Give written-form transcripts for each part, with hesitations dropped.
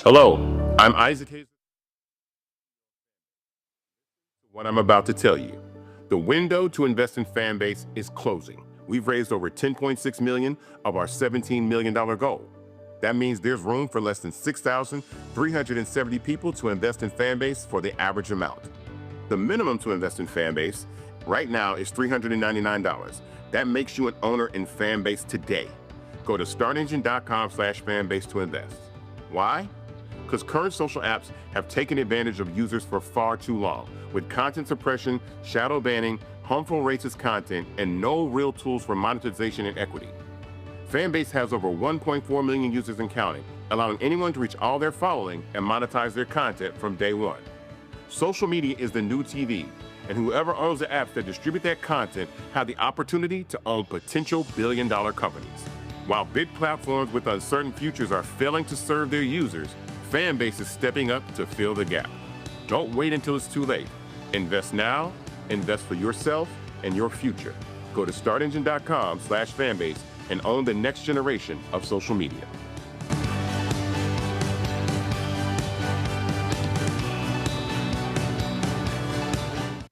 Hello, I'm Isaac Hayes. What I'm about to tell you. The window to invest in Fanbase is closing. We've raised over $10.6 million of our $17 million goal. That means there's room for less than 6,370 people to invest in Fanbase for the average amount. The minimum to invest in Fanbase right now is $399. That makes you an owner in Fanbase today. Go to startengine.com/fanbase to invest. Why? Because current social apps have taken advantage of users for far too long, with content suppression, shadow banning, harmful racist content, and no real tools for monetization and equity. Fanbase has over 1.4 million users and counting, allowing anyone to reach all their following and monetize their content from day one. Social media is the new TV, and whoever owns the apps that distribute that content have the opportunity to own potential billion-dollar companies. While big platforms with uncertain futures are failing to serve their users, Fanbase is stepping up to fill the gap. Don't wait until it's too late. Invest now, invest for yourself and your future. Go to startengine.com/fanbase and own the next generation of social media.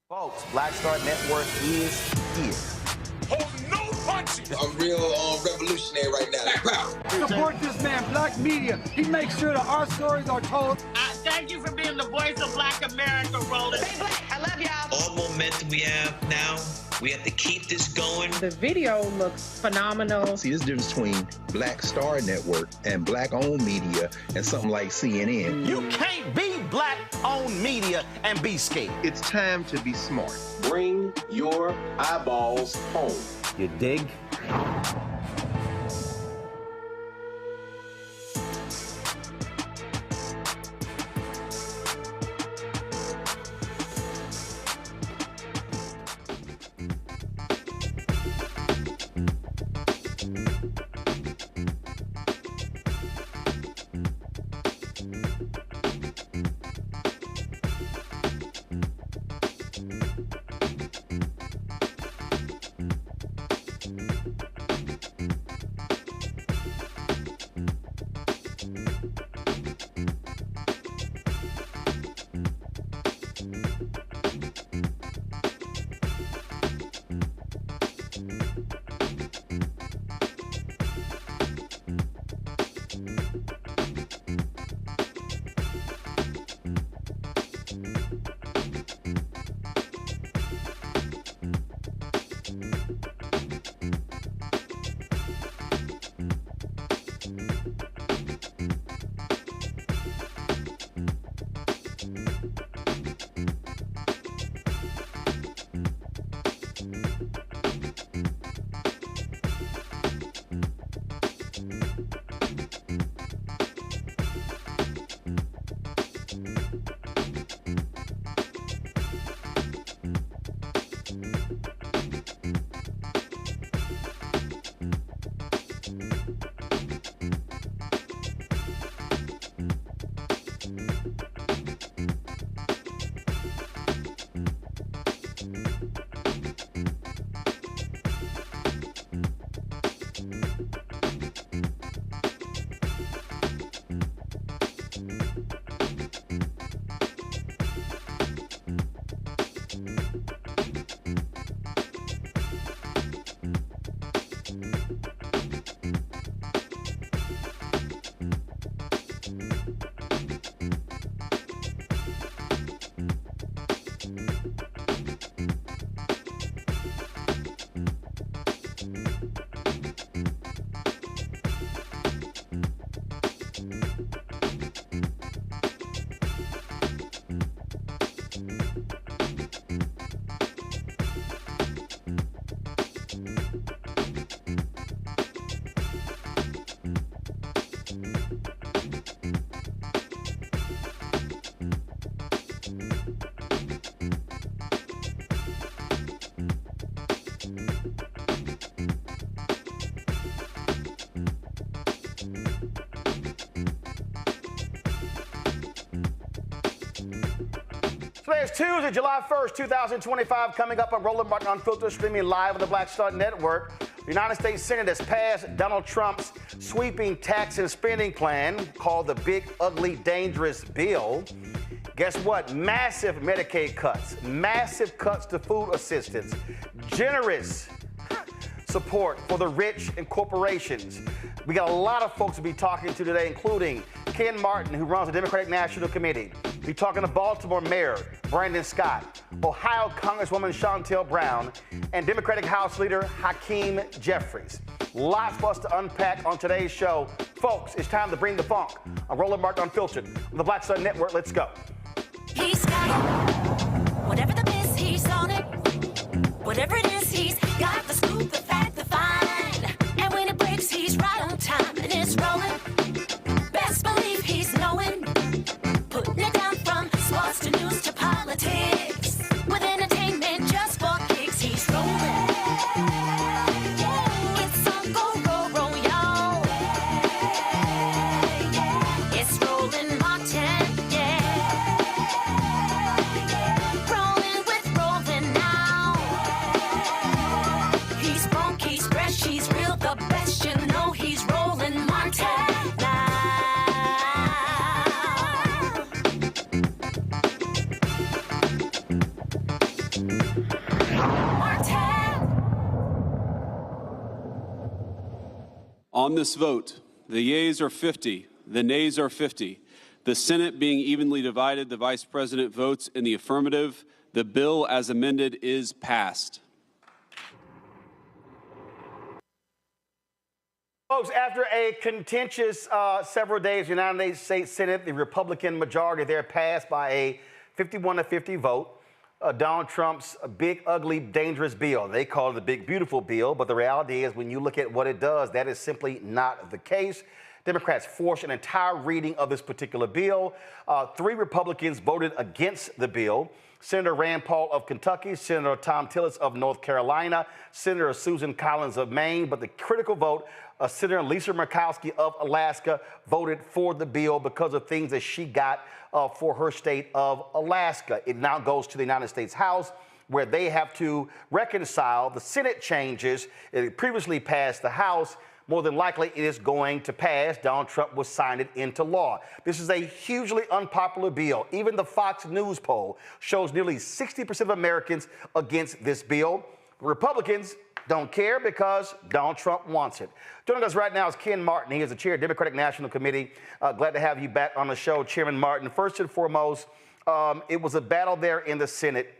Folks, Black Star Network is here. Hold no punches. I'm real revolutionary right now. Support this man, Black Media. He makes sure that our stories are told. Thank you for being the voice of Black America, Roland. Stay black. I love y'all. All momentum we have now, we have to keep this going. The video looks phenomenal. See, this difference between Black Star Network and Black-owned media and something like CNN. You can't be Black-owned media and be scared. It's time to be smart. Bring your eyeballs home. You dig? Today is Tuesday, July 1st, 2025, coming up on Roland Martin Unfiltered, streaming live on the Black Star Network. The United States Senate has passed Donald Trump's sweeping tax and spending plan called the Big, Ugly, Dangerous Bill. Guess what? Massive Medicaid cuts, massive cuts to food assistance, generous support for the rich and corporations. We got a lot of folks to be talking to today, including Ken Martin, who runs the Democratic National Committee. We're talking to Baltimore Mayor Brandon Scott, Ohio Congresswoman Shontel Brown, and Democratic House Leader Hakeem Jeffries. Lots for us to unpack on today's show. Folks, it's time to bring the funk on Roland Martin Unfiltered on the Black Star Network. Let's go. He's got it. Whatever the miss, he's on it. Whatever it is, he's got the scoop, the fact, the find. And when it breaks, he's right on time and it's rolling. Best believe he's knowing. Putting it down from sports to news to politics. With entertainment just for kicks, he's rolling. It's on go, y'all. It's Roland Martin, Rolling with Roland now. On this vote, the yeas are 50, the nays are 50. The Senate being evenly divided, the Vice President votes in the affirmative. The bill as amended is passed. Folks, after a contentious several days, the United States Senate, the Republican majority there passed by a 51-50 vote. Donald Trump's big, ugly, dangerous bill. They call it the big, beautiful bill, but the reality is when you look at what it does, that is simply not the case. Democrats forced an entire reading of this particular bill. 3 Republicans voted against the bill. Senator Rand Paul of Kentucky, Senator Tom Tillis of North Carolina, Senator Susan Collins of Maine, but the critical vote, Senator Lisa Murkowski of Alaska voted for the bill because of things that she got for her state of Alaska. It now goes to the United States House, where they have to reconcile the Senate changes. It previously passed the House. More than likely, it is going to pass. Donald Trump will sign it into law. This is a hugely unpopular bill. Even the Fox News poll shows nearly 60% of Americans against this bill. Republicans don't care because Donald Trump wants it. Joining us right now is Ken Martin. He is the chair of the Democratic National Committee. Glad to have you back on the show, Chairman Martin. First and foremost, it was a battle there in the Senate,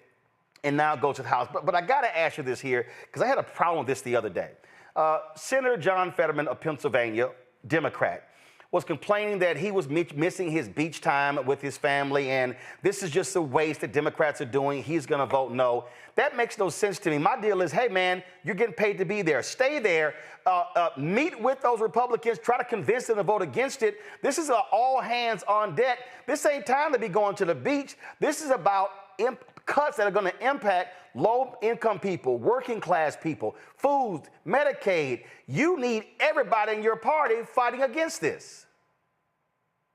and now it goes to the House. But I got to ask you this here, because I had a problem with this the other day. Senator John Fetterman of Pennsylvania, Democrat, was complaining that he was missing his beach time with his family, and this is just a waste that Democrats are doing. He's going to vote no. That makes no sense to me. My deal is, hey, man, you're getting paid to be there. Stay there. Meet with those Republicans. Try to convince them to vote against it. This is all hands on deck. This ain't time to be going to the beach. This is about cuts that are going to impact low-income people, working-class people, food, Medicaid. You need everybody in your party fighting against this.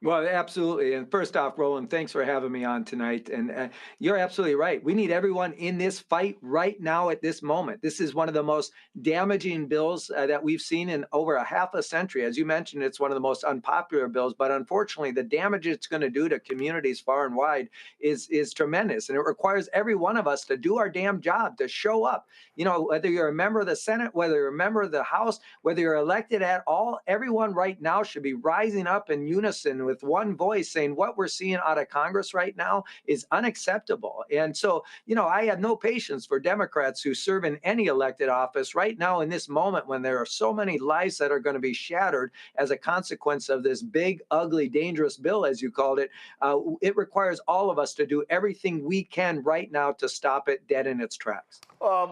Well, absolutely. And first off, Roland, thanks for having me on tonight. And you're absolutely right. We need everyone in this fight right now at this moment. This is one of the most damaging bills that we've seen in over a half a century. As you mentioned, it's one of the most unpopular bills. But unfortunately, the damage it's going to do to communities far and wide is tremendous. And it requires every one of us to do our damn job, to show up. You know, whether you're a member of the Senate, whether you're a member of the House, whether you're elected at all, everyone right now should be rising up in unison with one voice saying what we're seeing out of Congress right now is unacceptable. And so, you know, I have no patience for Democrats who serve in any elected office right now in this moment when there are so many lives that are going to be shattered as a consequence of this big, ugly, dangerous bill, as you called it. It requires all of us to do everything we can right now to stop it dead in its tracks.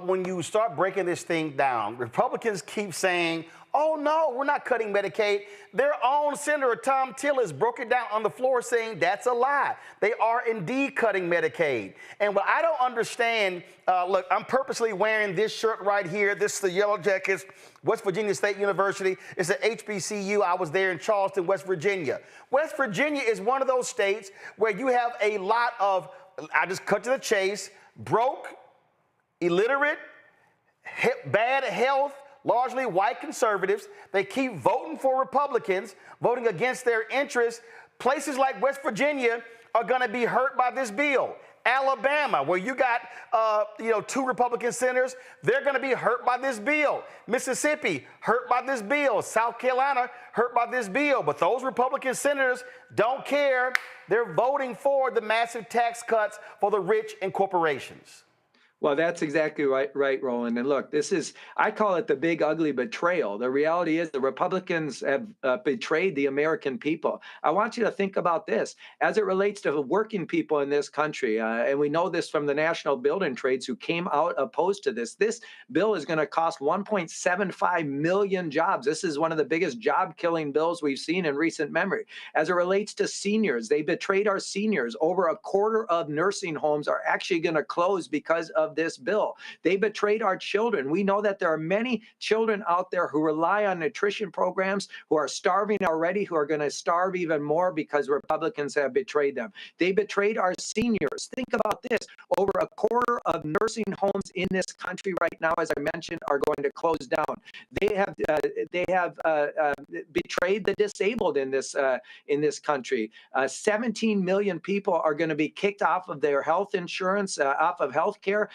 When you start breaking this thing down, Republicans keep saying, oh, no, we're not cutting Medicaid. Their own Senator Tom Tillis broke it down on the floor saying that's a lie. They are indeed cutting Medicaid. And what I don't understand, look, I'm purposely wearing this shirt right here. This is the Yellow Jackets, West Virginia State University. It's an HBCU. I was there in Charleston, West Virginia. West Virginia is one of those states where you have a lot of, I just cut to the chase, broke, illiterate, bad health, largely white conservatives. They keep voting for Republicans, voting against their interests. Places like West Virginia are going to be hurt by this bill. Alabama, where you got 2 Republican senators, they're going to be hurt by this bill. Mississippi, hurt by this bill. South Carolina, hurt by this bill. But those Republican senators don't care. They're voting for the massive tax cuts for the rich and corporations. Well, that's exactly right, Roland. And look, this is, I call it the big ugly betrayal. The reality is the Republicans have betrayed the American people. I want you to think about this as it relates to working people in this country. And we know this from the national building trades who came out opposed to this. This bill is going to cost 1.75 million jobs. This is one of the biggest job killing bills we've seen in recent memory. As it relates to seniors, they betrayed our seniors. Over a quarter of nursing homes are actually going to close because of this bill. They betrayed our children. We know that there are many children out there who rely on nutrition programs, who are starving already, who are going to starve even more because Republicans have betrayed them. They betrayed our seniors. Think about this. Over a quarter of nursing homes in this country right now, as I mentioned, are going to close down. They have betrayed the disabled in this country. 17 million people are going to be kicked off of their health insurance, off of health care.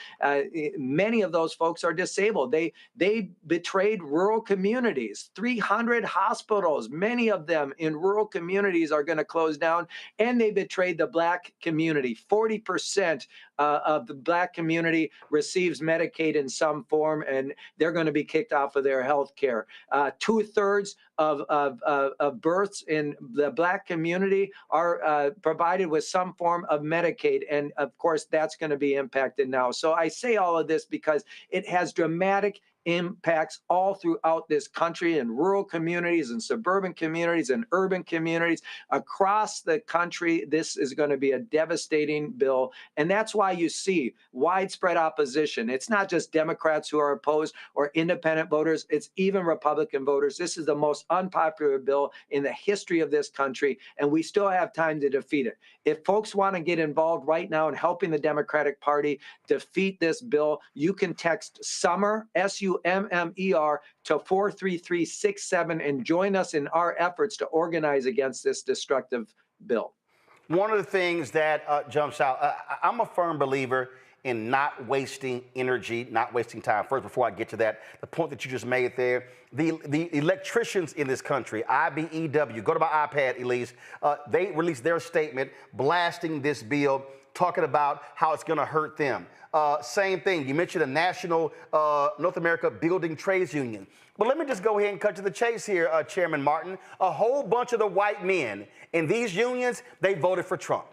Many of those folks are disabled. They betrayed rural communities. 300 hospitals, many of them in rural communities, are going to close down, and they betrayed the Black community. 40% of the Black community receives Medicaid in some form, and they're going to be kicked off of their health care. 2/3 of births in the Black community are provided with some form of Medicaid, and of course that's going to be impacted now. So I say all of this because it has dramatic impacts all throughout this country, in rural communities and suburban communities and urban communities across the country. This is going to be a devastating bill, and that's why you see widespread opposition. It's not just Democrats who are opposed or independent voters, it's even Republican voters. This is the most unpopular bill in the history of this country, and we still have time to defeat it. If folks want to get involved right now in helping the Democratic Party defeat this bill, you can text SUMMER, SUMMER, to 43367 and join us in our efforts to organize against this destructive bill. One of the things that jumps out, I'm a firm believer in not wasting energy, not wasting time. First, before I get to that, the point that you just made there, the electricians in this country, IBEW, go to my iPad, Elise, they released their statement blasting this bill, talking about how it's going to hurt them. Same thing, you mentioned a national North America Building Trades Union. But let me just go ahead and cut to the chase here, Chairman Martin. A whole bunch of the white men in these unions, they voted for Trump.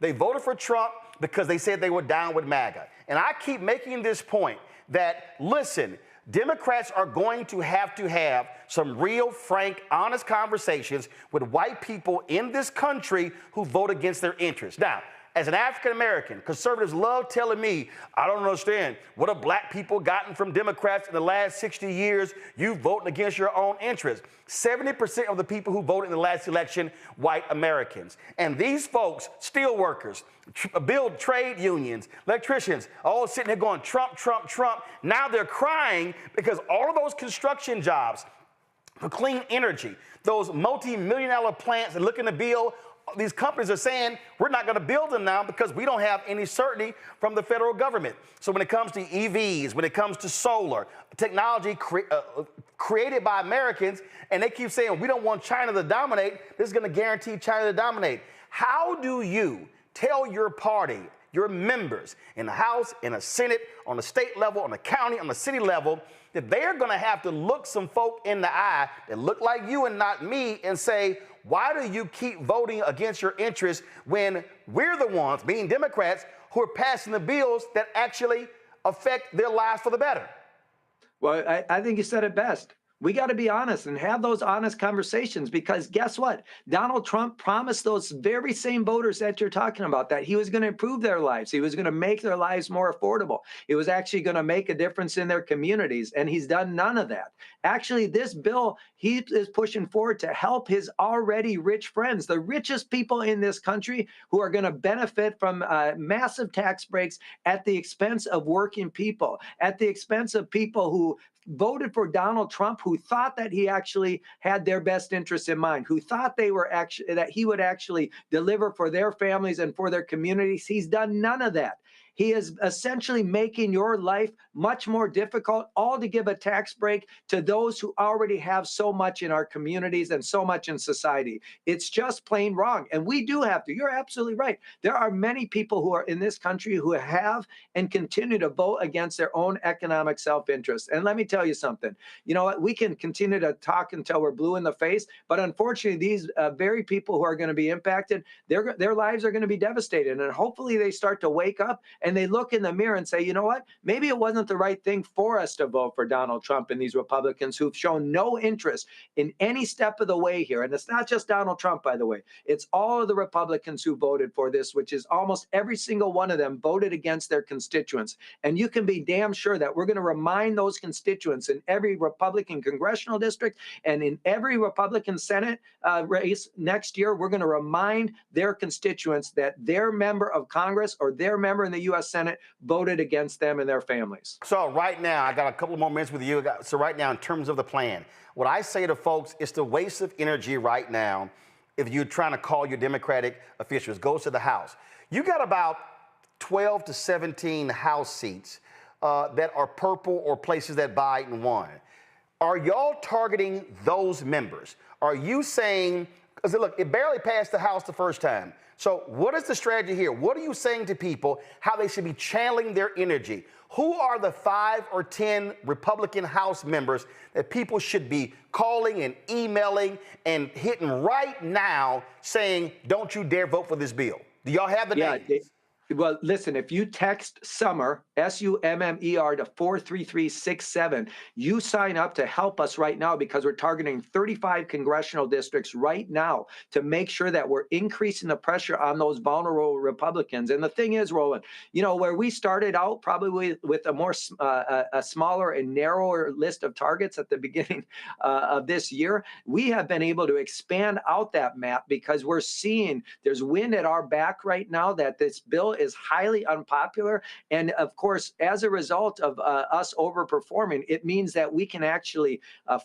They voted for Trump because they said they were down with MAGA. And I keep making this point that, listen, Democrats are going to have some real, frank, honest conversations with white people in this country who vote against their interests. Now, as an African-American, conservatives love telling me, I don't understand, what have black people gotten from Democrats in the last 60 years? You voting against your own interests. 70% of the people who voted in the last election, white Americans. And these folks, steel workers, build trade unions, electricians, all sitting there going, Trump, Trump, Trump. Now they're crying because all of those construction jobs for clean energy, those multi-million-dollar plants that looking to build, these companies are saying, we're not going to build them now because we don't have any certainty from the federal government. So when it comes to EVs, when it comes to solar, technology created by Americans, and they keep saying, we don't want China to dominate, this is going to guarantee China to dominate. How do you tell your party, your members in the House, in the Senate, on the state level, on the county, on the city level, that they're going to have to look some folk in the eye that look like you and not me and say, why do you keep voting against your interests when we're the ones, being Democrats, who are passing the bills that actually affect their lives for the better? Well, I think you said it best. We got to be honest and have those honest conversations, because guess what? Donald Trump promised those very same voters that you're talking about that he was going to improve their lives. He was going to make their lives more affordable. It was actually going to make a difference in their communities, and he's done none of that. Actually, this bill, he is pushing forward to help his already rich friends, the richest people in this country, who are going to benefit from massive tax breaks at the expense of working people, at the expense of people who voted for Donald Trump, who thought that he actually had their best interests in mind, who thought that he would actually deliver for their families and for their communities. He's done none of that. He is essentially making your life much more difficult, all to give a tax break to those who already have so much in our communities and so much in society. It's just plain wrong. And we do have to. You're absolutely right. There are many people who are in this country who have and continue to vote against their own economic self-interest. And let me tell you something. You know what? We can continue to talk until we're blue in the face, but unfortunately, these very people who are going to be impacted, their lives are going to be devastated. And hopefully they start to wake up and they look in the mirror and say, you know what, maybe it wasn't the right thing for us to vote for Donald Trump and these Republicans who've shown no interest in any step of the way here. And it's not just Donald Trump, by the way. It's all of the Republicans who voted for this, which is almost every single one of them voted against their constituents. And you can be damn sure that we're going to remind those constituents in every Republican congressional district and in every Republican Senate race next year, we're going to remind their constituents that their member of Congress or their member in the U.S. Senate voted against them and their families. So right now, I got a couple more minutes with you. So right now, in terms of the plan, what I say to folks, it's the waste of energy right now if you're trying to call your Democratic officials. Goes to the House. You got about 12 to 17 House seats that are purple or places that Biden won. Are y'all targeting those members? Are you saying, because look, it barely passed the House the first time. So what is the strategy here? What are you saying to people how they should be channeling their energy? Who are the 5 or 10 Republican House members that people should be calling and emailing and hitting right now saying, don't you dare vote for this bill? Do y'all have the names? Well, listen, if you text SUMMER, SUMMER to 43367, you sign up to help us right now because we're targeting 35 congressional districts right now to make sure that we're increasing the pressure on those vulnerable Republicans. And the thing is, Roland, you know, where we started out probably with a more a smaller and narrower list of targets at the beginning of this year, we have been able to expand out that map because we're seeing there's wind at our back right now that this bill is highly unpopular. And of course, as a result of us overperforming, it means that we can actually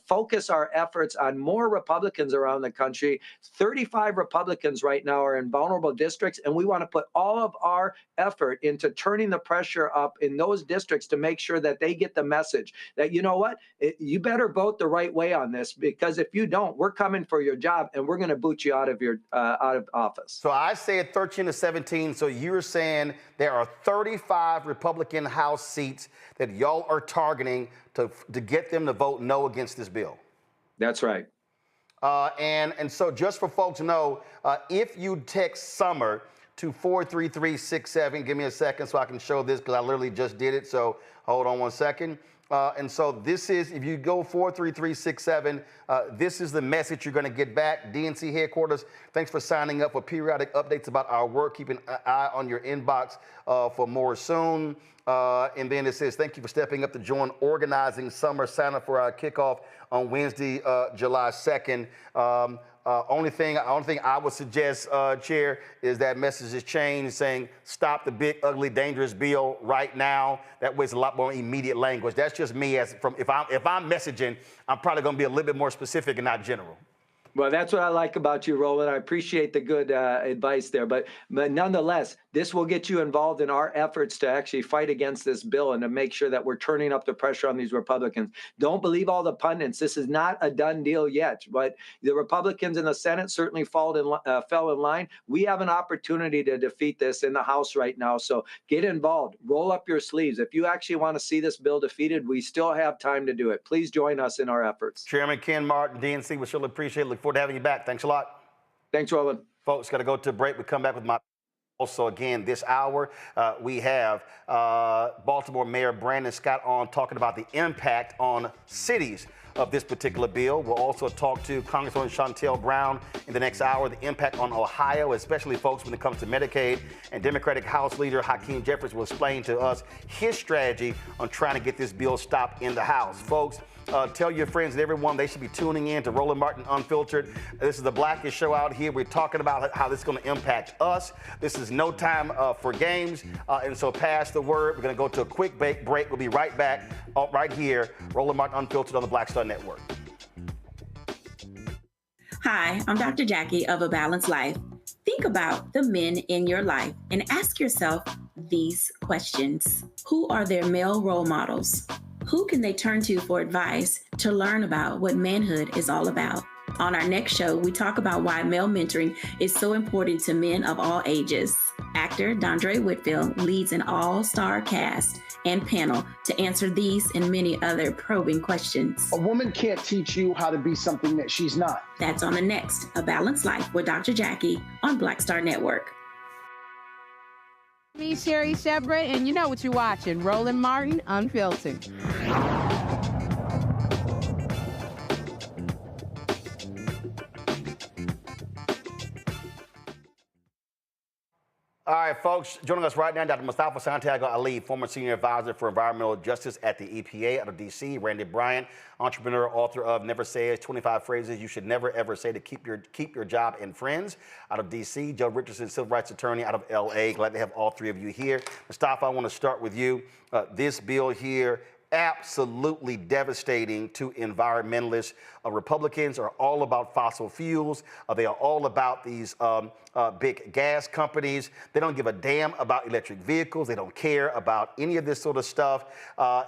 focus our efforts on more Republicans around the country. 35 Republicans right now are in vulnerable districts, and we want to put all of our effort into turning the pressure up in those districts to make sure that they get the message that, you know what, you better vote the right way on this, because if you don't, we're coming for your job and we're going to boot you out of your out of office. So I said 13 to 17. So you're saying there are 35 Republican House seats that y'all are targeting to get them to vote no against this bill. That's right. And so just for folks to know, if you text SUMMER to 43367, give me a second so I can show this because I literally just did it. So hold on one second. And so this is, if you go 43367, this is the message you're going to get back. DNC headquarters, thanks for signing up for periodic updates about our work. Keep an eye on your inbox for more soon. And then it says, thank you for stepping up to join organizing SUMMER. Sign up for our kickoff on Wednesday, July 2nd. Only thing I would suggest, Chair, is that message is changed saying stop the big, ugly, dangerous bill right now. That way it's a lot more immediate language. That's just me if I'm messaging, I'm probably going to be a little bit more specific and not general. Well, that's what I like about you, Roland. I appreciate the good advice there. But nonetheless, this will get you involved in our efforts to actually fight against this bill and to make sure that we're turning up the pressure on these Republicans. Don't believe all the pundits. This is not a done deal yet. But the Republicans in the Senate certainly fell in line. We have an opportunity to defeat this in the House right now. So get involved. Roll up your sleeves. If you actually want to see this bill defeated, we still have time to do it. Please join us in our efforts. Chairman Ken Martin, DNC, we surely appreciate it. Look forward to having you back. Thanks a lot. Thanks, Roland. Folks, got to go to a break. We come back with my... Also, again, this hour, we have Baltimore Mayor Brandon Scott on talking about the impact on cities of this particular bill. We'll also talk to Congresswoman Shontel Brown in the next hour, the impact on Ohio, especially folks when it comes to Medicaid. And Democratic House Leader Hakeem Jeffries will explain to us his strategy on trying to get this bill stopped in the House. Folks, tell your friends and everyone they should be tuning in to Roland Martin Unfiltered. This is the blackest show out here. We're talking about how this is going to impact us. This is no time for games. And so pass the word. We're going to go to a quick break. We'll be right back right here, Roland Martin Unfiltered on the Black Star Network. Hi, I'm Dr. Jackie of A Balanced Life. Think about the men in your life and ask yourself these questions. Who are their male role models? Who can they turn to for advice to learn about what manhood is all about? On our next show, we talk about why male mentoring is so important to men of all ages. Actor Dondre Whitfield leads an all-star cast and panel to answer these and many other probing questions. A woman can't teach you how to be something that she's not. That's on the next A Balanced Life with Dr. Jackie on Black Star Network. Me, Sherry Shepard, and you know what you're watching, Roland Martin Unfiltered. All right, folks, joining us right now, Dr. Mustafa Santiago Ali, former senior advisor for environmental justice at the EPA out of D.C., Randy Bryant, entrepreneur, author of Never Say It, 25 Phrases You Should Never Ever Say to Keep Your Job and Friends out of D.C., Joe Richardson, civil rights attorney out of L.A. Glad to have all three of you here. Mustafa, I want to start with you. This bill here, absolutely devastating to environmentalists. Republicans are all about fossil fuels. They are all about these big gas companies. They don't give a damn about electric vehicles. They don't care about any of this sort of stuff.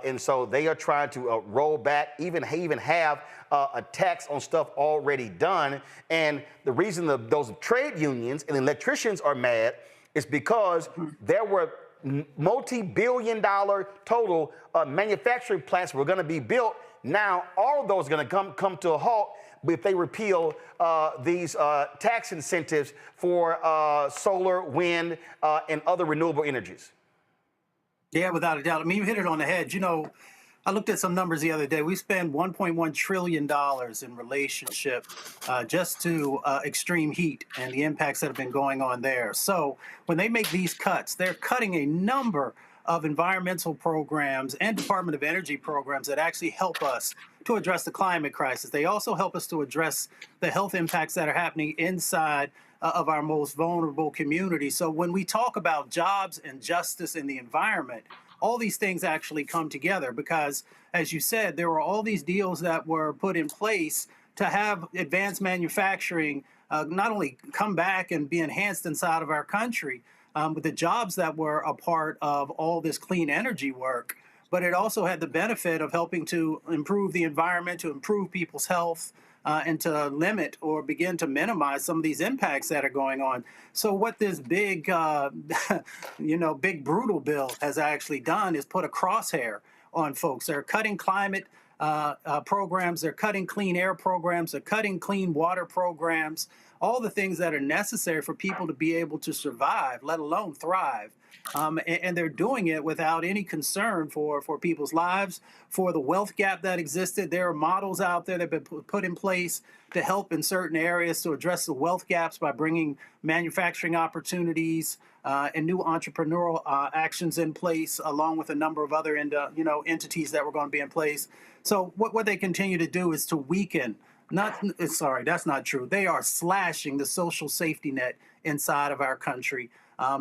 And so they are trying to roll back, even have a tax on stuff already done. And the reason those trade unions and electricians are mad is because there were multi-billion-dollar total manufacturing plants were going to be built. Now all of those are going to come to a halt if they repeal these tax incentives for solar, wind, and other renewable energies. Yeah, without a doubt. I mean, you hit it on the head. You know, I looked at some numbers the other day. We spend $1.1 trillion in relationship just to extreme heat and the impacts that have been going on there. So when they make these cuts, they're cutting a number of environmental programs and Department of Energy programs that actually help us to address the climate crisis. They also help us to address the health impacts that are happening inside of our most vulnerable communities. So when we talk about jobs and justice in the environment, all these things actually come together because, as you said, there were all these deals that were put in place to have advanced manufacturing not only come back and be enhanced inside of our country, with the jobs that were a part of all this clean energy work, but it also had the benefit of helping to improve the environment, to improve people's health, and to limit or begin to minimize some of these impacts that are going on. So what this big, big brutal bill has actually done is put a crosshair on folks. They're cutting climate programs, they're cutting clean air programs, they're cutting clean water programs, all the things that are necessary for people to be able to survive, let alone thrive. And they're doing it without any concern for people's lives, for the wealth gap that existed. There are models out there that have been put in place to help in certain areas to address the wealth gaps by bringing manufacturing opportunities and new entrepreneurial actions in place, along with a number of other entities that were going to be in place. So what they continue to do is to weaken. That's not true. They are slashing the social safety net inside of our country,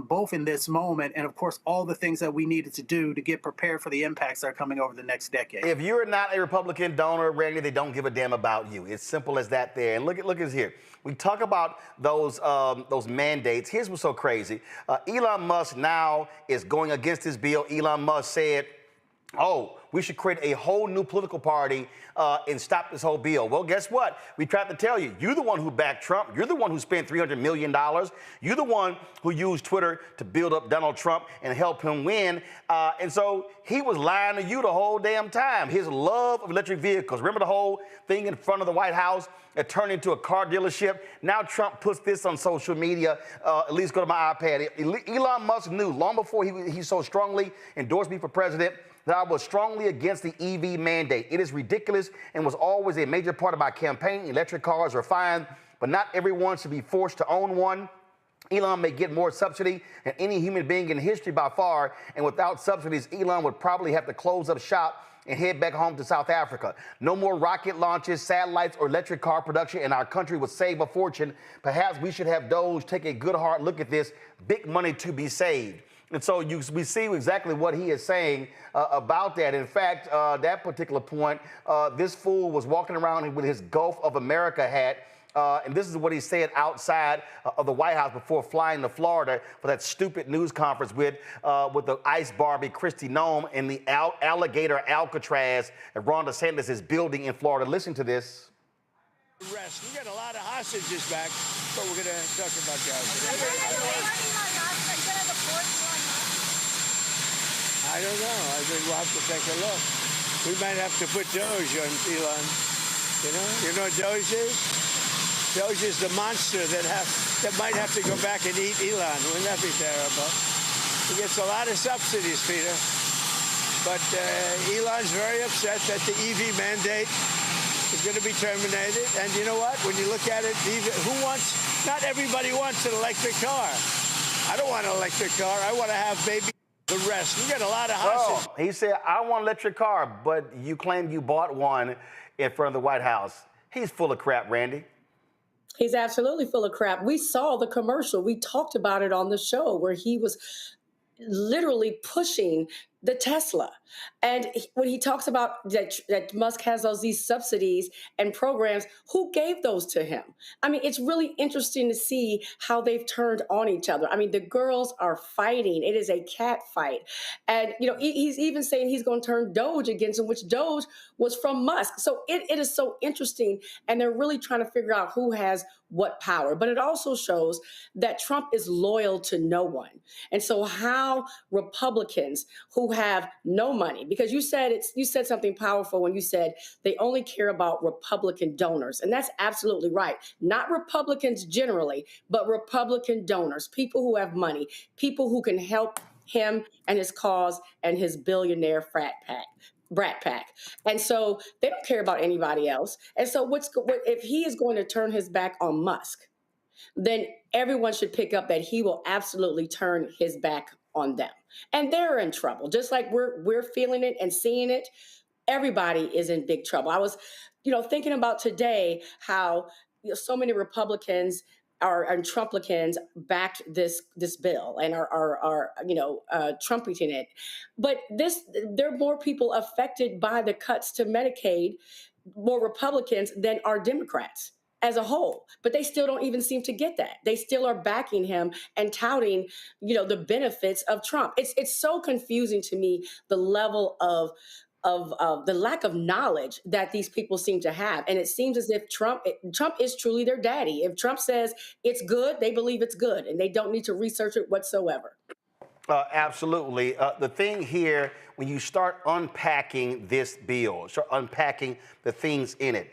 both in this moment and, of course, all the things that we needed to do to get prepared for the impacts that are coming over the next decade. If you're not a Republican donor, Randy, they don't give a damn about you. It's simple as that there. And look at here. We talk about those mandates. Here's what's so crazy. Elon Musk now is going against this bill. Elon Musk said, we should create a whole new political party and stop this whole bill. Well, guess what? We tried to tell you. You're the one who backed Trump. You're the one who spent $300 million. You're the one who used Twitter to build up Donald Trump and help him win. And so he was lying to you the whole damn time. His love of electric vehicles. Remember the whole thing in front of the White House that turned into a car dealership? Now Trump puts this on social media. At least go to my iPad. Elon Musk knew long before he so strongly endorsed me for president that I was strongly against the EV mandate. It is ridiculous and was always a major part of my campaign. Electric cars are fine, but not everyone should be forced to own one. Elon may get more subsidy than any human being in history by far, and without subsidies, Elon would probably have to close up shop and head back home to South Africa. No more rocket launches, satellites, or electric car production, and our country would save a fortune. Perhaps we should have Doge take a good hard look at this. Big money to be saved. And so we see exactly what he is saying about that. In fact, that particular point, this fool was walking around with his Gulf of America hat. And this is what he said outside of the White House before flying to Florida for that stupid news conference with the Ice Barbie Kristi Noem and the alligator Alcatraz that Ron DeSantis is building in Florida. Listen to this. Rest. We got a lot of hostages back, but we're going to talk about the hostages. I don't know. I think we'll have to take a look. We might have to put Doge on Elon. You know what Doge is? Doge is the monster that might have to go back and eat Elon. Wouldn't that be terrible? He gets a lot of subsidies, Peter. But Elon's very upset that the EV mandate is going to be terminated. And you know what? When you look at it, not everybody wants an electric car. I don't want an electric car. I want to have maybe the rest. We got a lot of hostages. He said, I want an electric car, but you claim you bought one in front of the White House. He's full of crap, Randy. He's absolutely full of crap. We saw the commercial. We talked about it on the show where he was literally pushing the Tesla. And when he talks about that Musk has these subsidies and programs, who gave those to him? I mean, it's really interesting to see how they've turned on each other. I mean, the girls are fighting. It is a cat fight. And, he's even saying he's going to turn Doge against him, which Doge was from Musk. So it is so interesting. And they're really trying to figure out who has what power. But it also shows that Trump is loyal to no one. And so how Republicans who have no money, because you said something powerful when you said they only care about Republican donors. And that's absolutely right. Not Republicans generally, but Republican donors, people who have money, people who can help him and his cause and his billionaire brat pack. And so they don't care about anybody else. And so if he is going to turn his back on Musk, then everyone should pick up that he will absolutely turn his back on them. And they're in trouble. Just like we're feeling it and seeing it, everybody is in big trouble. I was, thinking about today how so many Republicans and Trumplicans backed this bill and are trumpeting it. But there are more people affected by the cuts to Medicaid, more Republicans than are Democrats as a whole. But they still don't even seem to get that. They still are backing him and touting, the benefits of Trump. It's so confusing to me, the level of the lack of knowledge that these people seem to have. And it seems as if Trump is truly their daddy. If Trump says it's good, they believe it's good, and they don't need to research it whatsoever. Absolutely. The thing here, when you start unpacking this bill, start unpacking the things in it,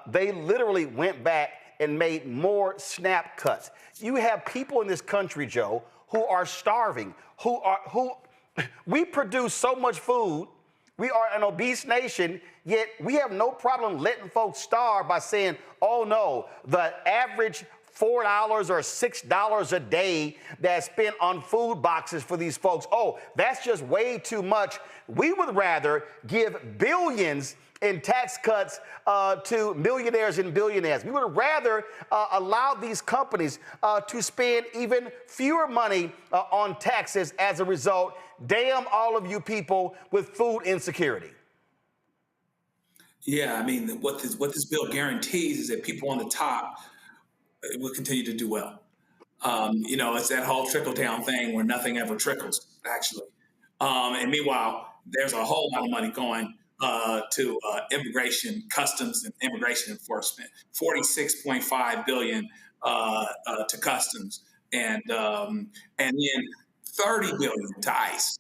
they literally went back and made more SNAP cuts. You have people in this country, Joe, who are starving, we produce so much food. We are an obese nation, yet we have no problem letting folks starve by saying, oh no, the average $4 or $6 a day that's spent on food boxes for these folks, oh, that's just way too much. We would rather give billions in tax cuts to millionaires and billionaires. We would rather allow these companies to spend even fewer money on taxes as a result. Damn all of you people with food insecurity. Yeah, I mean, what this bill guarantees is that people on the top will continue to do well. It's that whole trickle-down thing where nothing ever trickles, actually. And meanwhile, there's a whole lot of money going to immigration, customs, and immigration enforcement. $46.5 billion to customs, and then $30 billion to ICE,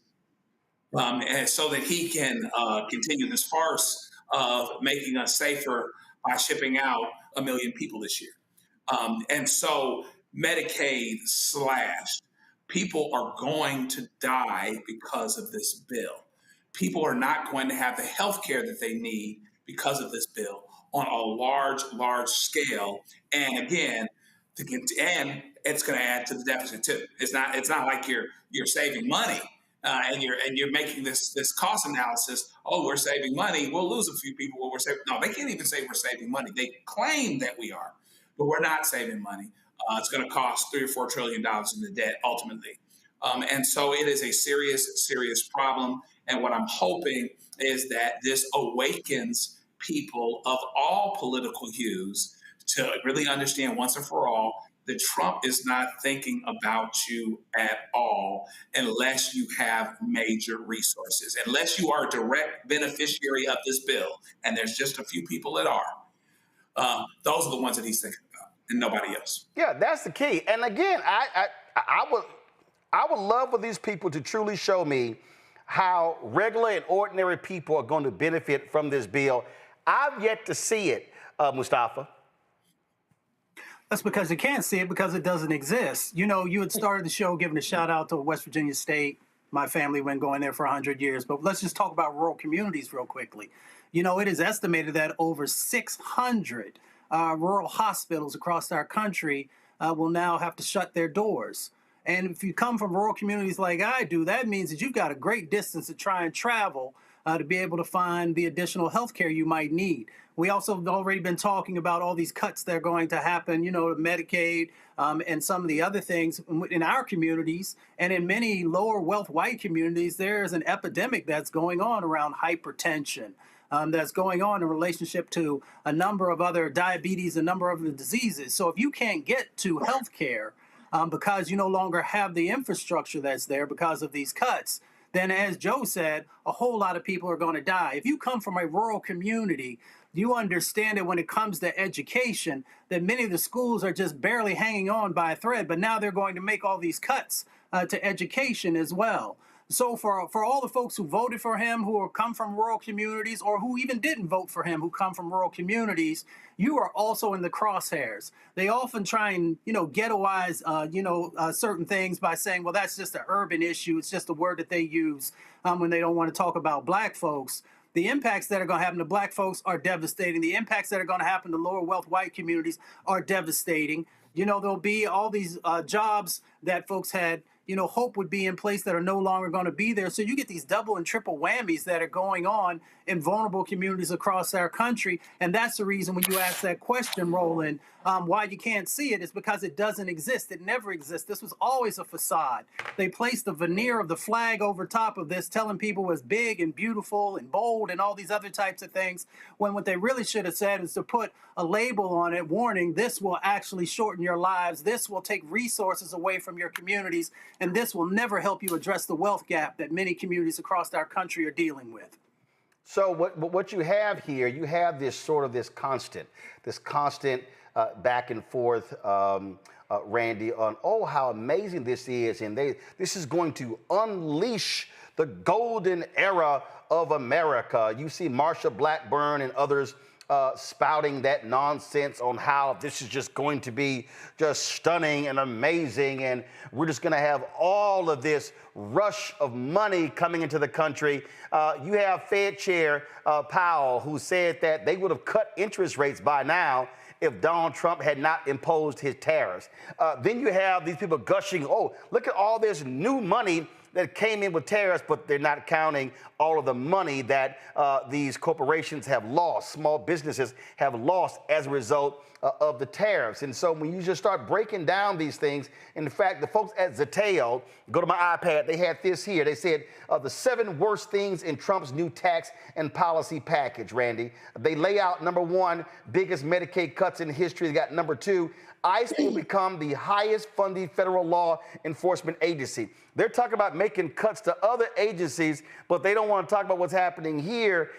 and so that he can continue this farce of making us safer by shipping out 1 million people this year. And so Medicaid slashed. People are going to die because of this bill. People are not going to have the health care that they need because of this bill on a large scale. And again, and it's going to add to the deficit too. It's not like you're saving money and you're making this cost analysis. Oh, we're saving money. We'll lose a few people. Well, we're saving. No, they can't even say we're saving money. They claim that we are, but we're not saving money. It's going to cost $3 or $4 trillion in the debt ultimately. And so it is a serious problem. And what I'm hoping is that this awakens people of all political hues to really understand once and for all that Trump is not thinking about you at all unless you have major resources, unless you are a direct beneficiary of this bill. And there's just a few people that are. Those are the ones that he's thinking about and nobody else. Yeah, that's the key. And again, I would love for these people to truly show me how regular and ordinary people are going to benefit from this bill. I've yet to see it, Mustafa. That's because you can't see it because it doesn't exist. You had started the show giving a shout out to West Virginia State. My family been going there for 100 years. But let's just talk about rural communities real quickly. It is estimated that over 600 rural hospitals across our country will now have to shut their doors. And if you come from rural communities like I do, that means that you've got a great distance to try and travel to be able to find the additional health care you might need. We also have already been talking about all these cuts that are going to happen, to Medicaid and some of the other things in our communities. And in many lower wealth white communities, there's an epidemic that's going on around hypertension. That's going on in relationship to a number of other diabetes, a number of other diseases. So if you can't get to health care because you no longer have the infrastructure that's there because of these cuts, then as Joe said, a whole lot of people are going to die. If you come from a rural community, you understand that when it comes to education, that many of the schools are just barely hanging on by a thread, but now they're going to make all these cuts to education as well. So for all the folks who voted for him, who come from rural communities, or who even didn't vote for him, who come from rural communities, you are also in the crosshairs. They often try and, ghettoize, certain things by saying, well, that's just an urban issue. It's just a word that they use when they don't want to talk about black folks. The impacts that are going to happen to black folks are devastating. The impacts that are going to happen to lower wealth white communities are devastating. There'll be all these jobs that folks had, hope would be in place that are no longer going to be there. So you get these double and triple whammies that are going on in vulnerable communities across our country. And that's the reason when you ask that question, Roland, why you can't see it is because it doesn't exist. It never exists. This was always a facade. They placed the veneer of the flag over top of this, telling people it was big and beautiful and bold and all these other types of things, when what they really should have said is to put a label on it, warning, this will actually shorten your lives. This will take resources away from your communities. And this will never help you address the wealth gap that many communities across our country are dealing with. So what you have here, you have this constant back and forth, Randy, on how amazing this is. And this is going to unleash the golden era of America. You see Marsha Blackburn and others spouting that nonsense on how this is just going to be just stunning and amazing, and we're just going to have all of this rush of money coming into the country. You have Fed Chair Powell, who said that they would have cut interest rates by now if Donald Trump had not imposed his tariffs. Then you have these people gushing, oh, look at all this new money that came in with tariffs, but they're not counting all of the money that these corporations have lost, small businesses have lost as a result of the tariffs. And so when you just start breaking down these things, in fact, the folks at Zettel, go to my iPad, they had this here. They said the 7 worst things in Trump's new tax and policy package, Randy. They lay out number 1, biggest Medicaid cuts in history. They got number 2, ICE will become the highest funded federal law enforcement agency. They're talking about making cuts to other agencies, but they don't want to talk about what's happening here.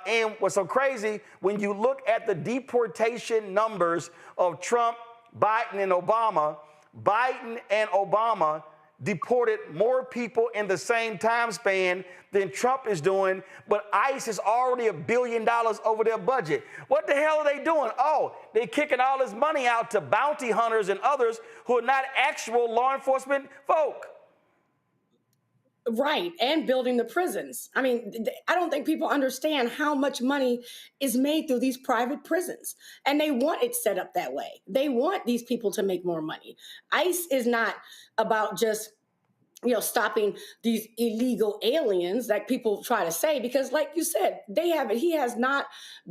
And what's so crazy, when you look at the deportation numbers of Trump, Biden, and Obama deported more people in the same time span than Trump is doing, but ICE is already $1 billion over their budget. What the hell are they doing? Oh, they're kicking all this money out to bounty hunters and others who are not actual law enforcement folk. Right, and building the prisons. I mean, I don't think people understand how much money is made through these private prisons. And they want it set up that way. They want these people to make more money. ICE is not about just stopping these illegal aliens like people try to say, because like you said, he has not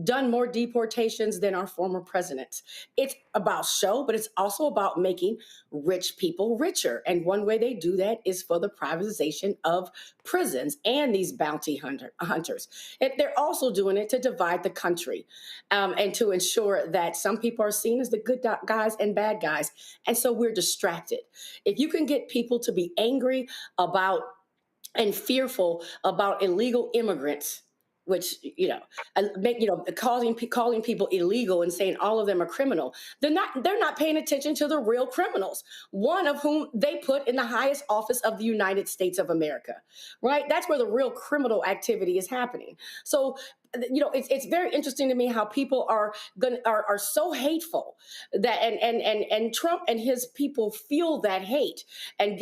done more deportations than our former presidents. It's about show, but it's also about making rich people richer. And one way they do that is for the privatization of prisons and these bounty hunters. And they're also doing it to divide the country and to ensure that some people are seen as the good guys and bad guys. And so we're distracted. If you can get people to be angry about and fearful about illegal immigrants, which, calling people illegal and saying all of them are criminal, they're not paying attention to the real criminals, one of whom they put in the highest office of the United States of America, right? That's where the real criminal activity is happening. So it's very interesting to me how people are so hateful that and Trump and his people feel that hate and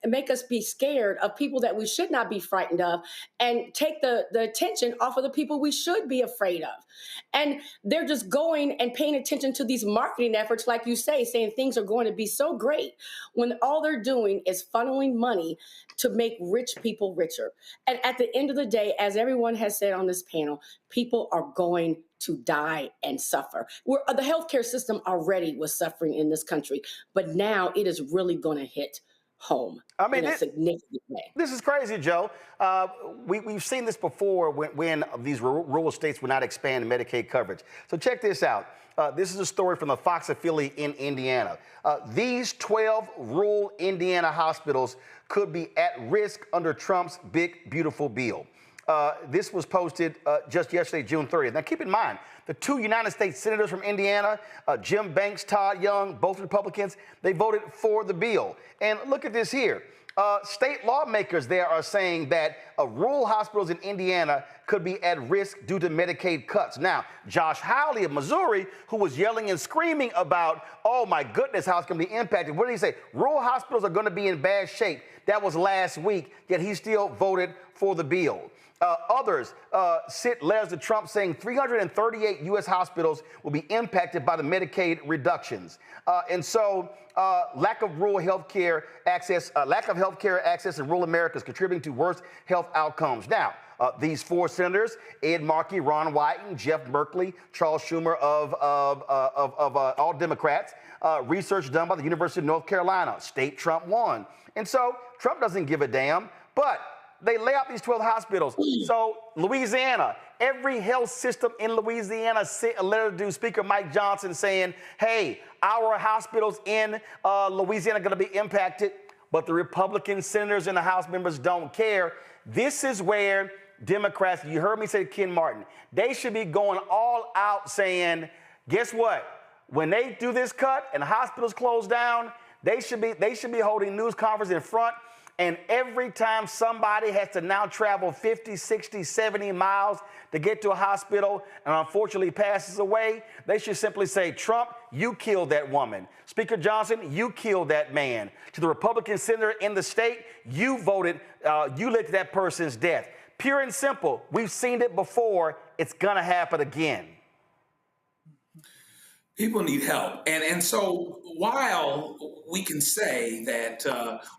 make us be scared of people that we should not be frightened of, and take the attention off of the people we should be afraid of. And they're just going and paying attention to these marketing efforts, like you say, saying things are going to be so great, when all they're doing is funneling money to make rich people richer. And at the end of the day, as everyone has said on this panel, people are going to die and suffer. The healthcare system already was suffering in this country, but now it is really going to hit home in a significant way. This is crazy, Joe. We've seen this before when these rural states would not expand Medicaid coverage. So check this out. This is a story from the Fox affiliate in Indiana. These 12 rural Indiana hospitals could be at risk under Trump's big, beautiful bill. This was posted just yesterday, June 30th. Now, keep in mind, the two United States senators from Indiana, Jim Banks, Todd Young, both Republicans, they voted for the bill. And look at this here. State lawmakers there are saying that rural hospitals in Indiana could be at risk due to Medicaid cuts. Now, Josh Hawley of Missouri, who was yelling and screaming about, oh my goodness, how it's going to be impacted. What did he say? Rural hospitals are going to be in bad shape. That was last week, yet he still voted for the bill. Others sent letters to Trump saying 338 U.S. hospitals will be impacted by the Medicaid reductions. And so lack of healthcare access in rural America is contributing to worse health outcomes. Now, these four senators, Ed Markey, Ron Wyden, Jeff Merkley, Charles Schumer of all Democrats, research done by the University of North Carolina, state Trump won. And so Trump doesn't give a damn, but they lay out these 12 hospitals. So Louisiana, every health system in Louisiana sent a letter to Speaker Mike Johnson saying, hey, our hospitals in Louisiana are going to be impacted, but the Republican senators and the House members don't care. This is where Democrats, you heard me say Ken Martin, they should be going all out saying, guess what? When they do this cut and the hospitals close down, they should be holding news conference in front. And every time somebody has to now travel 50, 60, 70 miles to get to a hospital and unfortunately passes away, they should simply say, Trump, you killed that woman. Speaker Johnson, you killed that man. To the Republican senator in the state, you voted, you led to that person's death. Pure and simple. We've seen it before. It's going to happen again. People need help. And so while we can say that,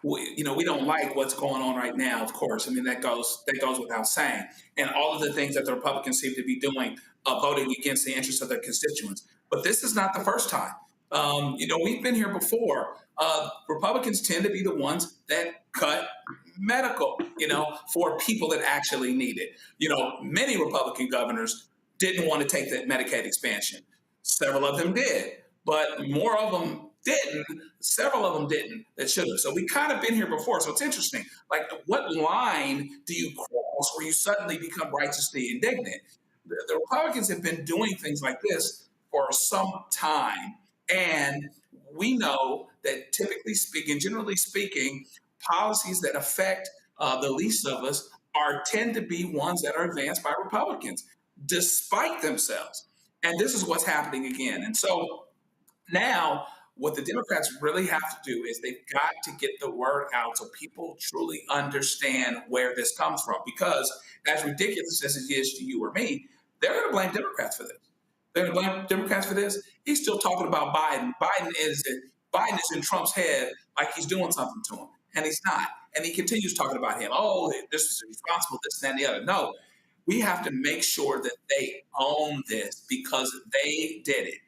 we don't like what's going on right now, of course, I mean, that goes without saying. And all of the things that the Republicans seem to be doing, voting against the interests of their constituents. But this is not the first time. We've been here before. Republicans tend to be the ones that cut medical, for people that actually need it. Many Republican governors didn't want to take that Medicaid expansion. Several of them did, but more of them didn't. Several of them didn't that should have. So we kind of been here before. So it's interesting. Like, what line do you cross where you suddenly become righteously indignant? The Republicans have been doing things like this for some time. And we know that typically speaking, generally speaking, policies that affect the least of us tend to be ones that are advanced by Republicans, despite themselves. And this is what's happening again. And so now what the Democrats really have to do is they've got to get the word out so people truly understand where this comes from. Because as ridiculous as it is to you or me, they're going to blame Democrats for this. They're going to blame Democrats for this. He's still talking about Biden. Biden is in Trump's head like he's doing something to him, and he's not. And he continues talking about him. Oh, this is irresponsible, this, and the other. No. We have to make sure that they own this because they did it.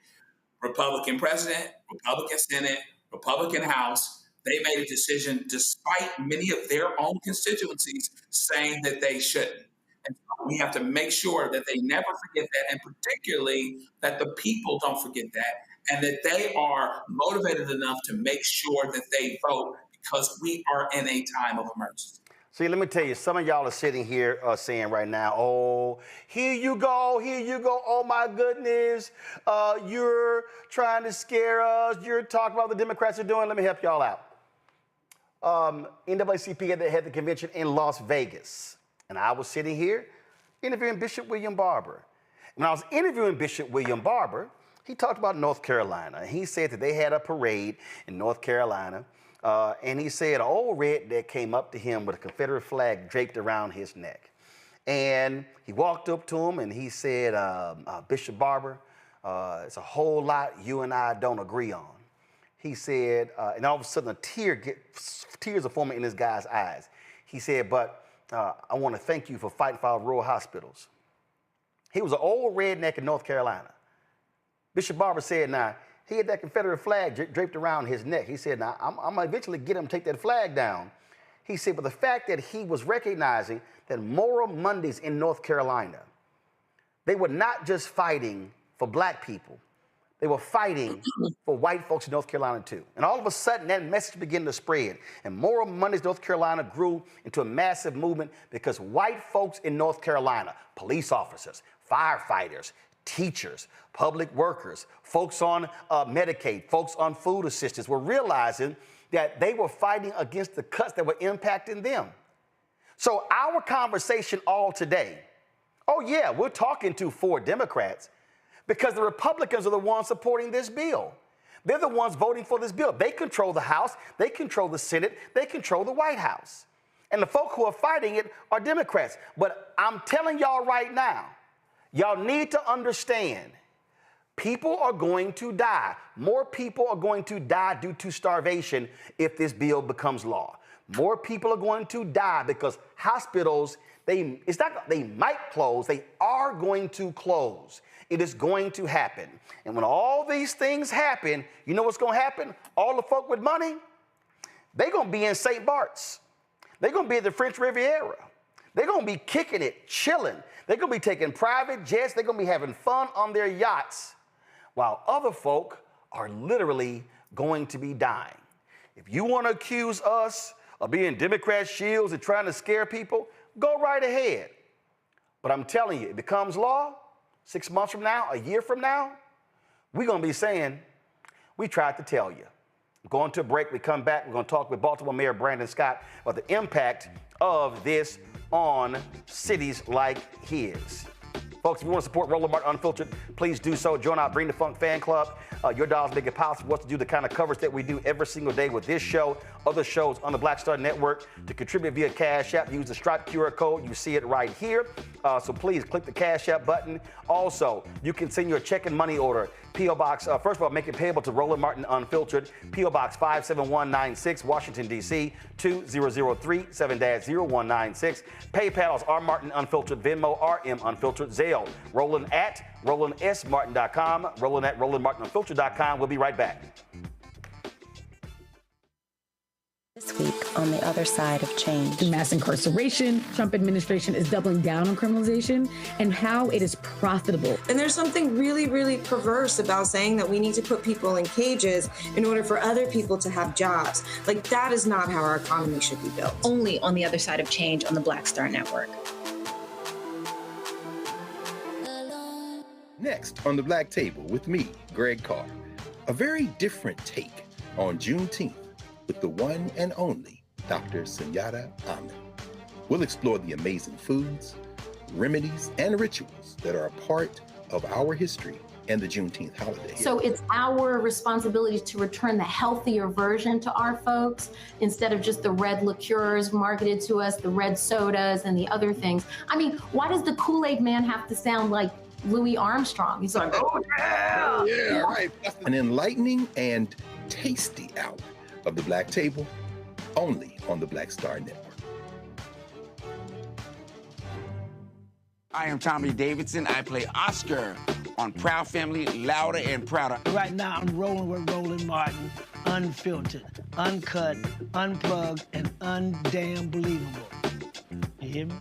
Republican president, Republican Senate, Republican House, they made a decision despite many of their own constituencies saying that they shouldn't. And so we have to make sure that they never forget that, and particularly that the people don't forget that, and that they are motivated enough to make sure that they vote because we are in a time of emergency. See, let me tell you, some of y'all are sitting here saying right now, oh, here you go, oh my goodness, you're trying to scare us, you're talking about what the Democrats are doing. Let me help y'all out. NAACP had the convention in Las Vegas, and I was sitting here interviewing Bishop William Barber. When I was interviewing Bishop William Barber, he talked about North Carolina. He said that they had a parade in North Carolina, and he said an old redneck came up to him with a Confederate flag draped around his neck. And he walked up to him and he said, Bishop Barber, it's a whole lot you and I don't agree on. He said, and all of a sudden tears are forming in this guy's eyes. He said, but I want to thank you for fighting for our rural hospitals. He was an old redneck in North Carolina. Bishop Barber said, now, he had that Confederate flag draped around his neck. He said, now, I'm going to eventually get him to take that flag down. He said, but the fact that he was recognizing that Moral Mondays in North Carolina, they were not just fighting for black people. They were fighting for white folks in North Carolina too. And all of a sudden, that message began to spread. And Moral Mondays North Carolina grew into a massive movement because white folks in North Carolina, police officers, firefighters, teachers, public workers, folks on Medicaid, folks on food assistance were realizing that they were fighting against the cuts that were impacting them. So our conversation all today, oh yeah, we're talking to 4 Democrats because the Republicans are the ones supporting this bill. They're the ones voting for this bill. They control the House, they control the Senate, they control the White House. And the folk who are fighting it are Democrats. But I'm telling y'all right now, y'all need to understand, people are going to die. More people are going to die due to starvation if this bill becomes law. More people are going to die because hospitals, they might close, they are going to close. It is going to happen. And when all these things happen, you know what's going to happen? All the folk with money, they're going to be in St. Bart's. They're going to be at the French Riviera. They're going to be kicking it, chilling. They're going to be taking private jets. They're going to be having fun on their yachts, while other folk are literally going to be dying. If you want to accuse us of being Democrat shields and trying to scare people, go right ahead. But I'm telling you, it becomes law 6 months from now, a year from now, we're going to be saying, we tried to tell you. Going to a break, we come back, we're going to talk with Baltimore Mayor Brandon Scott about the impact of this on cities like his. Folks, if you want to support Roland Martin Unfiltered, please do so. Join our Bring the Funk fan club. Your dollars make it possible for us to do the kind of coverage that we do every single day with this show, other shows on the Black Star Network. To contribute via Cash App, use the Stripe QR code. You see it right here. So please click the Cash App button. Also, you can send your check and money order. P.O. Box, first of all, make it payable to Roland Martin Unfiltered. P.O. Box 57196, Washington, D.C. 20037 7-0196. PayPal is R Martin Unfiltered, Venmo RM Unfiltered, Zelle, Roland at RolandSMartin.com, Roland at RolandMartinUnfiltered.com. We'll be right back. This week on the other side of change. Mass incarceration, Trump administration is doubling down on criminalization, and how it is profitable. And there's something really, really perverse about saying that we need to put people in cages in order for other people to have jobs. Like, that is not how our economy should be built. Only on the other side of change on the Black Star Network. Next on the Black Table with me, Greg Carr. A very different take on Juneteenth with the one and only Dr. Sunyata Ahmed. We'll explore the amazing foods, remedies, and rituals that are a part of our history and the Juneteenth holiday. So it's our responsibility to return the healthier version to our folks instead of just the red liqueurs marketed to us, the red sodas and the other things. I mean, why does the Kool-Aid man have to sound like Louis Armstrong? He's like, oh yeah! Oh, yeah, right. An enlightening and tasty hour of the Black Table, only on the Black Star Network. I am Tommy Davidson. I play Oscar on Proud Family, Louder and Prouder. Right now, I'm rolling with Roland Martin, unfiltered, uncut, unplugged, and undamn believable. You hear me?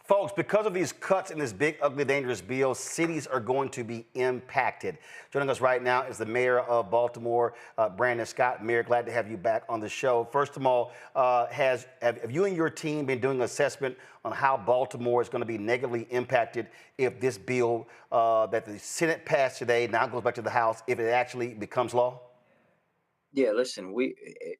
Folks, because of these cuts in this big, ugly, dangerous bill, cities are going to be impacted. Joining us right now is the mayor of Baltimore, Brandon Scott. Mayor, glad to have you back on the show. First of all, have you and your team been doing an assessment on how Baltimore is going to be negatively impacted if this bill that the Senate passed today now goes back to the House, if it actually becomes law? Yeah, listen, we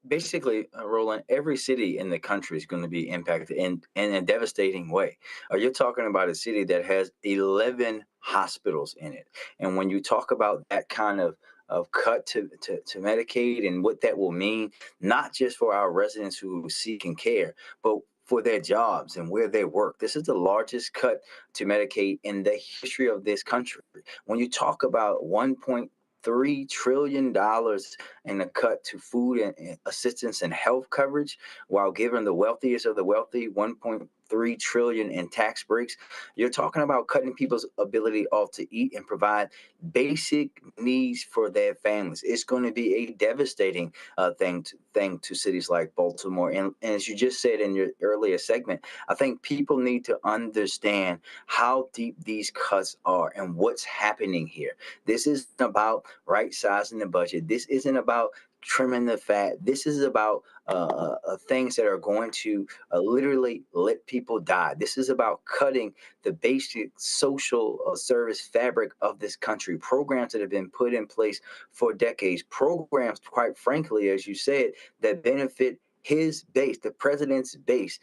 basically, Roland, every city in the country is going to be impacted in a devastating way. You're talking about a city that has 11 hospitals in it. And when you talk about that kind of cut to Medicaid and what that will mean, not just for our residents who seek and care, but for their jobs and where they work. This is the largest cut to Medicaid in the history of this country. When you talk about $1.3 trillion in a cut to food and assistance and health coverage, while giving the wealthiest of the wealthy 1.3 trillion in tax breaks. You're talking about cutting people's ability off to eat and provide basic needs for their families. It's going to be a devastating thing to cities like Baltimore. And as you just said in your earlier segment, I think people need to understand how deep these cuts are and what's happening here. This isn't about right sizing the budget. This isn't about trimming the fat. This is about things that are going to literally let people die. This is about cutting the basic social service fabric of this country. Programs that have been put in place for decades. Programs, quite frankly, as you said, that benefit his base, the president's base,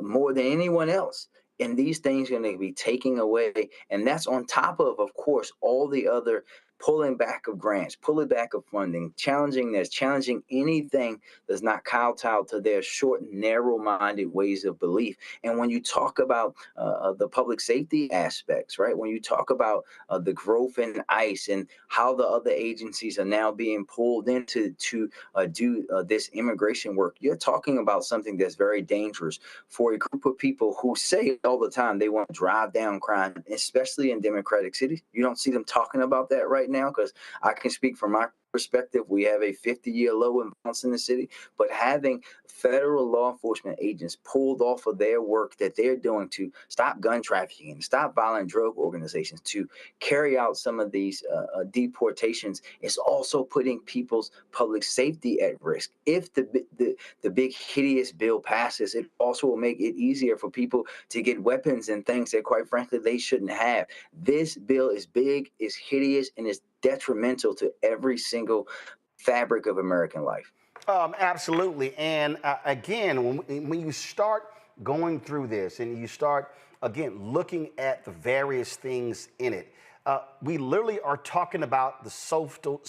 more than anyone else. And these things are going to be taken away. And that's on top of course, all the other pulling back of grants, pulling back of funding, challenging anything that's not kowtowed to their short, narrow-minded ways of belief. And when you talk about the public safety aspects, right? When you talk about the growth in ICE and how the other agencies are now being pulled into to do this immigration work, you're talking about something that's very dangerous for a group of people who say all the time they want to drive down crime, especially in democratic cities. You don't see them talking about that right now, because I can speak from my perspective. We have a 50-year low in violence in the city, but having federal law enforcement agents pulled off of their work that they're doing to stop gun trafficking and stop violent drug organizations, to carry out some of these deportations, is also putting people's public safety at risk. If the big hideous bill passes, it also will make it easier for people to get weapons and things that, quite frankly, they shouldn't have. This bill is big, is hideous, and is detrimental to every single fabric of American life. Absolutely. And again, when you start going through this and you start, again, looking at the various things in it, we literally are talking about the social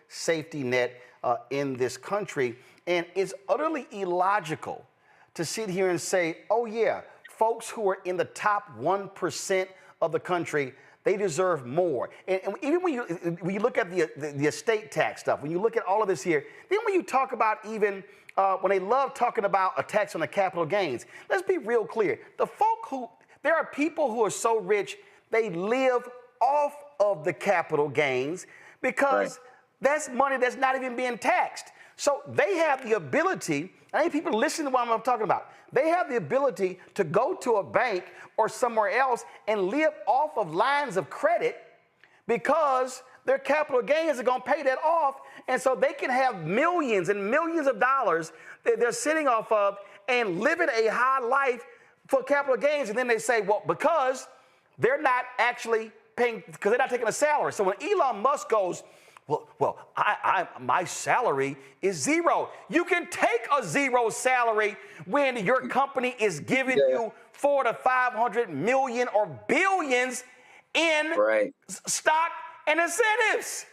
safety net in this country. And it's utterly illogical to sit here and say, oh, yeah, folks who are in the top 1% of the country, they deserve more. And even when you look at the estate tax stuff, when you look at all of this here, then when you talk about even when they love talking about a tax on the capital gains, let's be real clear. There are people who are so rich, they live off of the capital gains because that's money that's not even being taxed. So they have the ability, I think people listen to what I'm talking about. They have the ability to go to a bank or somewhere else and live off of lines of credit because their capital gains are going to pay that off. And so they can have millions and millions of dollars that they're sitting off of and living a high life for capital gains. And then they say, well, because they're not actually paying, because they're not taking a salary. So when Elon Musk goes, my salary is zero. You can take a zero salary when your company is giving you $400 to $500 million or billions in stock and incentives.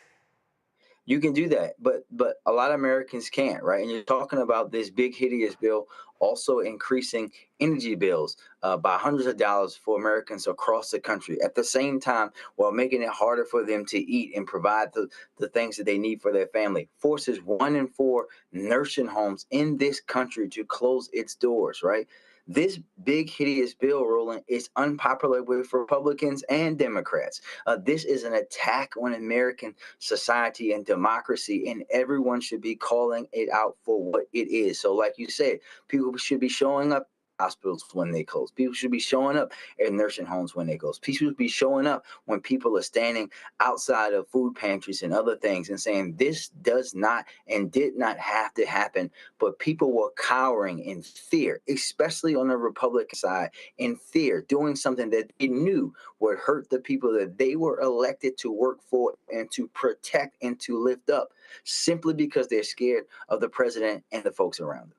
You can do that, but a lot of Americans can't, right? And you're talking about this big, hideous bill also increasing energy bills by hundreds of dollars for Americans across the country at the same time, while making it harder for them to eat and provide the things that they need for their family. Forces 1 in 4 nursing homes in this country to close its doors, right? This big, hideous bill, Roland, is unpopular with Republicans and Democrats. This is an attack on American society and democracy, and everyone should be calling it out for what it is. So like you said, people should be showing up hospitals when they close. People should be showing up at nursing homes when they close. People should be showing up when people are standing outside of food pantries and other things and saying this does not and did not have to happen. But people were cowering in fear, especially on the Republican side, in fear, doing something that they knew would hurt the people that they were elected to work for and to protect and to lift up, simply because they're scared of the president and the folks around them.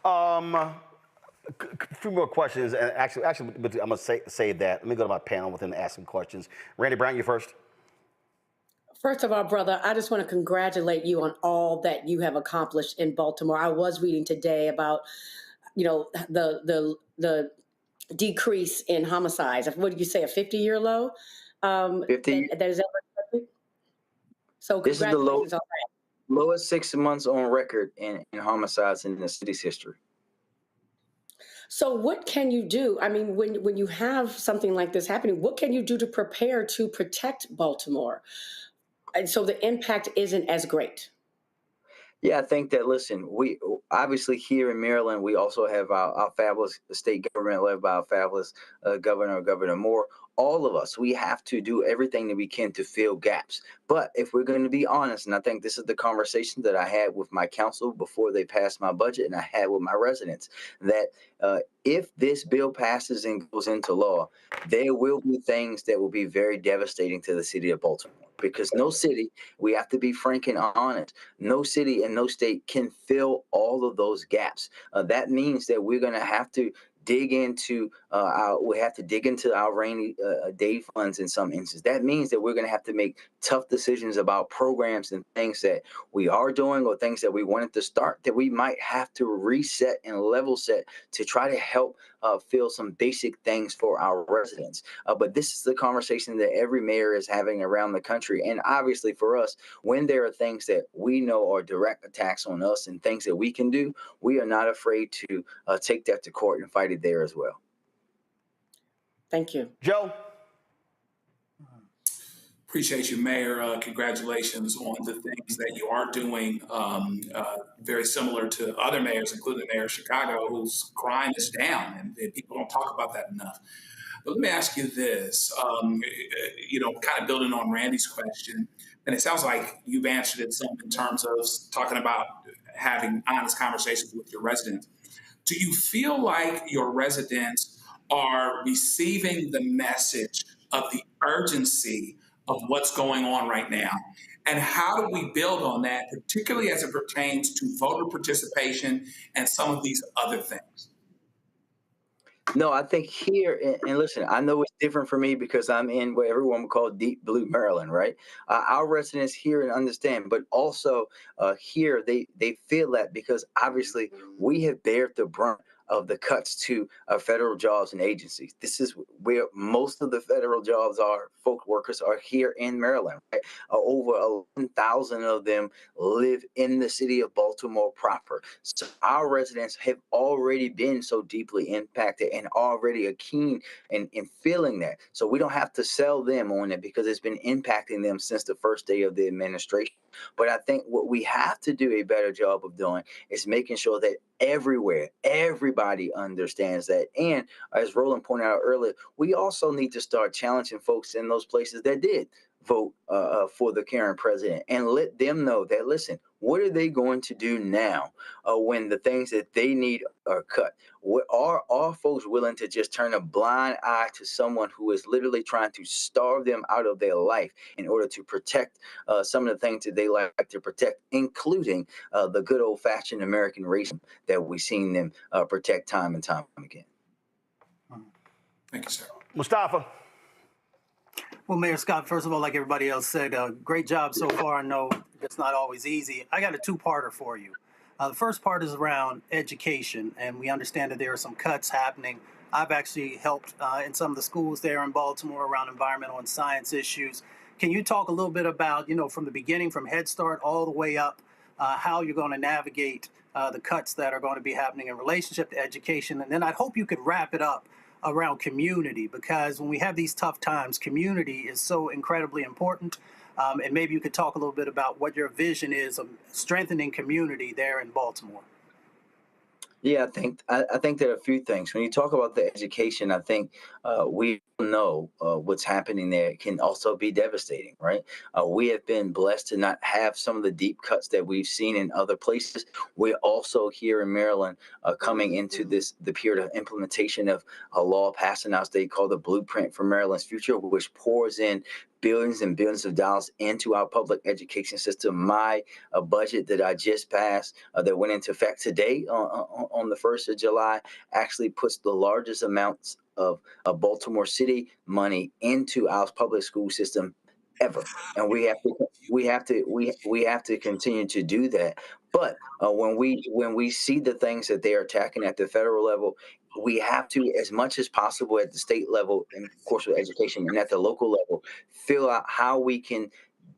A few more questions, and actually, but I'm gonna say that. Let me go to my panel with them and ask some questions. Randy Brown, you first. First of all, brother, I just want to congratulate you on all that you have accomplished in Baltimore. I was reading today about, the decrease in homicides. What did you say, a 50-year low? 50. That is ever. So This is the congratulations on that. lowest 6 months on record in homicides in the city's history. So what can you do? I mean, when you have something like this happening, what can you do to prepare to protect Baltimore? And so the impact isn't as great. Yeah, I think that, listen, we obviously here in Maryland, we also have our fabulous state government led by our fabulous Governor Moore. All of us, we have to do everything that we can to fill gaps. But if we're going to be honest, and I think this is the conversation that I had with my council before they passed my budget, and I had with my residents, that if this bill passes and goes into law, there will be things that will be very devastating to the city of Baltimore. Because no city, we have to be frank and honest, no city and no state can fill all of those gaps. That means that we're going to have to dig into our rainy day funds in some instances. That means that we're going to have to make tough decisions about programs and things that we are doing or things that we wanted to start that we might have to reset and level set to try to help fill some basic things for our residents. But this is the conversation that every mayor is having around the country. And obviously for us, when there are things that we know are direct attacks on us and things that we can do, we are not afraid to take that to court and fight it there as well. Thank you. Joe? Appreciate you, Mayor. Congratulations on the things that you are doing, very similar to other mayors, including the mayor of Chicago, whose crime is down, and people don't talk about that enough. But let me ask you this, kind of building on Randy's question, and it sounds like you've answered it some in terms of talking about having honest conversations with your residents. Do you feel like your residents are receiving the message of the urgency of what's going on right now? And how do we build on that, particularly as it pertains to voter participation and some of these other things? No, I think here, and listen, I know it's different for me because I'm in what everyone would call deep blue Maryland, right? Our residents hear and understand, but also here they feel that because obviously we have bared the brunt of the cuts to federal jobs and agencies. This is where most of the federal jobs are. Folk workers are here in Maryland. Right? Over 11,000 of them live in the city of Baltimore proper. So our residents have already been so deeply impacted and already are keen in feeling that. So we don't have to sell them on it because it's been impacting them since the first day of the administration. But I think what we have to do a better job of doing is making sure that everybody understands that. And as Roland pointed out earlier, we also need to start challenging folks in those places that did vote for the current president and let them know that, listen, what are they going to do now when the things that they need are cut? Are folks willing to just turn a blind eye to someone who is literally trying to starve them out of their life in order to protect some of the things that they like to protect, including the good old-fashioned American racism that we've seen them protect time and time again? Thank you, sir. Mustafa. Well, Mayor Scott, first of all, like everybody else said, great job so far. I know it's not always easy. I got a two-parter for you. The first part is around education, and we understand that there are some cuts happening. I've actually helped in some of the schools there in Baltimore around environmental and science issues. Can you talk a little bit about, from the beginning, from Head Start all the way up, how you're going to navigate the cuts that are going to be happening in relationship to education? And then I hope you could wrap it up around community, because when we have these tough times, community is so incredibly important. And maybe you could talk a little bit about what your vision is of strengthening community there in Baltimore. Yeah, I think there are a few things. When you talk about the education, I think we know what's happening there can also be devastating, right? We have been blessed to not have some of the deep cuts that we've seen in other places. We're also here in Maryland coming into the period of implementation of a law passed in our state called the Blueprint for Maryland's Future, which pours in billions and billions of dollars into our public education system. My budget that I just passed that went into effect today on the 1st of July actually puts the largest amounts of Baltimore City money into our public school system ever, and we have to continue to do that. But when we see the things that they are attacking at the federal level, we have to, as much as possible at the state level, and of course with education, and at the local level, figure out how we can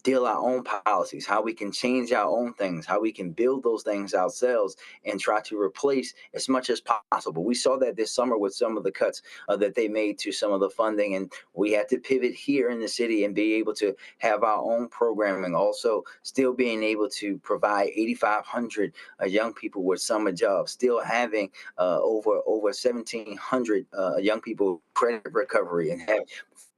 deal our own policies, how we can change our own things, how we can build those things ourselves and try to replace as much as possible. We saw that this summer with some of the cuts that they made to some of the funding, and we had to pivot here in the city and be able to have our own programming. Also, still being able to provide 8,500 young people with summer jobs, still having over 1,700 young people credit recovery, and have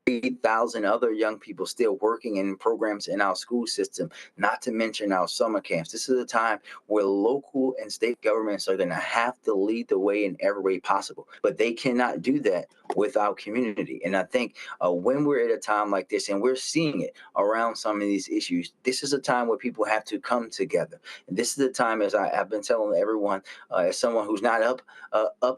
3,000 other young people still working in programs in our school system, not to mention our summer camps. This is a time where local and state governments are going to have to lead the way in every way possible, but they cannot do that without community. And I think when we're at a time like this, and we're seeing it around some of these issues, this is a time where people have to come together. And this is the time, as I've been telling everyone, as someone who's not up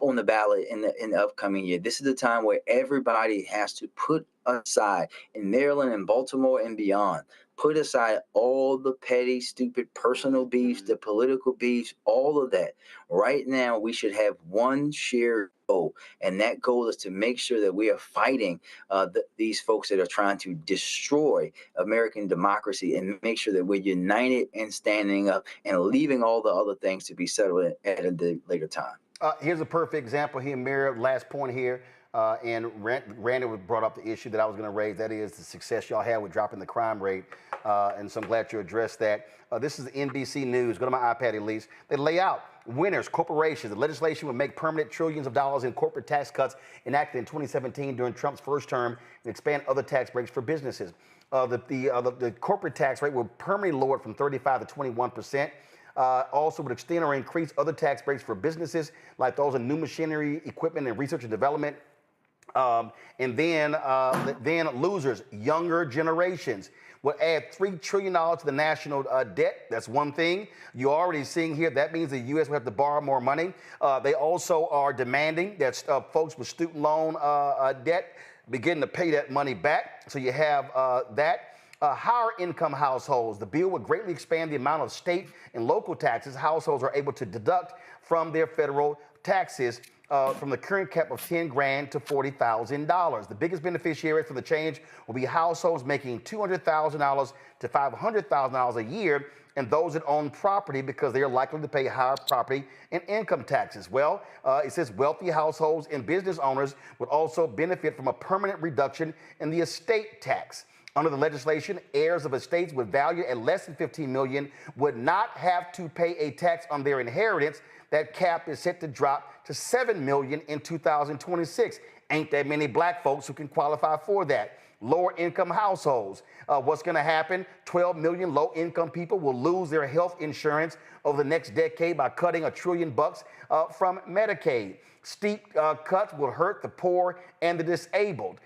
on the ballot in the upcoming year, this is the time where everybody has to put aside, in Maryland and Baltimore and beyond, put aside all the petty, stupid personal beefs, the political beefs, all of that. Right now, we should have one shared goal, and that goal is to make sure that we are fighting these folks that are trying to destroy American democracy, and make sure that we're united and standing up and leaving all the other things to be settled at a later time. Here's a perfect example here, Mayor. Last point here. And Randy brought up the issue that I was going to raise. That is the success y'all had with dropping the crime rate. And so I'm glad you addressed that. This is NBC News. Go to my iPad at least. They lay out winners, corporations. The legislation would make permanent trillions of dollars in corporate tax cuts enacted in 2017 during Trump's first term and expand other tax breaks for businesses. The corporate tax rate will permanently lower it from 35 to 21%. Also would extend or increase other tax breaks for businesses like those in new machinery, equipment, and research and development. And then losers, younger generations, will add $3 trillion to the national debt. That's one thing. You're already seeing here that means the U.S. will have to borrow more money. They also are demanding that folks with student loan debt begin to pay that money back. So you have that. Higher income households. The bill would greatly expand the amount of state and local taxes households are able to deduct from their federal taxes. From the current cap of $10,000 to $40,000. The biggest beneficiaries for the change will be households making $200,000 to $500,000 a year, and those that own property because they are likely to pay higher property and income taxes. Well, it says wealthy households and business owners would also benefit from a permanent reduction in the estate tax. Under the legislation, heirs of estates with value at less than $15 million would not have to pay a tax on their inheritance. That cap is set to drop to $7 million in 2026. Ain't that many black folks who can qualify for that. Lower income households. What's going to happen? 12 million low income people will lose their health insurance over the next decade by cutting $1 trillion from Medicaid. Steep cuts will hurt the poor and the disabled.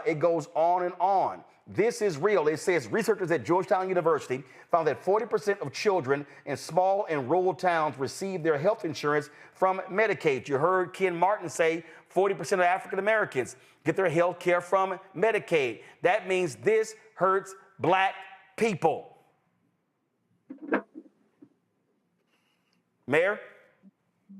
It goes on and on. This is real. It says researchers at Georgetown University found that 40% of children in small and rural towns receive their health insurance from Medicaid. You heard Ken Martin say 40% of African Americans get their health care from Medicaid. That means this hurts black people. Mayor?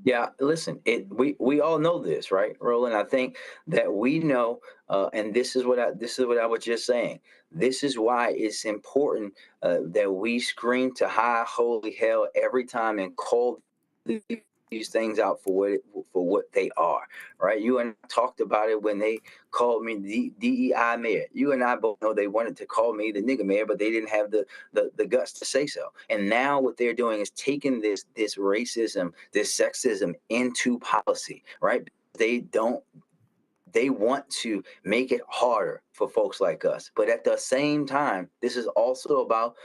Yeah, listen, we all know this, right, Roland? I think that we know, and this is what I was just saying. This is why it's important that we scream to high holy hell every time and call the these things out for what they are, right? You and I talked about it when they called me the DEI mayor. You and I both know they wanted to call me the nigger mayor, but they didn't have the guts to say so. And now what they're doing is taking this racism, this sexism into policy, right? They want to make it harder for folks like us. But at the same time, this is also about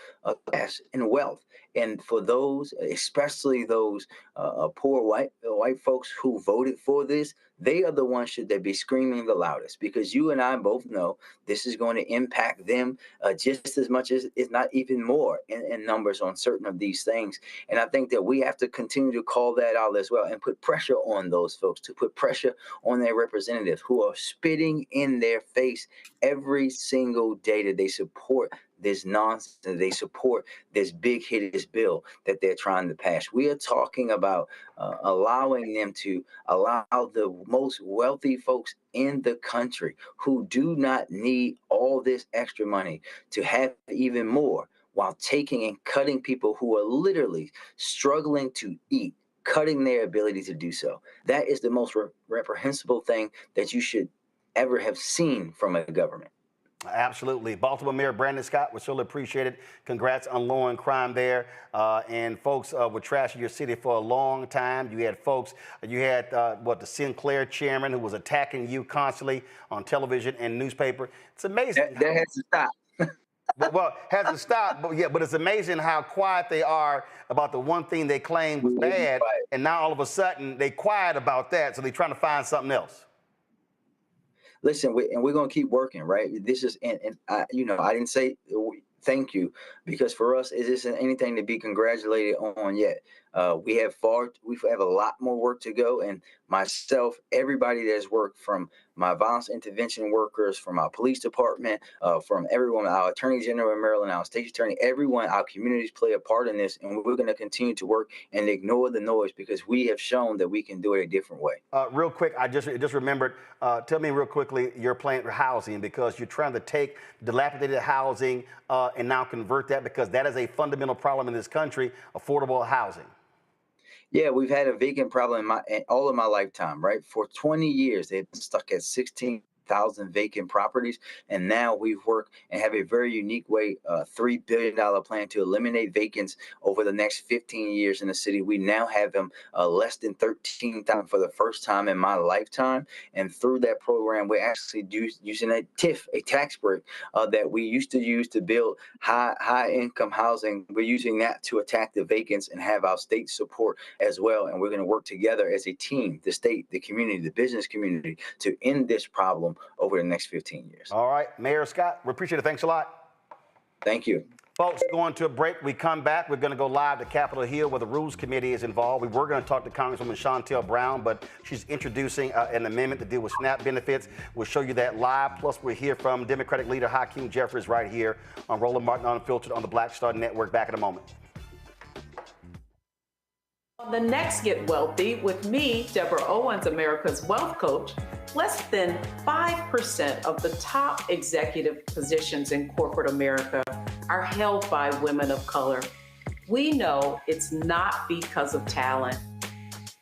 class and wealth. And for those, especially those poor white folks who voted for this, they are the ones should they be screaming the loudest, because you and I both know this is going to impact them just as much as, if not even more, in numbers on certain of these things. And I think that we have to continue to call that out as well and put pressure on those folks, to put pressure on their representatives who are spitting in their face every single day that they support this nonsense, that they support this big hideous bill that they're trying to pass. We are talking about allowing them to allow the most wealthy folks in the country who do not need all this extra money to have even more, while taking and cutting people who are literally struggling to eat, cutting their ability to do so. That is the most reprehensible thing that you should ever have seen from a government. Absolutely. Baltimore Mayor Brandon Scott, we surely appreciate it. Congrats on lowering crime there. And folks were trashing your city for a long time. You had folks, the Sinclair chairman who was attacking you constantly on television and newspaper. It's amazing. That has to stop. Well, has to stop, but it's amazing how quiet they are about the one thing they claimed was bad, and now all of a sudden they quiet about that, so they're trying to find something else. Listen, we're going to keep working, right? This is, and I didn't say thank you, because for us, it isn't anything to be congratulated on yet. We have a lot more work to go, and myself, everybody that has worked, from my violence intervention workers, from our police department, from everyone, our attorney general in Maryland, our state attorney, everyone, our communities play a part in this, and we're going to continue to work and ignore the noise, because we have shown that we can do it a different way. Real quick, I just remembered, tell me real quickly your plan for housing, because you're trying to take dilapidated housing and now convert that, because that is a fundamental problem in this country, affordable housing. Yeah, we've had a vacant problem in all of my lifetime, right? For 20 years, they've been stuck at 16,000 vacant properties. And now we've worked and have a very unique way, $3 billion plan to eliminate vacants over the next 15 years in the city. We now have them less than 13,000 for the first time in my lifetime. And through that program, we're actually using a TIF, a tax break that we used to use to build high income housing. We're using that to attack the vacants and have our state support as well. And we're going to work together as a team, the state, the community, the business community, to end this problem over the next 15 years. All right, Mayor Scott, we appreciate it. Thanks a lot. Thank you. Folks, going to a break. We come back. We're going to go live to Capitol Hill, where the Rules Committee is involved. We were going to talk to Congresswoman Shontel Brown, but she's introducing an amendment to deal with SNAP benefits. We'll show you that live. Plus, we'll hear from Democratic leader Hakeem Jeffries right here on Roland Martin Unfiltered on the Black Star Network. Back in a moment. On the next Get Wealthy with me, Deborah Owens, America's Wealth Coach, less than 5% of the top executive positions in corporate America are held by women of color. We know it's not because of talent.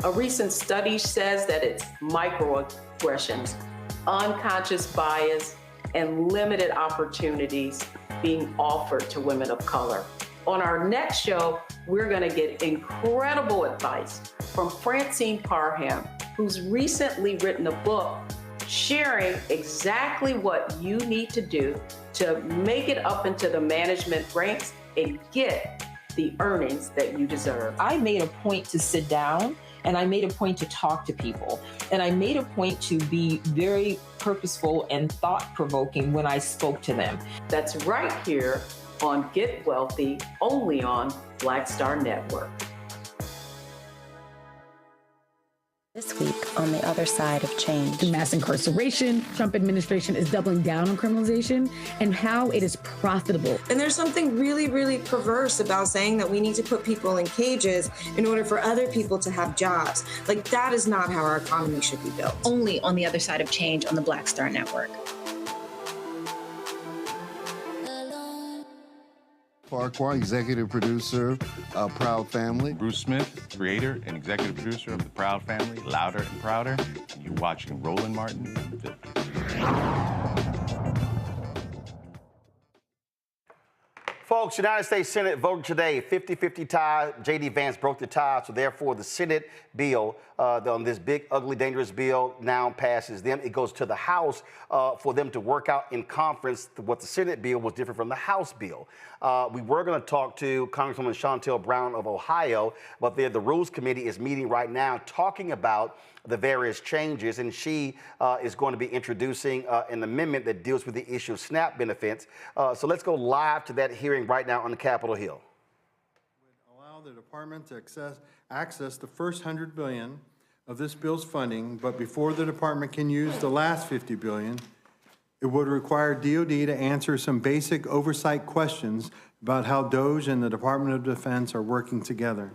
A recent study says that it's microaggressions, unconscious bias, and limited opportunities being offered to women of color. On our next show, we're going to get incredible advice from Francine Parham, who's recently written a book sharing exactly what you need to do to make it up into the management ranks and get the earnings that you deserve. I made a point to sit down, and I made a point to talk to people, and I made a point to be very purposeful and thought-provoking when I spoke to them. That's right here on Get Wealthy, only on Black Star Network. This week on the other side of change. The mass incarceration, Trump administration is doubling down on criminalization, and how it is profitable. And there's something really, really perverse about saying that we need to put people in cages in order for other people to have jobs. Like, that is not how our economy should be built. Only on the other side of change on the Black Star Network. Farquhar, executive producer of Proud Family. Bruce Smith, creator and executive producer of The Proud Family, Louder and Prouder. And you're watching Roland Martin Unfiltered. Folks, United States Senate voted today, 50-50 tie. J.D. Vance broke the tie, so therefore the Senate bill on this big, ugly, dangerous bill now passes them. It goes to the House for them to work out in conference what the Senate bill was different from the House bill. We were going to talk to Congresswoman Shontel Brown of Ohio, but the Rules Committee is meeting right now talking about the various changes, and she is going to be introducing an amendment that deals with the issue of SNAP benefits. So let's go live to that hearing right now on the Capitol Hill. Allow the department to access the first $100 billion of this bill's funding, but before the department can use the last $50 billion, it would require DOD to answer some basic oversight questions about how DOGE and the Department of Defense are working together.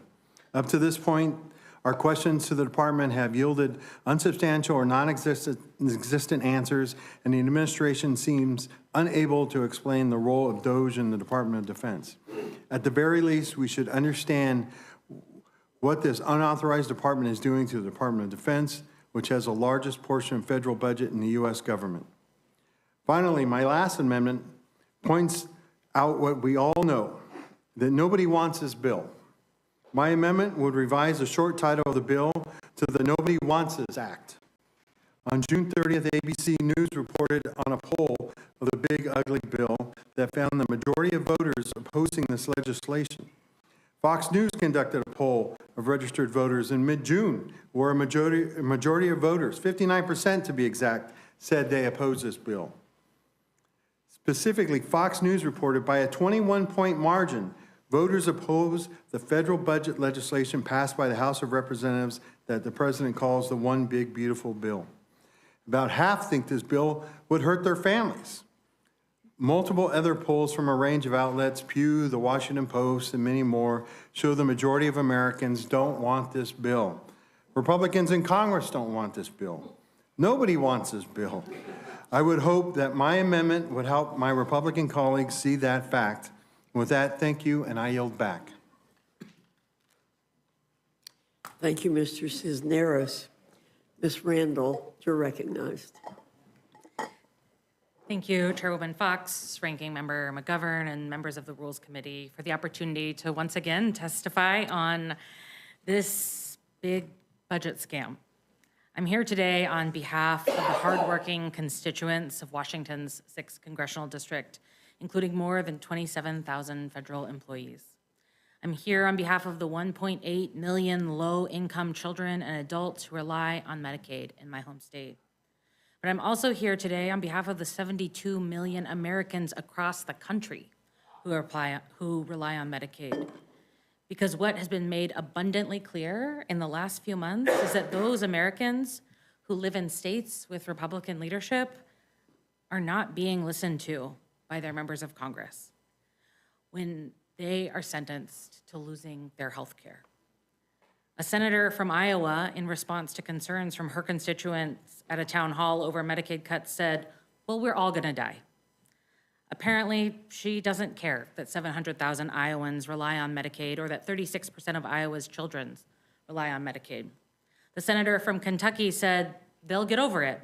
Up to this point, our questions to the department have yielded unsubstantial or non-existent answers, and the administration seems unable to explain the role of DOGE in the Department of Defense. At the very least, we should understand what this unauthorized department is doing to the Department of Defense, which has the largest portion of federal budget in the U.S. government. Finally, my last amendment points out what we all know, that nobody wants this bill. My amendment would revise the short title of the bill to the Nobody Wants This Act. On June 30th, ABC News reported on a poll of the big ugly bill that found the majority of voters opposing this legislation. Fox News conducted a poll of registered voters in mid-June, where a majority of voters, 59% to be exact, said they oppose this bill. Specifically, Fox News reported by a 21-point margin, voters oppose the federal budget legislation passed by the House of Representatives that the president calls the One Big Beautiful Bill. About half think this bill would hurt their families. Multiple other polls from a range of outlets, Pew, The Washington Post, and many more, show the majority of Americans don't want this bill. Republicans in Congress don't want this bill. Nobody wants this bill. I would hope that my amendment would help my Republican colleagues see that fact. With that, thank you, and I yield back. Thank you, Mr. Cisneros. Ms. Randall, you're recognized. Thank you, Chairwoman Fox, Ranking Member McGovern, and members of the Rules Committee for the opportunity to once again testify on this big budget scam. I'm here today on behalf of the hardworking constituents of Washington's 6th Congressional District, including more than 27,000 federal employees. I'm here on behalf of the 1.8 million low-income children and adults who rely on Medicaid in my home state. But I'm also here today on behalf of the 72 million Americans across the country who rely on Medicaid. Because what has been made abundantly clear in the last few months is that those Americans who live in states with Republican leadership are not being listened to by their members of Congress when they are sentenced to losing their health care. A senator from Iowa, in response to concerns from her constituents at a town hall over Medicaid cuts, said, well, we're all gonna die. Apparently, she doesn't care that 700,000 Iowans rely on Medicaid or that 36% of Iowa's children rely on Medicaid. The senator from Kentucky said, they'll get over it.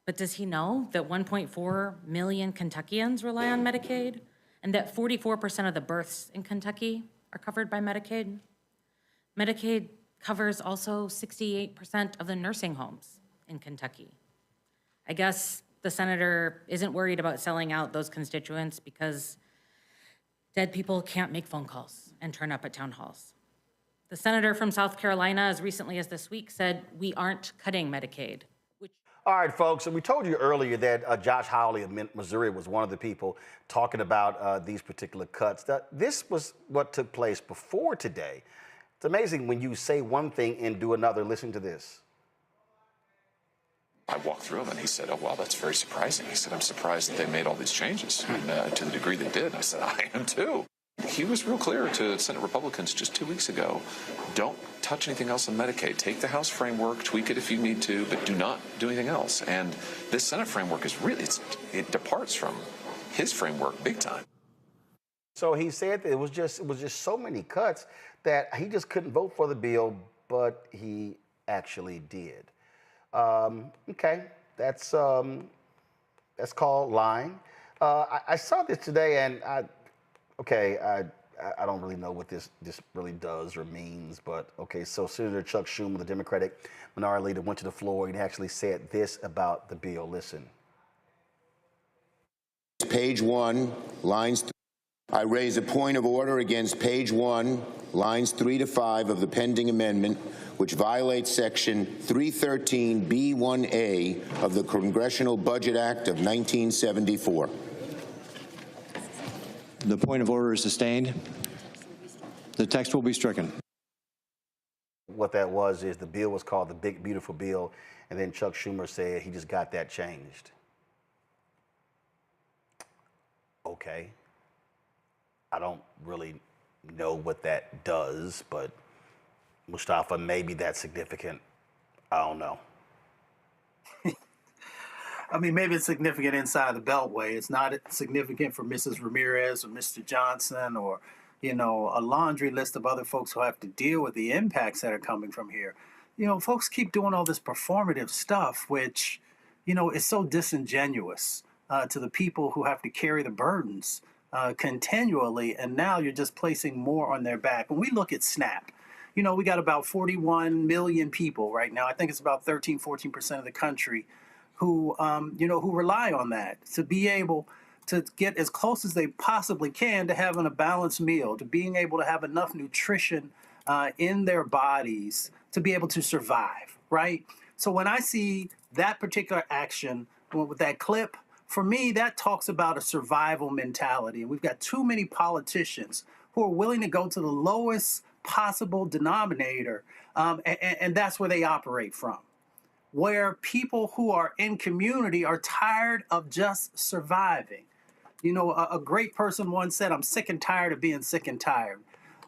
But does he know that 1.4 million Kentuckians rely on Medicaid and that 44% of the births in Kentucky are covered by Medicaid? Medicaid covers also 68% of the nursing homes in Kentucky. I guess the senator isn't worried about selling out those constituents because dead people can't make phone calls and turn up at town halls. The senator from South Carolina, as recently as this week, said, we aren't cutting Medicaid. All right, folks, and we told you earlier that Josh Hawley of Missouri was one of the people talking about these particular cuts. This was what took place before today. It's amazing when you say one thing and do another. Listen to this. I walked through him and he said, oh, wow, that's very surprising. He said, I'm surprised that they made all these changes and to the degree they did. And I said, I am too. He was real clear to Senate Republicans just 2 weeks ago. Don't touch anything else on Medicaid. Take the House framework, tweak it if you need to, but do not do anything else. And this Senate framework is really, it departs from his framework big time. So he said that it was just so many cuts that he just couldn't vote for the bill, but he actually did. Okay, that's called lying. I saw this today, and I don't really know what this really does or means, but okay. So Senator Chuck Schumer, the Democratic minority leader, went to the floor and actually said this about the bill. Listen. Page 1, lines. I raise a point of order against page 1, lines 3 to 5 of the pending amendment, which violates Section 313B1A of the Congressional Budget Act of 1974. The point of order is sustained. The text will be stricken. What that was is the bill was called the Big Beautiful Bill, and then Chuck Schumer said he just got that changed. Okay. I don't really know what that does, but Mustafa, maybe that's significant. I don't know. I mean, maybe it's significant inside the Beltway. It's not significant for Mrs. Ramirez or Mr. Johnson or, a laundry list of other folks who have to deal with the impacts that are coming from here. Folks keep doing all this performative stuff, which, is so disingenuous to the people who have to carry the burdens continually, and now you're just placing more on their back. When we look at SNAP, we got about 41 million people right now. I think it's about 14% of the country who rely on that to be able to get as close as they possibly can to having a balanced meal, to being able to have enough nutrition in their bodies to be able to survive, right? So when I see that particular action with that clip, for me, that talks about a survival mentality. And we've got too many politicians who are willing to go to the lowest possible denominator, and that's where they operate from. Where people who are in community are tired of just surviving. A great person once said, "I'm sick and tired of being sick and tired."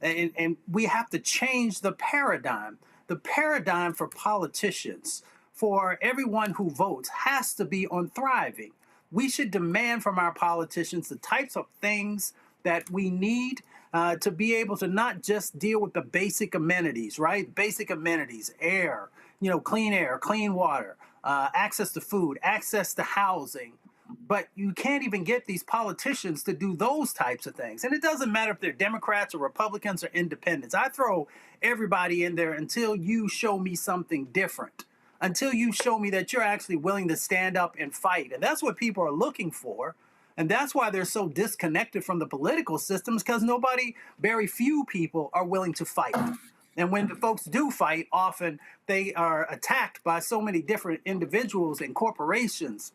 And we have to change the paradigm. The paradigm for politicians, for everyone who votes, has to be on thriving. We should demand from our politicians the types of things that we need to be able to not just deal with the basic amenities, right? Basic amenities, air, clean water, access to food, access to housing. But you can't even get these politicians to do those types of things. And it doesn't matter if they're Democrats or Republicans or independents. I throw everybody in there until you show me something different. Until you show me that you're actually willing to stand up and fight. And that's what people are looking for. And that's why they're so disconnected from the political systems, because very few people are willing to fight. And when the folks do fight, often they are attacked by so many different individuals and corporations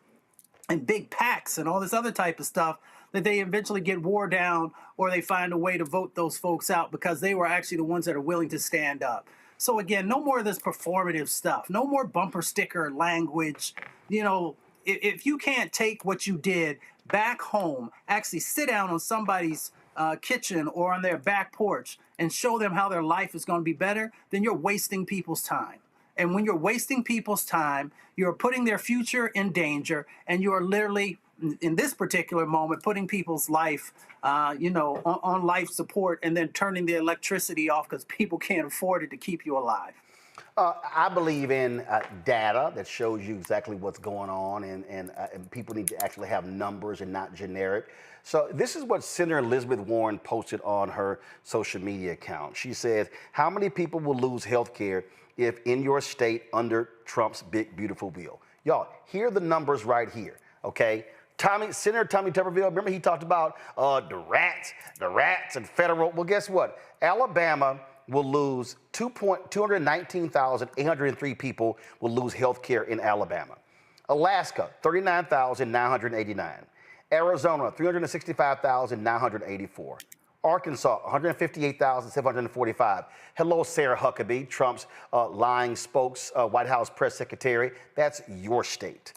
and big PACs and all this other type of stuff that they eventually get wore down, or they find a way to vote those folks out because they were actually the ones that are willing to stand up. So again, no more of this performative stuff. No more bumper sticker language. If you can't take what you did back home, actually sit down on somebody's kitchen or on their back porch and show them how their life is going to be better, then you're wasting people's time. And when you're wasting people's time, you're putting their future in danger, and you are literally, in this particular moment, putting people's life on life support, and then turning the electricity off because people can't afford it to keep you alive. I believe in data that shows you exactly what's going on, and people need to actually have numbers and not generic. So this is what Senator Elizabeth Warren posted on her social media account. She says, how many people will lose health care if in your state under Trump's big, beautiful bill? Y'all, here are the numbers right here, okay? Senator Tommy Tuberville, remember he talked about the rats and federal. Well, guess what? Alabama will lose 219,803 people will lose health care in Alabama. Alaska, 39,989. Arizona, 365,984. Arkansas, 158,745. Hello, Sarah Huckabee, Trump's lying White House press secretary. That's your state.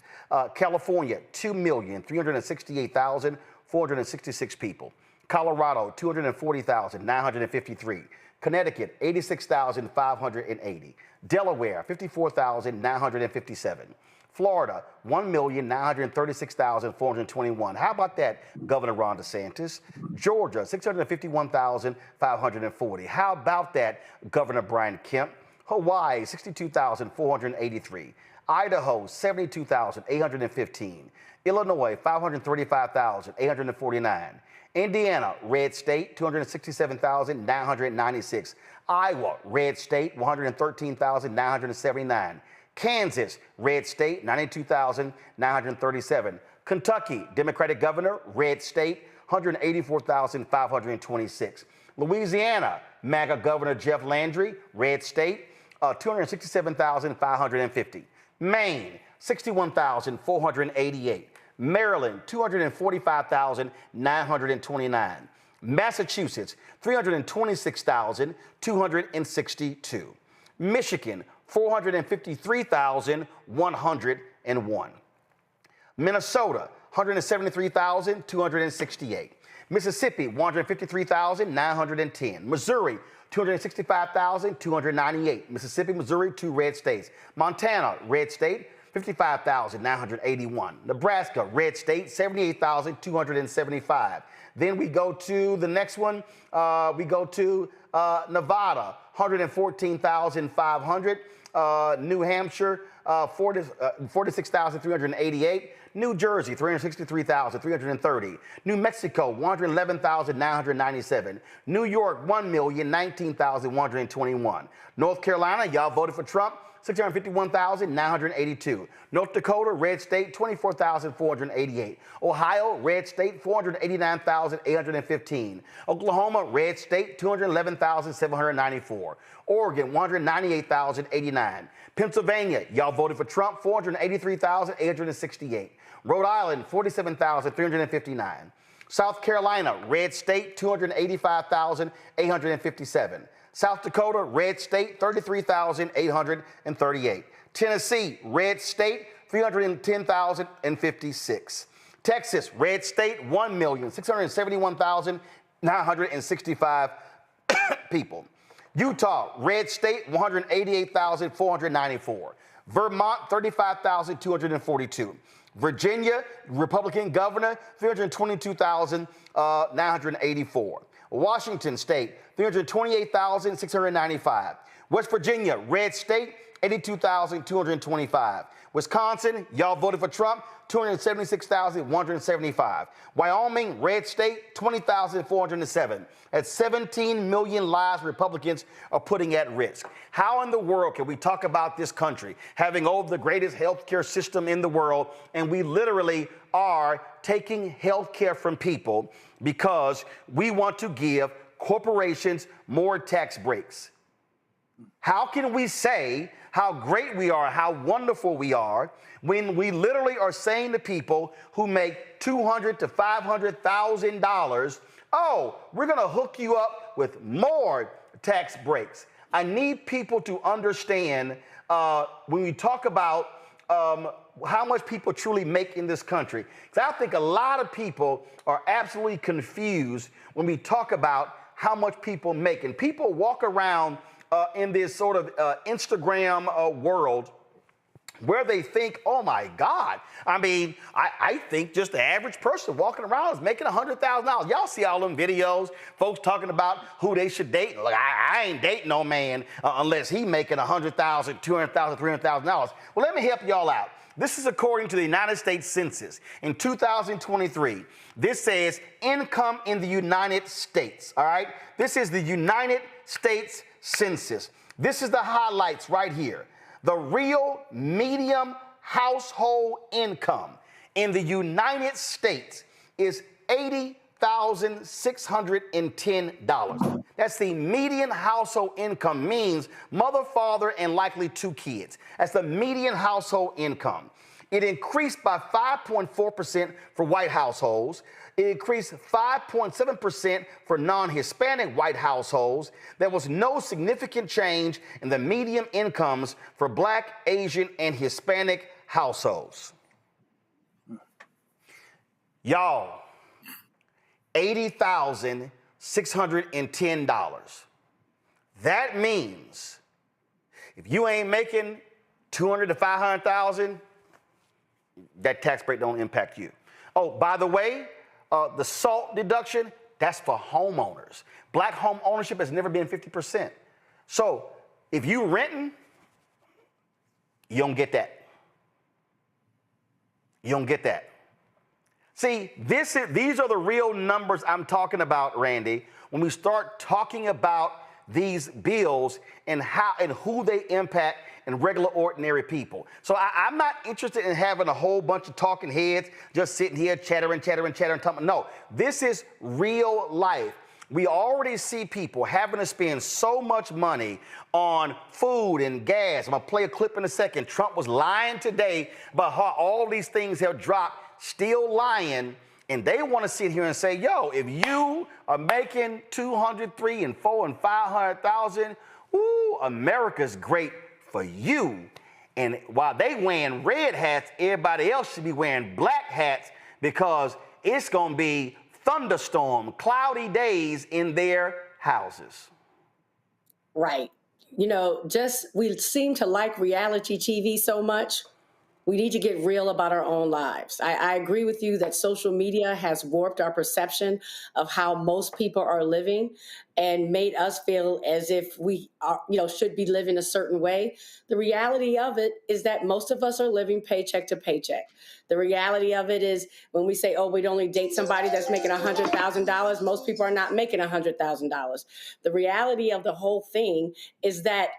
California, 2,368,466 people. Colorado, 240,953. Connecticut, 86,580. Delaware, 54,957. Florida, 1,936,421. How about that, Governor Ron DeSantis? Georgia, 651,540. How about that, Governor Brian Kemp? Hawaii, 62,483. Idaho, 72,815. Illinois, 535,849. Indiana, red state, 267,996. Iowa, red state, 113,979. Kansas, red state, 92,937. Kentucky, Democratic governor, red state, 184,526. Louisiana, MAGA Governor Jeff Landry, red state, 267,550. Maine, 61,488. Maryland, 245,929. Massachusetts, 326,262. Michigan, 453,101. Minnesota, 173,268. Mississippi, 153,910. Missouri, 265,298. Mississippi, Missouri, 2 red states. Montana, red state, 55,981. Nebraska, red state, 78,275. Then we go to the next one. We go to Nevada, 114,500. New Hampshire, 46,388. New Jersey, 363,330. New Mexico, 111,997. New York, 1,019,121. North Carolina, y'all voted for Trump, 651,982. North Dakota, red state, 24,488. Ohio, red state, 489,815. Oklahoma, red state, 211,794. Oregon, 198,089. Pennsylvania, y'all voted for Trump, 483,868. Rhode Island, 47,359. South Carolina, red state, 285,857. South Dakota, red state, 33,838. Tennessee, red state, 310,056. Texas, red state, 1,671,965 people. Utah, red state, 188,494. Vermont, 35,242. Virginia, Republican governor, 322,984. Washington State, 328,695. West Virginia, red state, 82,225. Wisconsin, y'all voted for Trump, 276,175. Wyoming, red state, 20,407. That's 17 million lives Republicans are putting at risk. How in the world can we talk about this country having the greatest healthcare system in the world, and we literally are taking healthcare from people because we want to give corporations more tax breaks? How can we say how great we are, how wonderful we are, when we literally are saying to people who make $200,000 to $500,000, oh, we're going to hook you up with more tax breaks? I need people to understand when we talk about how much people truly make in this country. Because I think a lot of people are absolutely confused when we talk about how much people make. And people walk around in this sort of Instagram world where they think, oh my God, I mean, I think just the average person walking around is making $100,000. Y'all see all them videos, folks talking about who they should date. Like, I ain't dating no man unless he making $100,000, $200,000, $300,000. Well, let me help y'all out. This is according to the United States Census. In 2023, this says income in the United States, all right? This is the United States Census. This is the highlights right here. The real median household income in the United States is $80,610. That's the median household income, means mother, father, and likely 2 kids. That's the median household income. It increased by 5.4% for white households. It increased 5.7% for non-Hispanic white households. There was no significant change in the median incomes for Black, Asian, and Hispanic households. Y'all, $80,610. That means if you ain't making $200,000 to $500,000, that tax break don't impact you. Oh, by the way, the SALT deduction, that's for homeowners. Black home ownership has never been 50%. So if you renting, you don't get that. You don't get that. See, these are the real numbers I'm talking about, Randy, when we start talking about these bills and how and who they impact and regular, ordinary people. So I'm not interested in having a whole bunch of talking heads just sitting here chattering. No, this is real life. We already see people having to spend so much money on food and gas. I'm going to play a clip in a second. Trump was lying today about how all these things have dropped, still lying. And they want to sit here and say, yo, if you are making 200, and 400 and 500,000, ooh, America's great for you. And while they wearing red hats, everybody else should be wearing black hats because it's going to be thunderstorm, cloudy days in their houses. Right. You know, we seem to like reality TV so much. We need to get real about our own lives. I agree with you that social media has warped our perception of how most people are living and made us feel as if we are, should be living a certain way. The reality of it is that most of us are living paycheck to paycheck. The reality of it is when we say, oh, we'd only date somebody that's making $100,000, most people are not making $100,000. The reality of the whole thing is that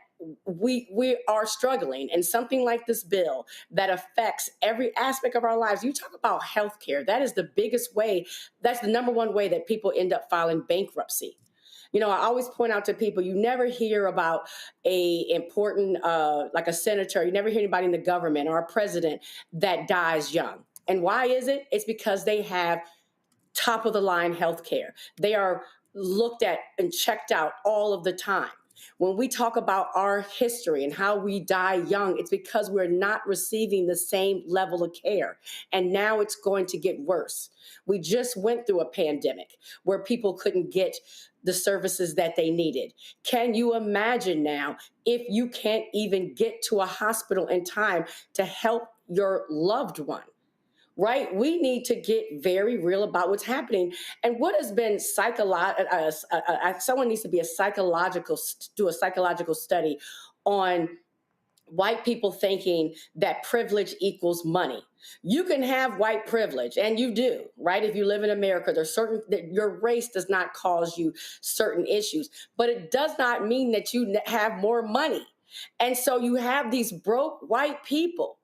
we are struggling, and something like this bill that affects every aspect of our lives. You talk about healthcare. That is the biggest way. That's the number one way that people end up filing bankruptcy. I always point out to people, you never hear about a important, like a senator, you never hear anybody in the government or a president that dies young. And why is it? It's because they have top of the line healthcare. They are looked at and checked out all of the time. When we talk about our history and how we die young, it's because we're not receiving the same level of care. And now it's going to get worse. We just went through a pandemic where people couldn't get the services that they needed. Can you imagine now if you can't even get to a hospital in time to help your loved one? Right? We need to get very real about what's happening. And what has been someone needs to do a psychological study on white people thinking that privilege equals money. You can have white privilege, and you do, right? If you live in America, that your race does not cause you certain issues, but it does not mean that you have more money. And so you have these broke white people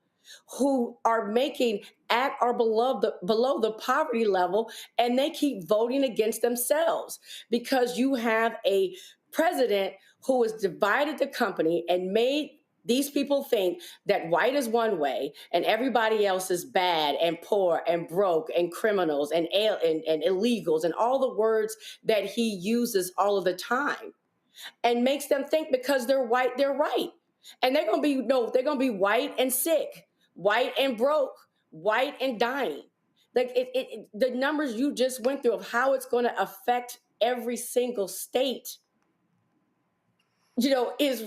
who are making at or below the poverty level, and they keep voting against themselves because you have a president who has divided the company and made these people think that white is one way and everybody else is bad and poor and broke and criminals and illegals and all the words that he uses all of the time, and makes them think because they're white, they're right. And they're going to be white and sick, white and broke, white and dying. Like the numbers you just went through of how it's going to affect every single state, is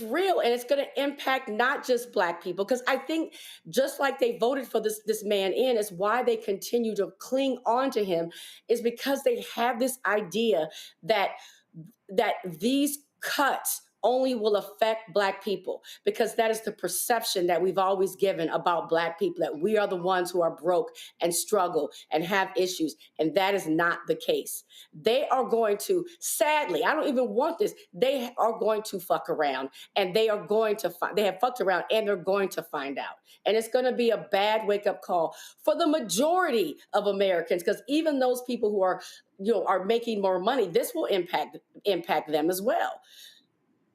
real, and it's going to impact not just Black people. Because I think just like they voted for this man in, is why they continue to cling on to him, is because they have this idea that these cuts only will affect Black people, because that is the perception that we've always given about Black people, that we are the ones who are broke and struggle and have issues. And that is not the case. They are going to, sadly, I don't even want this, they are going to fuck around, and they have fucked around, and they're going to find out. And it's going to be a bad wake-up call for the majority of Americans, because even those people who are making more money, this will impact them as well.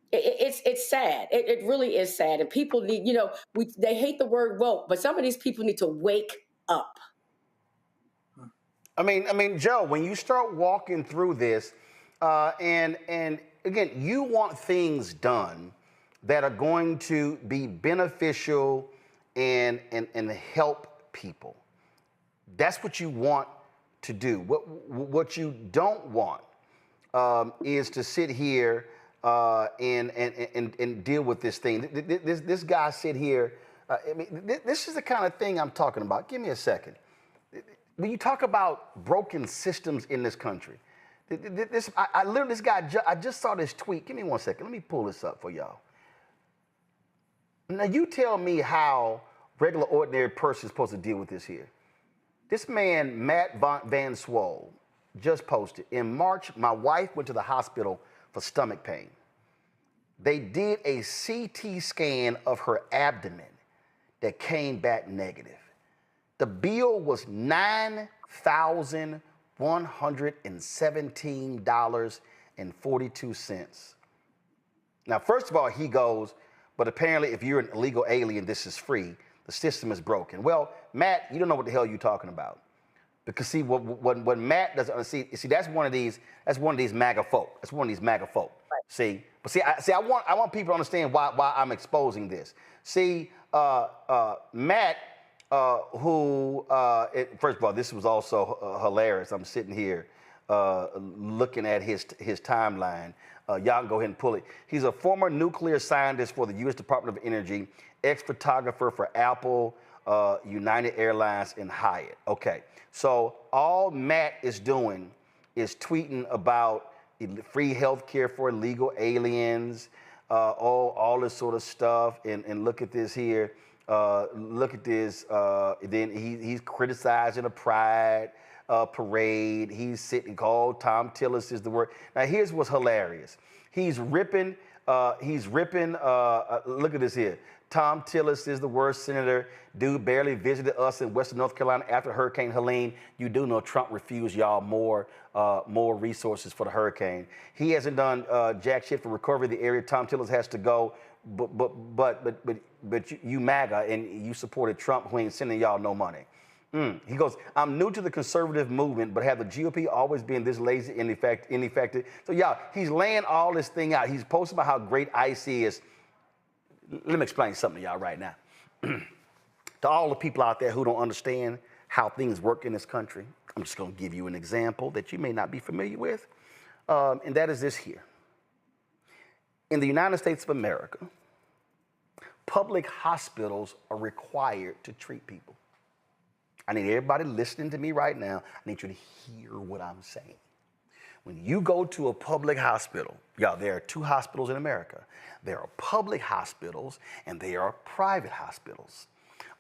It's sad. It really is sad. And people need, they hate the word woke, but some of these people need to wake up. I mean, Joe, when you start walking through this, and again, you want things done that are going to be beneficial and help people. That's what you want to do. What you don't want is to sit here and deal with this thing. This guy sit here I mean, this is the kind of thing I'm talking about. Give me a second. When you talk about broken systems in this country, I literally, this guy, I just saw this tweet. Give me 1 second. Let me pull this up for y'all. Now, you tell me how regular, ordinary person is supposed to deal with this here. This man, Matt Van Swole, just posted, in March, my wife went to the hospital for stomach pain. They did a CT scan of her abdomen that came back negative. The bill was $9,117.42. Now, first of all, he goes, but apparently if you're an illegal alien, this is free. The system is broken. Well, Matt, you don't know what the hell you're talking about. Because see, what Matt doesn't see, that's one of these MAGA folk. That's one of these MAGA folk. Right. See, but I want people to understand why I'm exposing this. See, Matt, first of all, this was also hilarious. I'm sitting here looking at his timeline. Y'all can go ahead and pull it. He's a former nuclear scientist for the U.S. Department of Energy, ex-photographer for Apple, United Airlines, and Hyatt. Okay, so all Matt is doing is tweeting about free health care for illegal aliens, all this sort of stuff, and look at this here. Look at this. Then he's criticizing a pride parade. He's sitting called Tom Tillis is the word. Now here's what's hilarious. He's ripping. Look at this here. Tom Tillis is the worst senator. Dude barely visited us in Western North Carolina after Hurricane Helene. You do know Trump refused y'all more resources for the hurricane. He hasn't done jack shit for recovery of the area. Tom Tillis has to go. But you MAGA and you supported Trump, who ain't sending y'all no money. He goes, I'm new to the conservative movement, but have the GOP always been this lazy and ineffective? So y'all, he's laying all this thing out. He's posting about how great ICE is. Let me explain something to y'all right now. To all the people out there who don't understand how things work in this country, I'm just going to give you an example that you may not be familiar with, and that is this here. In the United States of America, public hospitals are required to treat people. I need everybody listening to me right now. I need you to hear what I'm saying. When you go to a public hospital, y'all, there are two hospitals in America. There are public hospitals and there are private hospitals.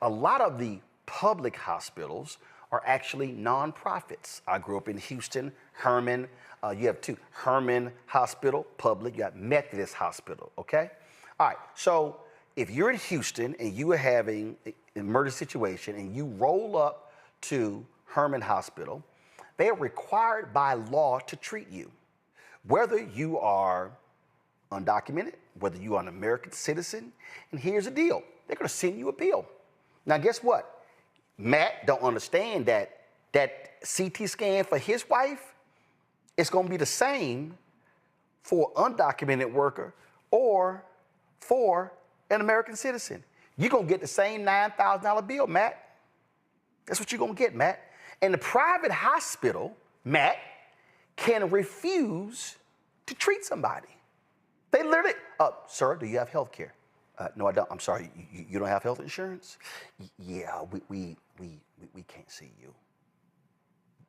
A lot of the public hospitals are actually nonprofits. I grew up in Houston, Herman. You have two, Herman Hospital, public. You got Methodist Hospital, okay? All right, so if you're in Houston and you are having an emergency situation and you roll up to Herman Hospital, they are required by law to treat you. Whether you are undocumented, whether you are an American citizen, and here's the deal, they're gonna send you a bill. Now guess what? Matt don't understand that CT scan for his wife, it's gonna be the same for an undocumented worker or for an American citizen. You're gonna get the same $9,000 bill, Matt. That's what you're gonna get, Matt. And the private hospital, Matt, can refuse to treat somebody. They literally, sir, do you have health care? No, I don't. I'm sorry, you don't have health insurance? Yeah, we can't see you.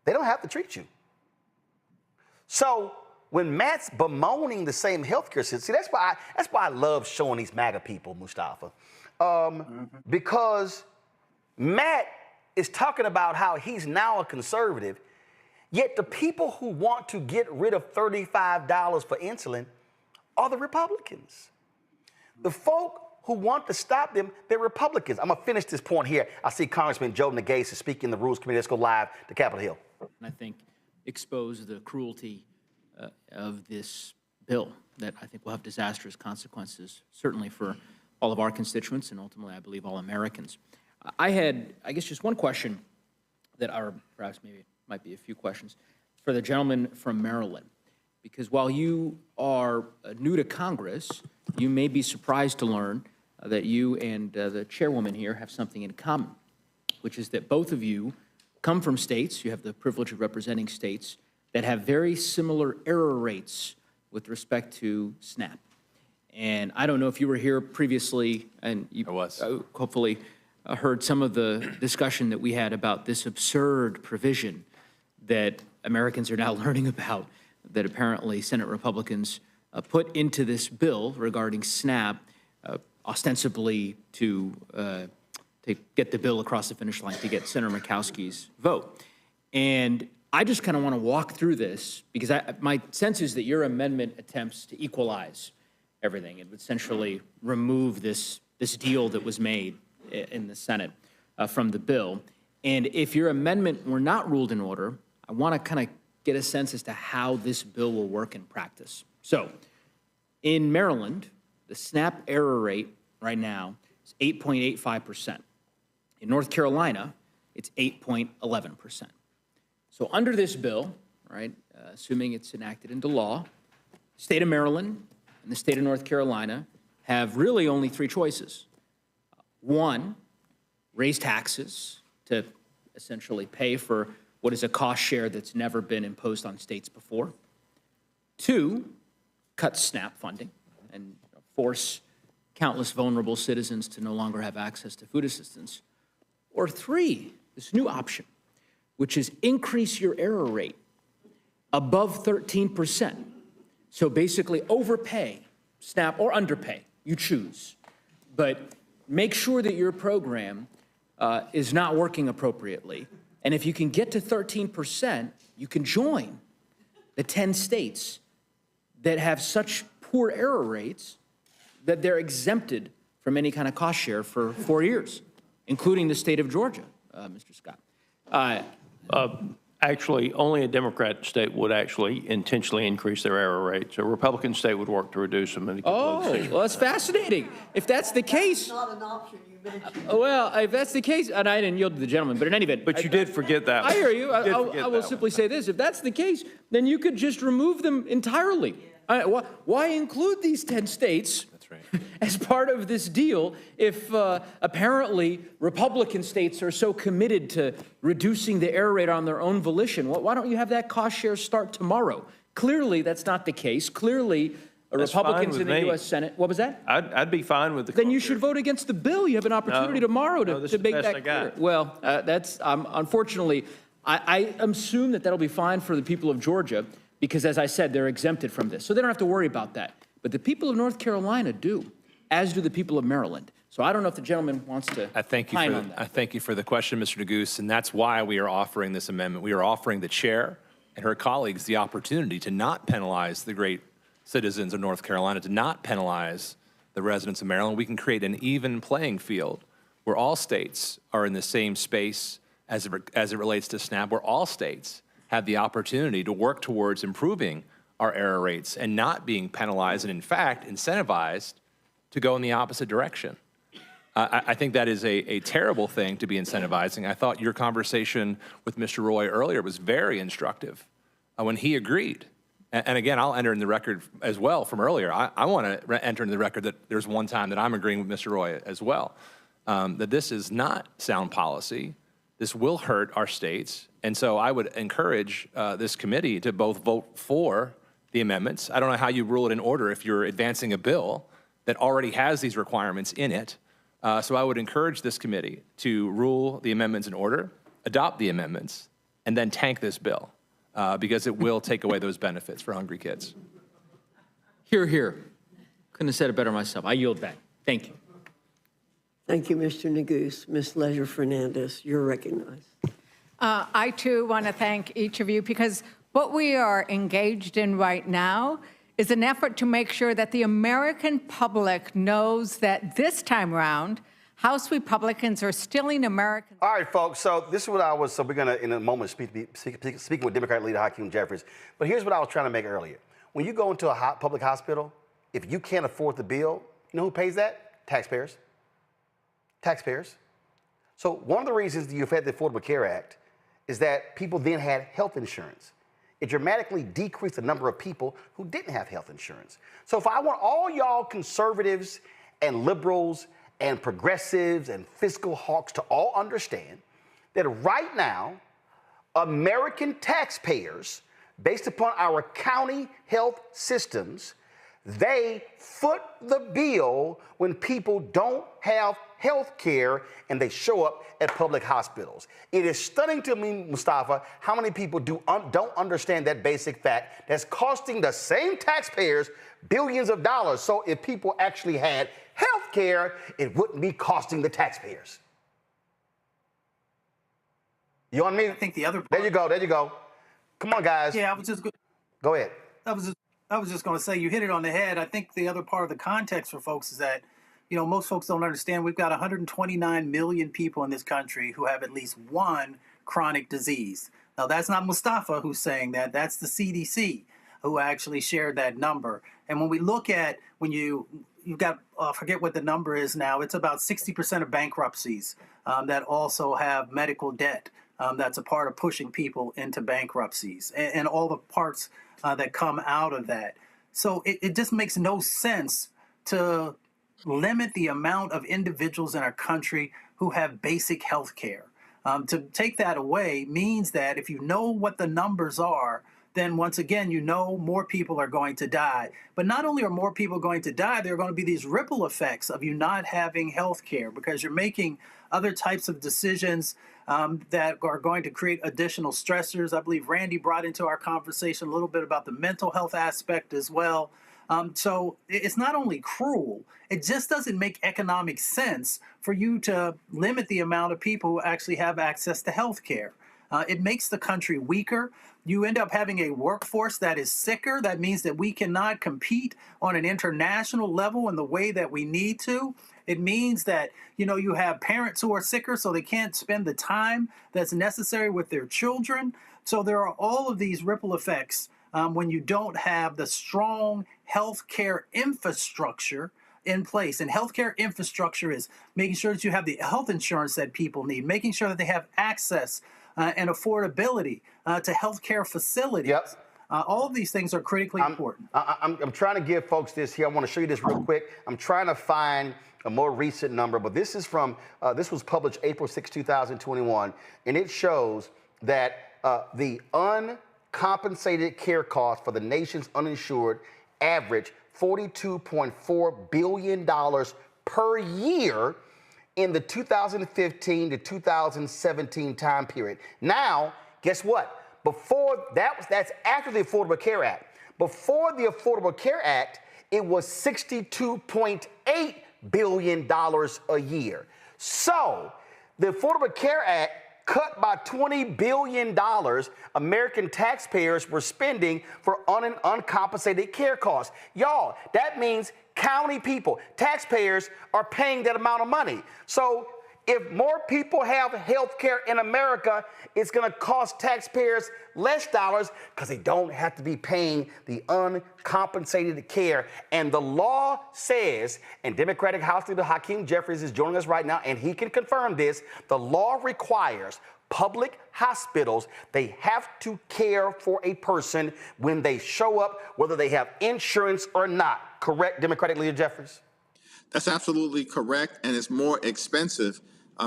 They don't have to treat you. So when Matt's bemoaning the same healthcare system, see, that's why I love showing these MAGA people, Mustafa, because Matt is talking about how he's now a conservative, yet the people who want to get rid of $35 for insulin are the Republicans. The folk who want to stop them, they're Republicans. I'm gonna finish this point here. I see Congressman Joe Nagase is speaking in the Rules Committee. Let's go live to Capitol Hill. And I think expose the cruelty of this bill that I think will have disastrous consequences, certainly for all of our constituents and ultimately, I believe, all Americans. I had, I guess, just one question that, or perhaps maybe it might be a few questions, for the gentleman from Maryland. Because while you are new to Congress, you may be surprised to learn that you and the chairwoman here have something in common, which is that both of you come from states, you have the privilege of representing states, that have very similar error rates with respect to SNAP. And I don't know if you were here previously, and you hopefully heard some of the discussion that we had about this absurd provision that Americans are now learning about, that apparently Senate Republicans put into this bill regarding SNAP, ostensibly to get the bill across the finish line, to get Senator Murkowski's vote. And I just kind of want to walk through this because my sense is that your amendment attempts to equalize everything. It would essentially remove this deal that was made in the Senate from the bill. And if your amendment were not ruled in order, I want to kind of get a sense as to how this bill will work in practice. So in Maryland, the SNAP error rate right now is 8.85%. In North Carolina, it's 8.11%. So under this bill, right, assuming it's enacted into law, the state of Maryland and the state of North Carolina have really only three choices. One, raise taxes to essentially pay for what is a cost share that's never been imposed on states before. Two, cut SNAP funding and force countless vulnerable citizens to no longer have access to food assistance. Or three, this new option, which is increase your error rate above 13%. So basically overpay SNAP or underpay, you choose. But make sure that your program is not working appropriately. And if you can get to 13%, you can join the 10 states that have such poor error rates that they're exempted from any kind of cost share for 4 years, including the state of Georgia, Mr. Scott. Actually, only a Democrat state would actually intentionally increase their error rates. A Republican state would work to reduce them. Well, that's fascinating. If that's the case. That's not an option you mentioned. Well, if that's the case, and I didn't yield to the gentleman, but in any event. But you did forget that one. I hear you. I will simply say this. If that's the case, then you could just remove them entirely. Why include these 10 states as part of this deal if apparently Republican states are so committed to reducing the error rate on their own volition? Why don't you have that cost share start tomorrow? Clearly, that's not the case. Clearly, Republicans in the U.S. Senate. What was that? I'd be fine with the. Then you should vote against the bill. You have an opportunity tomorrow to make that clear. Well, that's unfortunately, I assume that that'll be fine for the people of Georgia because, as I said, they're exempted from this, so they don't have to worry about that. But the people of North Carolina do, as do the people of Maryland. So I don't know if the gentleman wants to opine on that. I thank you for the question, Mr. Neguse, and that's why we are offering this amendment. We are offering the chair and her colleagues the opportunity to not penalize the great citizens of North Carolina, to not penalize the residents of Maryland. We can create an even playing field where all states are in the same space as it relates to SNAP, where all states have the opportunity to work towards improving our error rates and not being penalized and, in fact, incentivized to go in the opposite direction. I think that is a terrible thing to be incentivizing. I thought your conversation with Mr. Roy earlier was very instructive when he agreed. And again, I'll enter in the record as well from earlier. I want to enter in the record that there's one time that I'm agreeing with Mr. Roy as well, that this is not sound policy. This will hurt our states. And so I would encourage this committee to both vote for the amendments. I don't know how you rule it in order if you're advancing a bill that already has these requirements in it. So I would encourage this committee to rule the amendments in order, adopt the amendments, and then tank this bill because it will take away those benefits for hungry kids. Hear, hear. Couldn't have said it better myself. I yield back. Thank you. Thank you, Mr. Neguse. Ms. Leisure-Fernandez, you're recognized. I, too, want to thank each of you because what we are engaged in right now is an effort to make sure that the American public knows that this time around, House Republicans are stealing Americans. All right, folks, so this is what I was, so we're going to, in a moment, speaking with Democrat leader Hakeem Jeffries. But here's what I was trying to make earlier. When you go into a public hospital, if you can't afford the bill, you know who pays that? Taxpayers. Taxpayers. So one of the reasons that you've had the Affordable Care Act is that people then had health insurance. It dramatically decreased the number of people who didn't have health insurance. So if I want all y'all conservatives and liberals and progressives and fiscal hawks to all understand that right now, American taxpayers, based upon our county health systems, They foot the bill when people don't have health care and they show up at public hospitals. It is stunning to me, Mustafa, how many people don't understand that basic fact that's costing the same taxpayers billions of dollars. So if people actually had health care, it wouldn't be costing the taxpayers. You on me? I think the other part, There you go. Come on, guys. Yeah, I was just Go ahead. I was just going to say, you hit it on the head. I think the other part of the context for folks is that, most folks don't understand we've got 129 million people in this country who have at least one chronic disease. Now, that's not Mustafa who's saying that. That's the CDC who actually shared that number. And when we look at, you've got, forget what the number is now, it's about 60% of bankruptcies that also have medical debt. That's a part of pushing people into bankruptcies and all the parts that come out of that. So it just makes no sense to limit the amount of individuals in our country who have basic health care. To take that away means that if you know what the numbers are, then once again, more people are going to die. But not only are more people going to die, there are going to be these ripple effects of you not having health care because you're making other types of decisions that are going to create additional stressors. I believe Randy brought into our conversation a little bit about the mental health aspect as well. So it's not only cruel, it just doesn't make economic sense for you to limit the amount of people who actually have access to health care. It makes the country weaker. You end up having a workforce that is sicker. That means that we cannot compete on an international level in the way that we need to. It means that, you have parents who are sicker, so they can't spend the time that's necessary with their children. So there are all of these ripple effects when you don't have the strong healthcare infrastructure in place. And healthcare infrastructure is making sure that you have the health insurance that people need, making sure that they have access and affordability to healthcare facilities. Yep. All of these things are critically important. I'm trying to give folks this here. I want to show you this real quick. I'm trying to find a more recent number, but this is from, this was published April 6, 2021, and it shows that the uncompensated care costs for the nation's uninsured average $42.4 billion per year in the 2015 to 2017 time period. Now, guess what? Before that's after the Affordable Care Act. Before the Affordable Care Act, it was $62.8 billion a year. So the Affordable Care Act cut by $20 billion American taxpayers were spending for uncompensated care costs. Y'all, that means county people, taxpayers are paying that amount of money. So if more people have health care in America, it's going to cost taxpayers less dollars because they don't have to be paying the uncompensated care. And the law says, and Democratic House Leader Hakeem Jeffries is joining us right now, and he can confirm this, the law requires public hospitals, they have to care for a person when they show up, whether they have insurance or not. Correct, Democratic Leader Jeffries? That's absolutely correct, and it's more expensive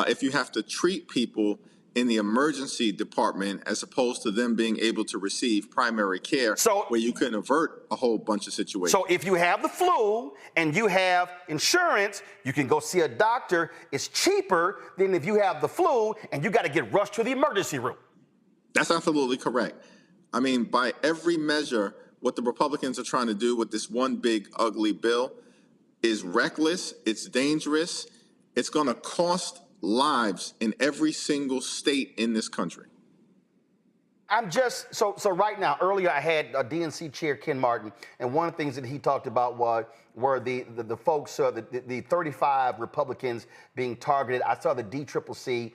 if you have to treat people in the emergency department as opposed to them being able to receive primary care, where you can avert a whole bunch of situations. So if you have the flu and you have insurance, you can go see a doctor. It's cheaper than if you have the flu and you got to get rushed to the emergency room. That's absolutely correct. I mean, by every measure, what the Republicans are trying to do with this one big ugly bill is reckless, it's dangerous, it's going to cost lives in every single state in this country. I'm just, so right now, earlier I had DNC Chair Ken Martin, and one of the things that he talked about were the folks, the 35 Republicans being targeted. I saw the DCCC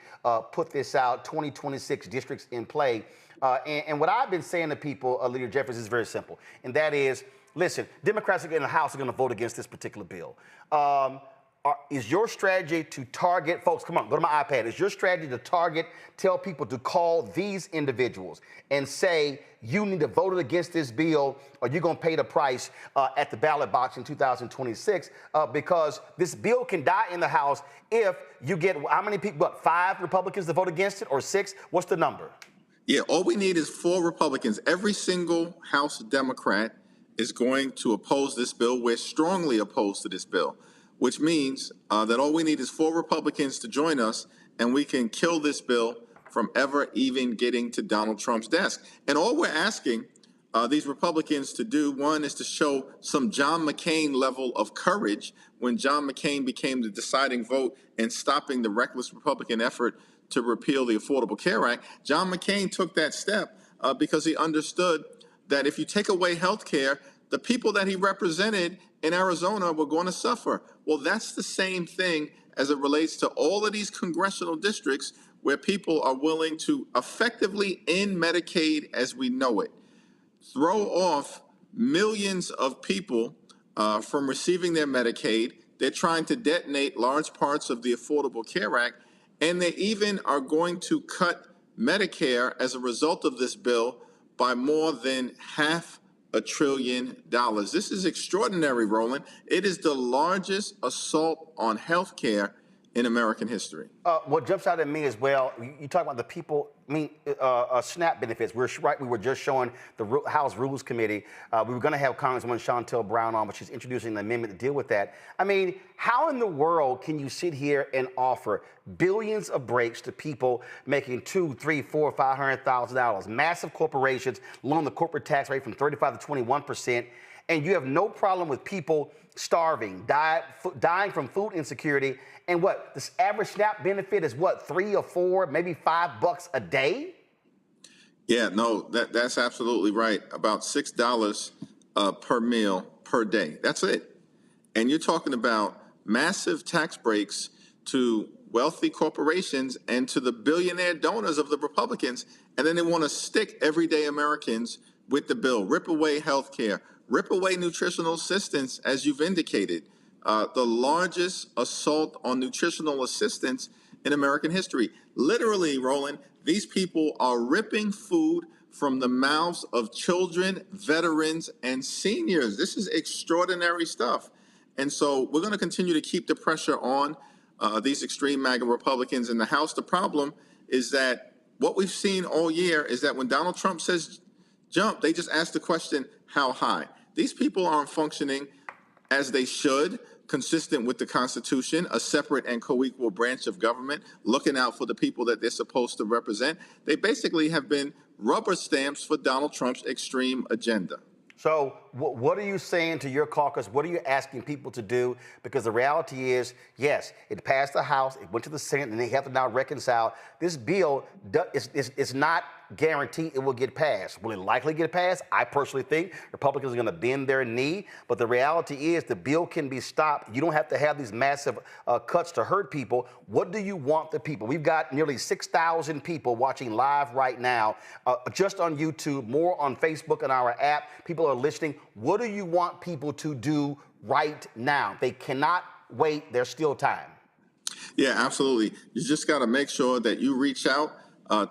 put this out, 2026 districts in play. And what I've been saying to people, Leader Jeffries, is very simple, and that is, listen, Democrats in the House are going to vote against this particular bill. Is your strategy to target, folks, come on, go to my iPad. Is your strategy to target, tell people to call these individuals and say, you need to vote against this bill or you're going to pay the price at the ballot box in 2026 because this bill can die in the House if you get, how many people, what, 5 Republicans to vote against it or 6? What's the number? Yeah, all we need is 4 Republicans. Every single House Democrat is going to oppose this bill. We're strongly opposed to this bill, which means that all we need is 4 Republicans to join us, and we can kill this bill from ever even getting to Donald Trump's desk. And all we're asking these Republicans to do, one, is to show some John McCain level of courage when John McCain became the deciding vote in stopping the reckless Republican effort to repeal the Affordable Care Act. John McCain took that step because he understood that if you take away health care, the people that he represented in Arizona were going to suffer. Well, that's the same thing as it relates to all of these congressional districts where people are willing to effectively end Medicaid as we know it, throw off millions of people from receiving their Medicaid. They're trying to detonate large parts of the Affordable Care Act, and they even are going to cut Medicare as a result of this bill by more than $500 billion. This is extraordinary, Roland. It is the largest assault on health care in American history. What jumps out at me as well, you talk about the people, SNAP benefits. We were just showing the House Rules Committee. We were going to have Congresswoman Shontel Brown on, but she's introducing an amendment to deal with that. I mean, how in the world can you sit here and offer billions of breaks to people making $200,000, $300,000, $400,000, $500,000, massive corporations, lower the corporate tax rate from 35 to 21%, and you have no problem with people starving, dying from food insecurity, and what, this average SNAP benefit is what, $3 or $4, maybe $5 a day? Yeah, no, that's absolutely right. About $6 per meal per day. That's it. And you're talking about massive tax breaks to wealthy corporations and to the billionaire donors of the Republicans. And then they want to stick everyday Americans with the bill, rip away health care, rip away nutritional assistance, as you've indicated. The largest assault on nutritional assistance in American history. Literally, Roland, these people are ripping food from the mouths of children, veterans, and seniors. This is extraordinary stuff. And so we're going to continue to keep the pressure on these extreme MAGA Republicans in the House. The problem is that what we've seen all year is that when Donald Trump says jump, they just ask the question, how high? These people aren't functioning as they should, consistent with the Constitution, a separate and co-equal branch of government, looking out for the people that they're supposed to represent. They basically have been rubber stamps for Donald Trump's extreme agenda. So what are you saying to your caucus? What are you asking people to do? Because the reality is, yes, it passed the House, it went to the Senate, and they have to now reconcile. This bill is not guaranteed it will get passed. Will it likely get passed? I personally think Republicans are going to bend their knee, but the reality is the bill can be stopped. You don't have to have these massive cuts to hurt people. What do you want the people? We've got nearly 6,000 people watching live right now, just on YouTube, more on Facebook and our app. People are listening. What do you want people to do right now? They cannot wait. There's still time. Yeah, absolutely. You just got to make sure that you reach out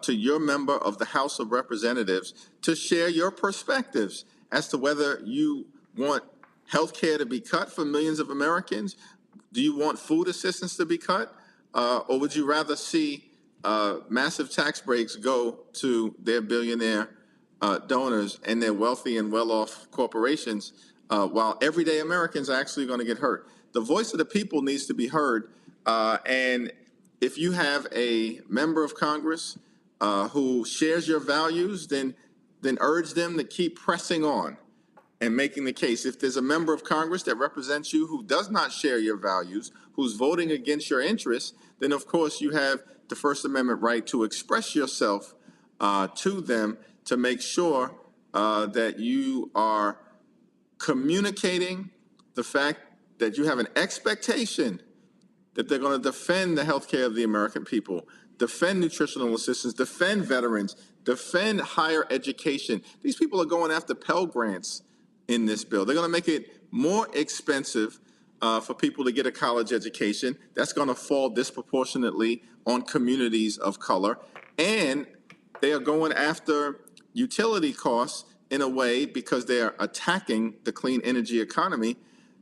to your member of the House of Representatives to share your perspectives as to whether you want health care to be cut for millions of Americans. Do you want food assistance to be cut? Or would you rather see massive tax breaks go to their billionaire donors and their wealthy and well-off corporations while everyday Americans are actually going to get hurt? The voice of the people needs to be heard. And if you have a member of Congress who shares your values, then urge them to keep pressing on and making the case. If there's a member of Congress that represents you who does not share your values, who's voting against your interests, then of course you have the First Amendment right to express yourself to them to make sure that you are communicating the fact that you have an expectation that they're going to defend the health care of the American people, defend nutritional assistance, defend veterans, defend higher education. These people are going after Pell Grants in this bill. They're going to make it more expensive for people to get a college education. That's going to fall disproportionately on communities of color. And they are going after utility costs in a way because they are attacking the clean energy economy.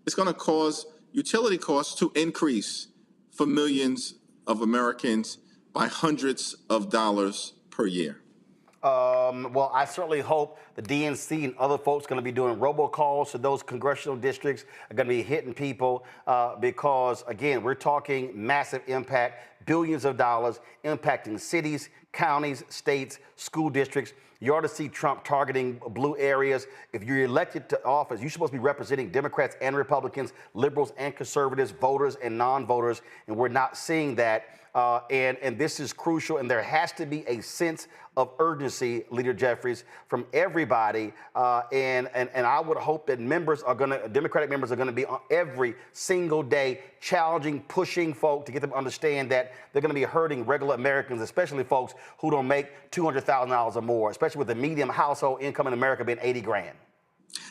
It's going to cause utility costs to increase for millions of Americans by hundreds of dollars per year. Well, I certainly hope the DNC and other folks are going to be doing robocalls to those congressional districts, are going to be hitting people because, again, we're talking massive impact, billions of dollars impacting cities, counties, states, school districts. You ought to see Trump targeting blue areas. If you're elected to office, you're supposed to be representing Democrats and Republicans, liberals and conservatives, voters and non-voters, and we're not seeing that. And this is crucial, and there has to be a sense of urgency, Leader Jeffries, from everybody. And I would hope that Democratic members are gonna be on every single day challenging, pushing folk to get them to understand that they're gonna be hurting regular Americans, especially folks who don't make $200,000 or more, especially with the median household income in America being 80 grand.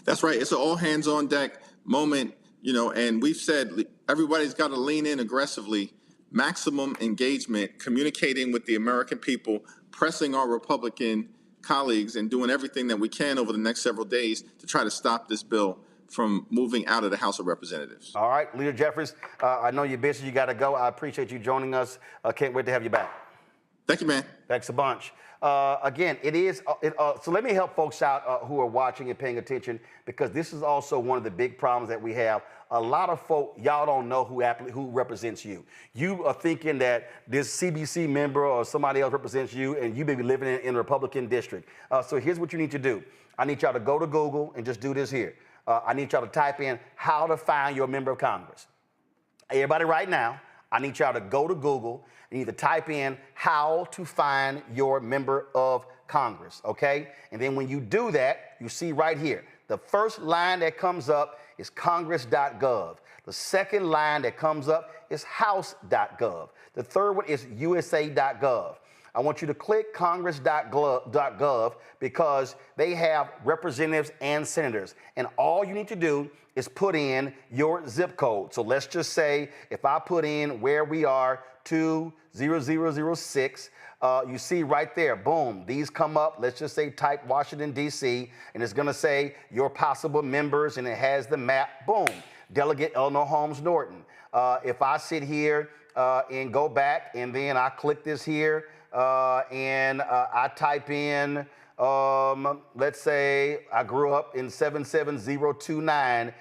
That's right. It's an all hands on deck moment, and we've said everybody's got to lean in aggressively, maximum engagement, communicating with the American people, pressing our Republican colleagues, and doing everything that we can over the next several days to try to stop this bill from moving out of the House of Representatives. All right, Leader Jeffries, I know you're busy. You got to go. I appreciate you joining us. Can't wait to have you back. Thank you, man. Thanks a bunch. Again, so let me help folks out who are watching and paying attention, because this is also one of the big problems that we have. A lot of folk, y'all don't know who represents you. You are thinking that this CBC member or somebody else represents you, and you may be living in a Republican district. So here's what you need to do. I need y'all to go to Google and just do this here. I need y'all to type in how to find your member of Congress. Everybody right now, I need y'all to go to Google and either type in how to find your member of Congress, okay? And then when you do that, you see right here, the first line that comes up is congress.gov. The second line that comes up is house.gov. The third one is usa.gov. I want you to click congress.gov because they have representatives and senators. And all you need to do is put in your zip code. So let's just say if I put in where we are, 20006, you see right there, boom, these come up. Let's just say type Washington, D.C., and it's going to say your possible members, and it has the map, boom, Delegate Eleanor Holmes Norton. If I sit here and go back, and then I click this here, and I type in, let's say I grew up in 77029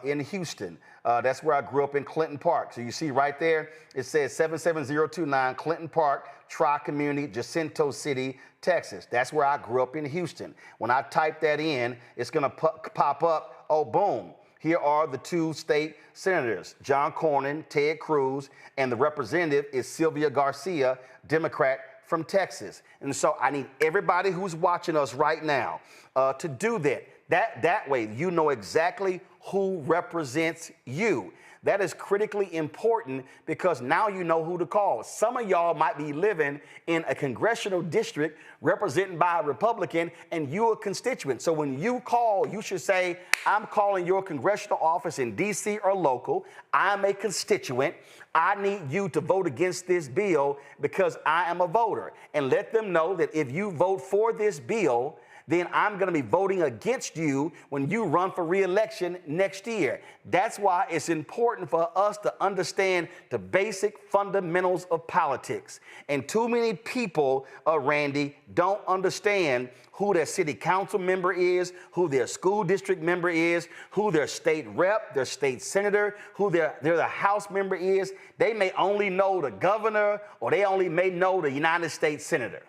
in Houston. That's where I grew up in Clinton Park. So you see right there, it says 77029 Clinton Park, Tri-Community, Jacinto City, Texas. That's where I grew up in Houston. When I type that in, it's gonna pop up, oh, boom. Here are the two state senators, John Cornyn, Ted Cruz, and the representative is Sylvia Garcia, Democrat from Texas. And so I need everybody who's watching us right now to do that. That way you know exactly who represents you. That is critically important because now you know who to call. Some of y'all might be living in a congressional district represented by a Republican and you're a constituent. So when you call, you should say, I'm calling your congressional office in DC or local. I'm a constituent. I need you to vote against this bill because I am a voter. And let them know that if you vote for this bill, then I'm going to be voting against you when you run for re-election next year. That's why it's important for us to understand the basic fundamentals of politics. And too many people, Randy, don't understand who their city council member is, who their school district member is, who their state rep, their state senator, who their House member is. They may only know the governor, or they only may know the United States senator.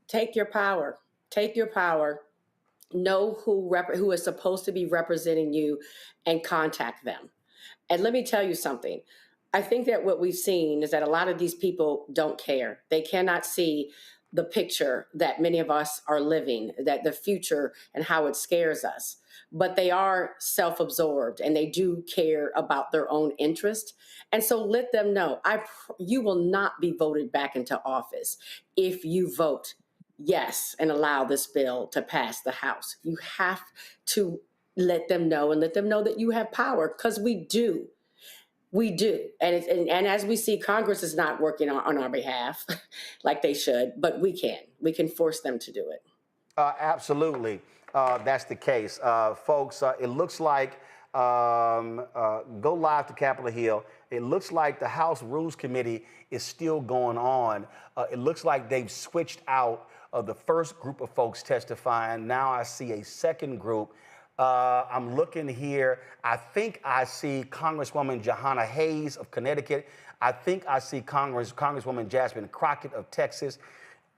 Take your power. Take your power. Know who is supposed to be representing you and contact them. And let me tell you something. I think that what we've seen is that a lot of these people don't care. They cannot see the picture that many of us are living, that the future and how it scares us. But they are self-absorbed and they do care about their own interest. And so let them know, you will not be voted back into office if you vote yes and allow this bill to pass the House. You have to let them know and let them know that you have power, because we do. We do. And as we see, Congress is not working on our behalf like they should, but we can. We can force them to do it. Absolutely. That's the case. Folks, it looks like go live to Capitol Hill. It looks like the House Rules Committee is still going on. It looks like they've switched out the first group of folks testifying. Now I see a second group. I'm looking here. I think I see Congresswoman Jahana Hayes of Connecticut. I think I see Congresswoman Jasmine Crockett of Texas.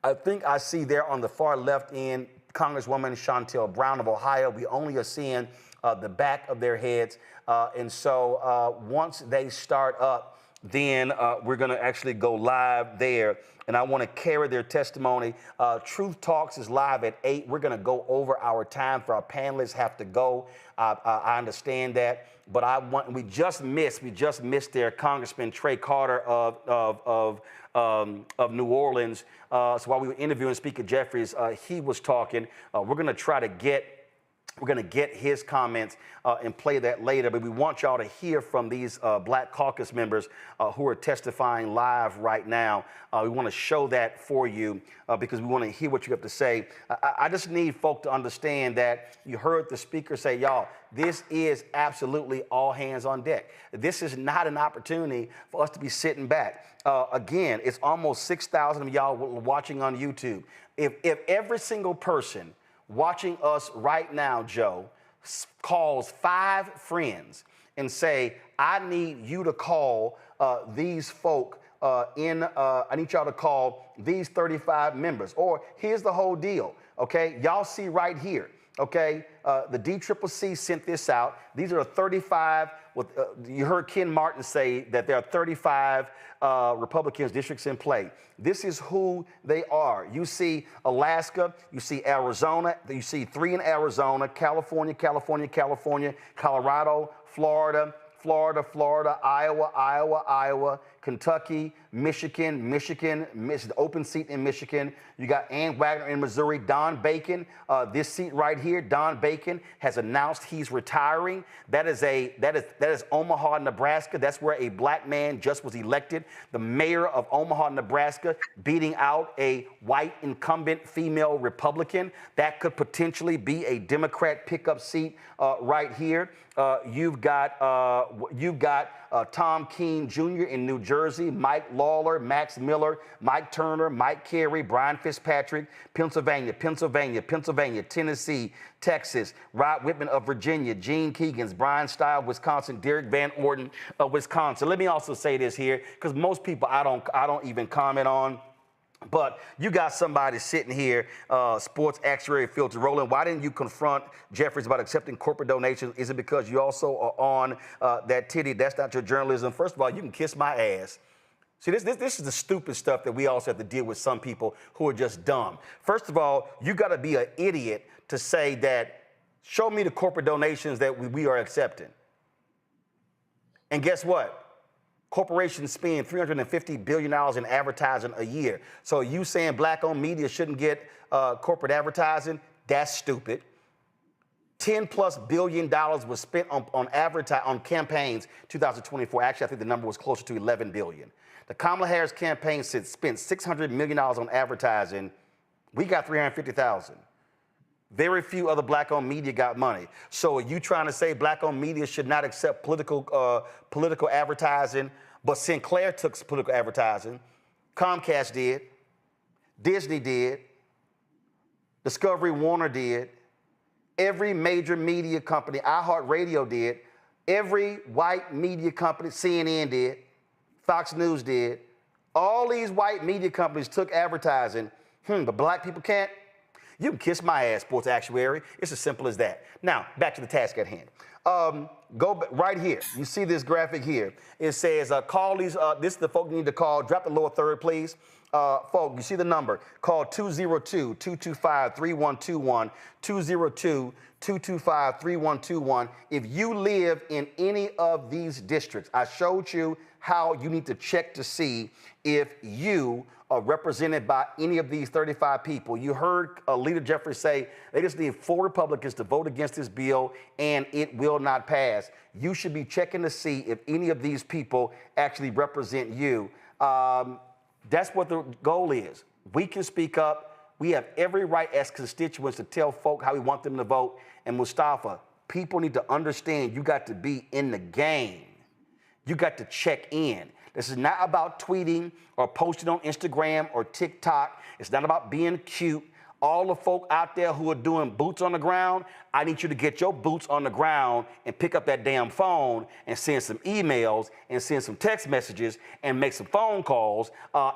I think I see there on the far left end Congresswoman Shontel Brown of Ohio. We only are seeing the back of their heads. And so once they start up, then we're going to actually go live there. And I want to carry their testimony. Truth Talks is live at 8. We're going to go over our time for our panelists have to go. I understand that. But we just missed their Congressman Trey Carter of New Orleans. So while we were interviewing Speaker Jeffries, he was talking. We're going to try to get his comments and play that later, but we want y'all to hear from these Black Caucus members who are testifying live right now. We want to show that for you because we want to hear what you have to say. I just need folk to understand that you heard the speaker say, y'all, this is absolutely all hands on deck. This is not an opportunity for us to be sitting back. Again, it's almost 6,000 of y'all watching on YouTube. If every single person watching us right now, Joe, calls 5 friends and say, I need you to call these folk I need y'all to call these 35 members. Or here's the whole deal, okay? Y'all see right here, okay? The DCCC sent this out. These are 35, you heard Ken Martin say that there are 35 Republicans districts in play. This is who they are. You see Alaska, you see Arizona, you see 3 in Arizona, California, Colorado, Florida, Iowa, Kentucky, Michigan, the open seat in Michigan. You got Ann Wagner in Missouri, Don Bacon. This seat right here, Don Bacon has announced he's retiring. That is Omaha, Nebraska. That's where a black man just was elected, the mayor of Omaha, Nebraska, beating out a white incumbent female Republican. That could potentially be a Democrat pickup seat right here. You've got Tom Keene Jr. in New Jersey, Mike Lawler, Max Miller, Mike Turner, Mike Carey, Brian Fitzpatrick, Pennsylvania, Tennessee, Texas, Rod Whitman of Virginia, Gene Keegans, Brian Style, Wisconsin, Derek Van Orden of Wisconsin. Let me also say this here, because most people I don't even comment on. But you got somebody sitting here, sports actuary filter. Roland, why didn't you confront Jeffries about accepting corporate donations? Is it because you also are on that titty? That's not your journalism. First of all, you can kiss my ass. See, this is the stupid stuff that we also have to deal with some people who are just dumb. First of all, you got to be an idiot to say that, show me the corporate donations that we are accepting. And guess what? Corporations spend $350 billion in advertising a year. So you saying black-owned media shouldn't get corporate advertising? That's stupid. $10+ billion was spent on campaigns 2024. Actually, I think the number was closer to $11 billion. The Kamala Harris campaign spent $600 million on advertising. We got $350,000. Very few other black-owned media got money. So are you trying to say black-owned media should not accept political advertising? But Sinclair took political advertising. Comcast did. Disney did. Discovery Warner did. Every major media company, iHeartRadio did. Every white media company, CNN did. Fox News did. All these white media companies took advertising. But black people can't? You can kiss my ass, sports actuary. It's as simple as that. Now, back to the task at hand. Go right here. You see this graphic here. It says, call these, this is the folk you need to call. Drop the lower third, please. Folk, you see the number. Call 202-225-3121, 202-225-3121. If you live in any of these districts, I showed you how you need to check to see if you are represented by any of these 35 people. You heard Leader Jeffries say they just need 4 Republicans to vote against this bill and it will not pass. You should be checking to see if any of these people actually represent you. That's what the goal is. We can speak up. We have every right as constituents to tell folk how we want them to vote. And Mustafa, People need to understand you got to be in the game. You got to check in. This is not about tweeting or posting on Instagram or TikTok. It's not about being cute. All the folk out there who are doing boots on the ground, I need you to get your boots on the ground and pick up that damn phone and send some emails and send some text messages and make some phone calls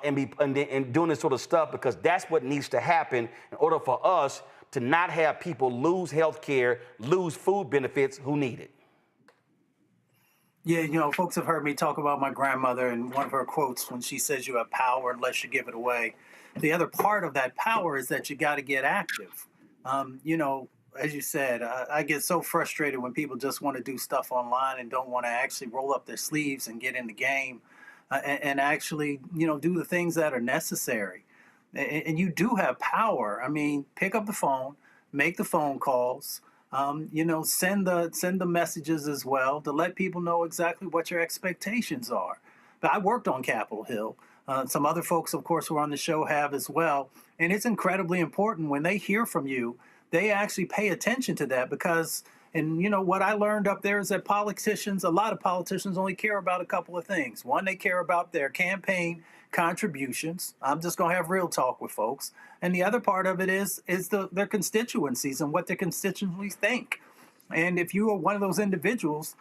and doing this sort of stuff, because that's what needs to happen in order for us to not have people lose health care, lose food benefits who need it. Yeah, you know, folks have heard me talk about my grandmother and one of her quotes when she says you have power unless you give it away. The other part of that power is that you got to get active. You know, as you said, I get so frustrated when people just want to do stuff online and don't want to actually roll up their sleeves and get in the game and actually, you know, do the things that are necessary. And you do have power. I mean, pick up the phone, make the phone calls. You know, send the messages as well to let people know exactly what your expectations are. But I worked on Capitol Hill. Some other folks, of course, who are on the show have as well. And it's incredibly important when they hear from you, they actually pay attention to that because, and you know, what I learned up there is that a lot of politicians only care about a couple of things. One, they care about their campaign contributions. I'm just going to have real talk with folks. And the other part of it is their constituencies and what their constituencies think. And if you are one of those individuals,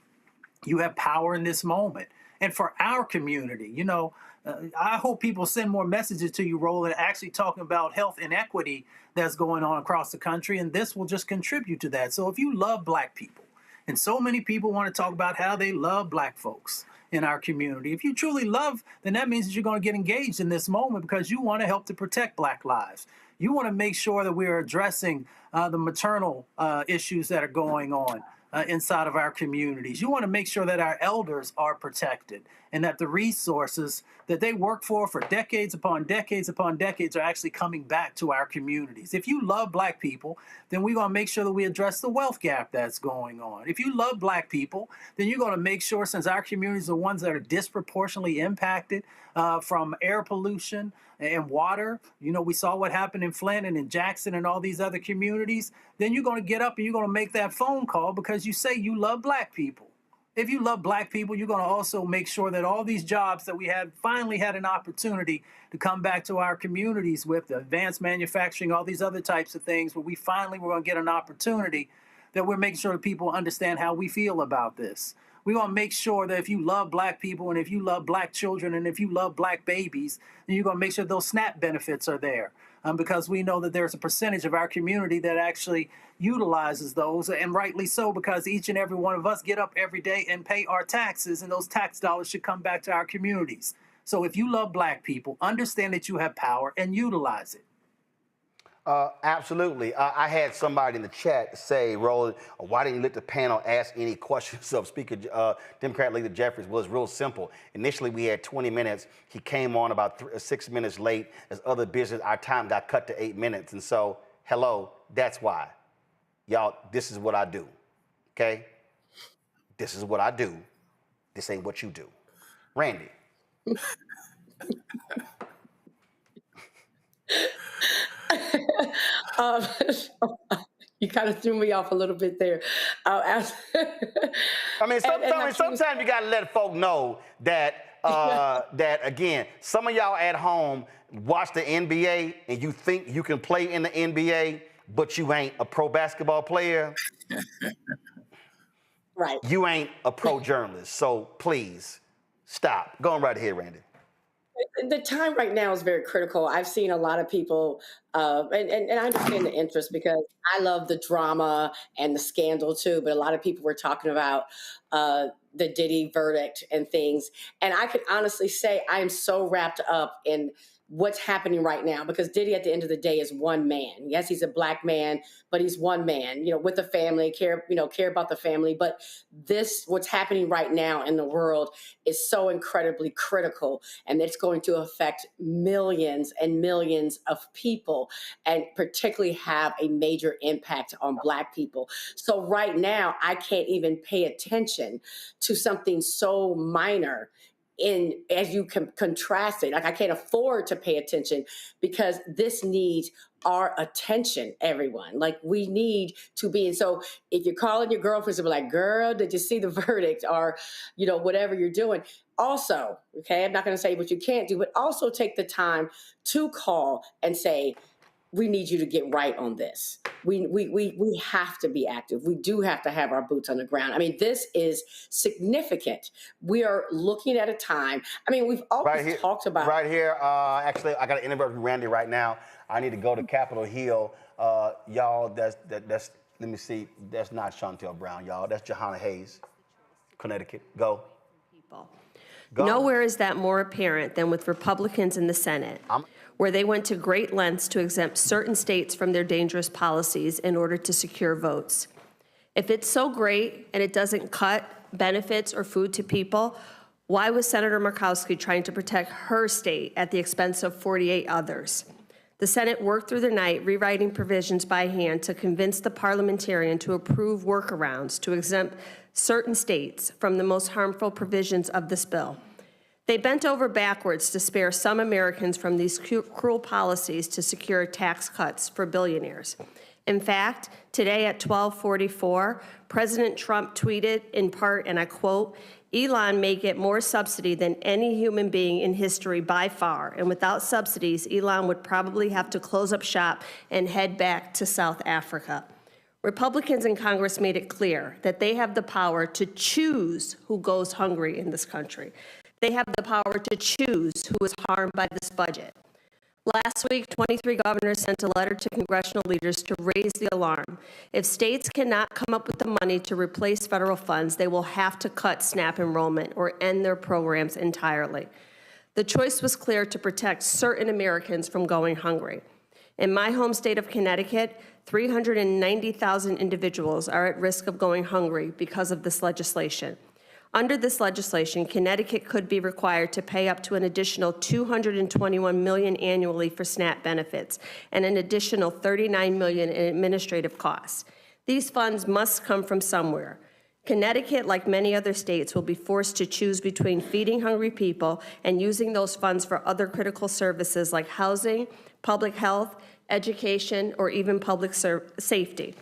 you have power in this moment. And for our community, you know, I hope people send more messages to you, Roland, actually talking about health inequity that's going on across the country. And this will just contribute to that. So if you love Black people, and so many people want to talk about how they love Black folks in our community. If you truly love, then that means that you're going to get engaged in this moment because you want to help to protect Black lives. You want to make sure that we are addressing the maternal issues that are going on inside of our communities. You want to make sure that our elders are protected and that the resources that they work for decades upon decades upon decades are actually coming back to our communities. If you love Black people, then we're going to make sure that we address the wealth gap that's going on. If you love Black people, then you're going to make sure, since our communities are ones that are disproportionately impacted from air pollution and water, you know, we saw what happened in Flint and in Jackson and all these other communities, then you're going to get up and you're going to make that phone call because you say you love Black people. If you love Black people, you're going to also make sure that all these jobs that we had finally had an opportunity to come back to our communities with, the advanced manufacturing, all these other types of things, where we finally were going to get an opportunity, that we're making sure that people understand how we feel about this. We want to make sure that if you love Black people and if you love Black children and if you love Black babies, then you're going to make sure those SNAP benefits are there. Because we know that there's a percentage of our community that actually utilizes those, and rightly so, because each and every one of us get up every day and pay our taxes, and those tax dollars should come back to our communities. So if you love Black people, understand that you have power and utilize it. Absolutely. I had somebody in the chat say, Roland, why didn't you let the panel ask any questions of Speaker Democrat Leader Jeffries? Well, it's real simple. Initially, we had 20 minutes. He came on about 6 minutes late. As other business, our time got cut to 8 minutes. And so, hello, that's why. Y'all, this is what I do, okay? This is what I do. This ain't what you do. Randy. You kind of threw me off a little bit there. I mean, sometimes you got to let folk know that, that again, some of y'all at home watch the NBA and you think you can play in the NBA, but you ain't a pro basketball player. Right. You ain't a pro journalist. So please stop. Go on right ahead, Randy. The time right now is very critical. I've seen a lot of people, and I understand the interest because I love the drama and the scandal too, but a lot of people were talking about the Diddy verdict and things. And I could honestly say I am so wrapped up in what's happening right now, because Diddy at the end of the day is one man. Yes, he's a Black man, but he's one man, you know, with a family, care about the family. But what's happening right now in the world is so incredibly critical, and it's going to affect millions and millions of people, and particularly have a major impact on Black people. So right now, I can't even pay attention to something so minor as you contrast it. Like, I can't afford to pay attention because this needs our attention, everyone. Like, we need to be. And so if you're calling your girlfriends and be like, girl, did you see the verdict? Or, whatever you're doing. Also, okay, I'm not going to say what you can't do, but also take the time to call and say, we need you to get right on this. We have to be active. We do have to have our boots on the ground. I mean, this is significant. We are looking at a time. I mean, we've always talked about right here. Actually, I got to interrupt Randy right now. I need to go to Capitol Hill. Y'all, that's let me see. That's not Shontel Brown, y'all. That's Johanna Hayes, Connecticut. Go. Nowhere is that more apparent than with Republicans in the Senate, where they went to great lengths to exempt certain states from their dangerous policies in order to secure votes. If it's so great and it doesn't cut benefits or food to people, why was Senator Murkowski trying to protect her state at the expense of 48 others? The Senate worked through the night rewriting provisions by hand to convince the parliamentarian to approve workarounds to exempt certain states from the most harmful provisions of this bill. They bent over backwards to spare some Americans from these cruel policies to secure tax cuts for billionaires. In fact, today at 12:44, President Trump tweeted in part, and I quote, "Elon may get more subsidy than any human being in history by far, and without subsidies, Elon would probably have to close up shop and head back to South Africa." Republicans in Congress made it clear that they have the power to choose who goes hungry in this country. They have the power to choose who is harmed by this budget. Last week, 23 governors sent a letter to congressional leaders to raise the alarm. If states cannot come up with the money to replace federal funds, they will have to cut SNAP enrollment or end their programs entirely. The choice was clear: to protect certain Americans from going hungry. In my home state of Connecticut, 390,000 individuals are at risk of going hungry because of this legislation. Under this legislation, Connecticut could be required to pay up to an additional $221 million annually for SNAP benefits and an additional $39 million in administrative costs. These funds must come from somewhere. Connecticut, like many other states, will be forced to choose between feeding hungry people and using those funds for other critical services like housing, public health, education, or even public safety.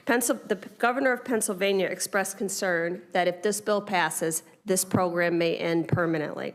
The governor of Pennsylvania expressed concern that if this bill passes, this program may end permanently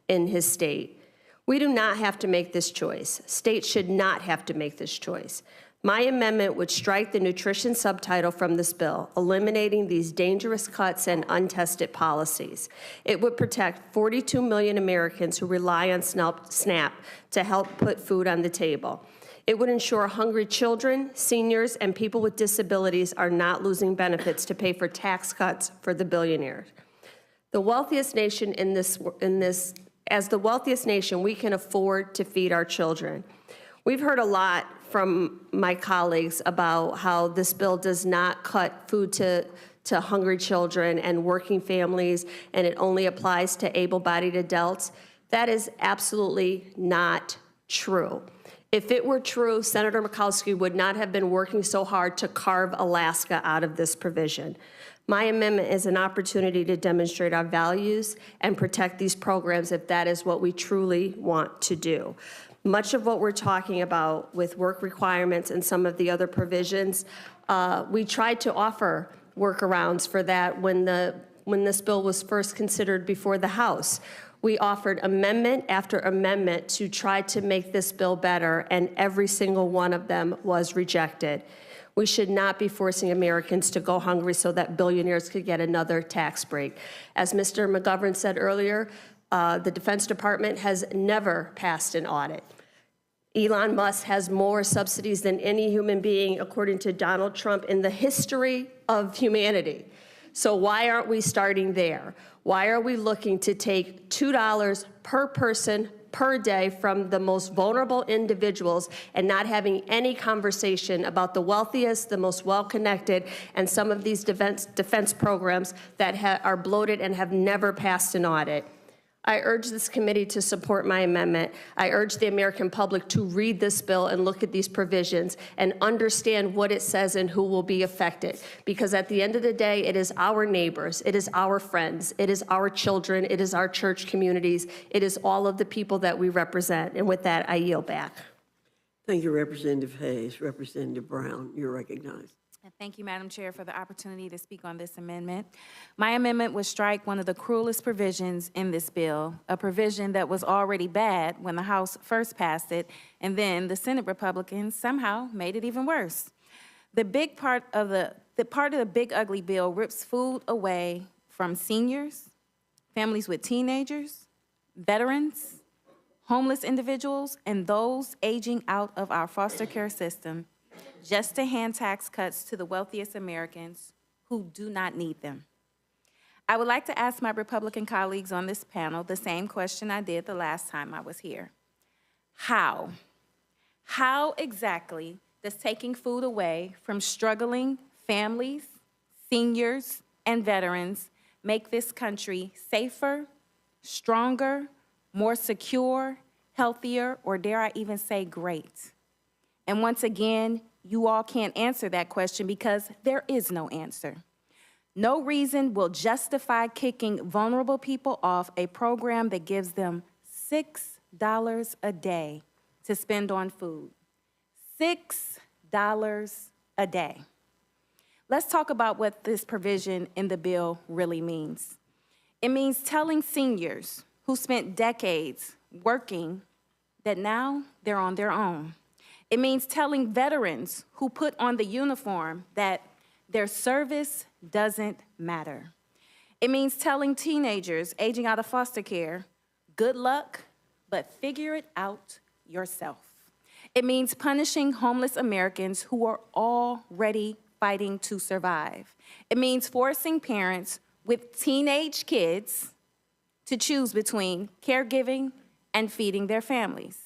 in his state. We do not have to make this choice. States should not have to make this choice. My amendment would strike the nutrition subtitle from this bill, eliminating these dangerous cuts and untested policies. It would protect 42 million Americans who rely on SNAP to help put food on the table. It would ensure hungry children, seniors, and people with disabilities are not losing benefits to pay for tax cuts for the billionaires. The wealthiest nation as the wealthiest nation, we can afford to feed our children. We've heard a lot from my colleagues about how this bill does not cut food to hungry children and working families, and it only applies to able-bodied adults. That is absolutely not true. If it were true, Senator Murkowski would not have been working so hard to carve Alaska out of this provision. My amendment is an opportunity to demonstrate our values and protect these programs if that is what we truly want to do. Much of what we're talking about with work requirements and some of the other provisions, we tried to offer workarounds for that when this bill was first considered before the House. We offered amendment after amendment to try to make this bill better, and every single one of them was rejected. We should not be forcing Americans to go hungry so that billionaires could get another tax break. As Mr. McGovern said earlier, the Defense Department has never passed an audit. Elon Musk has more subsidies than any human being, according to Donald Trump, in the history of humanity. So why aren't we starting there? Why are we looking to take $2 per person per day from the most vulnerable individuals and not having any conversation about the wealthiest, the most well-connected, and some of these defense programs that are bloated and have never passed an audit? I urge this committee to support my amendment. I urge the American public to read this bill and look at these provisions and understand what it says and who will be affected. Because at the end of the day, it is our neighbors, it is our friends, it is our children, it is our church communities, it is all of the people that we represent. And with that, I yield back. Thank you, Representative Hayes. Representative Brown, you're recognized. Thank you, Madam Chair, for the opportunity to speak on this amendment. My amendment would strike one of the cruelest provisions in this bill, a provision that was already bad when the House first passed it, and then the Senate Republicans somehow made it even worse. The part of the big ugly bill rips food away from seniors, families with teenagers, veterans, homeless individuals, and those aging out of our foster care system, just to hand tax cuts to the wealthiest Americans who do not need them. I would like to ask my Republican colleagues on this panel the same question I did the last time I was here. How? How exactly does taking food away from struggling families, seniors, and veterans make this country safer, stronger, more secure, healthier, or dare I even say great? And once again, you all can't answer that question because there is no answer. No reason will justify kicking vulnerable people off a program that gives them $6 a day to spend on food. $6 a day. Let's talk about what this provision in the bill really means. It means telling seniors who spent decades working that now they're on their own. It means telling veterans who put on the uniform that their service doesn't matter. It means telling teenagers aging out of foster care, good luck, but figure it out yourself. It means punishing homeless Americans who are already fighting to survive. It means forcing parents with teenage kids to choose between caregiving and feeding their families.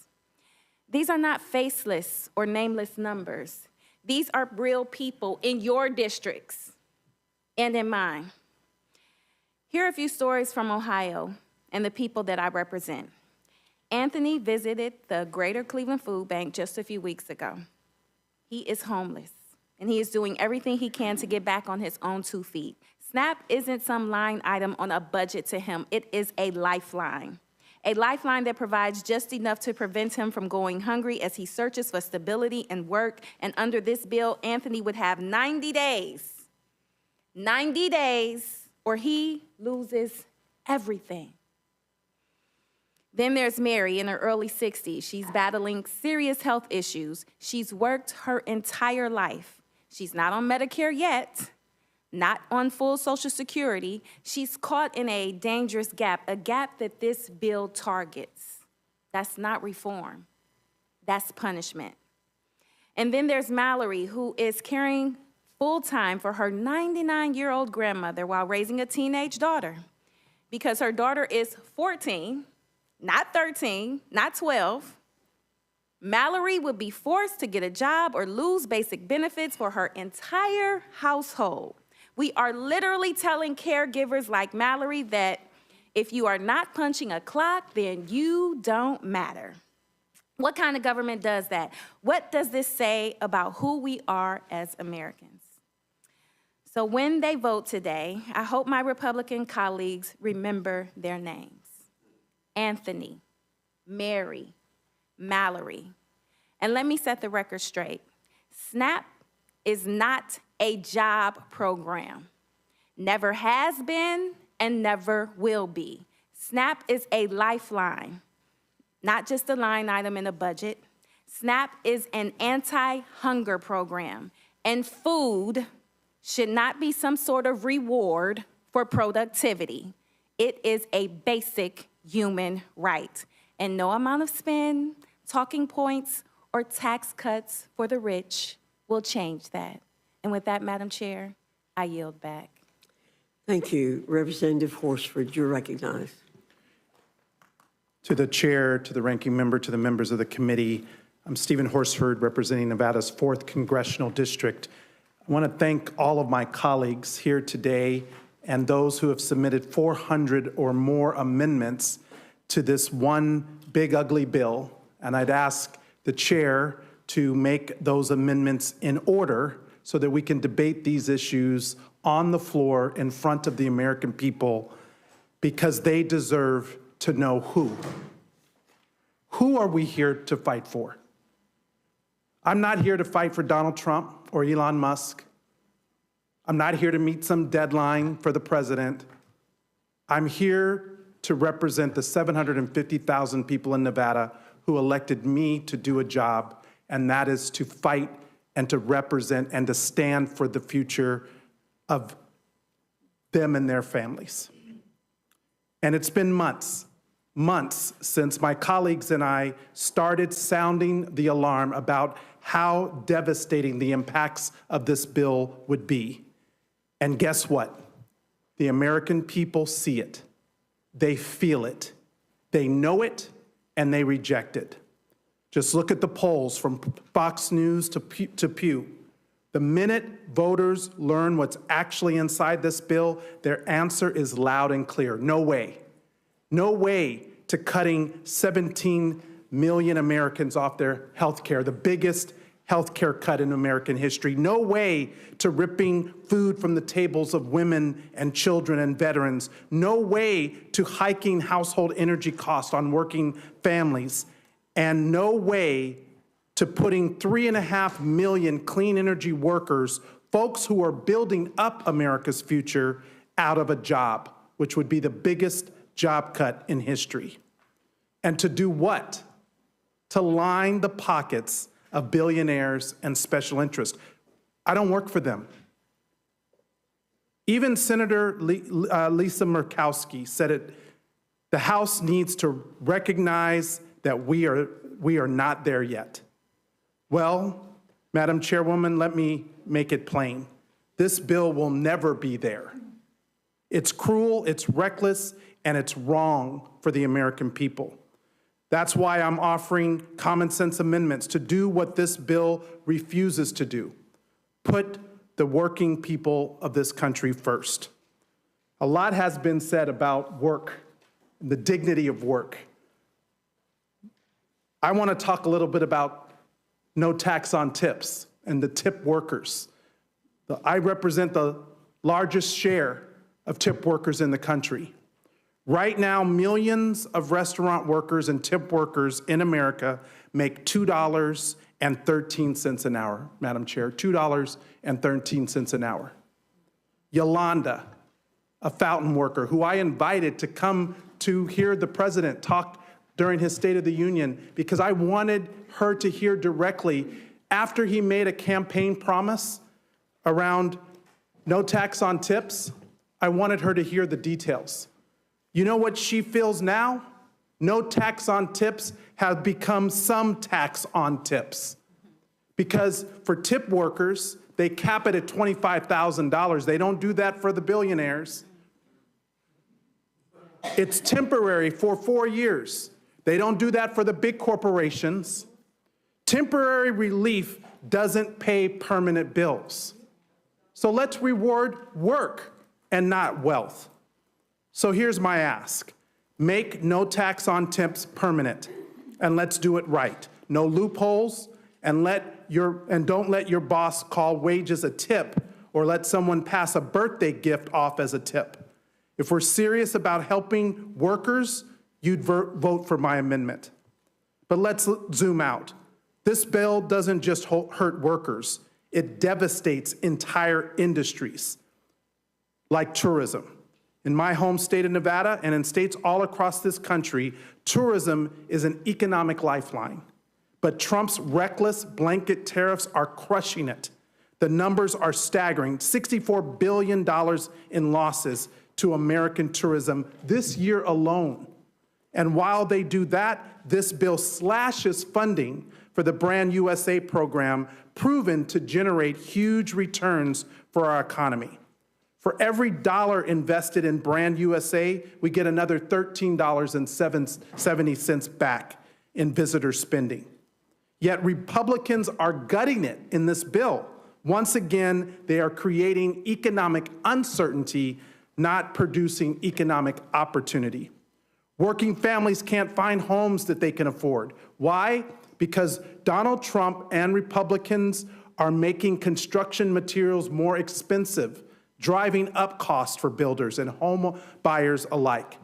These are not faceless or nameless numbers. These are real people in your districts and in mine. Here are a few stories from Ohio and the people that I represent. Anthony visited the Greater Cleveland Food Bank just a few weeks ago. He is homeless, and he is doing everything he can to get back on his own 2 feet. SNAP isn't some line item on a budget to him. It is a lifeline that provides just enough to prevent him from going hungry as he searches for stability and work. And under this bill, Anthony would have 90 days, or he loses everything. Then there's Mary in her early 60s. She's battling serious health issues. She's worked her entire life. She's not on Medicare yet, not on full Social Security. She's caught in a dangerous gap, a gap that this bill targets. That's not reform. That's punishment. And then there's Mallory, who is caring full-time for her 99-year-old grandmother while raising a teenage daughter. Because her daughter is 14, not 13, not 12, Mallory would be forced to get a job or lose basic benefits for her entire household. We are literally telling caregivers like Mallory that if you are not punching a clock, then you don't matter. What kind of government does that? What does this say about who we are as Americans? So when they vote today, I hope my Republican colleagues remember their names: Anthony, Mary, Mallory. And let me set the record straight. SNAP is not a job program. Never has been and never will be. SNAP is a lifeline, not just a line item in a budget. SNAP is an anti-hunger program, and food should not be some sort of reward for productivity. It is a basic human right, and no amount of spin, talking points, or tax cuts for the rich will change that. And with that, Madam Chair, I yield back. Thank you. Representative Horsford, you're recognized. To the chair, to the ranking member, to the members of the committee, I'm Stephen Horsford, representing Nevada's 4th Congressional District. I want to thank all of my colleagues here today and those who have submitted 400 or more amendments to this one big ugly bill, and I'd ask the chair to make those amendments in order so that we can debate these issues on the floor in front of the American people, because they deserve to know who. Who are we here to fight for? I'm not here to fight for Donald Trump or Elon Musk. I'm not here to meet some deadline for the president. I'm here to represent the 750,000 people in Nevada who elected me to do a job, and that is to fight and to represent and to stand for the future of them and their families. And it's been months since my colleagues and I started sounding the alarm about how devastating the impacts of this bill would be. And guess what? The American people see it. They feel it. They know it, and they reject it. Just look at the polls from Fox News to Pew. The minute voters learn what's actually inside this bill, their answer is loud and clear. No way. No way to cutting 17 million Americans off their health care, the biggest health care cut in American history. No way to ripping food from the tables of women and children and veterans. No way to hiking household energy costs on working families. And no way to putting 3.5 million clean energy workers, folks who are building up America's future, out of a job, which would be the biggest job cut in history. And to do what? To line the pockets of billionaires and special interests. I don't work for them. Even Senator Lisa Murkowski said it. The House needs to recognize that we are not there yet. Well, Madam Chairwoman, let me make it plain. This bill will never be there. It's cruel, it's reckless, and it's wrong for the American people. That's why I'm offering common sense amendments to do what this bill refuses to do. Put the working people of this country first. A lot has been said about work, the dignity of work. I want to talk a little bit about no tax on tips and the tip workers. I represent the largest share of tip workers in the country. Right now, millions of restaurant workers and tip workers in America make $2.13 an hour, Madam Chair, $2.13 an hour. Yolanda, a fountain worker who I invited to come to hear the president talk during his State of the Union because I wanted her to hear directly after he made a campaign promise around no tax on tips. I wanted her to hear the details. You know what she feels now? No tax on tips has become some tax on tips. Because for tip workers, they cap it at $25,000. They don't do that for the billionaires. It's temporary for 4 years. They don't do that for the big corporations. Temporary relief doesn't pay permanent bills. So let's reward work and not wealth. So here's my ask. Make no tax on tips permanent, and let's do it right. No loopholes, and don't let your boss call wages a tip or let someone pass a birthday gift off as a tip. If we're serious about helping workers, you'd vote for my amendment. But let's zoom out. This bill doesn't just hurt workers, it devastates entire industries like tourism. In my home state of Nevada and in states all across this country, tourism is an economic lifeline. But Trump's reckless blanket tariffs are crushing it. The numbers are staggering, $64 billion in losses to American tourism this year alone. And while they do that, this bill slashes funding for the Brand USA program, proven to generate huge returns for our economy. For every dollar invested in Brand USA, we get another $13.70 back in visitor spending. Yet Republicans are gutting it in this bill. Once again, they are creating economic uncertainty, not producing economic opportunity. Working families can't find homes that they can afford. Why? Because Donald Trump and Republicans are making construction materials more expensive, driving up costs for builders and home buyers alike.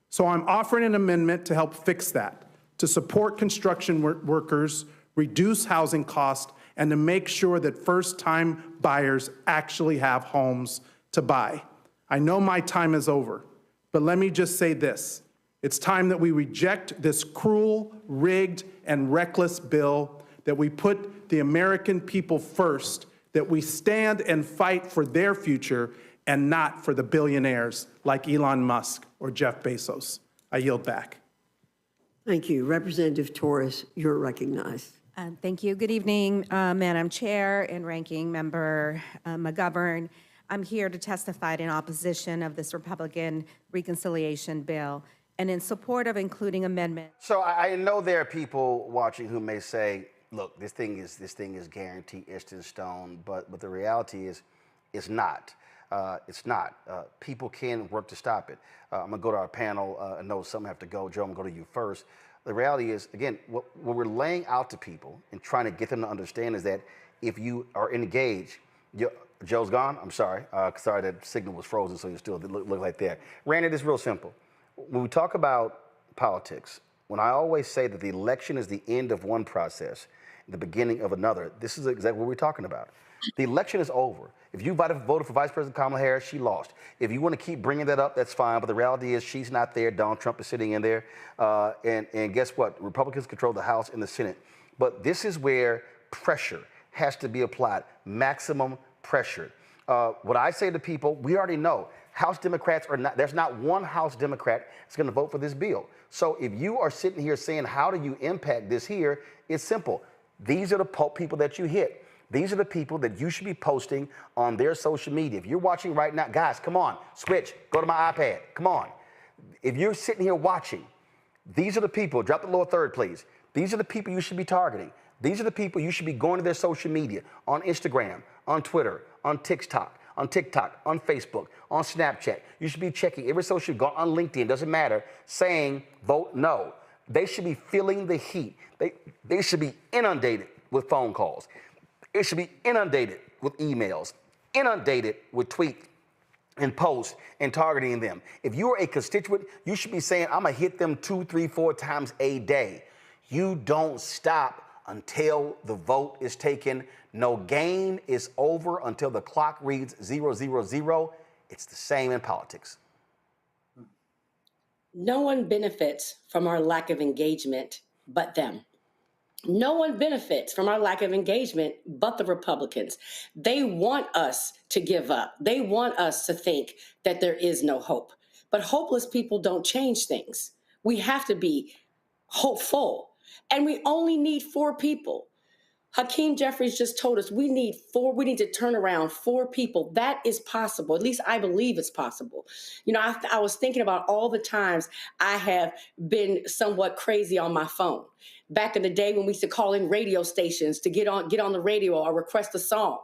So I'm offering an amendment to help fix that, to support construction workers, reduce housing costs, and to make sure that first-time buyers actually have homes to buy. I know my time is over, but let me just say this. It's time that we reject this cruel, rigged, and reckless bill, that we put the American people first, that we stand and fight for their future and not for the billionaires like Elon Musk or Jeff Bezos. I yield back. Thank you. Representative Torres, you're recognized. Thank you. Good evening, Madam Chair and Ranking Member McGovern. I'm here to testify in opposition of this Republican reconciliation bill and in support of including amendments. So I know there are people watching who may say, look, this thing is guaranteed, etched in stone, but the reality is it's not. It's not. People can work to stop it. I'm going to go to our panel. I know some have to go. Joe, I'm going to go to you first. The reality is, again, what we're laying out to people and trying to get them to understand is that if you are engaged, Joe's gone? I'm sorry. Sorry, that signal was frozen, so you still look like that. Randy, it's real simple. When we talk about politics, when I always say that the election is the end of one process, the beginning of another, this is exactly what we're talking about. The election is over. If you voted for Vice President Kamala Harris, she lost. If you want to keep bringing that up, that's fine. But the reality is she's not there. Donald Trump is sitting in there. And guess what? Republicans control the House and the Senate. But this is where pressure has to be applied, maximum pressure. What I say to people, we already know House Democrats are not, there's not one House Democrat that's going to vote for this bill. So if you are sitting here saying, how do you impact this here? It's simple. These are the people that you hit. These are the people that you should be posting on their social media. If you're watching right now, guys, come on, switch, go to my iPad, come on. If you're sitting here watching, these are the people, drop the lower third, please. These are the people you should be targeting. These are the people you should be going to their social media, on Instagram, on Twitter, on TikTok, on Facebook, on Snapchat. You should be checking every social, go on LinkedIn, doesn't matter, saying vote no. They should be feeling the heat. They should be inundated with phone calls. It should be inundated with emails, inundated with tweets and posts and targeting them. If you are a constituent, you should be saying, I'm going to hit them 2, 3, 4 times a day. You don't stop until the vote is taken. No game is over until the clock reads 0, 0, 0. It's the same in politics. No one benefits from our lack of engagement but them. No one benefits from our lack of engagement but the Republicans. They want us to give up. They want us to think that there is no hope. But hopeless people don't change things. We have to be hopeful. And we only need 4 people. Hakeem Jeffries just told us we need to turn around 4 people. That is possible. At least I believe it's possible. You know, I was thinking about all the times I have been somewhat crazy on my phone. Back in the day when we used to call in radio stations to get on the radio or request a song.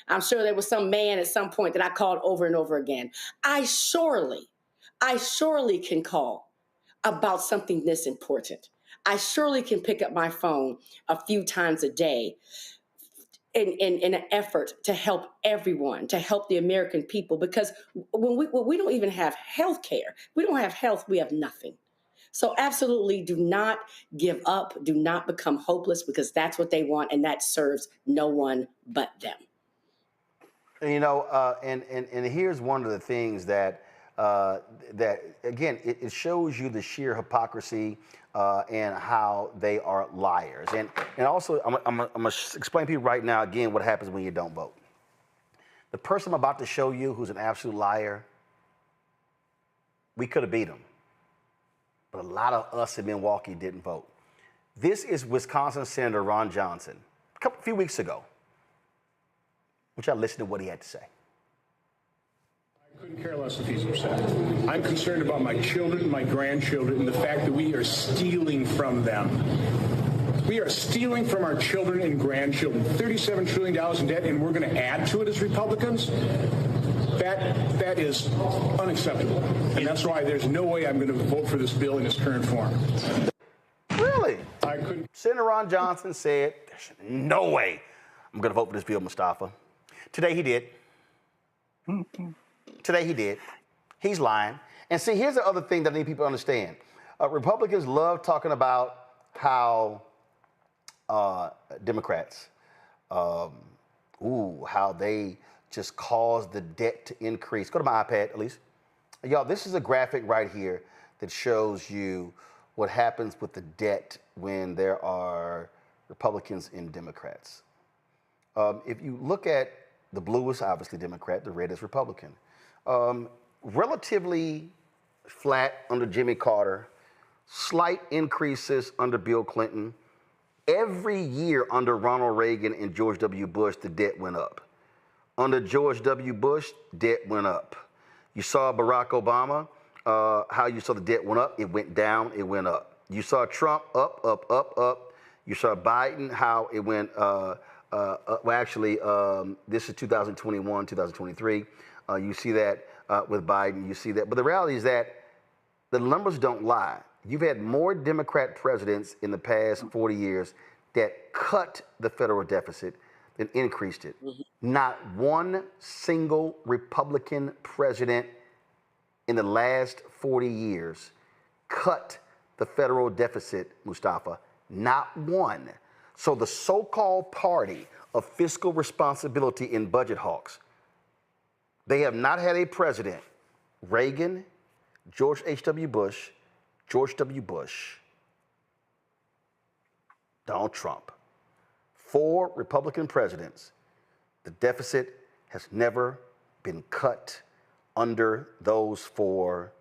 I'm sure there was some man at some point that I called over and over again. I surely can call about something this important. I surely can pick up my phone a few times a day in an effort to help everyone, to help the American people, because when we don't even have health care, we don't have health, we have nothing. So absolutely do not give up, do not become hopeless, because that's what they want, and that serves no one but them. You know, and here's one of the things that again, it shows you the sheer hypocrisy and how they are liars. And also, I'm going to explain to you right now, again, what happens when you don't vote. The person I'm about to show you who's an absolute liar, we could have beat him. But a lot of us in Milwaukee didn't vote. This is Wisconsin Senator Ron Johnson, a few weeks ago. Which I listened to what he had to say. I couldn't care less if he's upset. I'm concerned about my children, my grandchildren, and the fact that we are stealing from them. We are stealing from our children and grandchildren. $37 trillion in debt, and we're going to add to it as Republicans? That is unacceptable. And that's why there's no way I'm going to vote for this bill in its current form. Really? I couldn't. Senator Ron Johnson said, there's no way I'm going to vote for this bill, Mustafa. Today he did. Today he did. He's lying. And see, here's the other thing that I need people to understand. Republicans love talking about how Democrats, how they just cause the debt to increase. Go to my iPad, at least. Y'all, this is a graphic right here that shows you what happens with the debt when there are Republicans and Democrats. If you look at the blue is obviously Democrat, the red is Republican. Relatively flat under Jimmy Carter, slight increases under Bill Clinton. Every year under Ronald Reagan and George W. Bush, the debt went up. Under George W. Bush, debt went up. You saw Barack Obama, how you saw the debt went up, it went down, it went up. You saw Trump up, up, up, up. You saw Biden, how it went, this is 2021, 2023. You see that with Biden, you see that. But the reality is that the numbers don't lie. You've had more Democrat presidents in the past 40 years that cut the federal deficit than increased it. Not one single Republican president in the last 40 years cut the federal deficit, Mustafa. Not one. So the so-called party of fiscal responsibility in budget hawks, they have not had a president, Reagan, George H.W. Bush, George W. Bush, Donald Trump. 4 Republican presidents, the deficit has never been cut under those 4.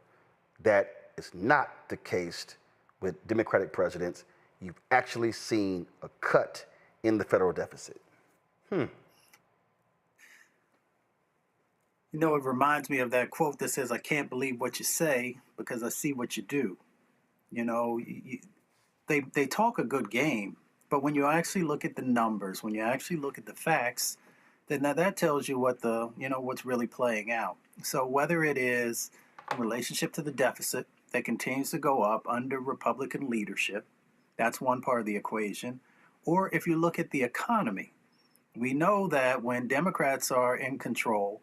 That is not the case with Democratic presidents. You've actually seen a cut in the federal deficit. You know, it reminds me of that quote that says, I can't believe what you say because I see what you do. You know, they talk a good game, but when you actually look at the numbers, when you actually look at the facts, then that tells you what what's really playing out. So whether it is in relationship to the deficit that continues to go up under Republican leadership, that's one part of the equation. Or if you look at the economy, we know that when Democrats are in control,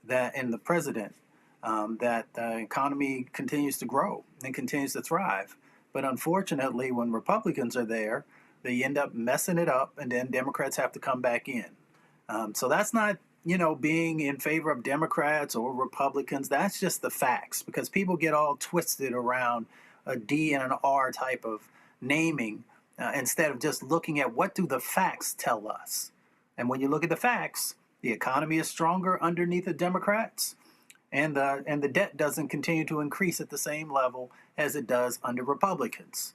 that in the president, that the economy continues to grow and continues to thrive. But unfortunately, when Republicans are there, they end up messing it up, and then Democrats have to come back in. So that's not, being in favor of Democrats or Republicans. That's just the facts, because people get all twisted around a D and an R type of naming instead of just looking at what do the facts tell us. And when you look at the facts, the economy is stronger underneath the Democrats, and the debt doesn't continue to increase at the same level as it does under Republicans.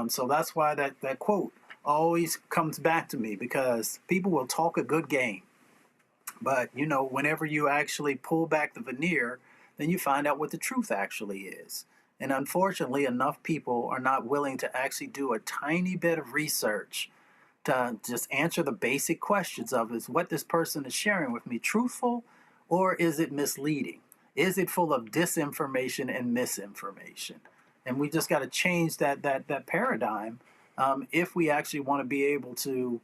So that's why that quote always comes back to me, because people will talk a good game. But, whenever you actually pull back the veneer, then you find out what the truth actually is. And unfortunately, enough people are not willing to actually do a tiny bit of research to just answer the basic questions of, is what this person is sharing with me truthful, or is it misleading? Is it full of disinformation and misinformation? And we just got to change that paradigm if we actually want to be able to,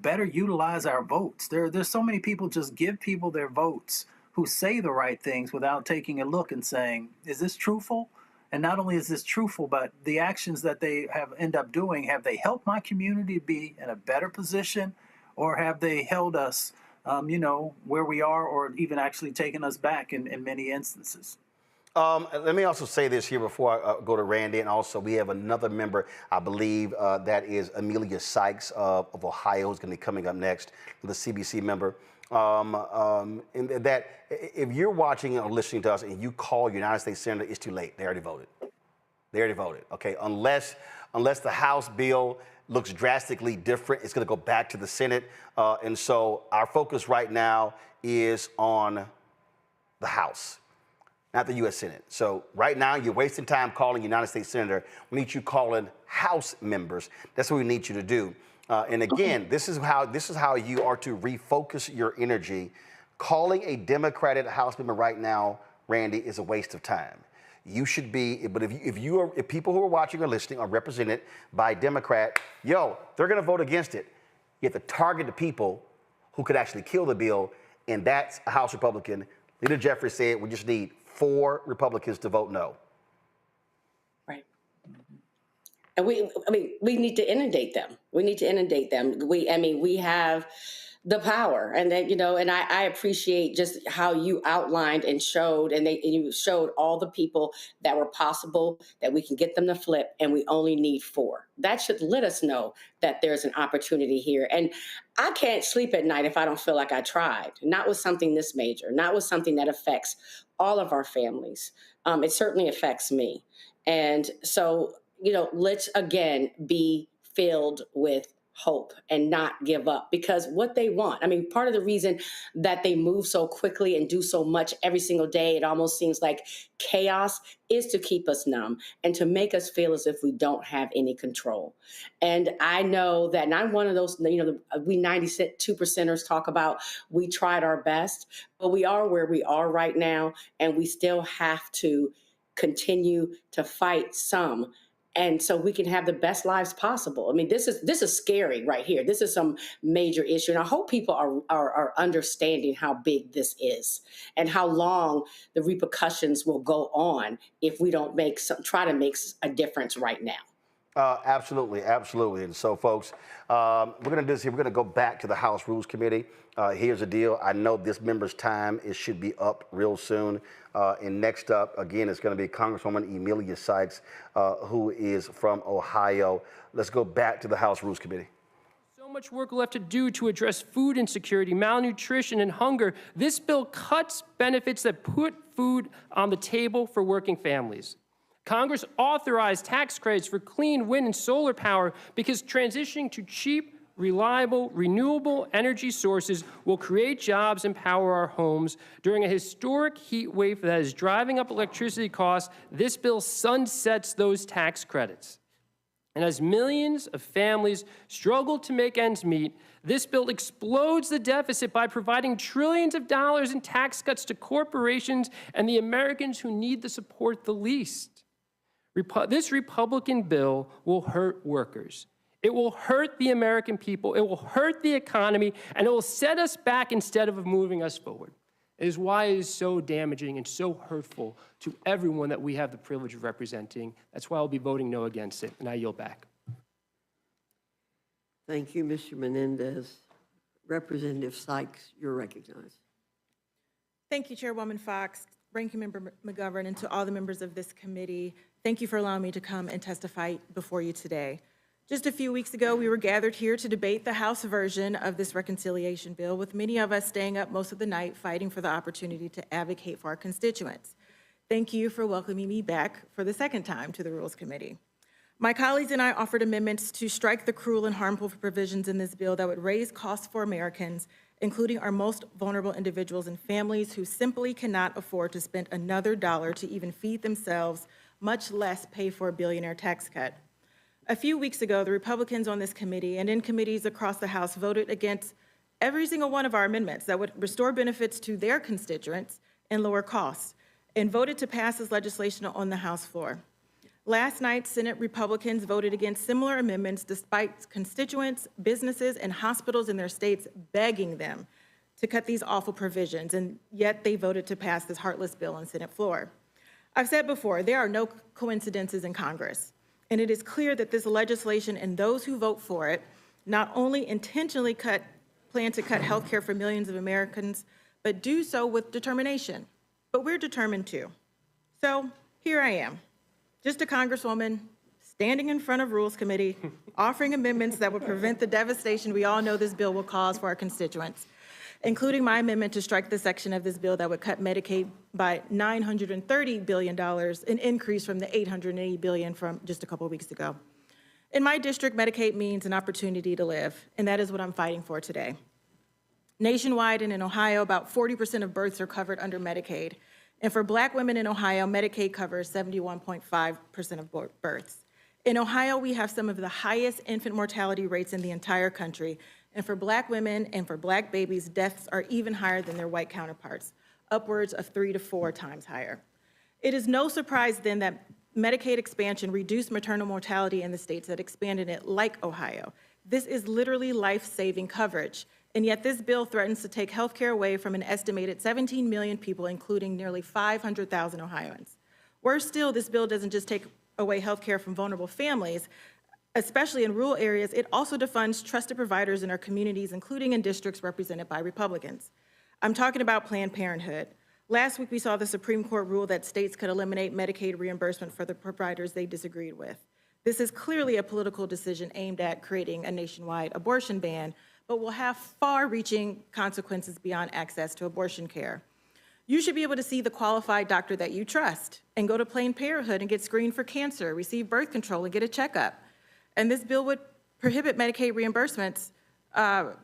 better utilize our votes. There's so many people just give people their votes who say the right things without taking a look and saying, is this truthful? And not only is this truthful, but the actions that they end up doing, have they helped my community be in a better position, or have they held us, where we are, or even actually taken us back in many instances? Let me also say this here before I go to Randy, and also we have another member, I believe, that is Amelia Sykes of Ohio, who's going to be coming up next, the CBC member. And that if you're watching or listening to us and you call your United States Senator, it's too late. They already voted. Okay, unless the House bill looks drastically different, it's going to go back to the Senate. And so our focus right now is on the House, not the U.S. Senate. So right now, you're wasting time calling United States Senator. We need you calling House members. That's what we need you to do. And again, this is how you are to refocus your energy Calling a Democratic House member right now, Randy, is a waste of time. You should be, but if people who are watching or listening are represented by a Democrat, they're going to vote against it. You have to target the people who could actually kill the bill, and that's a House Republican. Leader Jeffries said we just need 4 Republicans to vote no. Right. And we need to inundate them. We need to inundate them. We have the power, and then, and I appreciate just how you outlined and showed, and you showed all the people that were possible, that we can get them to flip, and we only need 4. That should let us know that there's an opportunity here. And I can't sleep at night if I don't feel like I tried, not with something this major, not with something that affects all of our families. It certainly affects me. And so, let's again be filled with hope and not give up, because what they want, part of the reason that they move so quickly and do so much every single day, it almost seems like chaos, is to keep us numb and to make us feel as if we don't have any control. And I know that, and I'm one of those, we 92%ers talk about we tried our best, but we are where we are right now, and we still have to continue to fight some, and so we can have the best lives possible. This is scary right here. This is some major issue. And I hope people are understanding how big this is and how long the repercussions will go on if we don't try to make a difference right now. Absolutely. And so, folks, we're going to do this here. We're going to go back to the House Rules Committee. Here's the deal. I know this member's time should be up real soon. And next up, again, it's going to be Congresswoman Emilia Sykes, who is from Ohio. Let's go back to the House Rules Committee. So much work left to do to address food insecurity, malnutrition, and hunger. This bill cuts benefits that put food on the table for working families. Congress authorized tax credits for clean wind and solar power because transitioning to cheap, reliable, renewable energy sources will create jobs and power our homes. During a historic heat wave that is driving up electricity costs, this bill sunsets those tax credits. And as millions of families struggle to make ends meet, this bill explodes the deficit by providing trillions of dollars in tax cuts to corporations and the Americans who need the support the least. This Republican bill will hurt workers. It will hurt the American people. It will hurt the economy, and it will set us back instead of moving us forward. It is why it is so damaging and so hurtful to everyone that we have the privilege of representing. That's why I'll be voting no against it, and I yield back. Thank you, Mr. Menendez. Representative Sykes, you're recognized. Thank you, Chairwoman Fox, Ranking Member McGovern, and to all the members of this committee. Thank you for allowing me to come and testify before you today. Just a few weeks ago, we were gathered here to debate the House version of this reconciliation bill, with many of us staying up most of the night fighting for the opportunity to advocate for our constituents. Thank you for welcoming me back for the second time to the Rules Committee. My colleagues and I offered amendments to strike the cruel and harmful provisions in this bill that would raise costs for Americans, including our most vulnerable individuals and families who simply cannot afford to spend another dollar to even feed themselves, much less pay for a billionaire tax cut. A few weeks ago, the Republicans on this committee and in committees across the House voted against every single one of our amendments that would restore benefits to their constituents and lower costs, and voted to pass this legislation on the House floor. Last night, Senate Republicans voted against similar amendments despite constituents, businesses, and hospitals in their states begging them to cut these awful provisions, and yet they voted to pass this heartless bill on Senate floor. I've said before, there are no coincidences in Congress, and it is clear that this legislation and those who vote for it not only intentionally plan to cut health care for millions of Americans, but do so with determination. But we're determined too. So here I am, just a Congresswoman standing in front of Rules Committee, offering amendments that would prevent the devastation we all know this bill will cause for our constituents, including my amendment to strike the section of this bill that would cut Medicaid by $930 billion, an increase from the $880 billion from just a couple of weeks ago. In my district, Medicaid means an opportunity to live, and that is what I'm fighting for today. Nationwide and in Ohio, about 40% of births are covered under Medicaid. And for Black women in Ohio, Medicaid covers 71.5% of births. In Ohio, we have some of the highest infant mortality rates in the entire country, And for Black women and for Black babies, deaths are even higher than their white counterparts, upwards of 3 to 4 times higher. It is no surprise then that Medicaid expansion reduced maternal mortality in the states that expanded it, like Ohio. This is literally life-saving coverage, and yet this bill threatens to take health care away from an estimated 17 million people, including nearly 500,000 Ohioans. Worse still, this bill doesn't just take away health care from vulnerable families, especially in rural areas, it also defunds trusted providers in our communities, including in districts represented by Republicans. I'm talking about Planned Parenthood. Last week, we saw the Supreme Court rule that states could eliminate Medicaid reimbursement for the providers they disagreed with. This is clearly a political decision aimed at creating a nationwide abortion ban, but will have far-reaching consequences beyond access to abortion care. You should be able to see the qualified doctor that you trust and go to Planned Parenthood and get screened for cancer, receive birth control, and get a checkup. And this bill would prohibit Medicaid reimbursements at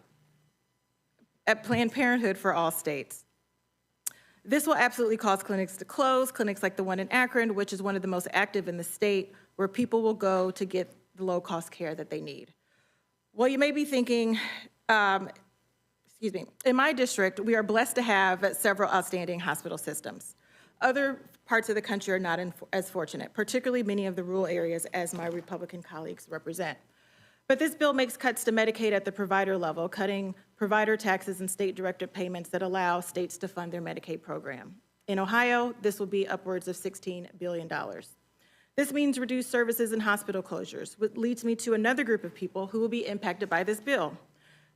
Planned Parenthood for all states. This will absolutely cause clinics to close, clinics like the one in Akron, which is one of the most active in the state, where people will go to get the low-cost care that they need. Well, you may be thinking, in my district, we are blessed to have several outstanding hospital systems. Other parts of the country are not as fortunate, particularly many of the rural areas, as my Republican colleagues represent. But this bill makes cuts to Medicaid at the provider level, cutting provider taxes and state-directed payments that allow states to fund their Medicaid program. In Ohio, this will be upwards of $16 billion. This means reduced services and hospital closures, which leads me to another group of people who will be impacted by this bill: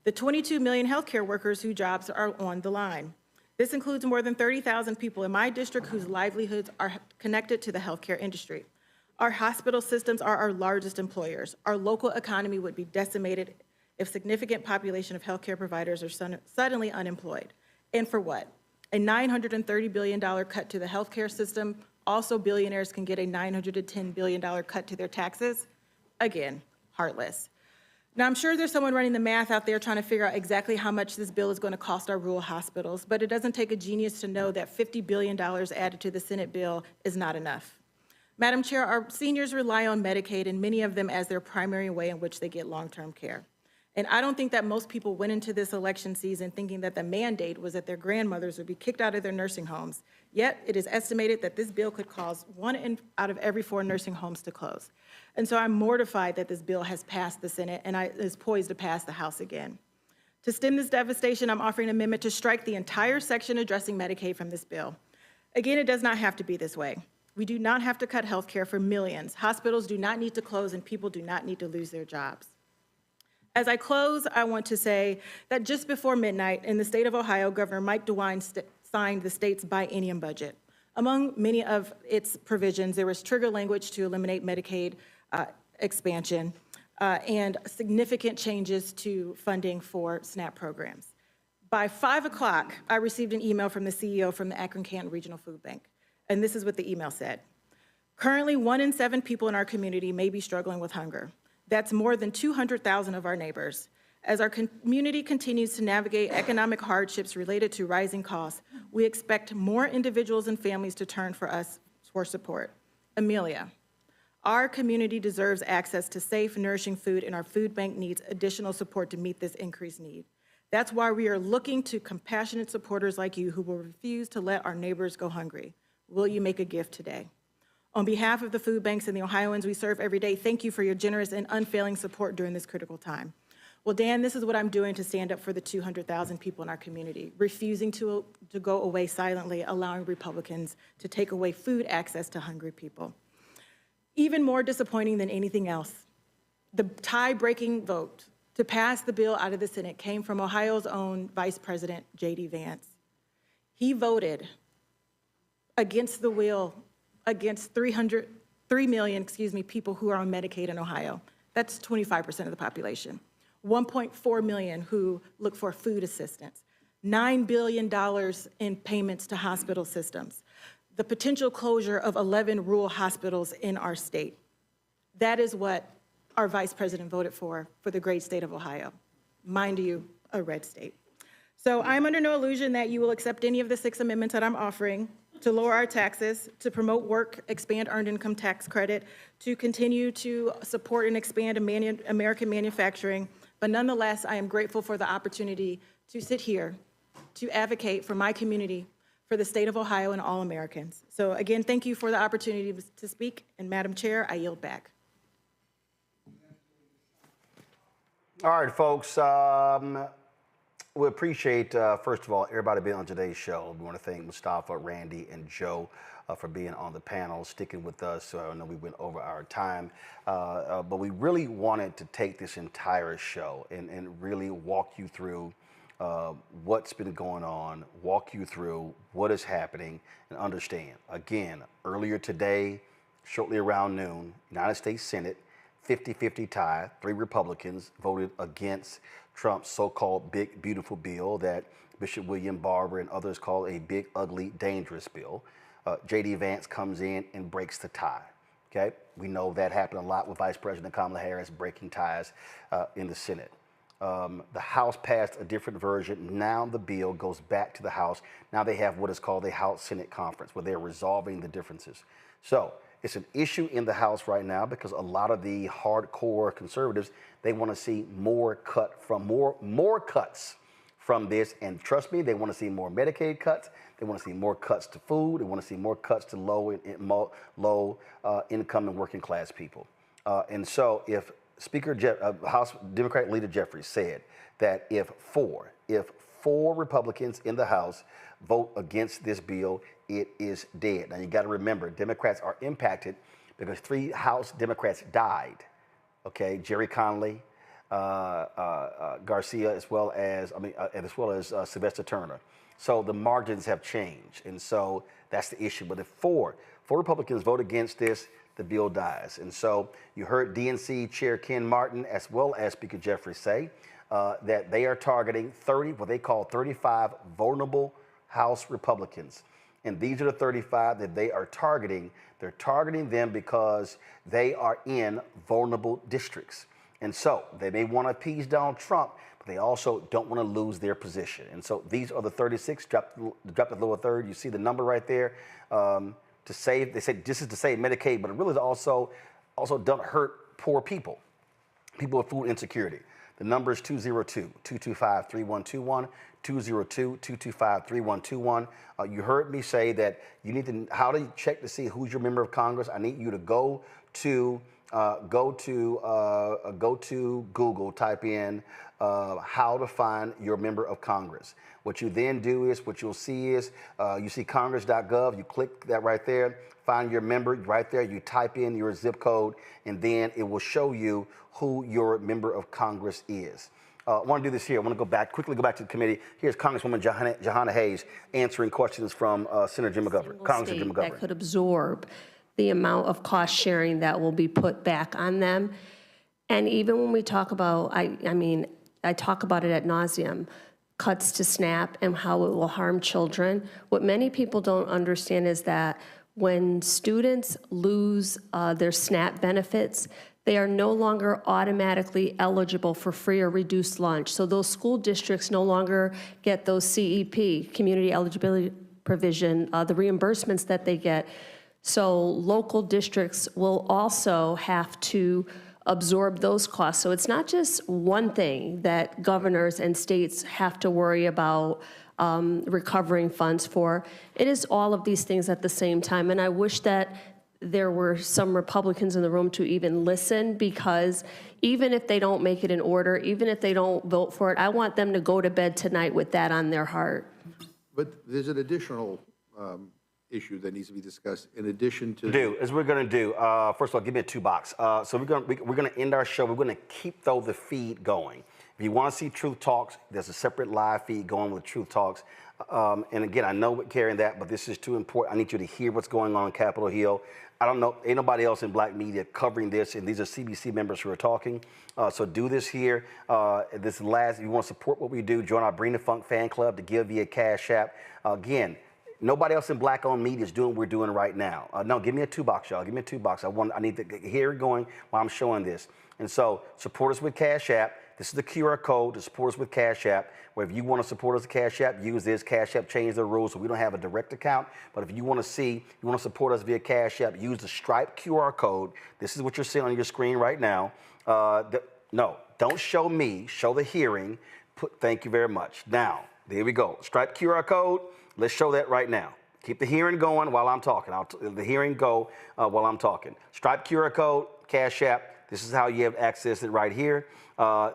the 22 million healthcare workers whose jobs are on the line. This includes more than 30,000 people in my district whose livelihoods are connected to the healthcare industry. Our hospital systems are our largest employers. Our local economy would be decimated if significant population of healthcare providers are suddenly unemployed. And for what? A $930 billion cut to the healthcare system. Also, billionaires can get a $910 billion cut to their taxes. Again, heartless. Now, I'm sure there's someone running the math out there trying to figure out exactly how much this bill is going to cost our rural hospitals, but it doesn't take a genius to know that $50 billion added to the Senate bill is not enough. Madam Chair, our seniors rely on Medicaid, and many of them as their primary way in which they get long-term care. And I don't think that most people went into this election season thinking that the mandate was that their grandmothers would be kicked out of their nursing homes. Yet, it is estimated that this bill could cause 1 out of every 4 nursing homes to close. And so I'm mortified that this bill has passed the Senate and is poised to pass the House again. To stem this devastation, I'm offering an amendment to strike the entire section addressing Medicaid from this bill. Again, it does not have to be this way. We do not have to cut health care for millions. Hospitals do not need to close, and people do not need to lose their jobs. As I close, I want to say that just before midnight in the state of Ohio, Governor Mike DeWine signed the state's biennium budget. Among many of its provisions, there was trigger language to eliminate Medicaid expansion and significant changes to funding for SNAP programs. By 5 o'clock, I received an email from the CEO from the Akron-Canton Regional Food Bank, and this is what the email said. Currently, 1 in 7 people in our community may be struggling with hunger. That's more than 200,000 of our neighbors. As our community continues to navigate economic hardships related to rising costs, we expect more individuals and families to turn for us for support. Amelia, our community deserves access to safe, nourishing food, and our food bank needs additional support to meet this increased need. That's why we are looking to compassionate supporters like you who will refuse to let our neighbors go hungry. Will you make a gift today? On behalf of the food banks and the Ohioans we serve every day, thank you for your generous and unfailing support during this critical time. Well, Dan, this is what I'm doing to stand up for the 200,000 people in our community, refusing to go away silently, allowing Republicans to take away food access to hungry people. Even more disappointing than anything else, the tie-breaking vote to pass the bill out of the Senate came from Ohio's own Vice President, J.D. Vance. He voted against the will, against 3 million people who are on Medicaid in Ohio. That's 25% of the population. 1.4 million who look for food assistance. $9 billion in payments to hospital systems. The potential closure of 11 rural hospitals in our state. That is what our vice president voted for the great state of Ohio. Mind you, a red state. So I'm under no illusion that you will accept any of the 6 amendments that I'm offering to lower our taxes, to promote work, expand earned income tax credit, to continue to support and expand American manufacturing, But nonetheless, I am grateful for the opportunity to sit here to advocate for my community, for the state of Ohio and all Americans. So again, thank you for the opportunity to speak. And Madam Chair, I yield back. All right, folks. We appreciate, first of all, everybody being on today's show. We want to thank Mustafa, Randy, and Joe for being on the panel, sticking with us. I know we went over our time, but we really wanted to take this entire show and really walk you through what's been going on, walk you through what is happening, and understand. Again, earlier today, shortly around noon, United States Senate, 50-50 tie, 3 Republicans voted against Trump's so-called big, beautiful bill that Bishop William Barber and others call a big, ugly, dangerous bill. J.D. Vance comes in and breaks the tie, okay? We know that happened a lot with Vice President Kamala Harris breaking ties in the Senate. The House passed a different version. Now the bill goes back to the House. Now they have what is called a House-Senate conference where they're resolving the differences. So it's an issue in the House right now because a lot of the hardcore conservatives, they want to see more cuts from this. And trust me, they want to see more Medicaid cuts. They want to see more cuts to food. They want to see more cuts to low income and working class people. And so if House Democratic Leader Jeffries said that if four Republicans in the House vote against this bill, it is dead. Now you got to remember, Democrats are impacted because 3 House Democrats died. Okay, Jerry Connolly, Garcia, as well as Sylvester Turner. So the margins have changed, and so that's the issue. But if four Republicans vote against this, the bill dies. And so you heard DNC Chair Ken Martin, as well as Speaker Jeffries, say that they are targeting what they call 35 vulnerable House Republicans. And these are the 35 that they are targeting. They're targeting them because they are in vulnerable districts. And so they may want to appease Donald Trump, but they also don't want to lose their position. And so these are the 36, drop the lower third. You see the number right there. They say this is to save Medicaid, but it really is also don't hurt poor people with food insecurity. The number is 202-225-3121, 202-225-3121. You heard me say that you need to, how do you check to see who's your member of Congress? I need you to go to Google, type in how to find your member of Congress. What you then do is, what you'll see is, you see congress.gov, you click that right there, find your member right there, you type in your zip code, and then it will show you who your member of Congress is. I want to do this here. I want to quickly go back to the committee. Here's Congresswoman Jahana Hayes answering questions from Senator Jim McGovern, Congressman Jim McGovern. That could absorb the amount of cost sharing that will be put back on them. And even when we talk about, I talk about it ad nauseum, cuts to SNAP and how it will harm children. What many people don't understand is that when students lose their SNAP benefits, they are no longer automatically eligible for free or reduced lunch. So those school districts no longer get those CEP, community eligibility provision, the reimbursements that they get. So local districts will also have to absorb those costs. So it's not just one thing that governors and states have to worry about recovering funds for. It is all of these things at the same time. And I wish that there were some Republicans in the room to even listen, because even if they don't make it in order, even if they don't vote for it, I want them to go to bed tonight with that on their heart. But there's an additional issue that needs to be discussed in addition to... We're going to do. First of all, give me a 2-box. So we're going to end our show. We're going to keep, though, the feed going. If you want to see Truth Talks, there's a separate live feed going with Truth Talks. And again, I know we're carrying that, but this is too important. I need you to hear what's going on Capitol Hill. I don't know, ain't nobody else in black media covering this, and these are CBC members who are talking. So do this here. If you want to support what we do, join our Bring the Funk fan club to give via Cash App. Again, nobody else in black-owned media is doing what we're doing right now. No, give me a 2-box, y'all. Give me a 2-box. I need to hear it going while I'm showing this. And so support us with Cash App. This is the QR code to support us with Cash App, where if you want to support us with Cash App, use this. Cash App changed their rules, so we don't have a direct account. But if you want to support us via Cash App, use the Stripe QR code. This is what you're seeing on your screen right now. Don't show me, show the hearing. Thank you very much. Now, there we go. Stripe QR code. Let's show that right now. Keep the hearing going while I'm talking. The hearing go while I'm talking. Stripe QR code, Cash App. This is how you have access to it right here.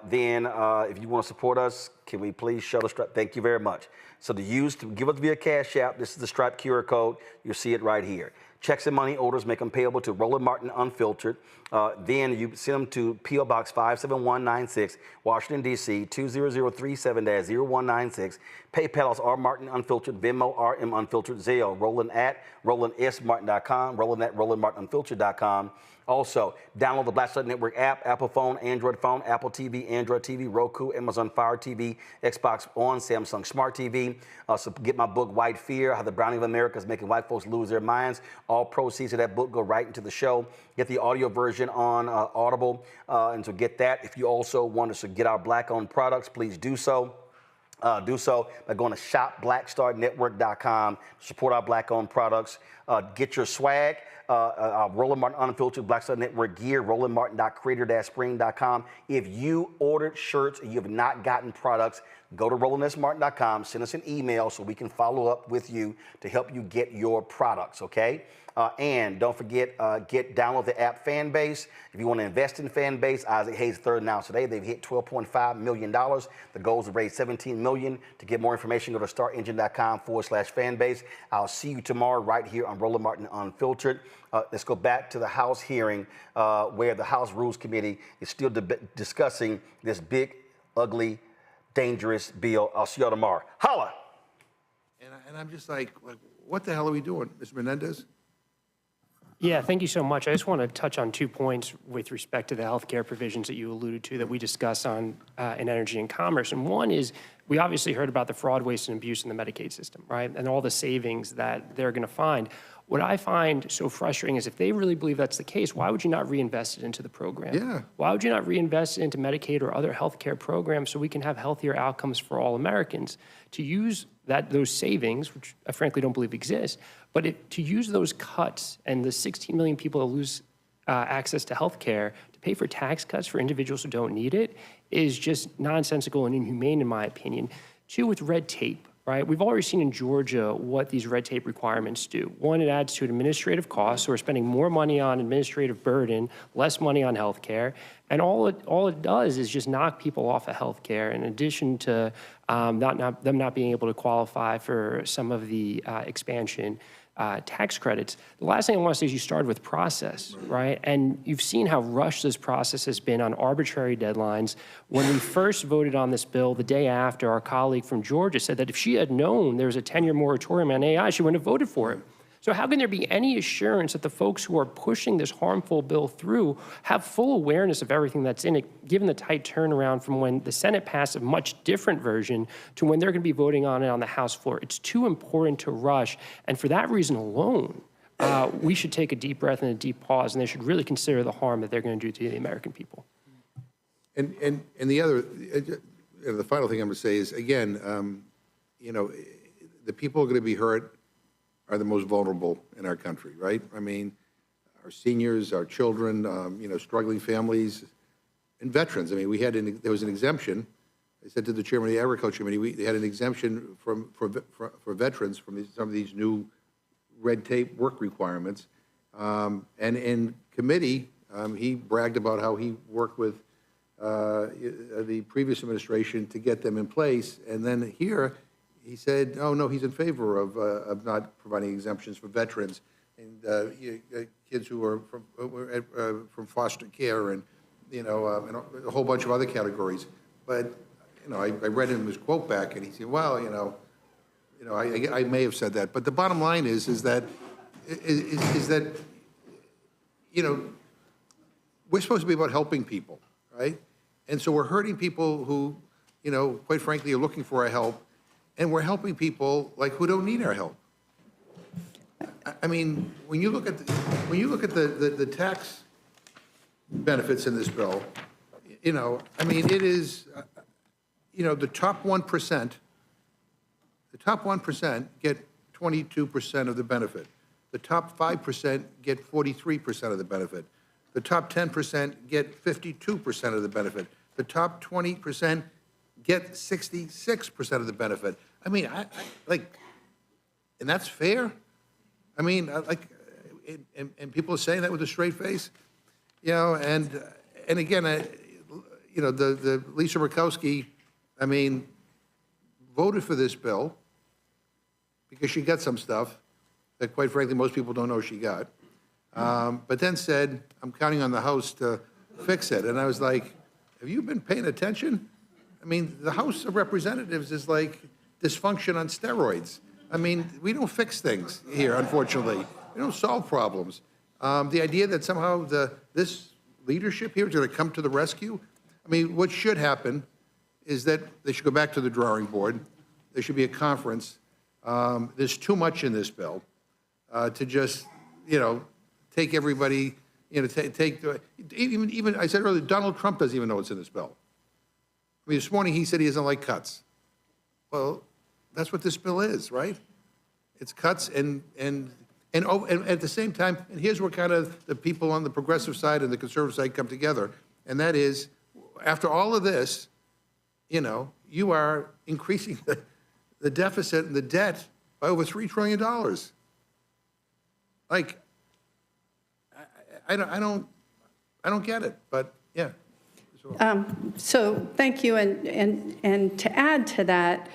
Then, if you want to support us, can we please show the Stripe? Thank you very much. So to give us via Cash App, this is the Stripe QR code. You'll see it right here. Checks and money orders, make them payable to Roland Martin Unfiltered. Then you send them to P.O. Box 57196, Washington, D.C., 20037-0196. PayPal is R. Martin Unfiltered, Venmo, RM Unfiltered, Zelle, Roland at RolandSMartin.com, Roland at RolandMartinUnfiltered.com. Also, download the Black Star Network app, Apple phone, Android phone, Apple TV, Android TV, Roku, Amazon Fire TV, Xbox One, Samsung Smart TV. So get my book, White Fear, How the Browning of America is Making White Folks Lose Their Minds. All proceeds of that book go right into the show. Get the audio version on Audible, and so get that. If you also want to get our Black-owned products, please do so. Do so by going to shopblackstarnetwork.com. Support our Black-owned products. Get your swag. Roland Martin Unfiltered, Black Star Network gear, rolandmartin.creator-spring.com. If you ordered shirts and you have not gotten products, go to rolandsmartin.com, send us an email so we can follow up with you to help you get your products, okay? And don't forget, download the app Fanbase. If you want to invest in Fanbase, Isaac Hayes III announced today they've hit $12.5 million. The goal is to raise $17 million. To get more information, go to starengine.com/Fanbase. I'll see you tomorrow right here on Roland Martin Unfiltered. Let's go back to the House hearing where the House Rules Committee is still discussing this big, ugly, dangerous bill. I'll see y'all tomorrow. Holla! And I'm just like, what the hell are we doing, Mr. Menendez? Yeah, thank you so much. I just want to touch on 2 points with respect to the healthcare provisions that you alluded to that we discussed on in Energy and Commerce. And one is we obviously heard about the fraud, waste, and abuse in the Medicaid system, right? And all the savings that they're going to find. What I find so frustrating is if they really believe that's the case, why would you not reinvest it into the program? Yeah. Why would you not reinvest it into Medicaid or other healthcare programs so we can have healthier outcomes for all Americans? To use those savings, which I frankly don't believe exist, but to use those cuts and the 16 million people that lose access to healthcare to pay for tax cuts for individuals who don't need it is just nonsensical and inhumane in my opinion. 2, with red tape. Right? We've already seen in Georgia what these red tape requirements do. 1, it adds to administrative costs, so we're spending more money on administrative burden, less money on health care, and all it does is just knock people off of health care in addition to them not being able to qualify for some of the expansion tax credits. The last thing I want to say is you started with process, right? And you've seen how rushed this process has been on arbitrary deadlines. When we first voted on this bill, the day after, our colleague from Georgia said that if she had known there was a 10-year moratorium on AI, she wouldn't have voted for it. So how can there be any assurance that the folks who are pushing this harmful bill through have full awareness of everything that's in it, given the tight turnaround from when the Senate passed a much different version to when they're going to be voting on it on the House floor? It's too important to rush. And for that reason alone, we should take a deep breath and a deep pause, and they should really consider the harm that they're going to do to the American people. And the other, the final thing I'm going to say is, again, the people who are going to be hurt are the most vulnerable in our country, right? I mean, our seniors, our children, struggling families, and veterans. I mean, there was an exemption. I said to the chairman of the Agriculture Committee, they had an exemption for veterans from some of these new red tape work requirements. And in committee, he bragged about how he worked with the previous administration to get them in place. And then here, he said, oh, no, he's in favor of not providing exemptions for veterans and kids who are from foster care and, and a whole bunch of other categories. But, I read him his quote back, and he said, well, I may have said that. But the bottom line is that we're supposed to be about helping people, right? And so we're hurting people who, quite frankly, are looking for our help. And we're helping people who don't need our help. I mean, when you look at the tax benefits in this bill, I mean, it is, the top 1%. The top 1% get 22% of the benefit. The top 5% get 43% of the benefit. The top 10% get 52% of the benefit. the top 20% get 66% of the benefit. I mean, and that's fair? I mean, and people are saying that with a straight face, you know, and again, you know, the Lisa Murkowski, I mean, voted for this bill because she got some stuff that, quite frankly, most people don't know she got, but then said, I'm counting on the House to fix it. And I was like, have you been paying attention? I mean, the House of Representatives is like dysfunction on steroids. I mean, we don't fix things here, unfortunately. We don't solve problems. The idea that somehow this leadership here is going to come to the rescue, I mean, what should happen is that they should go back to the drawing board. There should be a conference. There's too much in this bill to just, you know, take everybody, you know, even I said earlier, Donald Trump doesn't even know what's in this bill. I mean, this morning he said he doesn't like cuts. Well, that's what this bill is, right? It's cuts and at the same time, and here's where kind of the people on the progressive side and the conservative side come together, and that is, after all of this, you know, you are increasing the deficit and the debt by over $3 trillion. Like, I don't get it, but yeah. So thank you, and to add to that,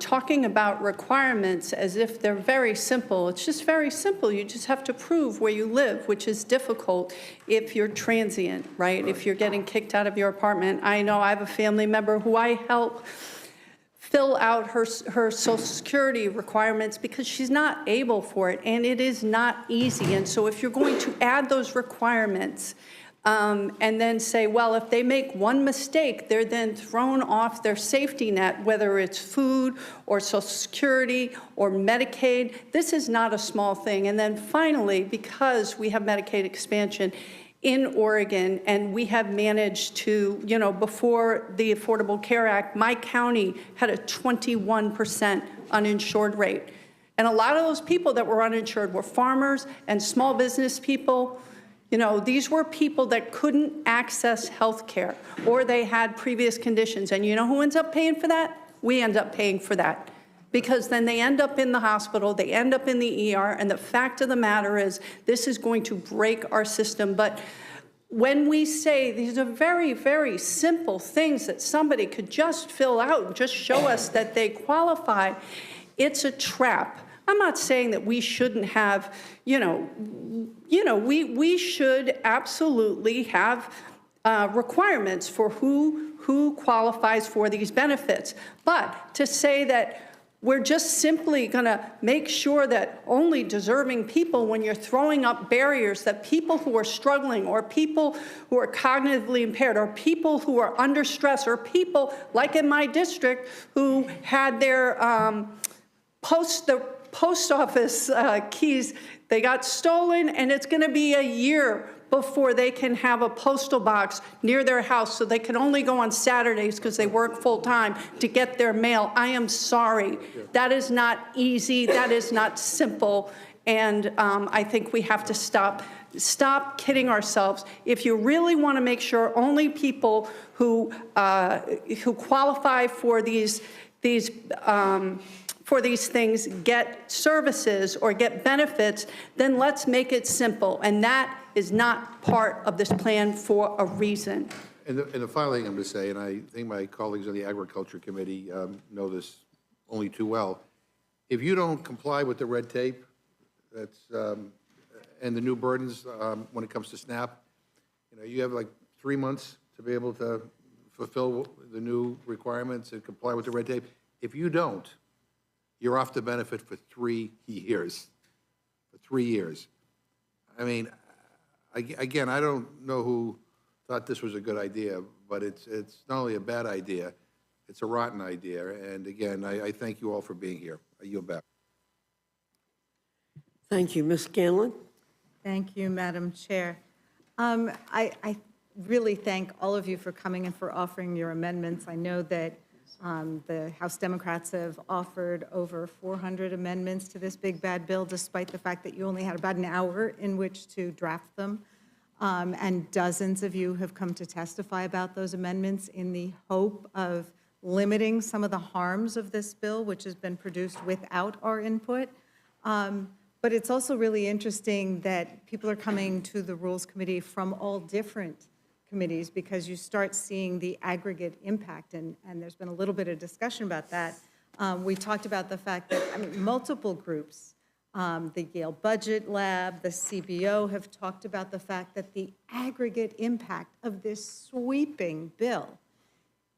talking about requirements as if they're very simple. It's just very simple. You just have to prove where you live, which is difficult if you're transient, right? If you're getting kicked out of your apartment. I know I have a family member who I help fill out her Social Security requirements because she's not able for it, and it is not easy. And so if you're going to add those requirements, and then say, well, if they make one mistake, they're then thrown off their safety net, whether it's food or Social Security or Medicaid. This is not a small thing. And then finally, because we have Medicaid expansion in Oregon, and we have managed to, you know, before the Affordable Care Act, my county had a 21% uninsured rate. And a lot of those people that were uninsured were farmers and small business people. You know, these were people that couldn't access health care or they had previous conditions. And you know who ends up paying for that? We end up paying for that. Because then they end up in the hospital, they end up in the ER, and the fact of the matter is this is going to break our system. But when we say these are very, very simple things that somebody could just fill out and just show us that they qualify, it's a trap. I'm not saying that we shouldn't have, we should absolutely have requirements for who qualifies for these benefits. But to say that we're just simply going to make sure that only deserving people, when you're throwing up barriers, that people who are struggling or people who are cognitively impaired or people who are under stress or people like in my district who had their post office keys, they got stolen, and it's going to be a year before they can have a postal box near their house, so they can only go on Saturdays because they work full-time to get their mail. I am sorry. That is not easy. That is not simple. And I think we have to stop kidding ourselves. If you really want to make sure only people who qualify for these things get services or get benefits, then let's make it simple. And that is not part of this plan for a reason. And the final thing I'm going to say, and I think my colleagues on the Agriculture Committee know this only too well, if you don't comply with the red tape that's and the new burdens when it comes to SNAP, you have like 3 months to be able to fulfill the new requirements and comply with the red tape. If you don't, you're off the benefit for 3 years. For 3 years. I mean, again, I don't know who thought this was a good idea, but it's not only a bad idea, it's a rotten idea. And again, I thank you all for being here. I yield back. Thank you. Ms. Scanlon. Thank you, Madam Chair. I really thank all of you for coming and for offering your amendments. I know that the House Democrats have offered over 400 amendments to this big bad bill, despite the fact that you only had about an hour in which to draft them. and dozens of you have come to testify about those amendments in the hope of limiting some of the harms of this bill, which has been produced without our input. But it's also really interesting that people are coming to the Rules Committee from all different committees because you start seeing the aggregate impact, and there's been a little bit of discussion about that. We talked about the fact that multiple groups, the Yale Budget Lab, the CBO have talked about the fact that the aggregate impact of this sweeping bill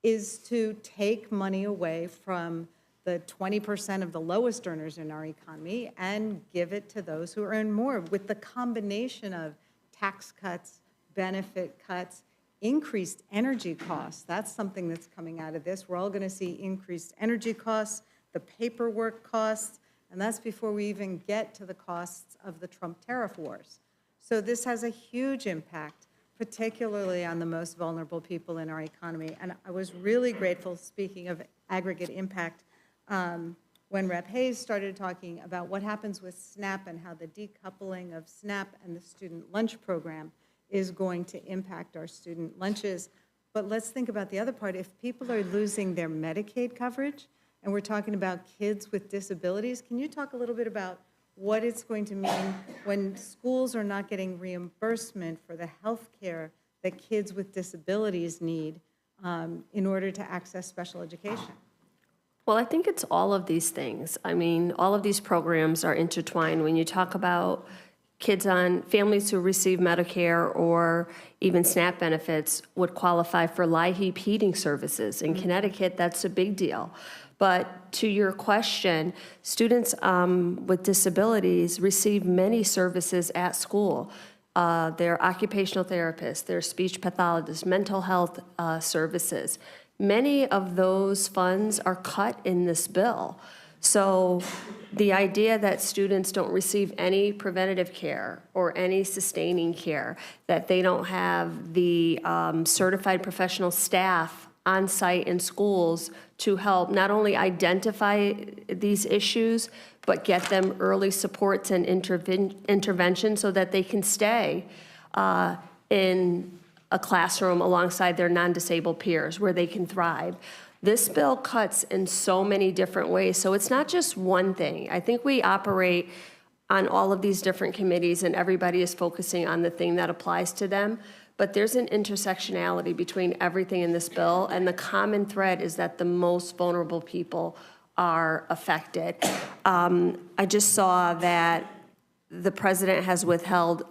is to take money away from the 20% of the lowest earners in our economy and give it to those who earn more, with the combination of tax cuts, benefit cuts, increased energy costs. That's something that's coming out of this. We're all going to see increased energy costs, the paperwork costs, and that's before we even get to the costs of the Trump tariff wars. So this has a huge impact, particularly on the most vulnerable people in our economy. And I was really grateful, speaking of aggregate impact, when Rep. Hayes started talking about what happens with SNAP and how the decoupling of SNAP and the student lunch program is going to impact our student lunches. But let's think about the other part. If people are losing their Medicaid coverage, and we're talking about kids with disabilities, can you talk a little bit about what it's going to mean when schools are not getting reimbursement for the health care that kids with disabilities need in order to access special education? Well, I think it's all of these things. I mean, all of these programs are intertwined. When you talk about families who receive Medicare or even SNAP benefits would qualify for LIHEAP heating services. In Connecticut, that's a big deal. But to your question, students with disabilities receive many services at school. Their occupational therapists, their speech pathologists, mental health services. Many of those funds are cut in this bill. So the idea that students don't receive any preventative care or any sustaining care, that they don't have the certified professional staff on site in schools to help not only identify these issues, but get them early supports and intervention so that they can stay in a classroom alongside their non-disabled peers where they can thrive. This bill cuts in so many different ways, so it's not just one thing. I think we operate on all of these different committees and everybody is focusing on the thing that applies to them, but there's an intersectionality between everything in this bill, and the common thread is that the most vulnerable people are affected. I just saw that the president has withheld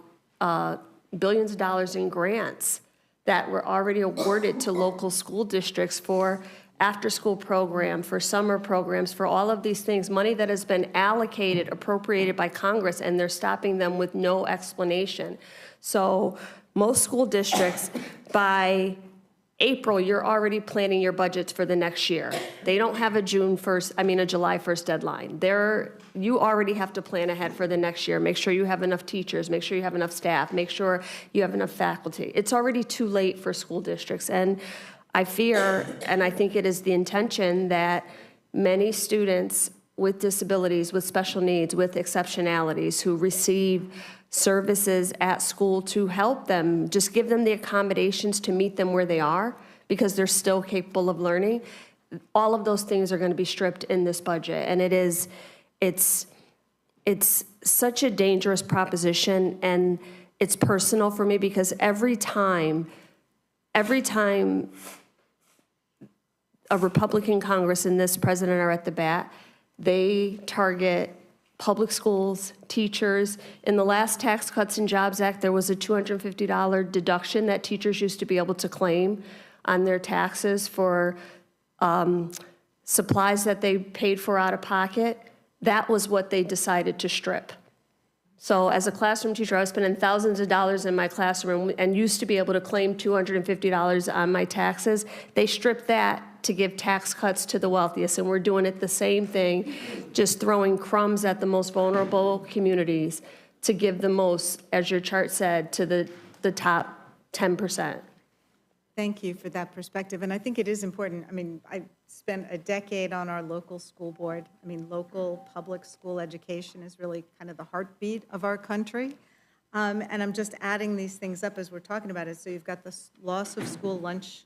billions of dollars in grants that were already awarded to local school districts for after-school program, for summer programs, for all of these things, money that has been allocated, appropriated by Congress, and they're stopping them with no explanation. So most school districts, by April, you're already planning your budgets for the next year. They don't have a July 1st deadline. You already have to plan ahead for the next year. Make sure you have enough teachers, make sure you have enough staff, make sure you have enough faculty. It's already too late for school districts. And I fear, and I think it is the intention, that many students with disabilities, with special needs, with exceptionalities who receive services at school to help them, just give them the accommodations to meet them where they are because they're still capable of learning. All of those things are going to be stripped in this budget. And it's such a dangerous proposition, and it's personal for me because every time a Republican Congress and this president are at the bat, they target public schools, teachers. In the last Tax Cuts and Jobs Act, there was a $250 deduction that teachers used to be able to claim on their taxes for supplies that they paid for out of pocket. That was what they decided to strip. So as a classroom teacher, I was spending thousands of dollars in my classroom and used to be able to claim $250 on my taxes. They stripped that to give tax cuts to the wealthiest, and we're doing it the same thing, just throwing crumbs at the most vulnerable communities to give the most, as your chart said, to the top 10%. Thank you for that perspective, and I think it is important. I mean, I spent a decade on our local school board. I mean, local public school education is really kind of the heartbeat of our country. And I'm just adding these things up as we're talking about it. So you've got the loss of school lunch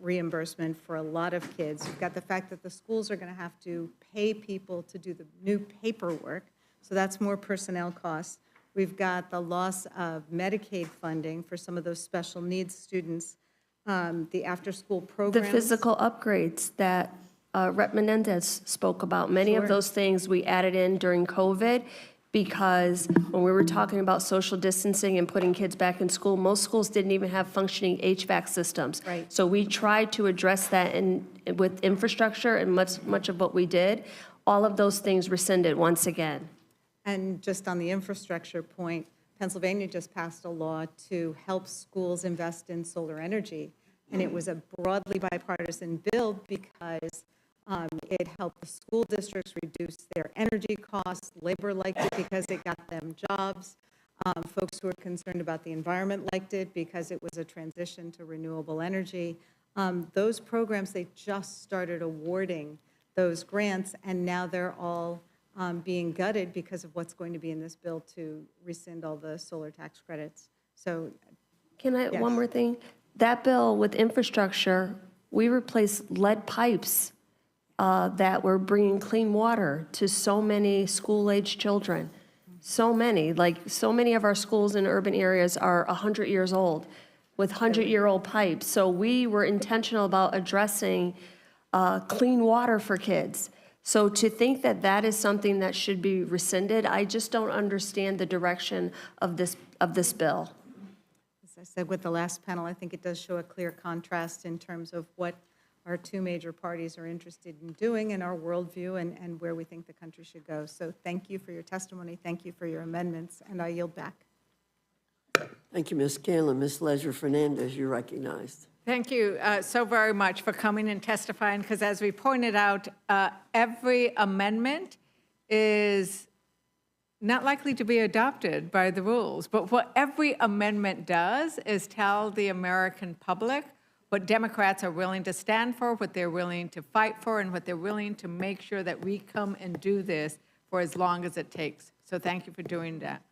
reimbursement for a lot of kids. You've got the fact that the schools are going to have to pay people to do the new paperwork. So that's more personnel costs. We've got the loss of Medicaid funding for some of those special needs students, the after-school The programs. physical upgrades that Rep. Menendez spoke about, many of those things we added in during COVID, because when we were talking about social distancing and putting kids back in school, most schools didn't even have functioning HVAC systems. Right. So we tried to address that with infrastructure, and much of what we did, all of those things rescinded once again. And just on the infrastructure point, Pennsylvania just passed a law to help schools invest in solar energy. And it was a broadly bipartisan bill because it helped the school districts reduce their energy costs. Labor liked it because it got them jobs. Folks who are concerned about the environment liked it because it was a transition to renewable energy. Those programs, they just started awarding those grants, and now they're all being gutted because of what's going to be in this bill to rescind all the solar tax credits. So, Can I, yes. one more thing? That bill with infrastructure, we replaced lead pipes that were bringing clean water to so many school-aged children. So many of our schools in urban areas are 100 years old with 100-year-old pipes. So we were intentional about addressing clean water for kids. So to think that that is something that should be rescinded, I just don't understand the direction of this bill. As I said with the last panel, I think it does show a clear contrast in terms of what our two major parties are interested in doing and our worldview and where we think the country should go. So thank you for your testimony. Thank you for your amendments, and I yield back. Thank you, Ms. Scanlon. Ms. Leisure-Fernandez, you're recognized. Thank you so very much for coming and testifying, because as we pointed out, every amendment is not likely to be adopted by the rules. But what every amendment does is tell the American public what Democrats are willing to stand for, what they're willing to fight for, and what they're willing to make sure that we come and do this for as long as it takes. So thank you for doing that.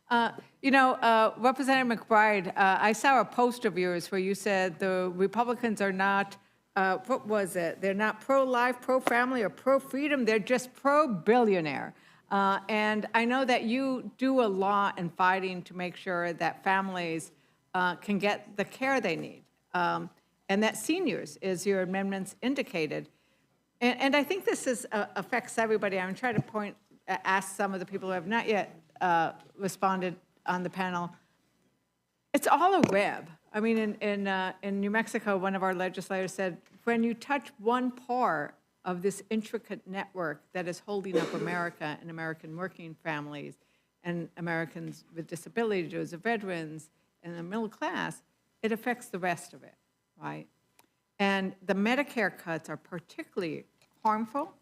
Representative McBride, I saw a post of yours where you said the Republicans are not, what was it? They're not pro-life, pro-family, or pro-freedom. They're just pro-billionaire. And I know that you do a lot in fighting to make sure that families can get the care they need. And that seniors, as your amendments indicated. And I think this affects everybody. I'm trying to ask some of the people who have not yet responded on the panel. It's all a web. I mean, in New Mexico, one of our legislators said, when you touch one part of this intricate network that is holding up America and American working families and Americans with disabilities, the veterans, and the middle class, it affects the rest of it, right? And the Medicare cuts are particularly harmful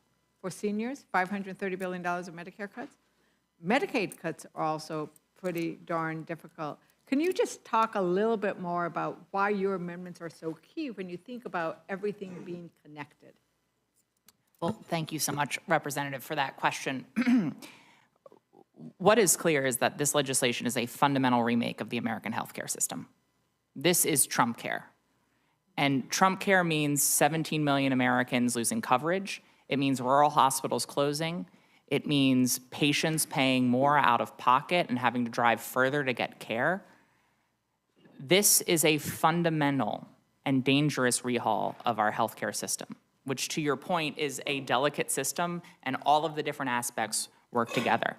for seniors, $530 billion of Medicare cuts. Medicaid cuts are also pretty darn difficult. Can you just talk a little bit more about why your amendments are so key when you think about everything being connected? Well, thank you so much, Representative, for that question. What is clear is that this legislation is a fundamental remake of the American healthcare system. This is Trump care. And Trump care means 17 million Americans losing coverage. It means rural hospitals closing. It means patients paying more out of pocket and having to drive further to get care. This is a fundamental and dangerous rehaul of our healthcare system, which, to your point, is a delicate system, and all of the different aspects work together.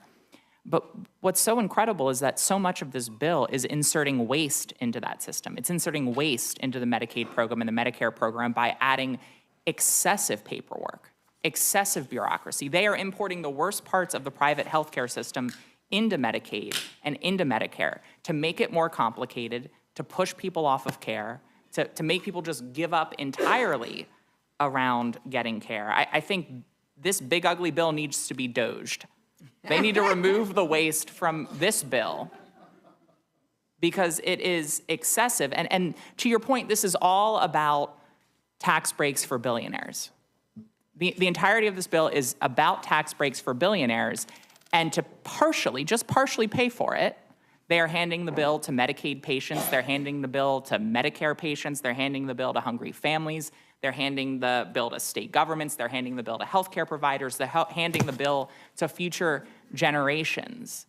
But what's so incredible is that so much of this bill is inserting waste into that system. It's inserting waste into the Medicaid program and the Medicare program by adding excessive paperwork, excessive bureaucracy. They are importing the worst parts of the private healthcare system into Medicaid and into Medicare to make it more complicated, to push people off of care, to make people just give up entirely around getting care. I think this big ugly bill needs to be doged. They need to remove the waste from this bill because it is excessive. And to your point, this is all about tax breaks for billionaires. The entirety of this bill is about tax breaks for billionaires, and to just partially pay for it, They are handing the bill to Medicaid patients. They're handing the bill to Medicare patients. They're handing the bill to hungry families. They're handing the bill to state governments. They're handing the bill to healthcare providers. They're handing the bill to future generations.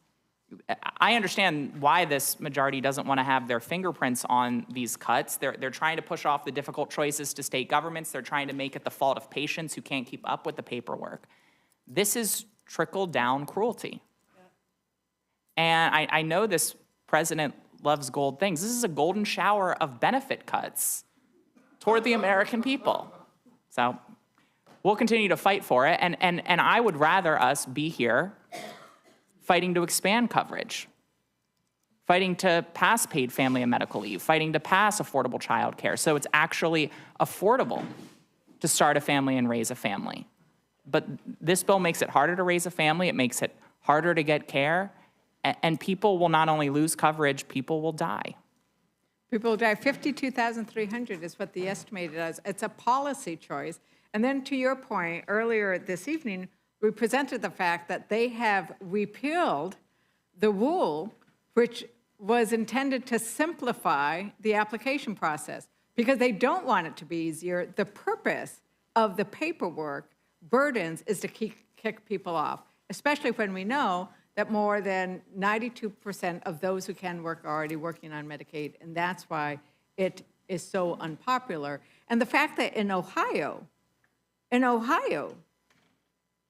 I understand why this majority doesn't want to have their fingerprints on these cuts. They're trying to push off the difficult choices to state governments. They're trying to make it the fault of patients who can't keep up with the paperwork. This is trickle-down cruelty. And I know this president loves gold things. This is a golden shower of benefit cuts toward the American people. So we'll continue to fight for it. And I would rather us be here fighting to expand coverage, fighting to pass paid family and medical leave, fighting to pass affordable child care so it's actually affordable to start a family and raise a family. But this bill makes it harder to raise a family. It makes it harder to get care. And people will not only lose coverage, people will die. People will die. 52,300 is what the estimated is. It's a policy choice. And then to your point, earlier this evening, we presented the fact that they have repealed the rule which was intended to simplify the application process because they don't want it to be easier. The purpose of the paperwork burdens is to kick people off, especially when we know that more than 92% of those who can work are already working on Medicaid, and that's why it is so unpopular. And the fact that in Ohio,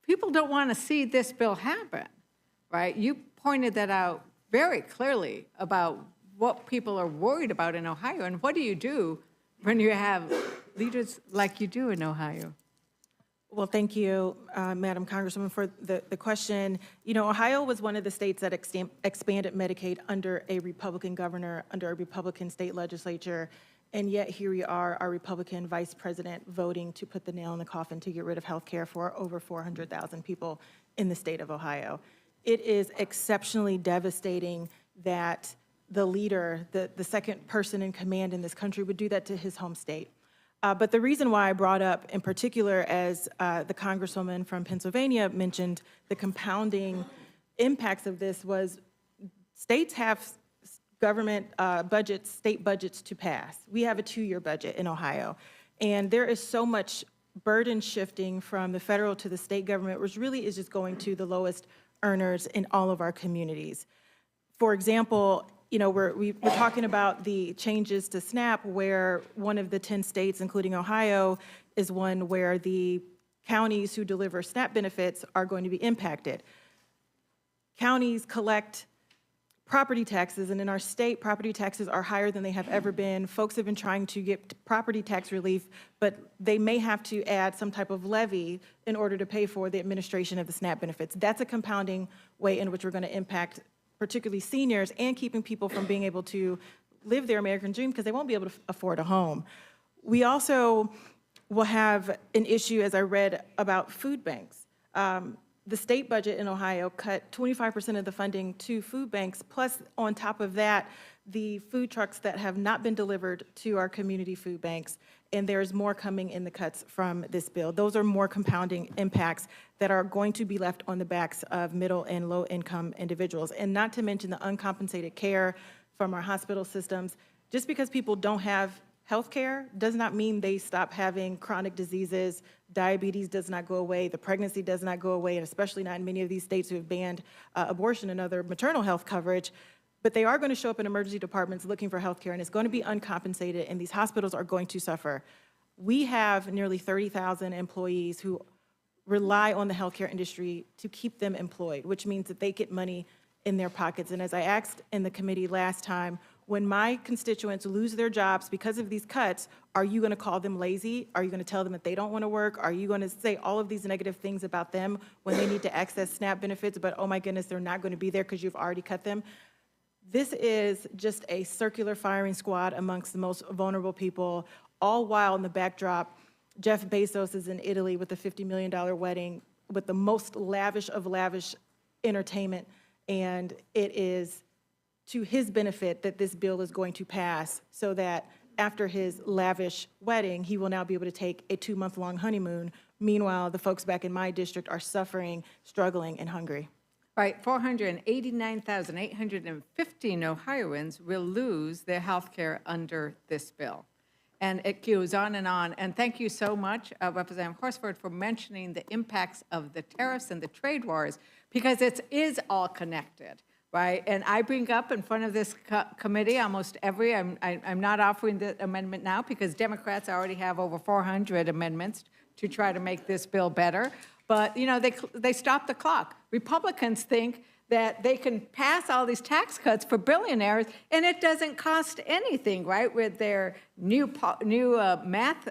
people don't want to see this bill happen, right? You pointed that out very clearly about what people are worried about in Ohio, and what do you do when you have leaders like you do in Ohio? Well, thank you, Madam Congresswoman, for the question. You know, Ohio was one of the states that expanded Medicaid under a Republican governor, under a Republican state legislature, and yet here we are, our Republican vice president voting to put the nail in the coffin to get rid of health care for over 400,000 people in the state of Ohio. It is exceptionally devastating that the leader, the second person in command in this country, would do that to his home state. But the reason why I brought up in particular, as the Congresswoman from Pennsylvania mentioned, the compounding impacts of this was states have government budgets, state budgets to pass. We have a 2-year budget in Ohio. And there is so much burden shifting from the federal to the state government, which really is just going to the lowest earners in all of our communities. For example, you know, we're talking about the changes to SNAP, where one of the 10 states, including Ohio, is one where the counties who deliver SNAP benefits are going to be impacted. Counties collect property taxes, and in our state, property taxes are higher than they have ever been. Folks have been trying to get property tax relief, but they may have to add some type of levy in order to pay for the administration of the SNAP benefits. That's a compounding way in which we're going to impact particularly seniors and keeping people from being able to live their American dream because they won't be able to afford a home. We also will have an issue, as I read, about food banks. The state budget in Ohio cut 25% of the funding to food banks, plus on top of that, the food trucks that have not been delivered to our community food banks, and there's more coming in the cuts from this bill. Those are more compounding impacts that are going to be left on the backs of middle and low income individuals, and not to mention the uncompensated care from our hospital systems. Just because people don't have health care does not mean they stop having chronic diseases. Diabetes does not go away. The pregnancy does not go away, and especially not in many of these states who have banned abortion and other maternal health coverage. But they are going to show up in emergency departments looking for health care, and it's going to be uncompensated, and these hospitals are going to suffer. We have nearly 30,000 employees who rely on the healthcare industry to keep them employed, which means that they get money in their pockets. And as I asked in the committee last time, when my constituents lose their jobs because of these cuts, are you going to call them lazy? Are you going to tell them that they don't want to work? Are you going to say all of these negative things about them when they need to access SNAP benefits, but oh my goodness, they're not going to be there because you've already cut them? This is just a circular firing squad amongst the most vulnerable people, all while in the backdrop, Jeff Bezos is in Italy with a $50 million wedding with the most lavish of lavish entertainment, and it is to his benefit that this bill is going to pass so that after his lavish wedding, he will now be able to take a 2-month-long honeymoon. Meanwhile, the folks back in my district are suffering, struggling, and hungry. Right, 489,815 Ohioans will lose their health care under this bill. And it goes on. And thank you so much, Representative Horsford, for mentioning the impacts of the tariffs and the trade wars, because it is all connected, right? And I bring up in front of this committee almost every, I'm not offering the amendment now because Democrats already have over 400 amendments to try to make this bill better. But, you know, they stop the clock. Republicans think that they can pass all these tax cuts for billionaires, and it doesn't cost anything, right? With their new math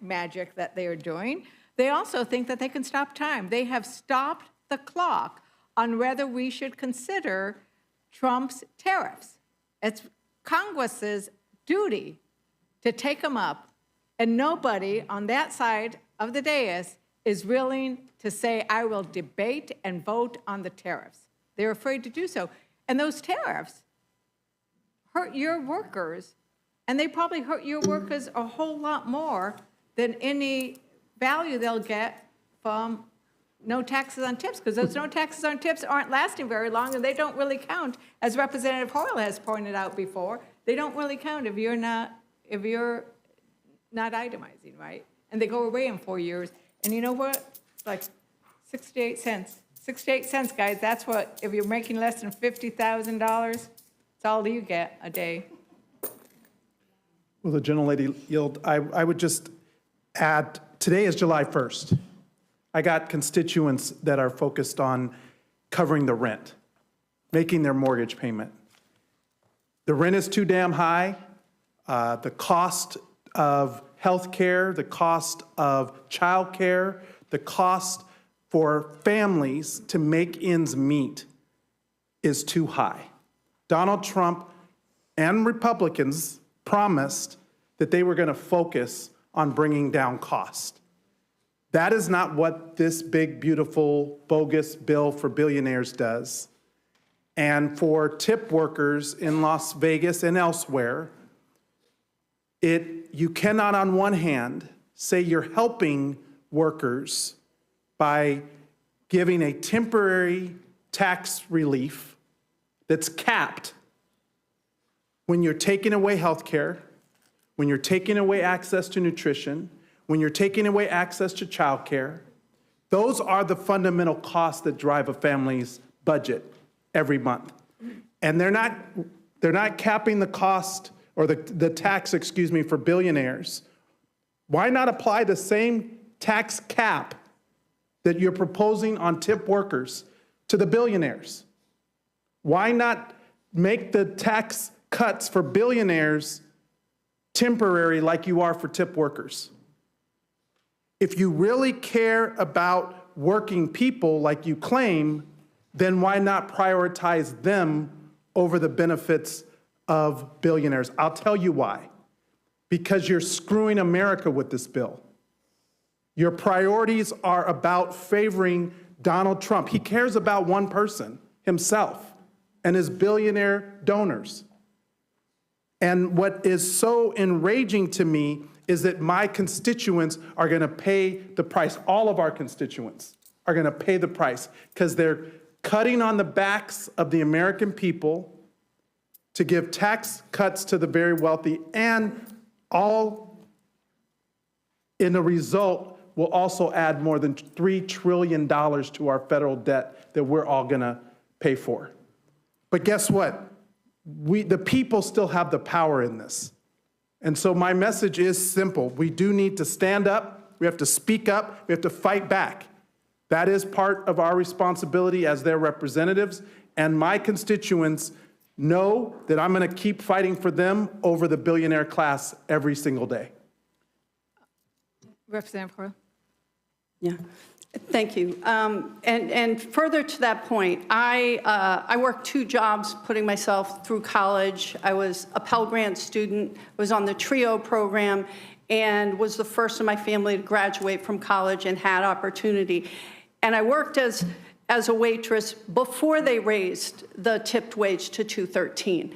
magic that they are doing, they also think that they can stop time. They have stopped the clock on whether we should consider Trump's tariffs. It's Congress's duty to take them up, and nobody on that side of the dais is willing to say, I will debate and vote on the tariffs. They're afraid to do so. And those tariffs hurt your workers, and they probably hurt your workers a whole lot more than any value they'll get from no taxes on tips, because those no taxes on tips aren't lasting very long, and they don't really count, as Representative Hoyle has pointed out before. They don't really count if you're not itemizing, right? And they go away in 4 years. And you know what? Like 68 cents. 68 cents, guys. That's what, if you're making less than $50,000, it's all you get a day. Will the gentlelady yield? I would just add, today is July 1st. I got constituents that are focused on covering the rent, making their mortgage payment. The rent is too damn high. The cost of health care, the cost of child care, the cost for families to make ends meet is too high. Donald Trump and Republicans promised that they were going to focus on bringing down cost. That is not what this big, beautiful, bogus bill for billionaires does. And for tip workers in Las Vegas and elsewhere, you cannot, on one hand, say you're helping workers by giving a temporary tax relief that's capped when you're taking away health care, when you're taking away access to nutrition, when you're taking away access to child care. Those are the fundamental costs that drive a family's budget every month. And they're not capping the cost or the tax, for billionaires. Why not apply the same tax cap that you're proposing on tip workers to the billionaires? Why not make the tax cuts for billionaires temporary like you are for tip workers? If you really care about working people like you claim, then why not prioritize them over the benefits of billionaires? I'll tell you why. Because you're screwing America with this bill. Your priorities are about favoring Donald Trump. He cares about one person, himself, and his billionaire donors. And what is so enraging to me is that my constituents are going to pay the price. All of our constituents are going to pay the price because they're cutting on the backs of the American people to give tax cuts to the very wealthy, and all in the result will also add more than $3 trillion to our federal debt that we're all going to pay for. But guess what? The people still have the power in this. And so my message is simple. We do need to stand up. We have to speak up. We have to fight back. That is part of our responsibility as their representatives. And my constituents know that I'm going to keep fighting for them over the billionaire class every single day. Representative Hoyle. Yeah, thank you. And further to that point, I worked 2 jobs putting myself through college. I was a Pell Grant student, was on the TRIO program, and was the first in my family to graduate from college and had opportunity. And I worked as a waitress before they raised the tipped wage to $2.13.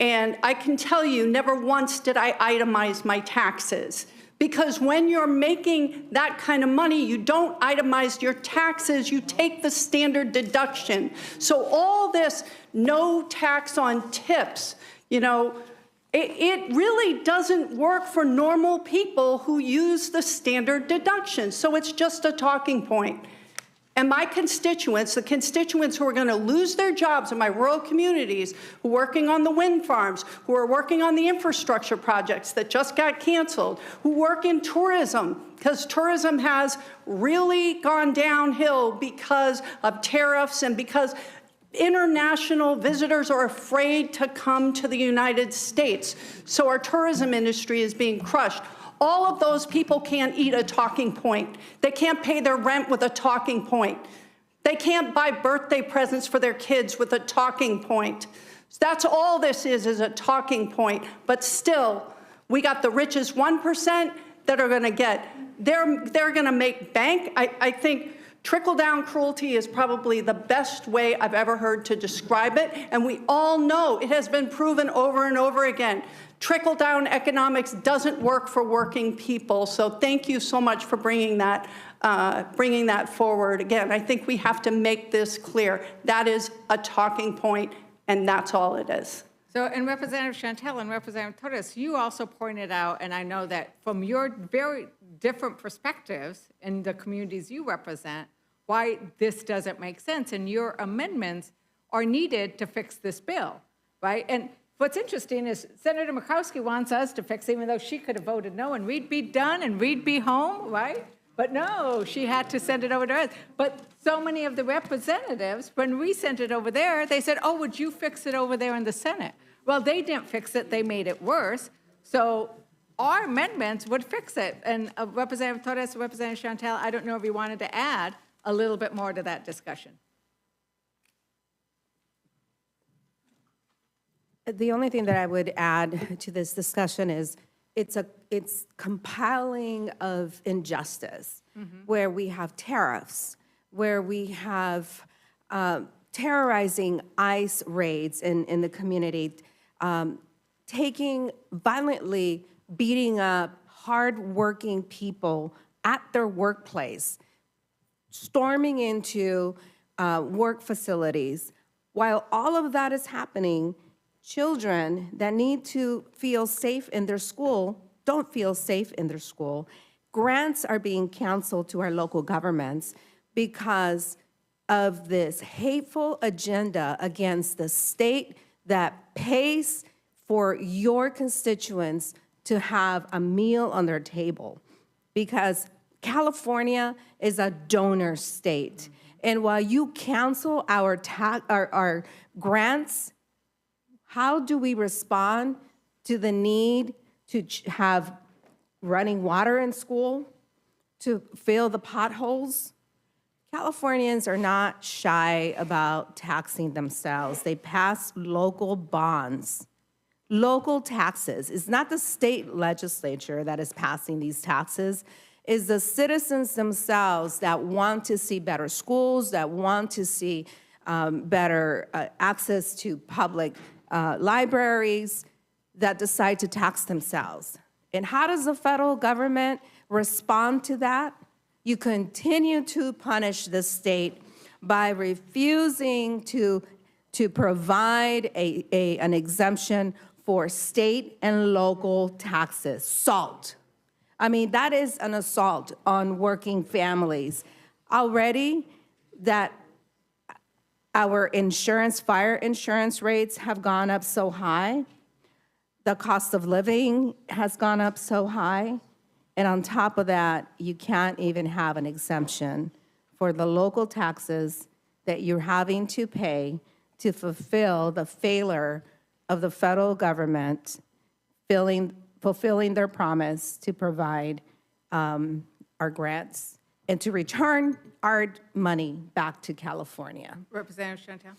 And I can tell you, never once did I itemize my taxes Because when you're making that kind of money, you don't itemize your taxes, you take the standard deduction. So all this no tax on tips, you know, it really doesn't work for normal people who use the standard deduction. So it's just a talking point. And my constituents, the constituents who are going to lose their jobs in my rural communities, who are working on the wind farms, who are working on the infrastructure projects that just got canceled, who work in tourism, because tourism has really gone downhill because of tariffs and because international visitors are afraid to come to the United States. So our tourism industry is being crushed. All of those people can't eat a talking point. They can't pay their rent with a talking point. They can't buy birthday presents for their kids with a talking point. That's all this is a talking point. But still, we got the richest 1% that are going to get. They're going to make bank. I think trickle-down cruelty is probably the best way I've ever heard to describe it. And we all know it has been proven over and over again. Trickle-down economics doesn't work for working people. So thank you so much for bringing that forward. Again, I think we have to make this clear. That is a talking point, and that's all it is. So, and Representative Shontel and Representative Torres, you also pointed out, and I know that from your very different perspectives in the communities you represent, why this doesn't make sense, and your amendments are needed to fix this bill, right? And what's interesting is Senator Murkowski wants us to fix it, even though she could have voted no, and we'd be done and we'd be home, right? But no, she had to send it over to us. But so many of the representatives, when we sent it over there, they said, oh, would you fix it over there in the Senate? Well, they didn't fix it, they made it worse. So our amendments would fix it. And Representative Torres, Representative Shontel, I don't know if you wanted to add a little bit more to that discussion. The only thing that I would add to this discussion is it's compiling of injustice, where we have tariffs, where we have terrorizing ICE raids in the community, violently beating up hardworking people at their workplace, storming into work facilities. While all of that is happening, children that need to feel safe in their school don't feel safe in their school. Grants are being canceled to our local governments because of this hateful agenda against the state that pays for your constituents to have a meal on their table. Because California is a donor state. And while you cancel our grants, how do we respond to the need to have running water in school, to fill the potholes? Californians are not shy about taxing themselves. They pass local bonds, local taxes. It's not the state legislature that is passing these taxes. It's the citizens themselves that want to see better schools, that want to see better access to public libraries, that decide to tax themselves. And how does the federal government respond to that? You continue to punish the state by refusing to provide an exemption for state and local taxes. SALT. I mean, that is an assault on working families. Already that our insurance, fire insurance rates have gone up so high. The cost of living has gone up so high. And on top of that, you can't even have an exemption for the local taxes that you're having to pay to fulfill the failure of the federal government fulfilling their promise to provide our grants and to return our money back to California. Representative Shontel.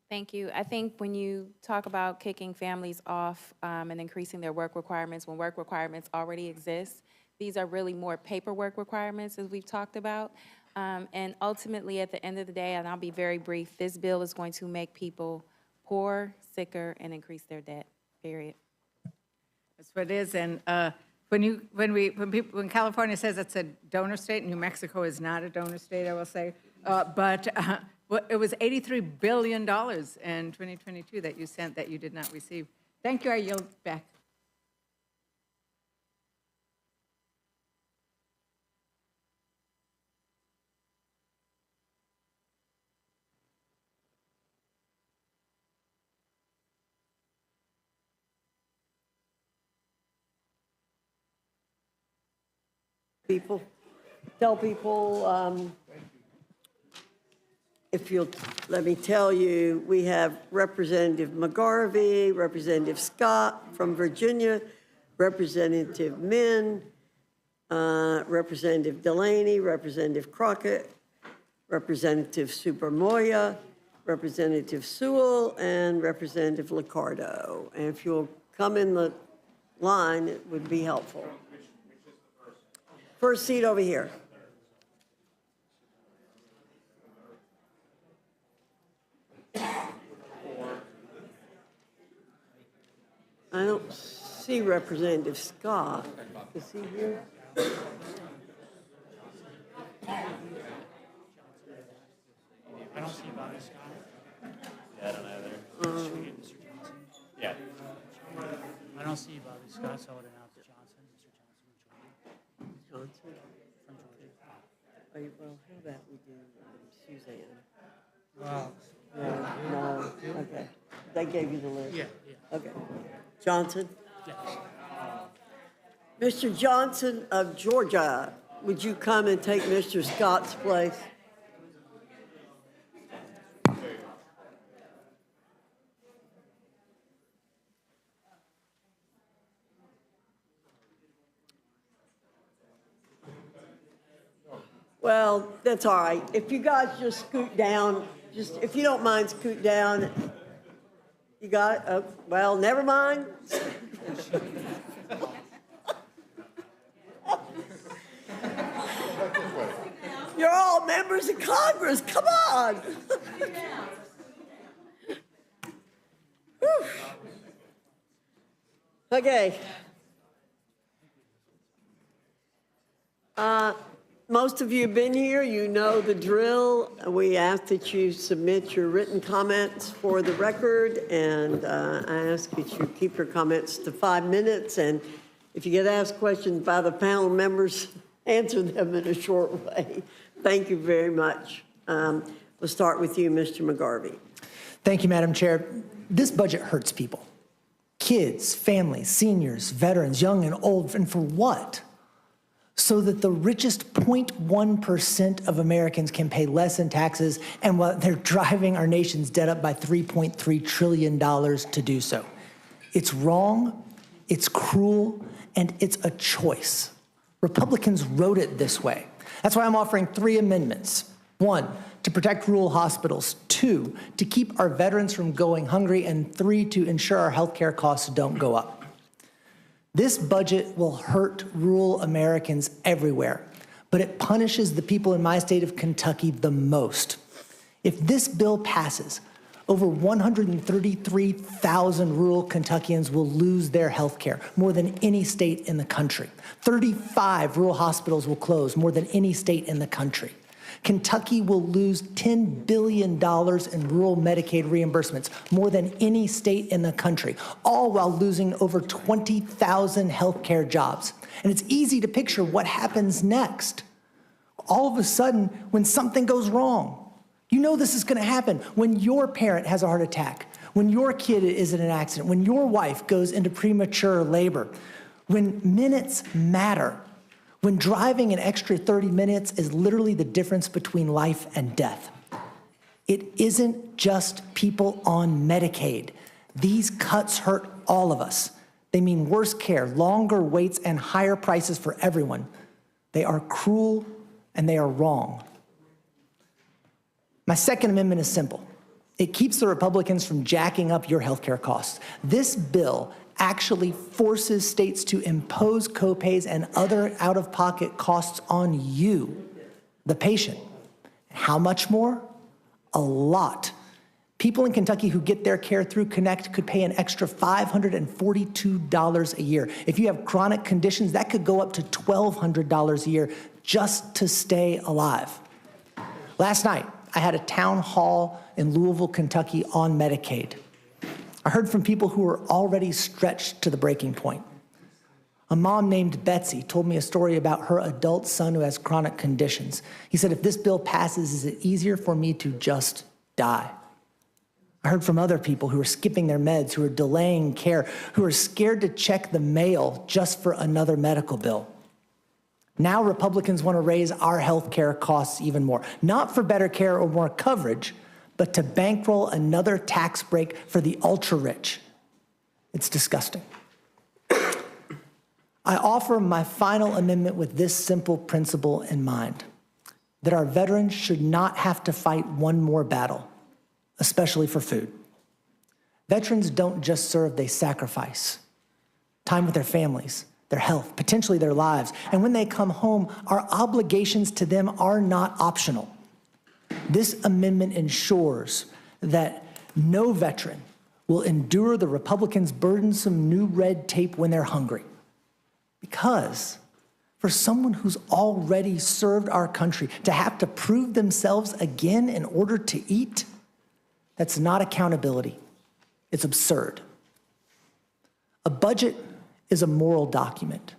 Thank you. I think when you talk about kicking families off and increasing their work requirements, when work requirements already exist, these are really more paperwork requirements, as we've talked about. And ultimately, at the end of the day, and I'll be very brief, this bill is going to make people poor, sicker, and increase their debt, period. That's what it is. And When California says it's a donor state, New Mexico is not a donor state, I will say, but it was $83 billion in 2022 that you sent that you did not receive. Thank you. I yield back. Tell people, if you'll let me tell you, we have Representative McGarvey, Representative Scott from Virginia, Representative Min, Representative Delaney, Representative Crockett, Representative Supermoya, Representative Sewell, and Representative Liccardo. And if you'll come in the line, it would be helpful. First seat over here. I don't see Representative Scott. Is he here? I don't see Bobby Scott. Yeah, I don't either. Yeah. I don't see Bobby Scott, so I would announce Johnson. Mr. Johnson. Johnson? From Georgia. Well, how about we do Suzanne? Wow. No, okay. They gave you the list? Yeah. Okay. Johnson? Yes. Mr. Johnson of Georgia, would you come and take Mr. Scott's place? Well, that's all right. If you guys just scoot down, if you don't mind, scoot down. You got it? Well, never mind. You're all members of Congress. Come on. Okay. Most of you have been here. You know the drill. We ask that you submit your written comments for the record, and I ask that you keep your comments to 5 minutes. And if you get asked questions by the panel members, answer them in a short way. Thank you very much. We'll start with you, Mr. McGarvey. Thank you, Madam Chair. This budget hurts people. Kids, families, seniors, veterans, young and old, and for what? So that the richest 0.1% of Americans can pay less in taxes, and while they're driving our nation's debt up by $3.3 trillion to do so. It's wrong, it's cruel, and it's a choice. Republicans wrote it this way. That's why I'm offering 3 amendments. 1, to protect rural hospitals. 2, to keep our veterans from going hungry. And 3, to ensure our healthcare costs don't go up. This budget will hurt rural Americans everywhere, but it punishes the people in my state of Kentucky the most. If this bill passes, over 133,000 rural Kentuckians will lose their health care, more than any state in the country. 35 rural hospitals will close, more than any state in the country. Kentucky will lose $10 billion in rural Medicaid reimbursements, more than any state in the country, all while losing over 20,000 healthcare jobs. And it's easy to picture what happens next. All of a sudden, when something goes wrong, you know this is going to happen. When your parent has a heart attack, when your kid is in an accident, when your wife goes into premature labor, when minutes matter, when driving an extra 30 minutes is literally the difference between life and death. It isn't just people on Medicaid. These cuts hurt all of us. They mean worse care, longer waits, and higher prices for everyone. They are cruel and they are wrong. My second amendment is simple. It keeps the Republicans from jacking up your healthcare costs. This bill actually forces states to impose copays and other out-of-pocket costs on you, the patient. How much more? A lot. People in Kentucky who get their care through Connect could pay an extra $542 a year. If you have chronic conditions, that could go up to $1,200 a year just to stay alive. Last night, I had a town hall in Louisville, Kentucky on Medicaid. I heard from people who were already stretched to the breaking point. A mom named Betsy told me a story about her adult son who has chronic conditions. He said, if this bill passes, is it easier for me to just die? I heard from other people who are skipping their meds, who are delaying care, who are scared to check the mail just for another medical bill. Now Republicans want to raise our health care costs even more, not for better care or more coverage, but to bankroll another tax break for the ultra-rich. It's disgusting. I offer my final amendment with this simple principle in mind, that our veterans should not have to fight one more battle, especially for food. Veterans don't just serve, they sacrifice. Time with their families, their health, potentially their lives. And when they come home, our obligations to them are not optional. This amendment ensures that no veteran will endure the Republicans' burdensome new red tape when they're hungry. Because for someone who's already served our country to have to prove themselves again in order to eat, that's not accountability. It's absurd. A budget is a moral document.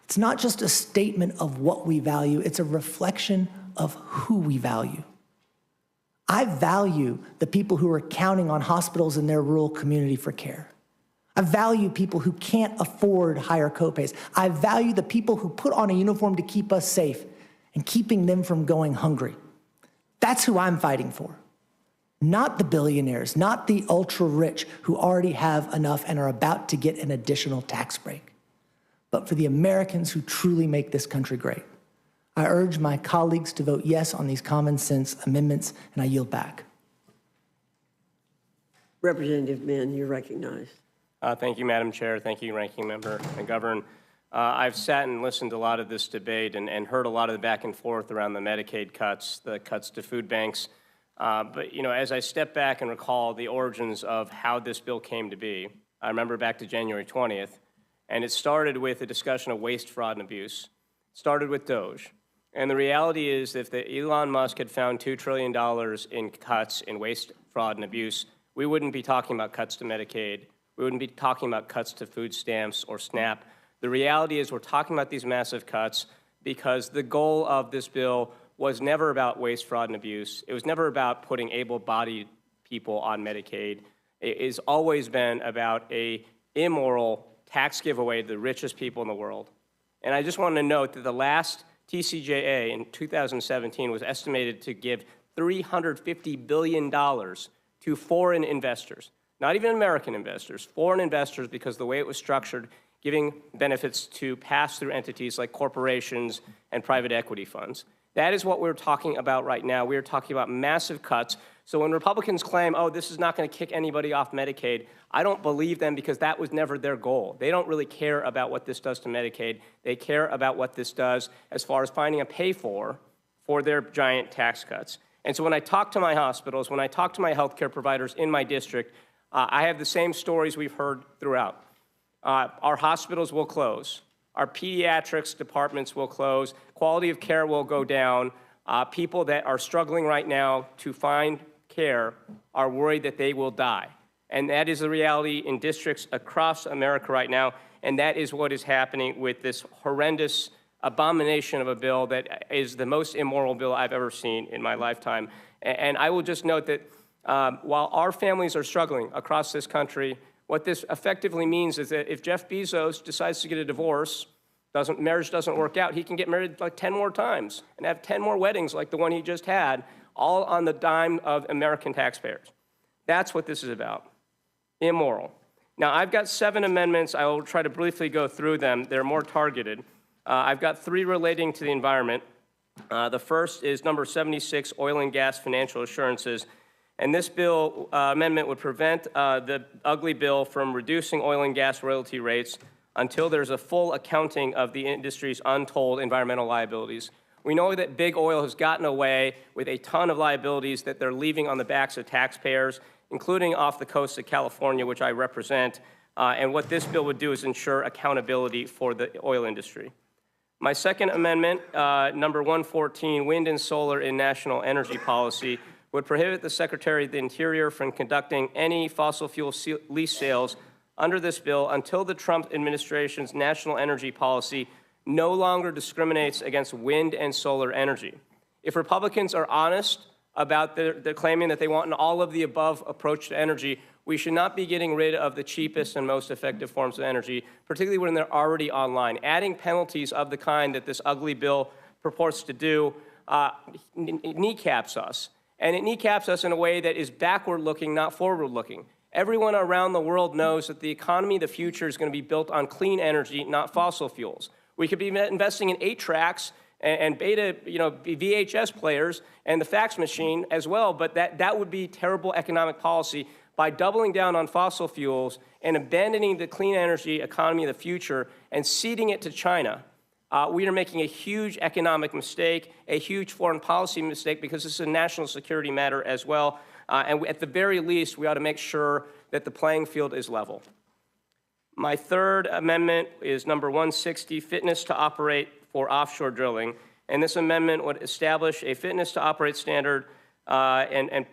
It's not just a statement of what we value, it's a reflection of who we value. I value the people who are counting on hospitals in their rural community for care. I value people who can't afford higher copays. I value the people who put on a uniform to keep us safe and keeping them from going hungry. That's who I'm fighting for. Not the billionaires, not the ultra-rich who already have enough and are about to get an additional tax break, but for the Americans who truly make this country great. I urge my colleagues to vote yes on these common sense amendments, and I yield back. Representative Mann, you're recognized. Thank you, Madam Chair. Thank you, Ranking Member McGovern. I've sat and listened to a lot of this debate and heard a lot of the back and forth around the Medicaid cuts, the cuts to food banks. But, you know, as I step back and recall the origins of how this bill came to be, I remember back to January 20th, and it started with a discussion of waste, fraud, and abuse. It started with DOGE. And the reality is, if Elon Musk had found $2 trillion in cuts in waste, fraud, and abuse, we wouldn't be talking about cuts to Medicaid. We wouldn't be talking about cuts to food stamps or SNAP. The reality is we're talking about these massive cuts because the goal of this bill was never about waste, fraud, and abuse. It was never about putting able-bodied people on Medicaid. It has always been about an immoral tax giveaway to the richest people in the world. And I just want to note that the last TCJA in 2017 was estimated to give $350 billion to foreign investors. Not even American investors, foreign investors, because the way it was structured, giving benefits to pass-through entities like corporations and private equity funds. That is what we're talking about right now. We're talking about massive cuts. So when Republicans claim, oh, this is not going to kick anybody off Medicaid, I don't believe them because that was never their goal. They don't really care about what this does to Medicaid. They care about what this does as far as finding a pay-for their giant tax cuts. And so when I talk to my hospitals, when I talk to my healthcare providers in my district, I have the same stories we've heard throughout. Our hospitals will close. Our pediatrics departments will close. Quality of care will go down. People that are struggling right now to find care are worried that they will die. And that is the reality in districts across America right now. And that is what is happening with this horrendous abomination of a bill that is the most immoral bill I've ever seen in my lifetime. And I will just note that while our families are struggling across this country, what this effectively means is that if Jeff Bezos decides to get a divorce, marriage doesn't work out, he can get married like 10 more times and have 10 more weddings like the one he just had, all on the dime of American taxpayers. That's what this is about. Immoral. Now, I've got 7 amendments. I will try to briefly go through them. They're more targeted. I've got 3 relating to the environment. The first is number 76, oil and gas financial assurances. And this bill amendment would prevent the ugly bill from reducing oil and gas royalty rates until there's a full accounting of the industry's untold environmental liabilities. We know that big oil has gotten away with a ton of liabilities that they're leaving on the backs of taxpayers, including off the coast of California, which I represent. And what this bill would do is ensure accountability for the oil industry. My second amendment, number 114, wind and solar in national energy policy, would prohibit the Secretary of the Interior from conducting any fossil fuel lease sales under this bill until the Trump administration's national energy policy no longer discriminates against wind and solar energy. If Republicans are honest about their claiming that they want an all-of-the-above approach to energy, we should not be getting rid of the cheapest and most effective forms of energy, particularly when they're already online. Adding penalties of the kind that this ugly bill purports to do kneecaps us. And it kneecaps us in a way that is backward-looking, not forward-looking. Everyone around the world knows that the economy of the future is going to be built on clean energy, not fossil fuels. We could be investing in 8-tracks and beta, VHS players and the fax machine as well, but that would be terrible economic policy. By doubling down on fossil fuels and abandoning the clean energy economy of the future and ceding it to China, we are making a huge economic mistake, a huge foreign policy mistake, because this is a national security matter as well. And at the very least, we ought to make sure that the playing field is level. My third amendment is number 160, fitness to operate for offshore drilling. And this amendment would establish a fitness to operate standard and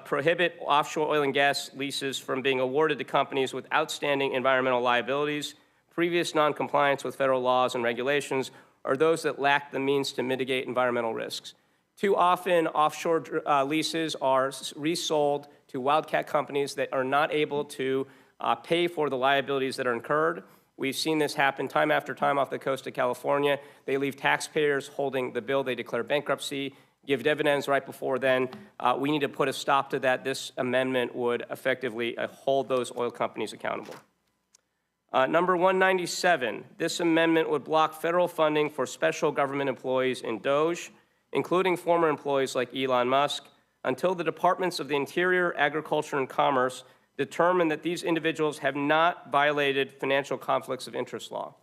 prohibit offshore oil and gas leases from being awarded to companies with outstanding environmental liabilities, previous noncompliance with federal laws and regulations, or those that lack the means to mitigate environmental risks. Too often, offshore leases are resold to wildcat companies that are not able to pay for the liabilities that are incurred. We've seen this happen time after time off the coast of California. They leave taxpayers holding the bill. They declare bankruptcy, give dividends right before then. We need to put a stop to that. This amendment would effectively hold those oil companies accountable. Number 197, this amendment would block federal funding for special government employees in DOGE, including former employees like Elon Musk, until the Departments of the Interior, Agriculture, and Commerce determine that these individuals have not violated financial conflicts of interest law.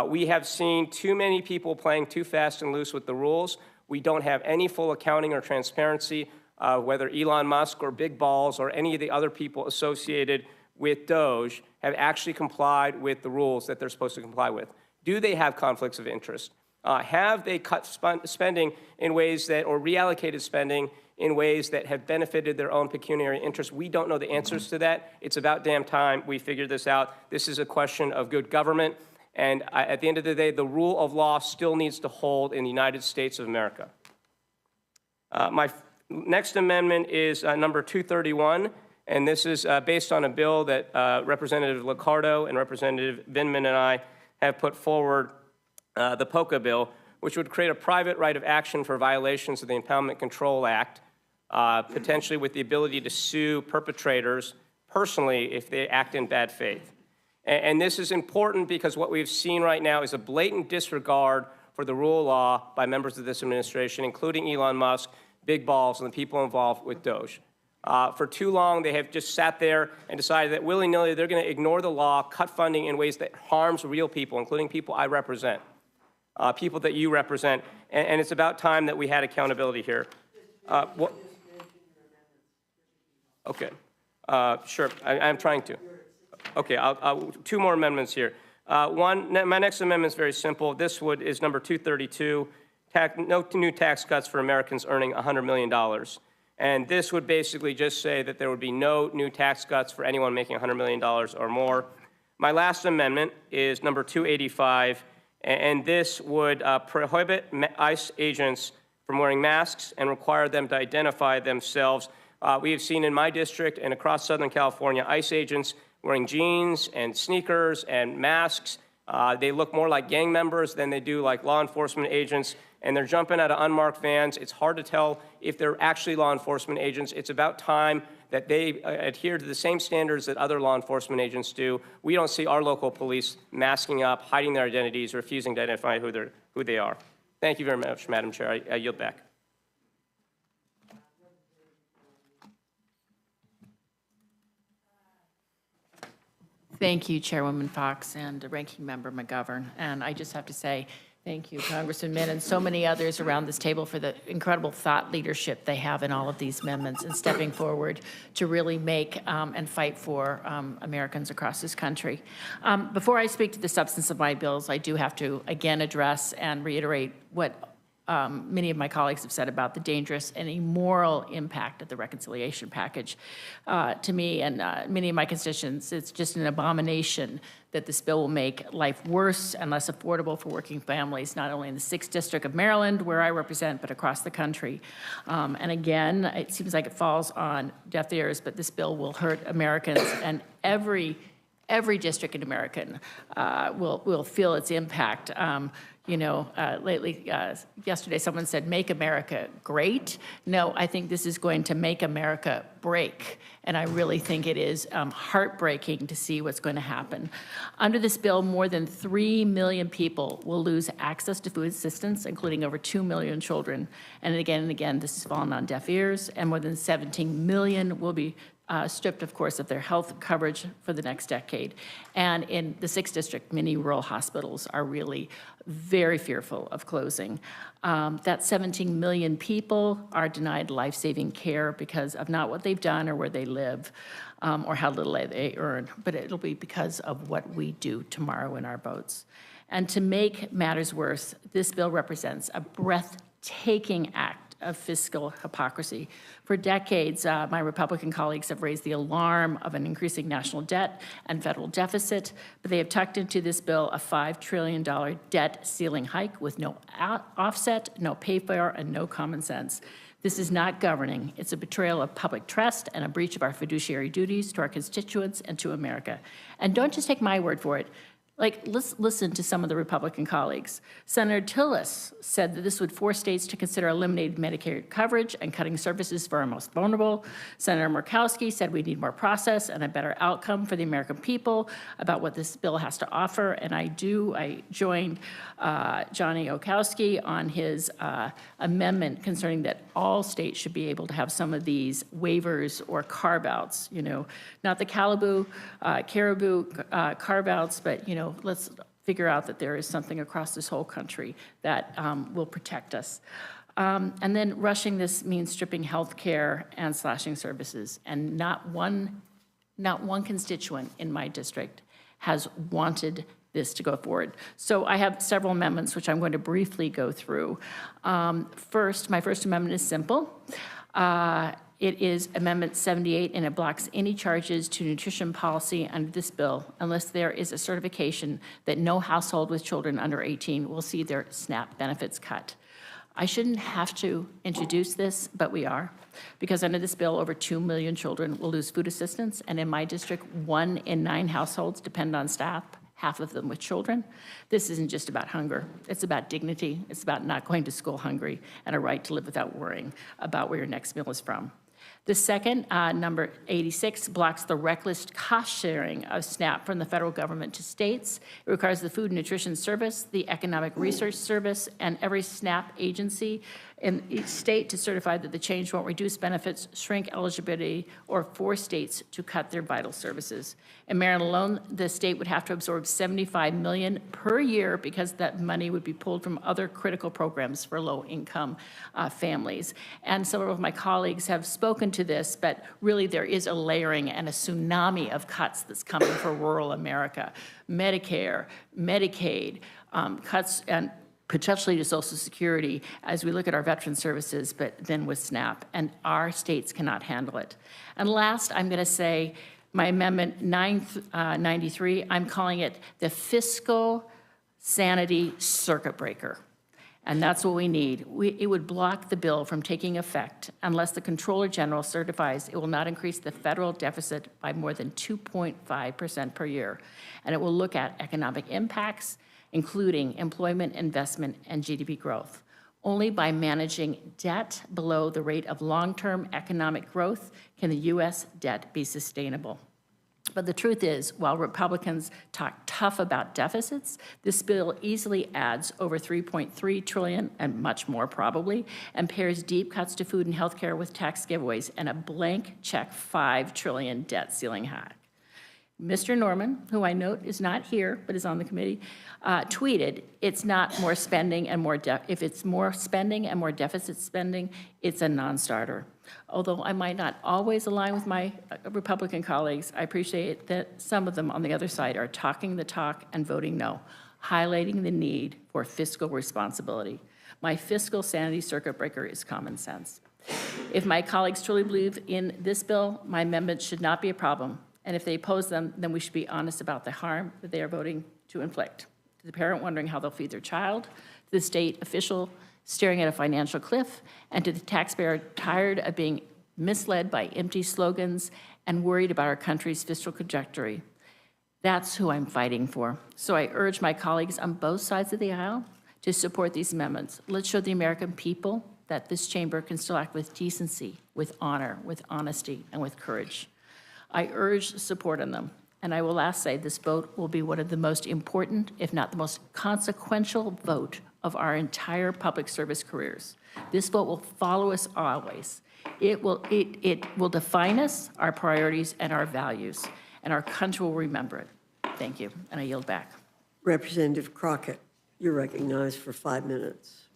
We have seen too many people playing too fast and loose with the rules. We don't have any full accounting or transparency, whether Elon Musk or Big Balls or any of the other people associated with DOGE have actually complied with the rules that they're supposed to comply with. Do they have conflicts of interest? Have they cut spending in ways that, or reallocated spending in ways that have benefited their own pecuniary interests? We don't know the answers to that. It's about damn time we figure this out. This is a question of good government. And at the end of the day, the rule of law still needs to hold in the United States of America. My next amendment is number 231. And this is based on a bill that Representative Liccardo and Representative Vindman and I have put forward, the POCA bill, which would create a private right of action for violations of the Impoundment Control Act, potentially with the ability to sue perpetrators personally if they act in bad faith. And this is important because what we've seen right now is a blatant disregard for the rule of law by members of this administration, including Elon Musk, Big Balls, and the people involved with DOGE. For too long, they have just sat there and decided that willy-nilly they're going to ignore the law, cut funding in ways that harms real people, including people I represent, people that you represent, and it's about time that we had accountability here. Okay, sure, I'm trying to. Okay, I'll two more amendments here. My next amendment is very simple. This is number 232, no new tax cuts for Americans earning $100 million. And this would basically just say that there would be no new tax cuts for anyone making $100 million or more. My last amendment is number 285, and this would prohibit ICE agents from wearing masks and require them to identify themselves. We have seen in my district and across Southern California, ICE agents wearing jeans and sneakers and masks. They look more like gang members than they do like law enforcement agents, and they're jumping out of unmarked vans. It's hard to tell if they're actually law enforcement agents. It's about time that they adhere to the same standards that other law enforcement agents do. We don't see our local police masking up, hiding their identities, refusing to identify who they are. Thank you very much, Madam Chair. I yield back. Thank you, Chairwoman Fox and Ranking Member McGovern. And I just have to say Thank you, Congressman Min, and so many others around this table for the incredible thought leadership they have in all of these amendments and stepping forward to really make and fight for Americans across this country. Before I speak to the substance of my bills, I do have to again address and reiterate what many of my colleagues have said about the dangerous and immoral impact of the reconciliation package. To me and many of my constituents, it's just an abomination that this bill will make life worse and less affordable for working families, not only in the 6th District of Maryland, where I represent, but across the country. And again, it seems like it falls on deaf ears, but this bill will hurt Americans, and every district in America will feel its impact. Yesterday someone said, make America great. No, I think this is going to make America break. And I really think it is heartbreaking to see what's going to happen. Under this bill, more than 3 million people will lose access to food assistance, including over 2 million children. And again, this has fallen on deaf ears, and more than 17 million will be stripped, of course, of their health coverage for the next decade. And in the 6th District, many rural hospitals are really very fearful of closing. That 17 million people are denied life-saving care because of not what they've done or where they live or how little they earn, but it'll be because of what we do tomorrow in our votes. And to make matters worse, this bill represents a breathtaking act of fiscal hypocrisy. For decades, my Republican colleagues have raised the alarm of an increasing national debt and federal deficit, but they have tucked into this bill a $5 trillion debt ceiling hike with no offset, no pay for, and no common sense. This is not governing. It's a betrayal of public trust and a breach of our fiduciary duties to our constituents and to America. And don't just take my word for it. Let's listen to some of the Republican colleagues. Senator Tillis said that this would force states to consider eliminating Medicare coverage and cutting services for our most vulnerable. Senator Murkowski said we need more process and a better outcome for the American people about what this bill has to offer. And I joined Johnny Okowski on his amendment concerning that all states should be able to have some of these waivers or carve-outs, not the caribou carve-outs, but, let's figure out that there is something across this whole country that will protect us. And then rushing this means stripping health care and slashing services. And not one constituent in my district has wanted this to go forward. So I have several amendments, which I'm going to briefly go through. My first amendment is simple. It is Amendment 78, and it blocks any charges to nutrition policy under this bill unless there is a certification that no household with children under 18 will see their SNAP benefits cut. I shouldn't have to introduce this, but we are, because under this bill, over 2 million children will lose food assistance, and in my district, 1 in 9 households depend on SNAP, half of them with children. This isn't just about hunger. It's about dignity. It's about not going to school hungry and a right to live without worrying about where your next meal is from. The second, number 86, blocks the reckless cost sharing of SNAP from the federal government to states. It requires the Food and Nutrition Service, the Economic Research Service, and every SNAP agency in each state to certify that the change won't reduce benefits, shrink eligibility, or force states to cut their vital services. In Maryland alone, the state would have to absorb $75 million per year because that money would be pulled from other critical programs for low-income families. And several of my colleagues have spoken to this, but really there is a layering and a tsunami of cuts that's coming for rural America. Medicare, Medicaid, cuts and potentially to Social Security as we look at our veteran services, but then with SNAP, and our states cannot handle it. And last, I'm going to say my amendment 993, I'm calling it the fiscal sanity circuit breaker. And that's what we need. It would block the bill from taking effect unless the Comptroller General certifies it will not increase the federal deficit by more than 2.5% per year. And it will look at economic impacts, including employment, investment, and GDP growth. Only by managing debt below the rate of long-term economic growth can the U.S. debt be sustainable. But the truth is, while Republicans talk tough about deficits, this bill easily adds over $3.3 trillion, and much more probably, and pairs deep cuts to food and health care with tax giveaways and a blank check $5 trillion debt ceiling hike. Mr. Norman, who I note is not here but is on the committee, tweeted, "It's not more spending and more if it's more spending and more deficit spending, it's a non-starter." Although I might not always align with my Republican colleagues, I appreciate that some of them on the other side are talking the talk and voting no, highlighting the need for fiscal responsibility. My fiscal sanity circuit breaker is common sense. If my colleagues truly believe in this bill, my amendments should not be a problem. And if they oppose them, then we should be honest about the harm that they are voting to inflict. To the parent wondering how they'll feed their child, to the state official staring at a financial cliff, and to the taxpayer tired of being misled by empty slogans and worried about our country's fiscal trajectory. That's who I'm fighting for. So I urge my colleagues on both sides of the aisle to support these amendments. Let's show the American people that this chamber can still act with decency, with honor, with honesty, and with courage. I urge support on them, and I will last say this vote will be one of the most important, if not the most consequential vote of our entire public service careers. This vote will follow us always. It will define us, our priorities, and our values, and our country will remember it. Thank you, and I yield back. Representative Crockett, you're recognized for 5 minutes.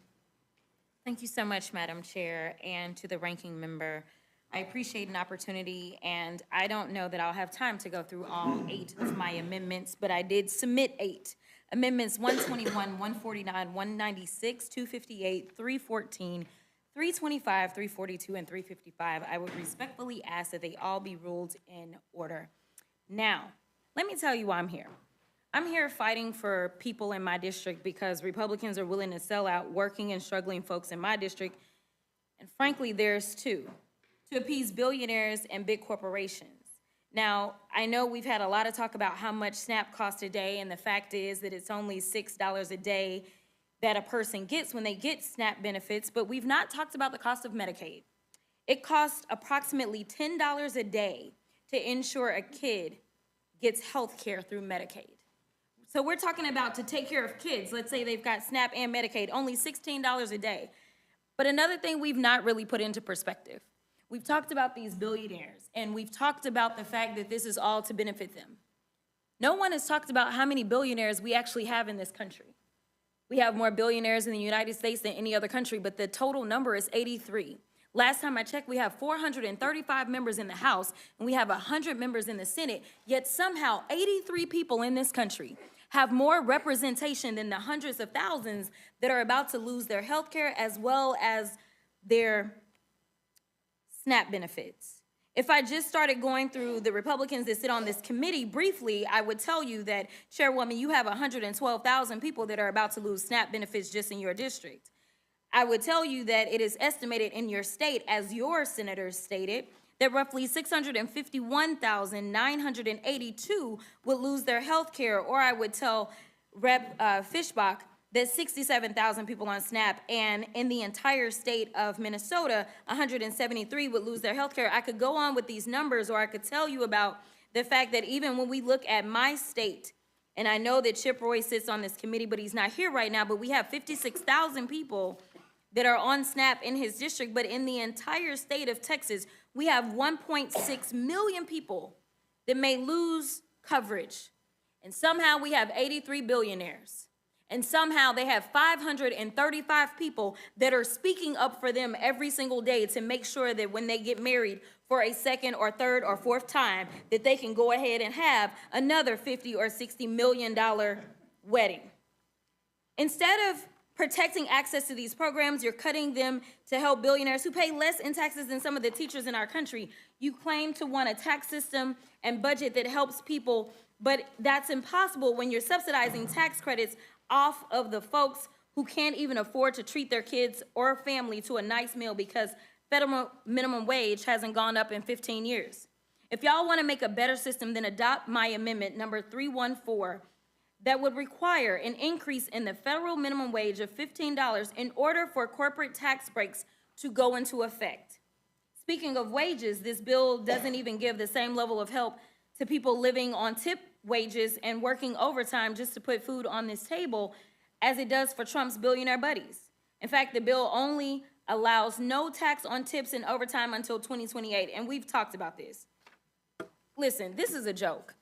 Thank you so much, Madam Chair, and to the ranking member. I appreciate an opportunity, and I don't know that I'll have time to go through all 8 of my amendments, but I did submit 8. Amendments 121, 149, 196, 258, 314, 325, 342, and 355. I would respectfully ask that they all be ruled in order. Now, let me tell you why I'm here. I'm here fighting for people in my district because Republicans are willing to sell out working and struggling folks in my district, and frankly, there's 2. To appease billionaires and big corporations. Now, I know we've had a lot of talk about how much SNAP costs a day, and the fact is that it's only $6 a day that a person gets when they get SNAP benefits, but we've not talked about the cost of Medicaid. It costs approximately $10 a day to ensure a kid gets health care through Medicaid. So we're talking about to take care of kids, let's say they've got SNAP and Medicaid, only $16 a day. But another thing we've not really put into perspective, we've talked about these billionaires, and we've talked about the fact that this is all to benefit them. No one has talked about how many billionaires we actually have in this country. We have more billionaires in the United States than any other country, but the total number is 83. Last time I checked, we have 435 members in the House, and we have 100 members in the Senate, yet somehow 83 people in this country have more representation than the hundreds of thousands that are about to lose their health care as well as their SNAP benefits. If I just started going through the Republicans that sit on this committee briefly, I would tell you that, Chairwoman, you have 112,000 people that are about to lose SNAP benefits just in your district. I would tell you that it is estimated in your state, as your senators stated, that roughly 651,982 would lose their health care, or I would tell Rep. Fishbach that 67,000 people on SNAP, and in the entire state of Minnesota, 173 would lose their health care. I could go on with these numbers, or I could tell you about the fact that even when we look at my state, and I know that Chip Roy sits on this committee, but he's not here right now, but we have 56,000 people that are on SNAP in his district, but in the entire state of Texas, we have 1.6 million people that may lose coverage. And somehow we have 83 billionaires. And somehow they have 535 people that are speaking up for them every single day to make sure that when they get married for a second or third or fourth time, that they can go ahead and have another $50 or $60 million wedding. Instead of protecting access to these programs, you're cutting them to help billionaires who pay less in taxes than some of the teachers in our country. You claim to want a tax system and budget that helps people, but that's impossible when you're subsidizing tax credits off of the folks who can't even afford to treat their kids or family to a nice meal because federal minimum wage hasn't gone up in 15 years. If y'all want to make a better system, then adopt my amendment number 314 that would require an increase in the federal minimum wage of $15 in order for corporate tax breaks to go into effect. Speaking of wages, this bill doesn't even give the same level of help to people living on tip wages and working overtime just to put food on this table as it does for Trump's billionaire buddies. In fact, the bill only allows no tax on tips and overtime until 2028, and we've talked about this. Listen, this is a joke.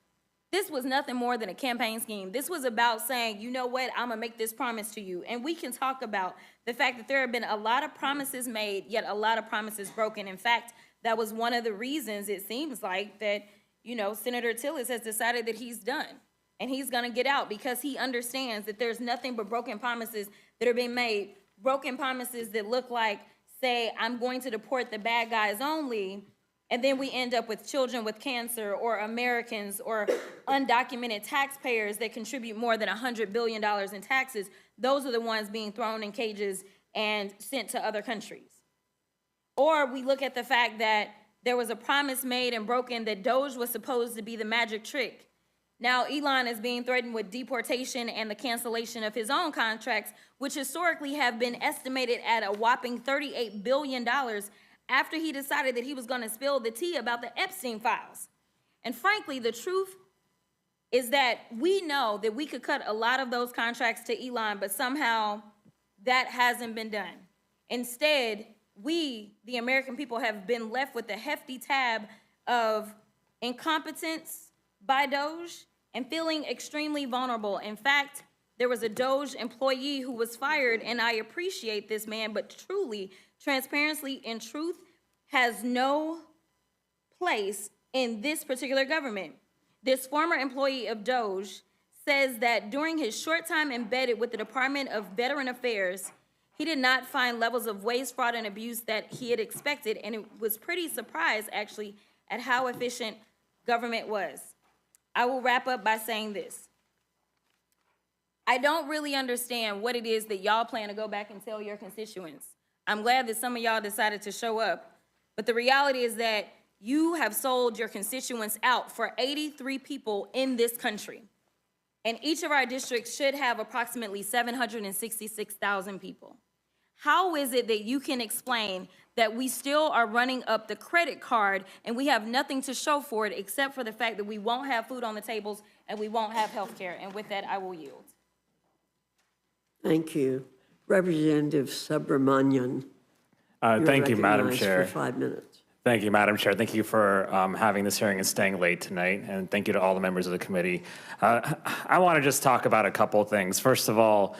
This was nothing more than a campaign scheme. This was about saying, you know what, I'm gonna make this promise to you. And we can talk about the fact that there have been a lot of promises made, yet a lot of promises broken. In fact, that was one of the reasons it seems like that, you know, Senator Tillis has decided that he's done. And he's gonna get out because he understands that there's nothing but broken promises that are being made. Broken promises that look like, say, I'm going to deport the bad guys only, and then we end up with children with cancer or Americans or undocumented taxpayers that contribute more than $100 billion in taxes. Those are the ones being thrown in cages and sent to other countries. Or we look at the fact that there was a promise made and broken that DOGE was supposed to be the magic trick. Now Elon is being threatened with deportation and the cancellation of his own contracts, which historically have been estimated at a whopping $38 billion after he decided that he was going to spill the tea about the Epstein files. And frankly, the truth is that we know that we could cut a lot of those contracts to Elon, but somehow that hasn't been done. Instead, we, the American people, have been left with a hefty tab of incompetence by DOGE and feeling extremely vulnerable. In fact, there was a DOGE employee who was fired, and I appreciate this man, but truly, transparency and truth has no place in this particular government. This former employee of DOGE says that during his short time embedded with the Department of Veteran Affairs, he did not find levels of waste, fraud, and abuse that he had expected, and it was pretty surprised, actually, at how efficient government was. I will wrap up by saying this. I don't really understand what it is that y'all plan to go back and tell your constituents. I'm glad that some of y'all decided to show up, but the reality is that you have sold your constituents out for 83 people in this country. And each of our districts should have approximately 766,000 people. How is it that you can explain that we still are running up the credit card and we have nothing to show for it except for the fact that we won't have food on the tables and we won't have health care? And with that, I will yield. Thank you. Representative Subramanian. Thank you, Madam Chair. For 5 minutes. Thank you, Madam Chair. Thank you for having this hearing and staying late tonight. And thank you to all the members of the committee. I want to just talk about a couple of things. First of all,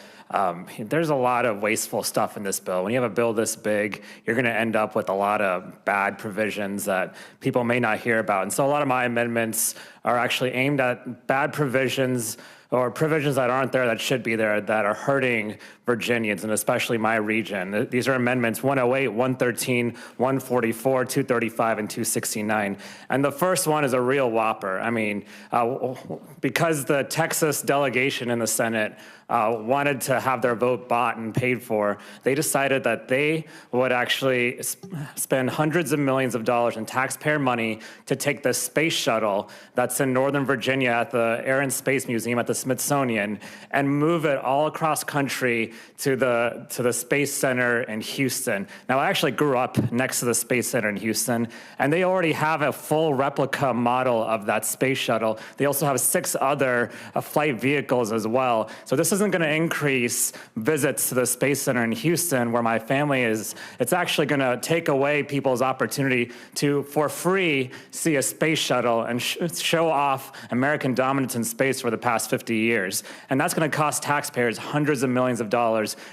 there's a lot of wasteful stuff in this bill. When you have a bill this big, you're going to end up with a lot of bad provisions that people may not hear about. And so a lot of my amendments are actually aimed at bad provisions or provisions that aren't there that should be there that are hurting Virginians and especially my region. These are amendments 108, 113, 144, 235, and 269. And the first one is a real whopper. I mean, because the Texas delegation in the Senate wanted to have their vote bought and paid for, they decided that they would actually spend hundreds of millions of dollars in taxpayer money to take the space shuttle that's in Northern Virginia at the Air and Space Museum at the Smithsonian and move it all across country to the Space Center in Houston. Now, I actually grew up next to the Space Center in Houston, and they already have a full replica model of that space shuttle. They also have 6 other flight vehicles as well. So this isn't going to increase visits to the Space Center in Houston, where my family is. It's actually going to take away people's opportunity to, for free, see a space shuttle and show off American dominance in space for the past 50 years. And that's going to cost taxpayers hundreds of millions of dollars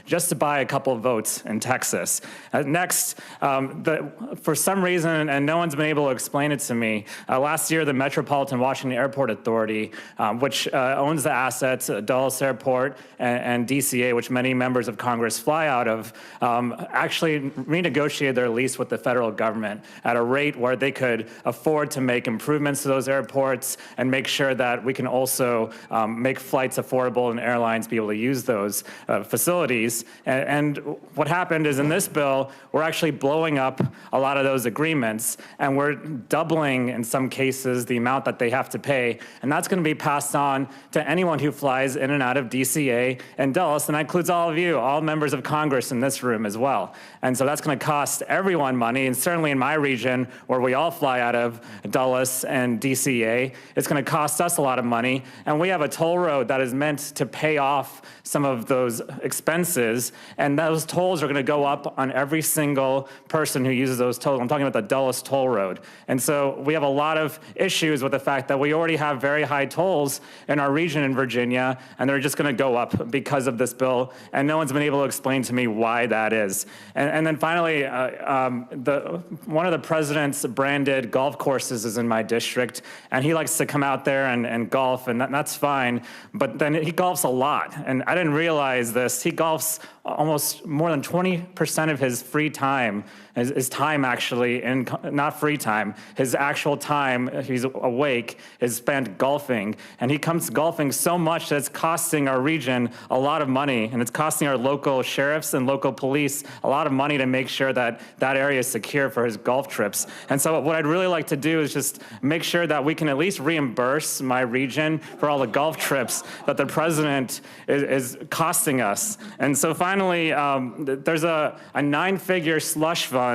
just to buy a couple of votes in Texas. Next, for some reason, and no one's been able to explain it to me, last year the Metropolitan Washington Airport Authority, which owns the assets at Dulles Airport and DCA, which many members of Congress fly out of, actually renegotiated their lease with the federal government at a rate where they could afford to make improvements to those airports and make sure that we can also make flights affordable and airlines be able to use those facilities. And what happened is in this bill, we're actually blowing up a lot of those agreements, and we're doubling, in some cases, the amount that they have to pay. And that's going to be passed on to anyone who flies in and out of DCA and Dulles, and that includes all of you, all members of Congress in this room as well. And so that's going to cost everyone money, and certainly in my region, where we all fly out of Dulles and DCA, it's going to cost us a lot of money. And we have a toll toll road that is meant to pay off some of those expenses, and those tolls are going to go up on every single person who uses those tolls. I'm talking about the Dulles Toll Road. And so we have a lot of issues with the fact that we already have very high tolls in our region in Virginia, and they're just going to go up because of this bill, and no one's been able to explain to me why that is. And then finally, one of the president's branded golf courses is in my district, and he likes to come out there and golf, and that's fine, but then he golfs a lot, and I didn't realize this. He golfs almost more than 20% of his free time, his time actually, and not free time, his actual time, he's awake, is spent golfing. And he comes golfing so much that it's costing our region a lot of money, and it's costing our local sheriffs and local police a lot of money to make sure that that area is secure for his golf trips. And so what I'd really like to do is just make sure that we can at least reimburse my region for all the golf trips that the president is costing us. And so finally, there's a 9-figure slush fund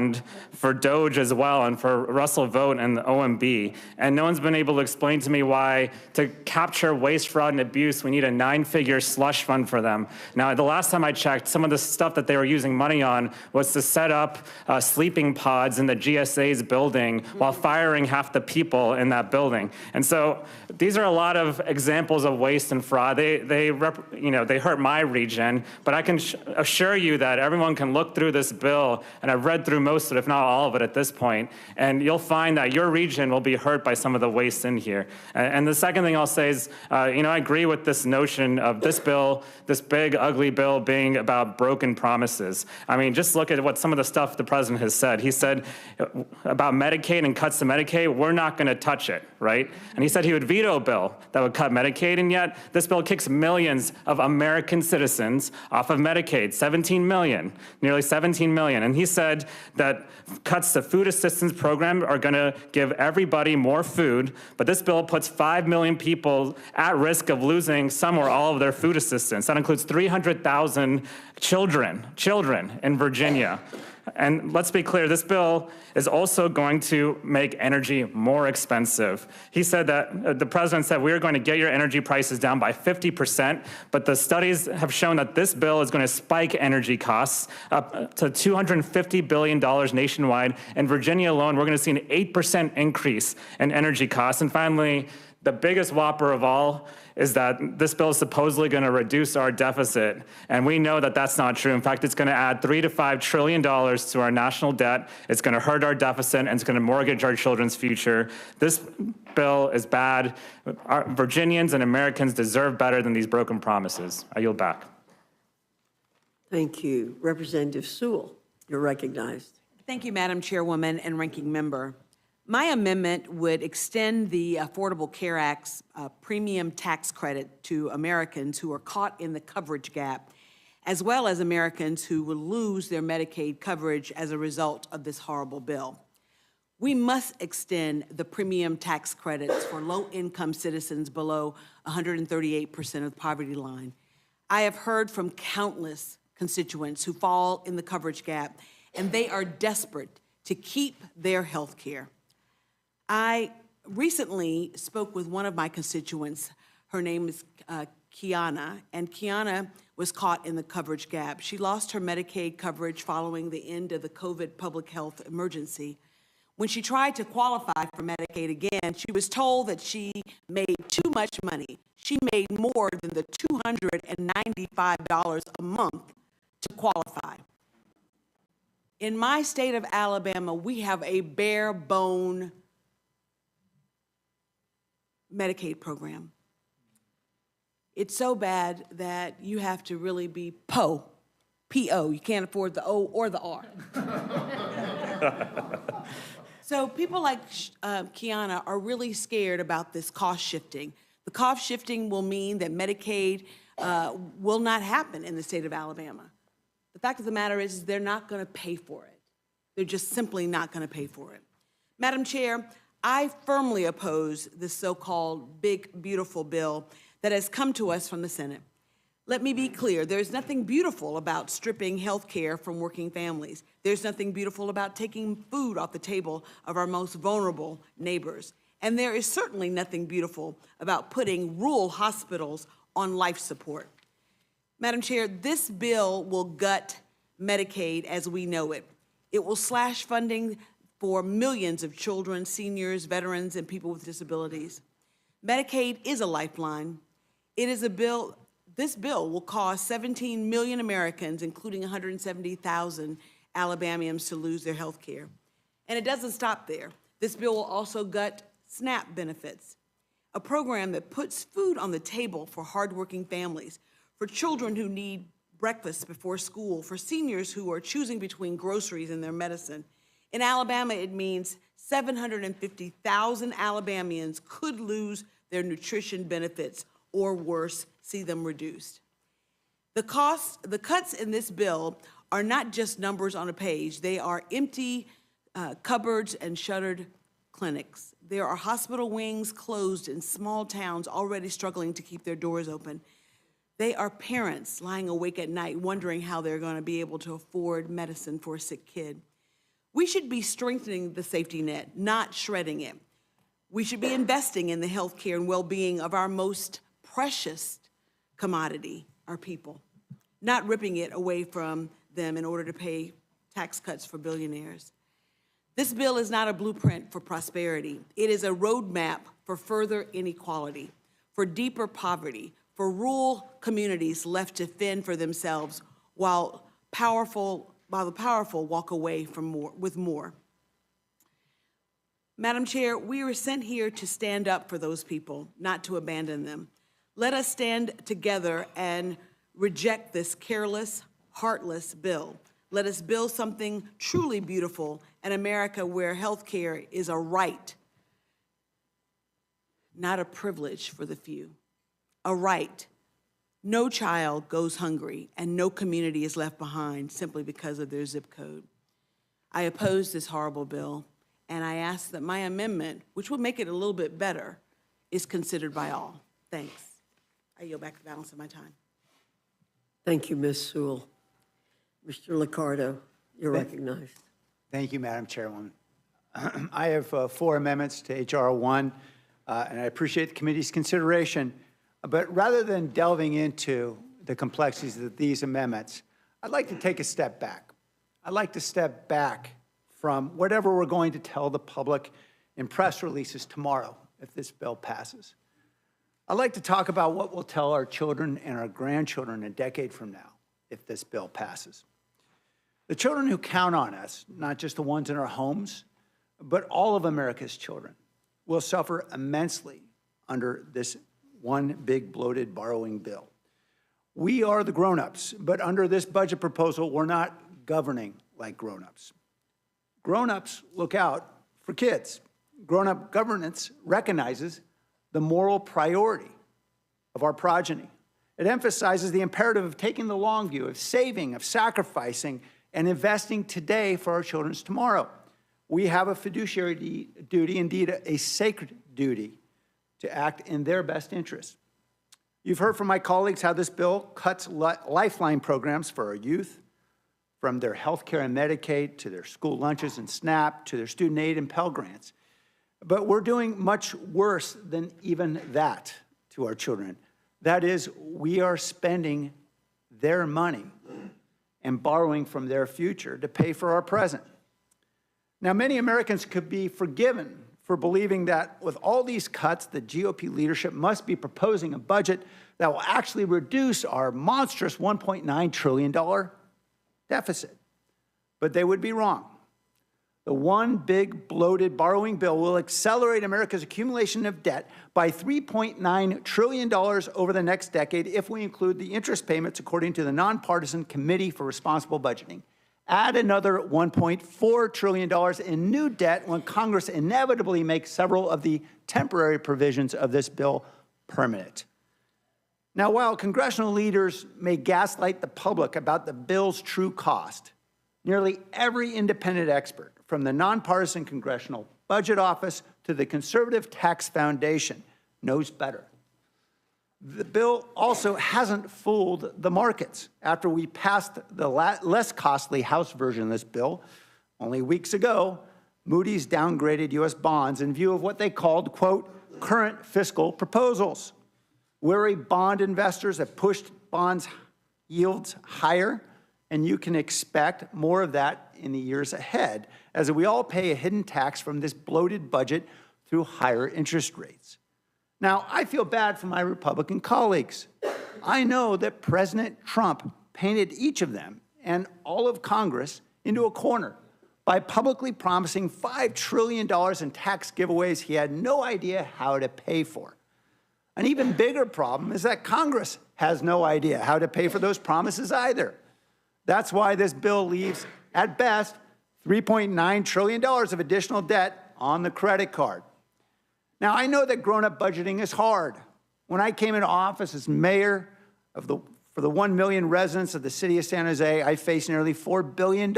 for Doge as well, and for Russell Vogt and the OMB. And no one's been able to explain to me why, to capture waste, fraud, and abuse, we need a 9-figure slush fund for them. Now, the last time I checked, some of the stuff that they were using money on was to set up sleeping pods in the GSA's building while firing half the people in that building. And so these are a lot of examples of waste and fraud. They hurt my region, but I can assure you that everyone can look through this bill, and I've read through most of it, if not all of it at this point, and you'll find that your region will be hurt by some of the waste in here. And the second thing I'll say is, I agree with this notion of this bill, this big, ugly bill being about broken promises. I mean, just look at what some of the stuff the president has said. He said about Medicaid and cuts to Medicaid, we're not going to touch it, right? And he said he would veto a bill that would cut Medicaid, and yet this bill kicks millions of American citizens off of Medicaid, 17 million, nearly 17 million. And he said that cuts to food assistance program are going to give everybody more food, but this bill puts 5 million people at risk of losing some or all of their food assistance. That includes 300,000 children in Virginia. And let's be clear, this bill is also going to make energy more expensive. He said that, the president said, we're going to get your energy prices down by 50%, but the studies have shown that this bill is going to spike energy costs up to $250 billion nationwide. In Virginia alone, we're going to see an 8% increase in energy costs. And finally, the biggest whopper of all is that this bill is supposedly going to reduce our deficit, and we know that that's not true. In fact, it's going to add $3 to $5 trillion to our national debt. It's going to hurt our deficit, and it's going to mortgage our children's future. This bill is bad. Our Virginians and Americans deserve better than these broken promises. I yield back. Thank you. Representative Sewell, you're recognized. Thank you, Madam Chairwoman and Ranking Member. My amendment would extend the Affordable Care Act's premium tax credit to Americans who are caught in the coverage gap, as well as Americans who will lose their Medicaid coverage as a result of this horrible bill. We must extend the premium tax credits for low-income citizens below 138% of the poverty line. I have heard from countless constituents who fall in the coverage gap, and they are desperate to keep their health care. I recently spoke with one of my constituents. Her name is Kiana, and Kiana was caught in the coverage gap. She lost her Medicaid coverage following the end of the COVID public health emergency. When she tried to qualify for Medicaid again, she was told that she made too much money. She made more than the $295 a month to qualify. In my state of Alabama, we have a bare bone Medicaid program. It's so bad that you have to really be P-O. You can't afford the O or the R. So people like Kiana are really scared about this cost shifting. The cost shifting will mean that Medicaid will not happen in the state of Alabama. The fact of the matter is they're not going to pay for it. They're just simply not going to pay for it. Madam Chair, I firmly oppose this so-called big, beautiful bill that has come to us from the Senate. Let me be clear, there's nothing beautiful about stripping health care from working families. There's nothing beautiful about taking food off the table of our most vulnerable neighbors. And there is certainly nothing beautiful about putting rural hospitals on life support. Madam Chair, this bill will gut Medicaid as we know it. It will slash funding for millions of children, seniors, veterans, and people with disabilities. Medicaid is a lifeline. This bill will cause 17 million Americans, including 170,000 Alabamians, to lose their health care. And it doesn't stop there. This bill will also gut SNAP benefits, a program that puts food on the table for hardworking families, for children who need breakfast before school, for seniors who are choosing between groceries and their medicine. In Alabama, it means 750,000 Alabamians could lose their nutrition benefits or worse, see them reduced. The cuts in this bill are not just numbers on a page. They are empty cupboards and shuttered clinics. There are hospital wings closed in small towns already struggling to keep their doors open. They are parents lying awake at night wondering how they're going to be able to afford medicine for a sick kid. We should be strengthening the safety net, not shredding it. We should be investing in the health care and well-being of our most precious commodity, our people, not ripping it away from them in order to pay tax cuts for billionaires. This bill is not a blueprint for prosperity. It is a roadmap for further inequality, for deeper poverty, for rural communities left to fend for themselves while the powerful walk away with more. Madam Chair, we were sent here to stand up for those people, not to abandon them. Let us stand together and reject this careless, heartless bill. Let us build something truly beautiful, an America where health care is a right, not a privilege for the few. A right. No child goes hungry and no community is left behind simply because of their zip code. I oppose this horrible bill, and I ask that my amendment, which will make it a little bit better, is considered by all. Thanks. I yield back the balance of my time. Thank you, Ms. Sewell. Mr. Liccardo, you're recognized. Thank you, Madam Chairwoman. I have 4 amendments to H.R. 1, and I appreciate the committee's consideration. But rather than delving into the complexities of these amendments, I'd like to take a step back. I'd like to step back from whatever we're going to tell the public in press releases tomorrow if this bill passes. I'd like to talk about what we'll tell our children and our grandchildren a decade from now if this bill passes. The children who count on us, not just the ones in our homes, but all of America's children, will suffer immensely under this one big bloated borrowing bill. We are the grown-ups, but under this budget proposal, we're not governing like grown-ups. Grown-ups look out for kids. Grown-up governance recognizes the moral priority of our progeny. It emphasizes the imperative of taking the long view, of saving, of sacrificing, and investing today for our children's tomorrow. We have a fiduciary duty, indeed a sacred duty, to act in their best interest. You've heard from my colleagues how this bill cuts lifeline programs for our youth, from their health care and Medicaid to their school lunches and SNAP to their student aid and Pell Grants. But we're doing much worse than even that to our children. That is, we are spending their money and borrowing from their future to pay for our present. Now, many Americans could be forgiven for believing that with all these cuts, the GOP leadership must be proposing a budget that will actually reduce our monstrous $1.9 trillion deficit. But they would be wrong. The one big bloated borrowing bill will accelerate America's accumulation of debt by $3.9 trillion over the next decade if we include the interest payments according to the Nonpartisan Committee for Responsible Budgeting. Add another $1.4 trillion in new debt when Congress inevitably makes several of the temporary provisions of this bill permanent. Now, while congressional leaders may gaslight the public about the bill's true cost, nearly every independent expert, from the Nonpartisan Congressional Budget Office to the Conservative Tax Foundation, knows better. The bill also hasn't fooled the markets. After we passed the less costly House version of this bill only weeks ago, Moody's downgraded U.S. bonds in view of what they called, quote, current fiscal proposals. Wary bond investors have pushed bonds yields higher, and you can expect more of that in the years ahead, as we all pay a hidden tax from this bloated budget through higher interest rates. Now, I feel bad for my Republican colleagues. I know that President Trump painted each of them and all of Congress into a corner by publicly promising $5 trillion in tax giveaways he had no idea how to pay for. An even bigger problem is that Congress has no idea how to pay for those promises either. That's why this bill leaves, at best, $3.9 trillion of additional debt on the credit card. Now, I know that grown-up budgeting is hard. When I came into office as mayor for the 1 million residents of the city of San Jose, I faced nearly $4 billion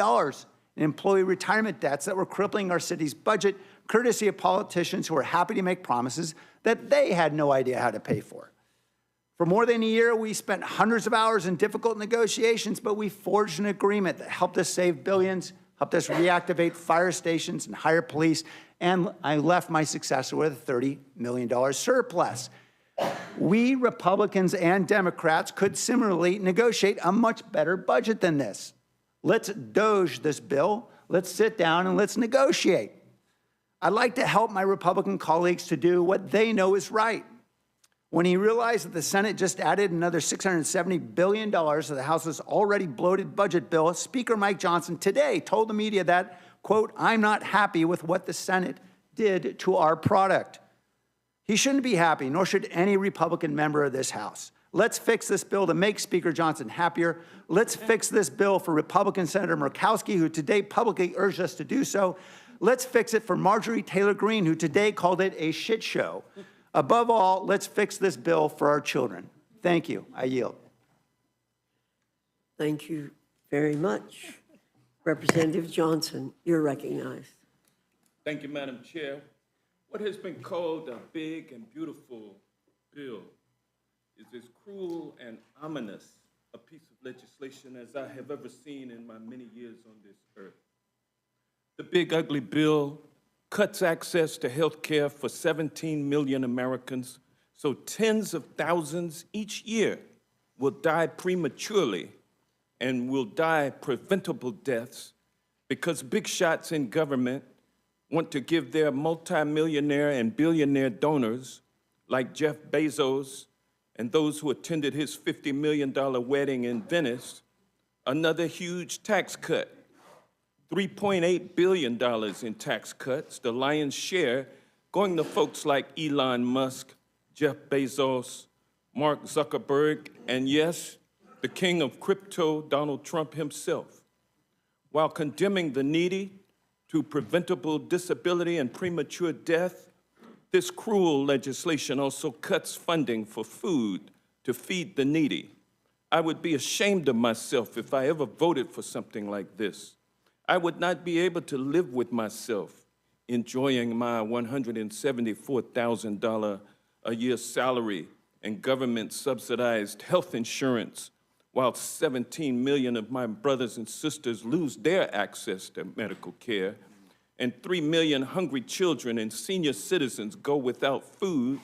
in employee retirement debts that were crippling our city's budget, courtesy of politicians who were happy to make promises that they had no idea how to pay for. For more than a year, we spent hundreds of hours in difficult negotiations, but we forged an agreement that helped us save billions, helped us reactivate fire stations and hire police, and I left my successor with a $30 million surplus. We Republicans and Democrats could similarly negotiate a much better budget than this. Let's doge this bill, let's sit down and let's negotiate. I'd like to help my Republican colleagues to do what they know is right. When he realized that the Senate just added another $670 billion to the House's already bloated budget bill, Speaker Mike Johnson today told the media that, quote, I'm not happy with what the Senate did to our product. He shouldn't be happy, nor should any Republican member of this House. Let's fix this bill to make Speaker Johnson happier. Let's fix this bill for Republican Senator Murkowski, who today publicly urged us to do so. Let's fix it for Marjorie Taylor Greene, who today called it a shit show. Above all, let's fix this bill for our children. Thank you. I yield. Thank you very much. Representative Johnson, you're recognized. Thank you, Madam Chair. What has been called a big and beautiful bill is as cruel and ominous a piece of legislation as I have ever seen in my many years on this earth. The big ugly bill cuts access to health care for 17 million Americans, so tens of thousands each year will die prematurely and will die preventable deaths because big shots in government want to give their multimillionaire and billionaire donors, like Jeff Bezos and those who attended his $50 million wedding in Venice, another huge tax cut. $3.8 billion in tax cuts, the lion's share going to folks like Elon Musk, Jeff Bezos, Mark Zuckerberg, and yes, the king of crypto, Donald Trump himself. While condemning the needy to preventable disability and premature death, this cruel legislation also cuts funding for food to feed the needy. I would be ashamed of myself if I ever voted for something like this. I would not be able to live with myself enjoying my $174,000 a year salary and government-subsidized health insurance, while 17 million of my brothers and sisters lose their access to medical care, and 3 million hungry children and senior citizens go without food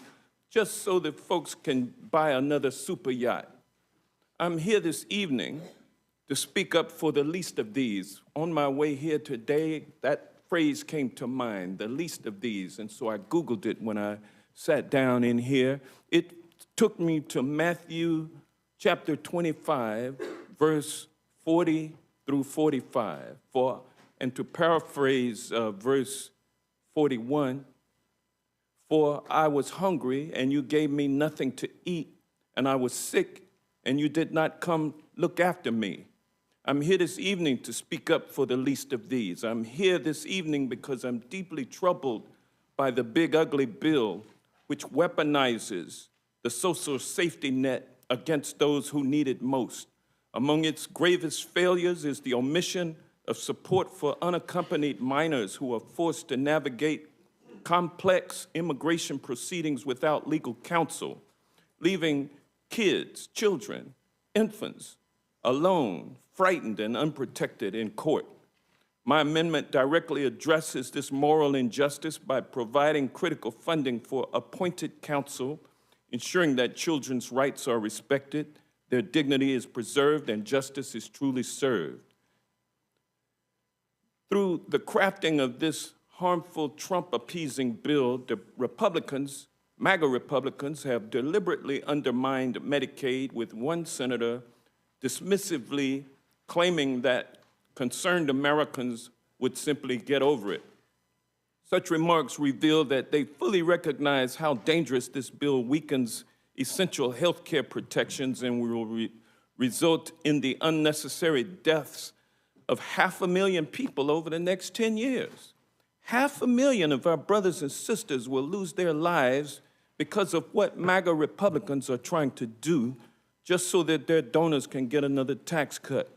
just so that folks can buy another super yacht. I'm here this evening to speak up for the least of these. On my way here today, that phrase came to mind, the least of these, and so I Googled it when I sat down in here. It took me to Matthew chapter 25, verse 40 through 45. And to paraphrase verse 41, for I was hungry, and you gave me nothing to eat, and I was sick, and you did not come look after me. I'm here this evening to speak up for the least of these. I'm here this evening because I'm deeply troubled by the big ugly bill which weaponizes the social safety net against those who need it most. Among its gravest failures is the omission of support for unaccompanied minors who are forced to navigate complex immigration proceedings without legal counsel, leaving kids, children, infants alone, frightened and unprotected in court. My amendment directly addresses this moral injustice by providing critical funding for appointed counsel, ensuring that children's rights are respected, their dignity is preserved, and justice is truly served. Through the crafting of this harmful Trump-appeasing bill, the Republicans, MAGA Republicans, have deliberately undermined Medicaid, with one senator dismissively claiming that concerned Americans would simply get over it. Such remarks reveal that they fully recognize how dangerous this bill weakens essential health care protections and will result in the unnecessary deaths of 500,000 people over the next 10 years. 500,000 of our brothers and sisters will lose their lives because of what MAGA Republicans are trying to do just so that their donors can get another tax cut.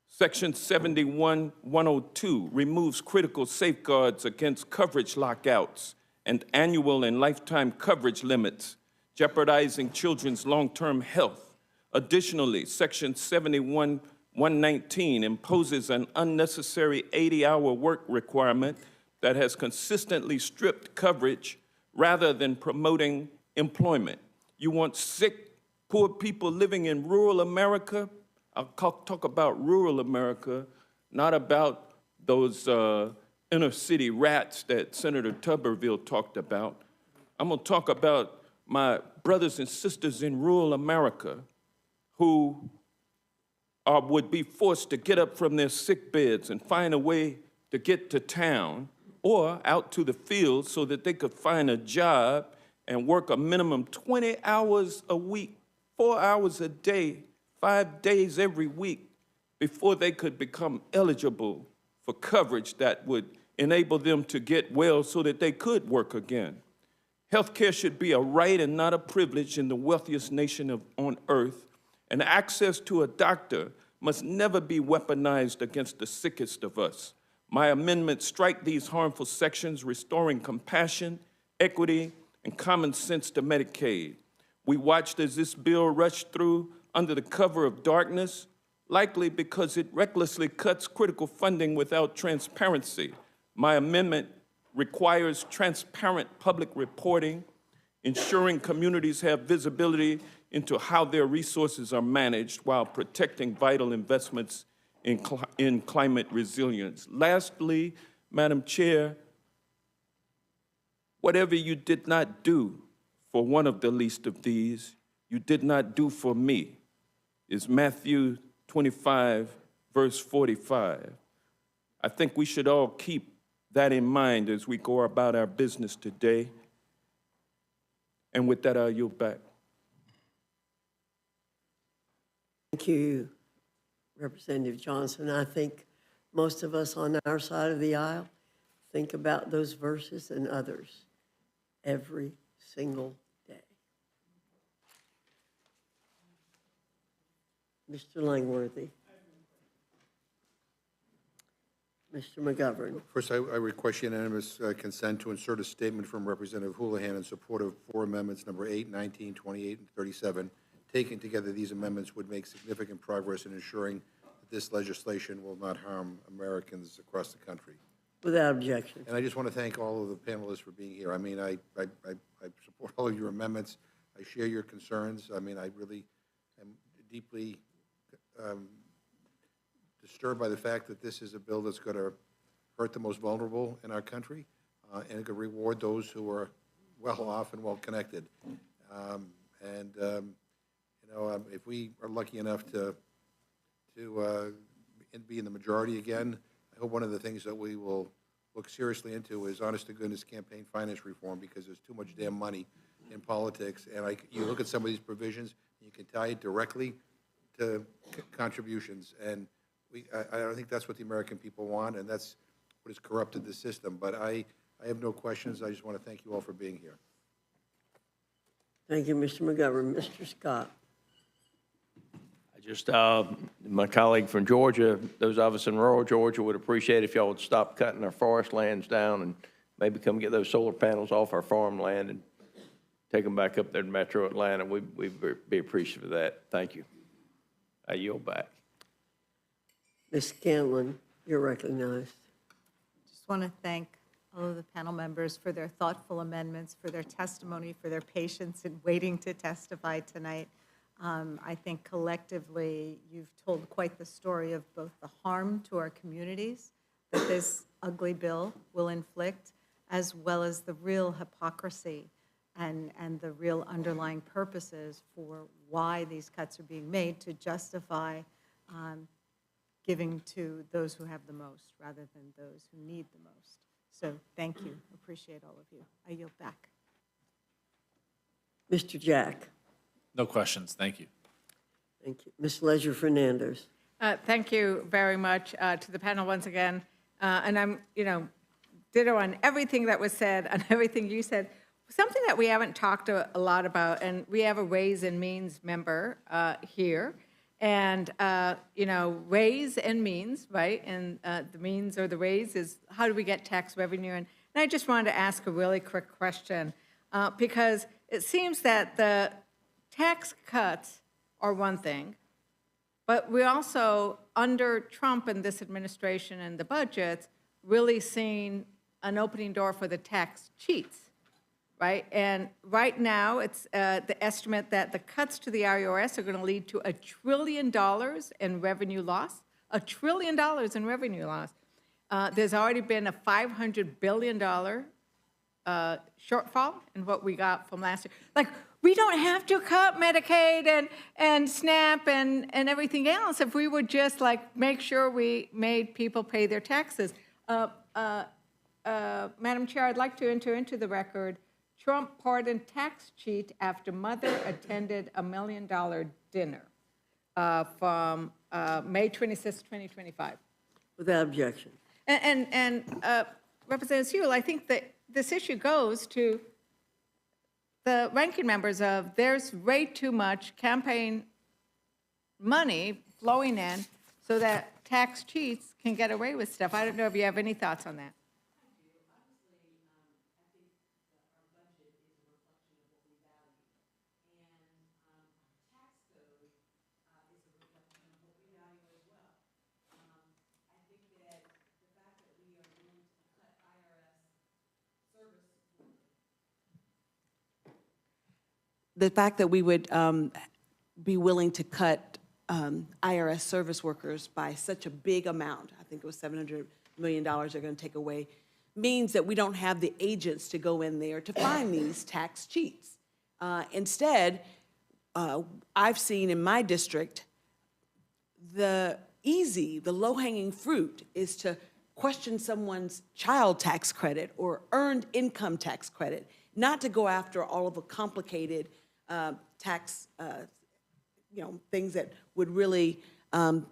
Section 71-102 removes critical safeguards against coverage lockouts and annual and lifetime coverage limits, jeopardizing children's long-term health. Additionally, Section 71-119 imposes an unnecessary 80-hour work requirement that has consistently stripped coverage rather than promoting employment. You want sick, poor people living in rural America? I'll talk about rural America, not about those inner city rats that Senator Tuberville talked about. I'm going to talk about my brothers and sisters in rural America who would be forced to get up from their sick beds and find a way to get to town or out to the field so that they could find a job and work a minimum 20 hours a week, 4 hours a day, 5 days every week before they could become eligible for coverage that would enable them to get well so that they could work again. Healthcare should be a right and not a privilege in the wealthiest nation on earth, and access to a doctor must never be weaponized against the sickest of us. My amendments strike these harmful sections, restoring compassion, equity, and common sense to Medicaid. We watched as this bill rushed through under the cover of darkness, likely because it recklessly cuts critical funding without transparency. My amendment requires transparent public reporting, ensuring communities have visibility into how their resources are managed while protecting vital investments in climate resilience. Lastly, Madam Chair, whatever you did not do for one of the least of these, you did not do for me, is Matthew 25, verse 45. I think we should all keep that in mind as we go about our business today. And with that, I'll yield back. Thank you, Representative Johnson. I think most of us on our side of the aisle think about those verses and others every single day. Mr. Langworthy. Mr. McGovern. First, I request unanimous consent to insert a statement from Representative Houlihan in support of 4 amendments, number 8, 19, 28, and 37. Taken together, these amendments would make significant progress in ensuring that this legislation will not harm Americans across the country. Without objection. And I just want to thank all of the panelists for being here. I mean, I support all of your amendments. I share your concerns. I mean, I really am deeply disturbed by the fact that this is a bill that's going to hurt the most vulnerable in our country, and it could reward those who are well off and well connected. You know, if we are lucky enough to be in the majority again, I hope one of the things that we will look seriously into is honest-to-goodness campaign finance reform, because there's too much damn money in politics. And you look at some of these provisions, you can tie it directly to contributions. And I don't think that's what the American people want, and that's what has corrupted the system. But I have no questions. I just want to thank you all for being here. Thank you, Mr. McGovern. Mr. Scott. Just my colleague from Georgia, those of us in rural Georgia would appreciate if y'all would stop cutting our forest lands down and maybe come get those solar panels off our farmland and take them back up there to Metro Atlanta. We'd be appreciative of that. Thank you. I yield back. Ms. Scanlon. You're recognized. Just want to thank all of the panel members for their thoughtful amendments, for their testimony, for their patience in waiting to testify tonight. I think collectively, you've told quite the story of both the harm to our communities that this ugly bill will inflict, as well as the real hypocrisy and the real underlying purposes for why these cuts are being made to justify giving to those who have the most rather than those who need the most. So thank you. Appreciate all of you. I yield back. Mr. Jack. No questions. Thank you. Thank you. Ms. Leisure Fernandez. Thank you very much to the panel once again. And I'm, ditto on everything that was said, on everything you said. Something that we haven't talked a lot about, and we have a Ways and Means member here. And, ways and means, right? And the means or the ways is how do we get tax revenue? And I just wanted to ask a really quick question because it seems that the tax cuts are one thing, but we also, under Trump and this administration and the budgets, really seen an opening door for the tax cheats, right? And right now, it's the estimate that the cuts to the IRS are going to lead to $1 trillion in revenue loss, $1 trillion in revenue loss. There's already been a $500 billion shortfall in what we got from last year. Like, we don't have to cut Medicaid and SNAP and everything else if we would just, make sure we made people pay their taxes. Madam Chair, I'd like to enter into the record Trump pardoned tax cheat after mother attended $1 million dinner from May 26, 2025. Without objection. And Representative Sewell, I think that this issue goes to the ranking members of there's way too much campaign money flowing in so that tax cheats can get away with stuff. I don't know if you have any thoughts on that. The fact that we would be willing to cut IRS service workers by such a big amount, I think it was $700 million they're going to take away, means that we don't have the agents to go in there to find these tax cheats. Instead, I've seen in my district, the low-hanging fruit is to question someone's child tax credit or earned income tax credit, not to go after all of the complicated tax, things that would really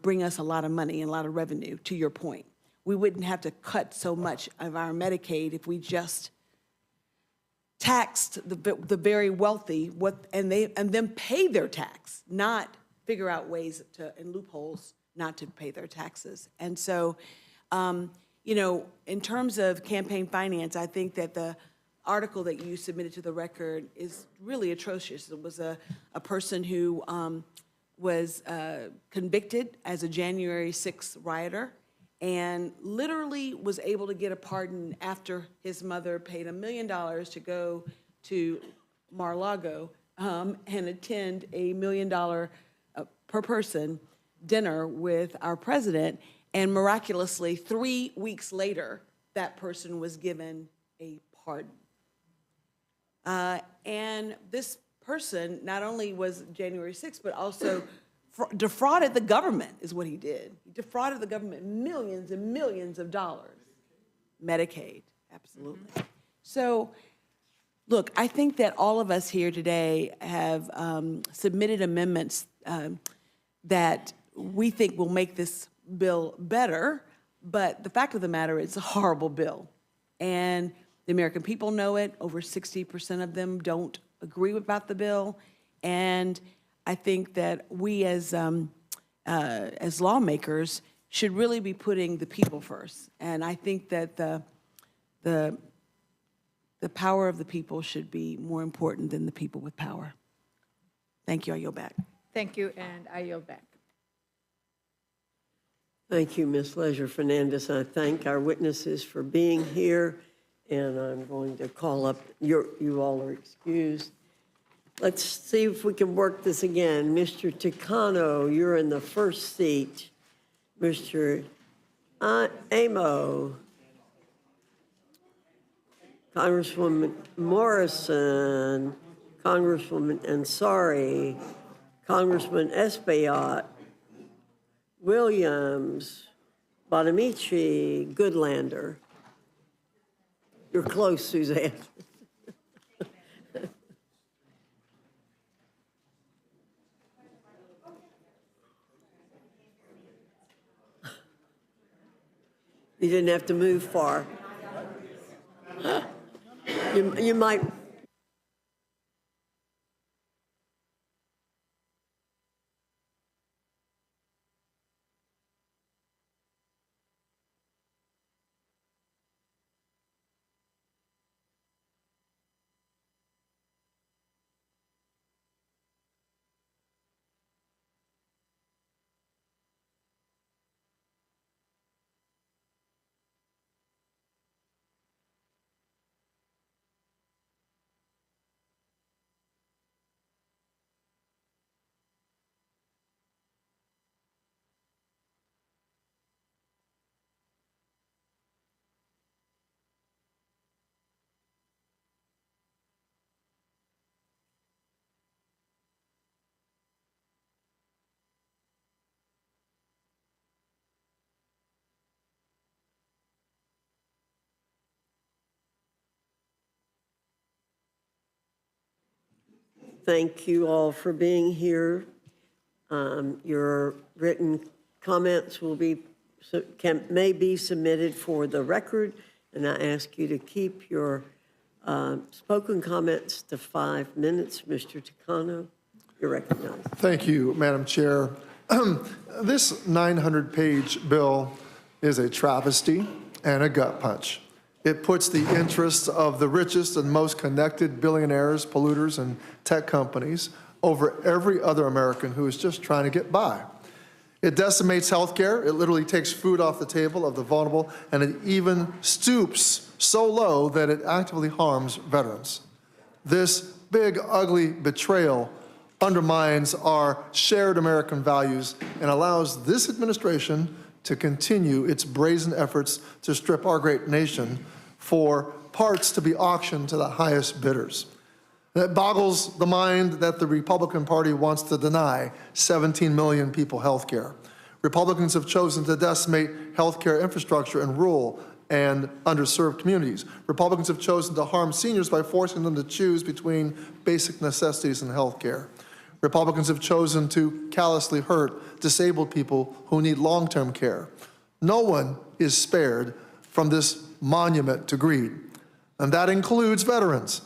bring us a lot of money and a lot of revenue, to your point. We wouldn't have to cut so much of our Medicaid if we just taxed the very wealthy and then pay their tax, not figure out ways and loopholes not to pay their taxes. And so, in terms of campaign finance, I think that the article that you submitted to the record is really atrocious. It was a person who was convicted as a January 6th rioter and literally was able to get a pardon after his mother paid $1 million to go to Mar-a-Lago and attend a $1 million per person dinner with our president. And miraculously, 3 weeks later, that person was given a pardon. And this person not only was January 6th, but also defrauded the government, is what he did. He defrauded the government millions and millions of dollars. Medicaid, absolutely. So, look, I think that all of us here today have submitted amendments that we think will make this bill better, but the fact of the matter is it's a horrible bill. And the American people know it. Over 60% of them don't agree about the bill. And I think that we as lawmakers should really be putting the people first. And I think that the power of the people should be more important than the people with power. Thank you. I yield back. Thank you, and I yield back. Thank you, Ms. Leisure Fernandez. I thank our witnesses for being here, and I'm going to call up, you all are excused. Let's see if we can work this again. Mr. Takano, you're in the first seat. Mr. Amo, Congresswoman Morrison, Congresswoman Ansari, Congressman Espaillat, Williams, Bonamici, Goodlander. You're close, Suzanne. You didn't have to move far. You might. Thank you all for being here. Your written comments may be submitted for the record, and I ask you to keep your spoken comments to 5 minutes. Mr. Takano, you're recognized. Thank you, Madam Chair. This 900-page bill is a travesty and a gut punch. It puts the interests of the richest and most connected billionaires, polluters, and tech companies over every other American who is just trying to get by. It decimates healthcare. It literally takes food off the table of the vulnerable, and it even stoops so low that it actively harms veterans. This big, ugly betrayal undermines our shared American values and allows this administration to continue its brazen efforts to strip our great nation for parts to be auctioned to the highest bidders. It boggles the mind that the Republican Party wants to deny 17 million people health care. Republicans have chosen to decimate health care infrastructure in rural and underserved communities. Republicans have chosen to harm seniors by forcing them to choose between basic necessities and health care. Republicans have chosen to callously hurt disabled people who need long-term care. No one is spared from this monument to greed, and that includes veterans.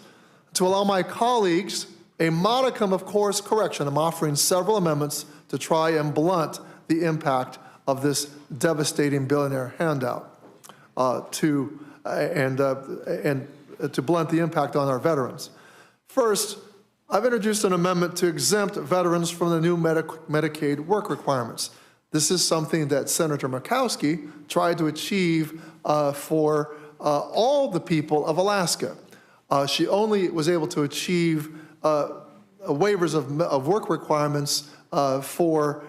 To allow my colleagues a modicum of course correction, I'm offering several amendments to try and blunt the impact of this devastating billionaire handout, to blunt the impact on our veterans. First, I've introduced an amendment to exempt veterans from the new Medicaid work requirements. This is something that Senator Murkowski tried to achieve for all the people of Alaska. She only was able to achieve waivers of work requirements for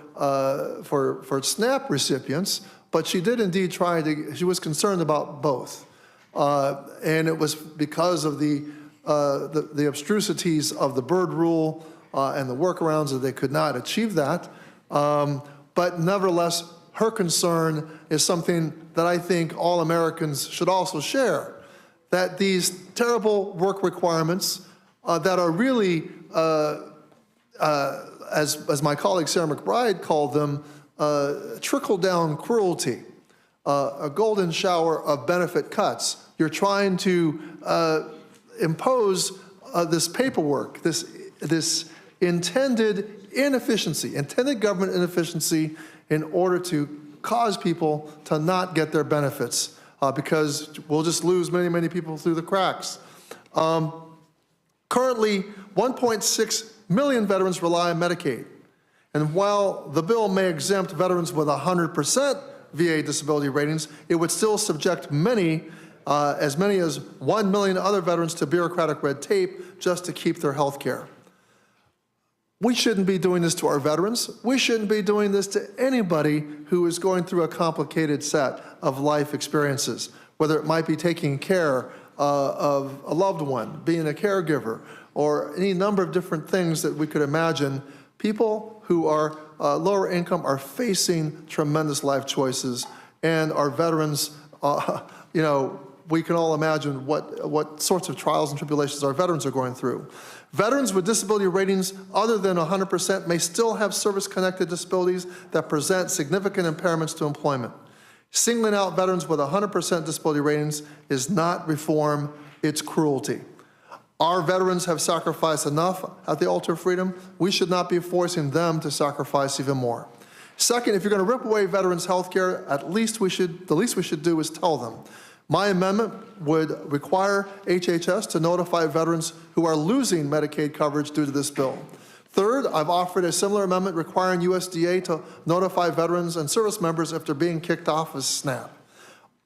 SNAP recipients, but she did indeed she was concerned about both. And it was because of the obstrusities of the Byrd rule and the workarounds that they could not achieve that. But nevertheless, her concern is something that I think all Americans should also share, that these terrible work requirements that are really, as my colleague Sarah McBride called them, trickle-down cruelty, a golden shower of benefit cuts. You're trying to impose this paperwork, this intended inefficiency, intended government inefficiency in order to cause people to not get their benefits because we'll just lose many, many people through the cracks. Currently, 1.6 million veterans rely on Medicaid. And while the bill may exempt veterans with 100% VA disability ratings, it would still subject as many as 1 million other veterans to bureaucratic red tape just to keep their health care. We shouldn't be doing this to our veterans. We shouldn't be doing this to anybody who is going through a complicated set of life experiences, whether it might be taking care of a loved one, being a caregiver, or any number of different things that we could imagine. People who are lower income are facing tremendous life choices, and our veterans, we can all imagine what sorts of trials and tribulations our veterans are going through. Veterans with disability ratings other than 100% may still have service-connected disabilities that present significant impairments to employment. Singling out veterans with 100% disability ratings is not reform, it's cruelty. Our veterans have sacrificed enough at the altar of freedom. We should not be forcing them to sacrifice even more. Second, if you're going to rip away veterans' health care, the least we should do is tell them. My amendment would require HHS to notify veterans who are losing Medicaid coverage due to this bill. Third, I've offered a similar amendment requiring USDA to notify veterans and service members if they're being kicked off of SNAP.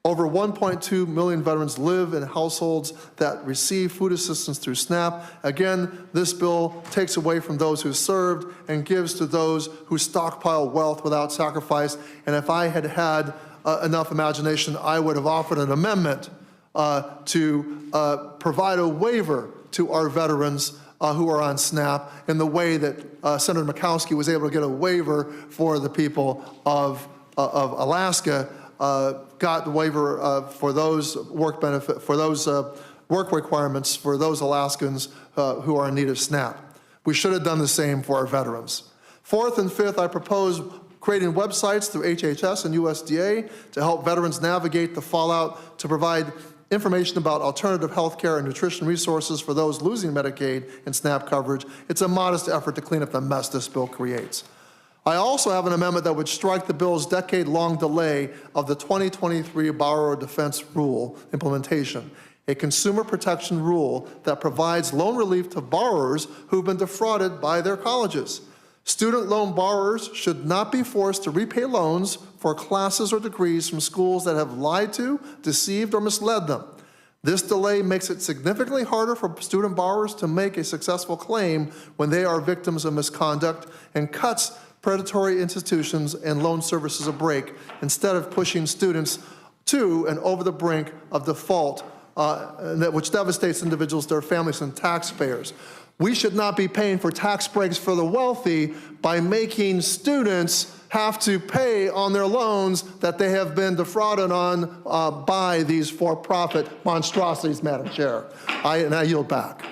Over 1.2 million veterans live in households that receive food assistance through SNAP. Again, this bill takes away from those who served and gives to those who stockpile wealth without sacrifice. And if I had had enough imagination, I would have offered an amendment to provide a waiver to our veterans who are on SNAP in the way that Senator Murkowski was able to get a waiver for the people of Alaska, got the waiver for those work requirements for those Alaskans who are in need of SNAP. We should have done the same for our veterans. Fourth and fifth, I propose creating websites through HHS and USDA to help veterans navigate the fallout, to provide information about alternative health care and nutrition resources for those losing Medicaid and SNAP coverage. It's a modest effort to clean up the mess this bill creates. I also have an amendment that would strike the bill's decade-long delay of the 2023 Borrower Defense Rule implementation, a consumer protection rule that provides loan relief to borrowers who've been defrauded by their colleges. Student loan borrowers should not be forced to repay loans for classes or degrees from schools that have lied to, deceived, or misled them. This delay makes it significantly harder for student borrowers to make a successful claim when they are victims of misconduct, and cuts predatory institutions and loan services a break instead of pushing students to and over the brink of default, which devastates individuals, their families, and taxpayers. We should not be paying for tax breaks for the wealthy by making students have to pay on their loans that they have been defrauded on by these for-profit monstrosities, Madam Chair. And I yield back.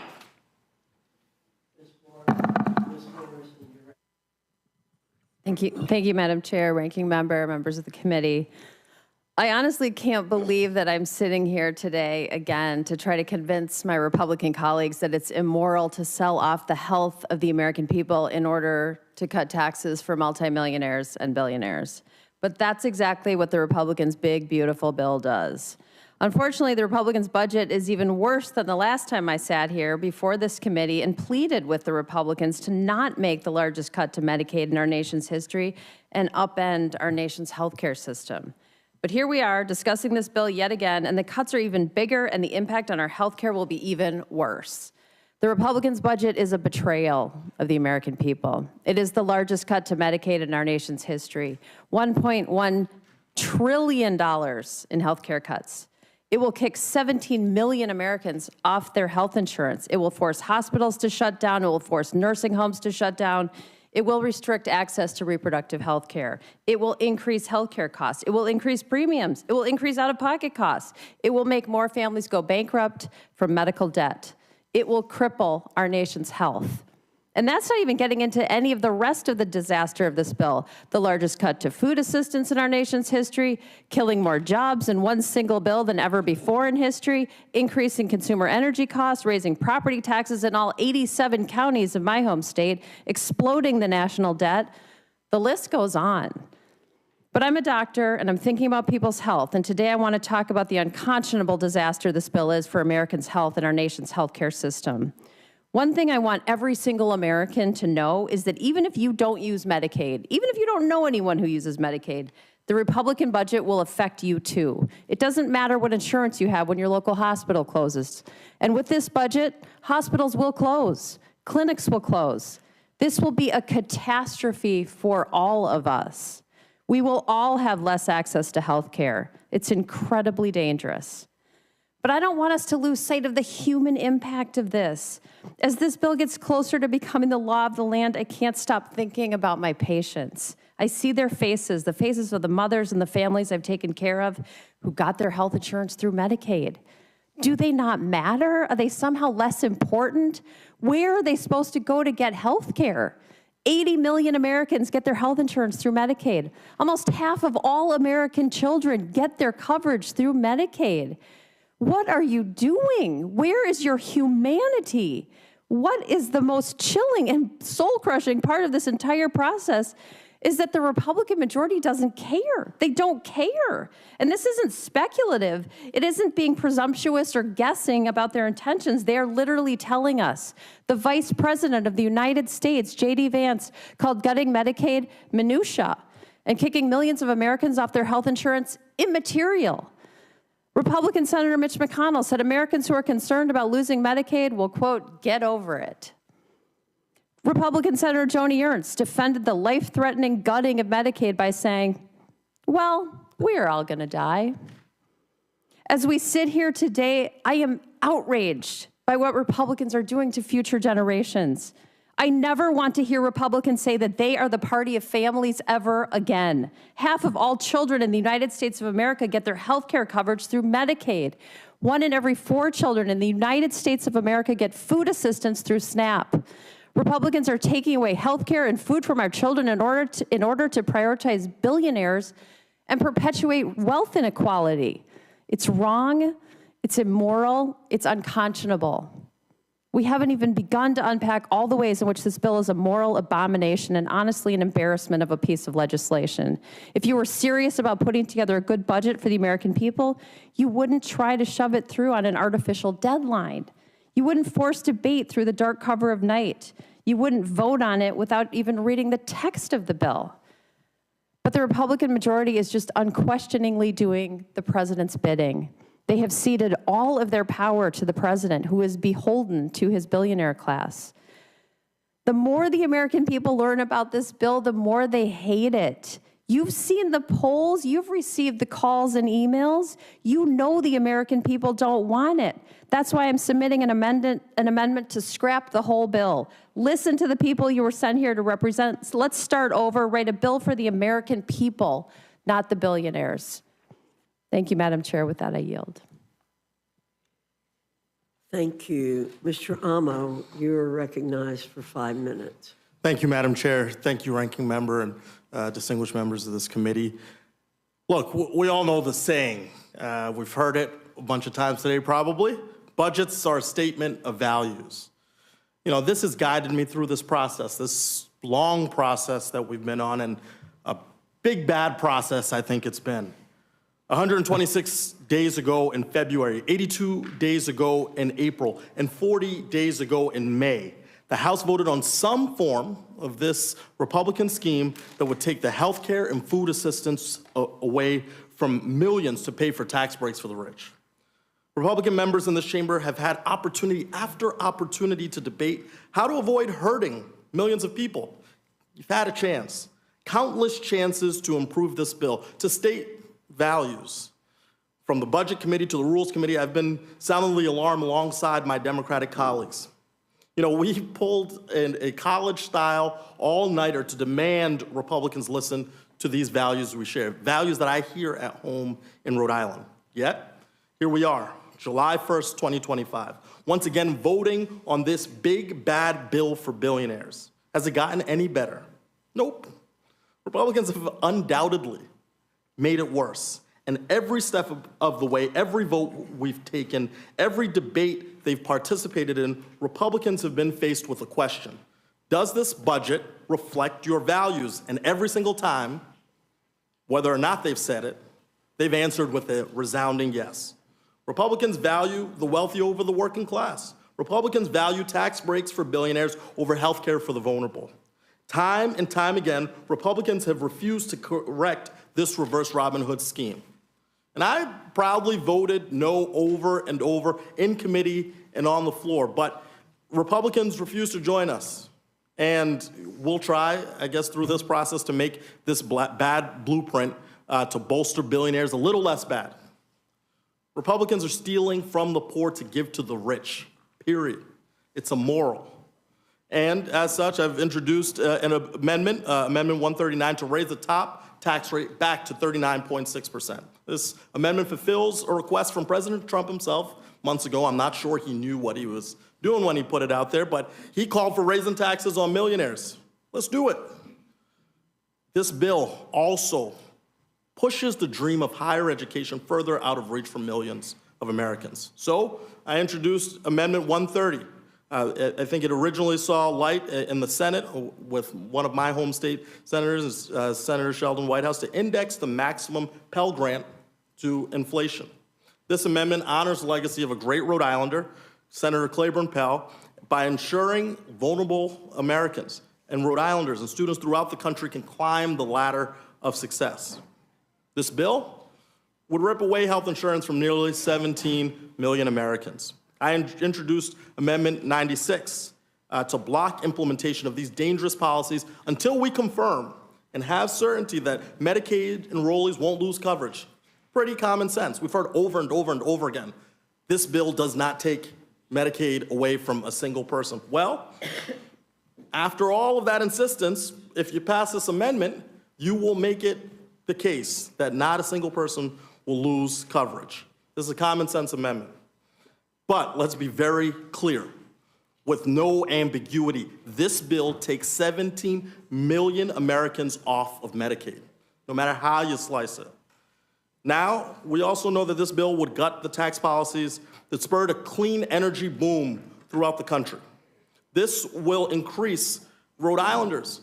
Thank you, Madam Chair, Ranking Member, members of the committee. I honestly can't believe that I'm sitting here today again to try to convince my Republican colleagues that it's immoral to sell off the health of the American people in order to cut taxes for multimillionaires and billionaires. But that's exactly what the Republicans' big, beautiful bill does. Unfortunately, the Republicans' budget is even worse than the last time I sat here before this committee and pleaded with the Republicans to not make the largest cut to Medicaid in our nation's history and upend our nation's healthcare system. But here we are discussing this bill yet again, and the cuts are even bigger, and the impact on our healthcare will be even worse. The Republicans' budget is a betrayal of the American people. It is the largest cut to Medicaid in our nation's history, $1.1 trillion in healthcare cuts. It will kick 17 million Americans off their health insurance. It will force hospitals to shut down. It will force nursing homes to shut down. It will restrict access to reproductive health care. It will increase health care costs. It will increase premiums. It will increase out-of-pocket costs. It will make more families go bankrupt from medical debt. It will cripple our nation's health. And that's not even getting into any of the rest of the disaster of this bill. The largest cut to food assistance in our nation's history, killing more jobs in one single bill than ever before in history, increasing consumer energy costs, raising property taxes in all 87 counties of my home state, exploding the national debt. The list goes on. But I'm a doctor, and I'm thinking about people's health, and today I want to talk about the unconscionable disaster this bill is for Americans' health and our nation's healthcare system. One thing I want every single American to know is that even if you don't use Medicaid, even if you don't know anyone who uses Medicaid, The Republican budget will affect you too. It doesn't matter what insurance you have when your local hospital closes. And with this budget, hospitals will close, clinics will close. This will be a catastrophe for all of us. We will all have less access to health care. It's incredibly dangerous. But I don't want us to lose sight of the human impact of this. As this bill gets closer to becoming the law of the land, I can't stop thinking about my patients. I see their faces, the faces of the mothers and the families I've taken care of who got their health insurance through Medicaid. Do they not matter? Are they somehow less important? Where are they supposed to go to get health care? 80 million Americans get their health insurance through Medicaid. Almost half of all American children get their coverage through Medicaid. What are you doing? Where is your humanity? What is the most chilling and soul-crushing part of this entire process is that the Republican majority doesn't care. They don't care. And this isn't speculative. It isn't being presumptuous or guessing about their intentions. They are literally telling us. The Vice President of the United States, J.D. Vance, called gutting Medicaid minutia and kicking millions of Americans off their health insurance immaterial. Republican Senator Mitch McConnell said Americans who are concerned about losing Medicaid will, quote, get over it. Republican Senator Joni Ernst defended the life-threatening gutting of Medicaid by saying, well, we're all going to die. As we sit here today, I am outraged by what Republicans are doing to future generations. I never want to hear Republicans say that they are the party of families ever again. Half of all children in the United States of America get their health care coverage through Medicaid. 1 in every 4 children in the United States of America get food assistance through SNAP. Republicans are taking away health care and food from our children in order to prioritize billionaires and perpetuate wealth inequality. It's wrong, it's immoral, it's unconscionable. We haven't even begun to unpack all the ways in which this bill is a moral abomination and honestly an embarrassment of a piece of legislation. If you were serious about putting together a good budget for the American people, you wouldn't try to shove it through on an artificial deadline. You wouldn't force debate through the dark cover of night. You wouldn't vote on it without even reading the text of the bill. But the Republican majority is just unquestioningly doing the president's bidding. They have ceded all of their power to the president, who is beholden to his billionaire class. The more the American people learn about this bill, the more they hate it. You've seen the polls, you've received the calls and emails. You know the American people don't want it. That's why I'm submitting an amendment to scrap the whole bill. Listen to the people you were sent here to represent. Let's start over, write a bill for the American people, not the billionaires. Thank you, Madam Chair. With that, I yield. Thank you. Mr. Amo, you're recognized for 5 minutes. Thank you, Madam Chair. Thank you, Ranking Member and distinguished members of this committee. Look, we all know the saying. We've heard it a bunch of times today, probably. Budgets are a statement of values. You know, this has guided me through this process, this long process that we've been on, and a big, bad process I think it's been. 126 days ago in February, 82 days ago in April, and 40 days ago in May, the House voted on some form of this Republican scheme that would take the health care and food assistance away from millions to pay for tax breaks for the rich. Republican members in this chamber have had opportunity after opportunity to debate how to avoid hurting millions of people. You've had a chance, countless chances to improve this bill, to state values. From the Budget Committee to the Rules Committee, I've been sounding the alarm alongside my Democratic colleagues. You know, we pulled a college-style all-nighter to demand Republicans listen to these values we share, values that I hear at home in Rhode Island. Yet, here we are, July 1st, 2025, once again voting on this big, bad bill for billionaires. Has it gotten any better? Nope. Republicans have undoubtedly made it worse. And every step of the way, every vote we've taken, every debate they've participated in, Republicans have been faced with a question. Does this budget reflect your values? And every single time, whether or not they've said it, they've answered with a resounding yes. Republicans value the wealthy over the working class. Republicans value tax breaks for billionaires over health care for the vulnerable. Time and time again, Republicans have refused to correct this reverse Robin Hood scheme. And I proudly voted no over and over in committee and on the floor, but Republicans refused to join us. And we'll try, I guess, through this process to make this bad blueprint to bolster billionaires a little less bad. Republicans are stealing from the poor to give to the rich, period. It's immoral. And as such, I've introduced an amendment, Amendment 139, to raise the top tax rate back to 39.6%. This amendment fulfills a request from President Trump himself months ago. I'm not sure he knew what he was doing when he put it out there, but he called for raising taxes on millionaires. Let's do it. This bill also pushes the dream of higher education further out of reach for millions of Americans. So I introduced Amendment 130. I think it originally saw light in the Senate with one of my home state senators, Senator Sheldon Whitehouse, to index the maximum Pell Grant to inflation. This amendment honors the legacy of a great Rhode Islander, Senator Claiborne Pell, by ensuring vulnerable Americans and Rhode Islanders and students throughout the country can climb the ladder of success. This bill would rip away health insurance from nearly 17 million Americans. I introduced Amendment 96 to block implementation of these dangerous policies until we confirm and have certainty that Medicaid enrollees won't lose coverage. Pretty common sense. We've heard over and over and over again, this bill does not take Medicaid away from a single person. Well, after all of that insistence, if you pass this amendment, you will make it the case that not a single person will lose coverage. This is a common sense amendment. But let's be very clear, with no ambiguity, this bill takes 17 million Americans off of Medicaid, no matter how you slice it. Now, we also know that this bill would gut the tax policies that spurred a clean energy boom throughout the country. This will increase Rhode Islanders,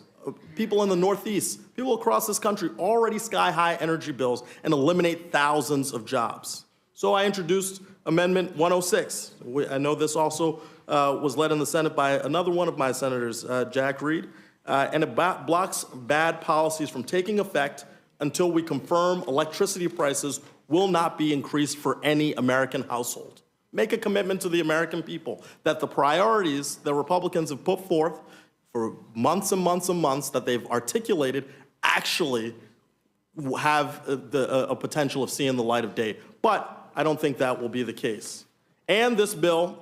people in the Northeast, people across this country already sky-high energy bills and eliminate thousands of jobs. So I introduced Amendment 106. I know this also was led in the Senate by another one of my senators, Jack Reed, and it blocks bad policies from taking effect until we confirm electricity prices will not be increased for any American household. Make a commitment to the American people that the priorities that Republicans have put forth for months and months and months that they've articulated actually have a potential of seeing the light of day. But I don't think that will be the case. And this bill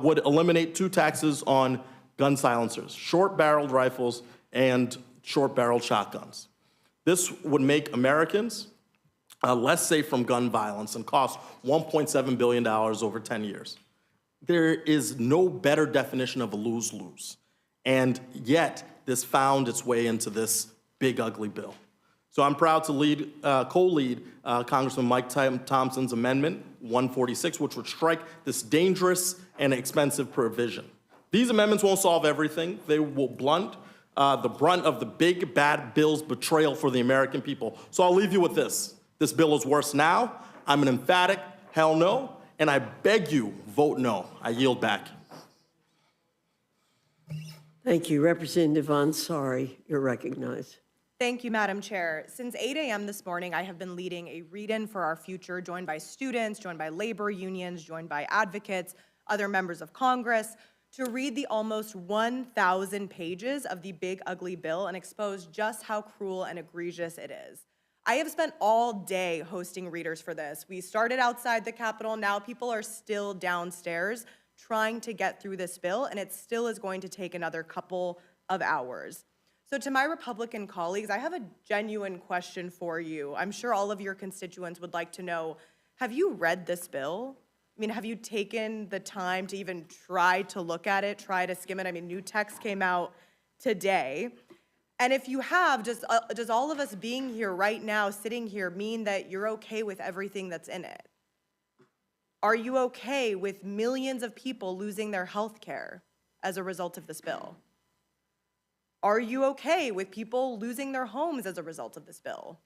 would eliminate two taxes on gun silencers, short-barreled rifles and short-barreled shotguns. This would make Americans less safe from gun violence and cost $1.7 billion over 10 years. There is no better definition of a lose-lose. And yet, this found its way into this big, ugly bill. So I'm proud to co-lead Congressman Mike Thompson's Amendment 146, which would strike this dangerous and expensive provision. These amendments won't solve everything. They will blunt the brunt of the big, bad bill's betrayal for the American people. So I'll leave you with this. This bill is worse now. I'm an emphatic hell no, and I beg you, vote no. I yield back. Thank you. Representative Ansari, you're recognized. Thank you, Madam Chair. Since 8 a.m. this morning, I have been leading a read-in for our future, joined by students, joined by labor unions, joined by advocates, other members of Congress, to read the almost 1,000 pages of the big, ugly bill and expose just how cruel and egregious it is. I have spent all day hosting readers for this. We started outside the Capitol. Now people are still downstairs trying to get through this bill, and it still is going to take another couple of hours. So to my Republican colleagues, I have a genuine question for you. I'm sure all of your constituents would like to know, have you read this bill? I mean, have you taken the time to even try to look at it, try to skim it? I mean, new text came out today. And if you have, does all of us being here right now, sitting here, mean that you're okay with everything that's in it? Are you okay with millions of people losing their health care as a result of this bill? Are you okay with people losing their homes as a result of this bill?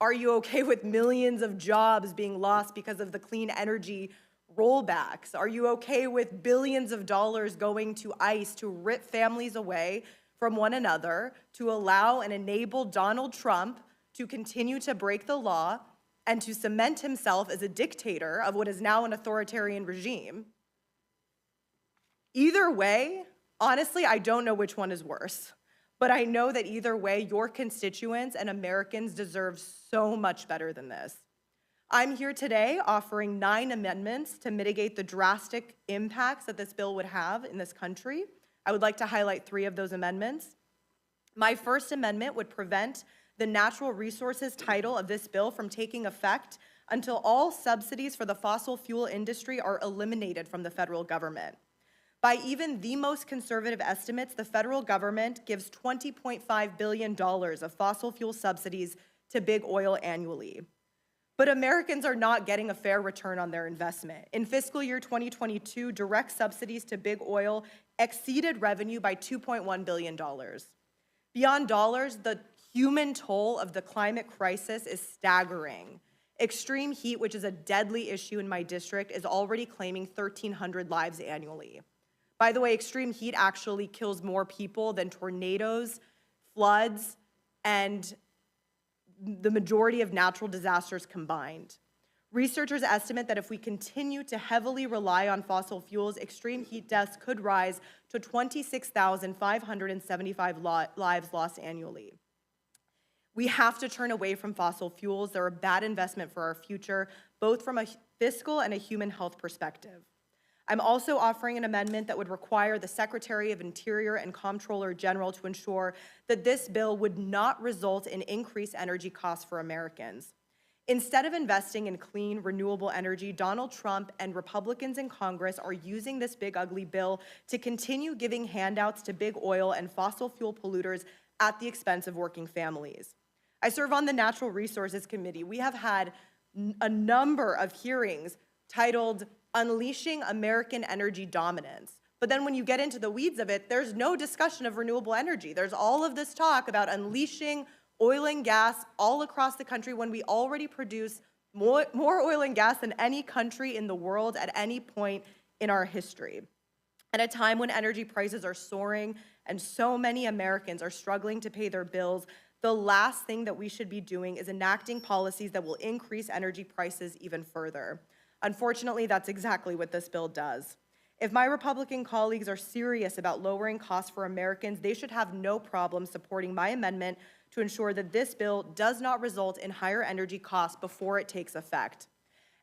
Are you okay with millions of jobs being lost because of the clean energy rollbacks? Are you okay with billions of dollars going to ICE to rip families away from one another, to allow and enable Donald Trump to continue to break the law and to cement himself as a dictator of what is now an authoritarian regime. Either way, honestly, I don't know which one is worse, but I know that either way, your constituents and Americans deserve so much better than this. I'm here today offering 9 amendments to mitigate the drastic impacts that this bill would have in this country. I would like to highlight 3 of those amendments. My first amendment would prevent the natural resources title of this bill from taking effect until all subsidies for the fossil fuel industry are eliminated from the federal government. By even the most conservative estimates, the federal government gives $20.5 billion of fossil fuel subsidies to big oil annually. But Americans are not getting a fair return on their investment. In fiscal year 2022, direct subsidies to big oil exceeded revenue by $2.1 billion. Beyond dollars, the human toll of the climate crisis is staggering. Extreme heat, which is a deadly issue in my district, is already claiming 1,300 lives annually. By the way, extreme heat actually kills more people than tornadoes, floods, and the majority of natural disasters combined. Researchers estimate that if we continue to heavily rely on fossil fuels, extreme heat deaths could rise to 26,575 lives lost annually. We have to turn away from fossil fuels. They're a bad investment for our future, both from a fiscal and a human health perspective. I'm also offering an amendment that would require the Secretary of Interior and Comptroller General to ensure that this bill would not result in increased energy costs for Americans. Instead of investing in clean, renewable energy, Donald Trump and Republicans in Congress are using this big, ugly bill to continue giving handouts to big oil and fossil fuel polluters at the expense of working families. I serve on the Natural Resources Committee. We have had a number of hearings titled Unleashing American Energy Dominance. But then when you get into the weeds of it, there's no discussion of renewable energy. There's all of this talk about unleashing oil and gas all across the country when we already produce more oil and gas than any country in the world at any point in our history. At a time when energy prices are soaring and so many Americans are struggling to pay their bills, the last thing that we should be doing is enacting policies that will increase energy prices even further. Unfortunately, that's exactly what this bill does. If my Republican colleagues are serious about lowering costs for Americans, they should have no problem supporting my amendment to ensure that this bill does not result in higher energy costs before it takes effect.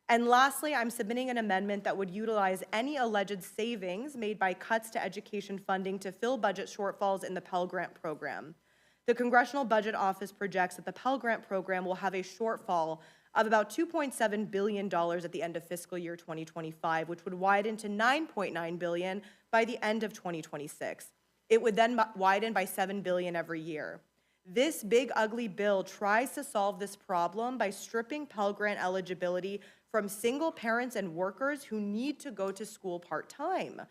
And lastly, I'm submitting an amendment that would utilize any alleged savings made by cuts to education funding to fill budget shortfalls in the Pell Grant program. The Congressional Budget Office projects that the Pell Grant program will have a shortfall of about $2.7 billion at the end of fiscal year 2025, which would widen to $9.9 billion by the end of 2026. It would then widen by $7 billion every year. This big, ugly bill tries to solve this problem by stripping Pell Grant eligibility from single parents and workers who need to go to school part-time.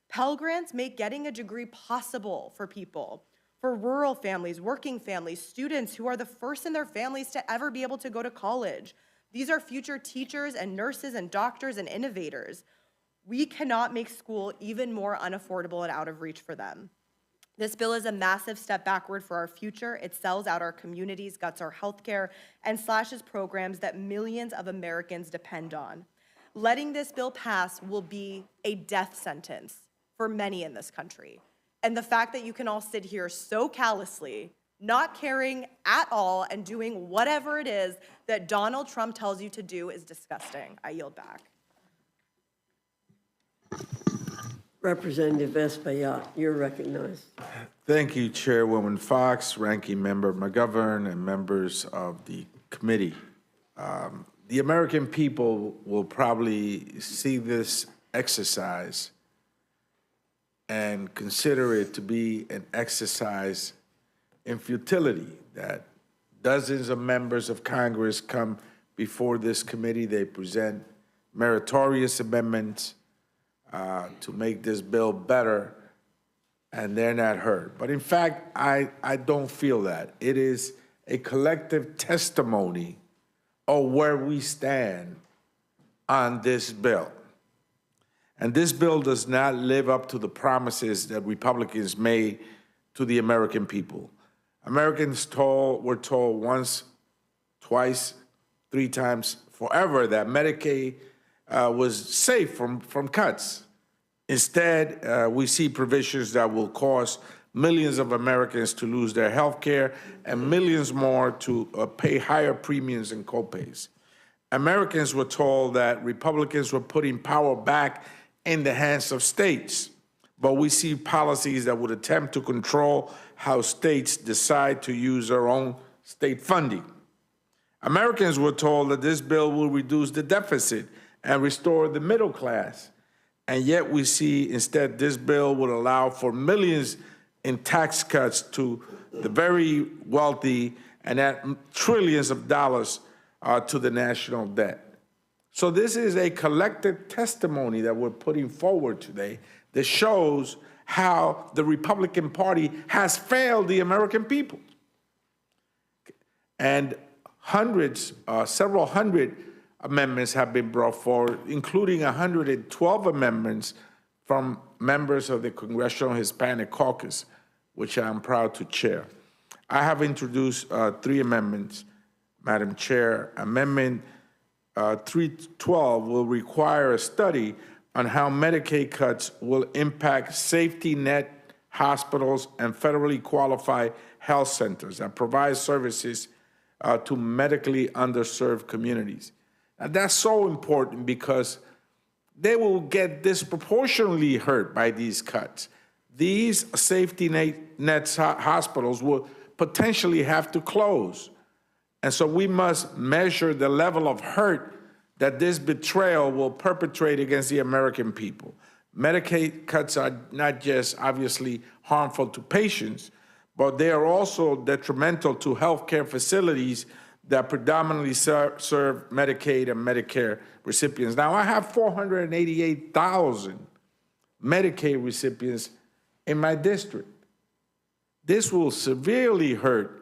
Pell Grants make getting a degree possible for people, for rural families, working families, students who are the first in their families to ever be able to go to college. These are future teachers and nurses and doctors and innovators. We cannot make school even more unaffordable and out of reach for them. This bill is a massive step backward for our future. It sells out our communities, guts our healthcare, and slashes programs that millions of Americans depend on. Letting this bill pass will be a death sentence for many in this country. And the fact that you can all sit here so callously, not caring at all, and doing whatever it is that Donald Trump tells you to do is disgusting. I yield back. Representative Espaillat, you're recognized. Thank you, Chairwoman Fox, Ranking Member McGovern, and members of the committee. The American people will probably see this exercise and consider it to be an exercise in futility, that dozens of members of Congress come before this committee, they present meritorious amendments to make this bill better, and they're not heard. But in fact, I don't feel that. It is a collective testimony of where we stand on this bill. And this bill does not live up to the promises that Republicans made to the American people. Americans were told once twice, 3 times, forever that Medicaid was safe from cuts. Instead, we see provisions that will cause millions of Americans to lose their health care and millions more to pay higher premiums and copays. Americans were told that Republicans were putting power back in the hands of states, but we see policies that would attempt to control how states decide to use their own state funding. Americans were told that this bill will reduce the deficit and restore the middle class. And yet we see instead this bill would allow for millions in tax cuts to the very wealthy and add trillions of dollars to the national debt. So this is a collective testimony that we're putting forward today that shows how the Republican Party has failed the American people. And several hundred amendments have been brought forward, including 112 amendments from members of the Congressional Hispanic Caucus, which I'm proud to chair. I have introduced 3 amendments, Madam Chair. Amendment 312 will require a study on how Medicaid cuts will impact safety net hospitals and federally qualified health centers that provide services to medically underserved communities. And that's so important because they will get disproportionately hurt by these cuts. These safety net hospitals will potentially have to close. And so we must measure the level of hurt that this betrayal will perpetrate against the American people. Medicaid cuts are not just obviously harmful to patients, but they are also detrimental to healthcare facilities that predominantly serve Medicaid and Medicare recipients. Now, I have 488,000 Medicaid recipients in my district. This will severely hurt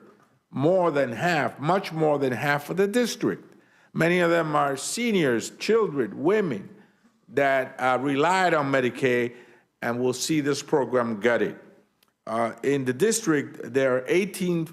more than half, much more than half of the district. Many of them are seniors, children, women that relied on Medicaid and will see this program gutted. In the district, there are 18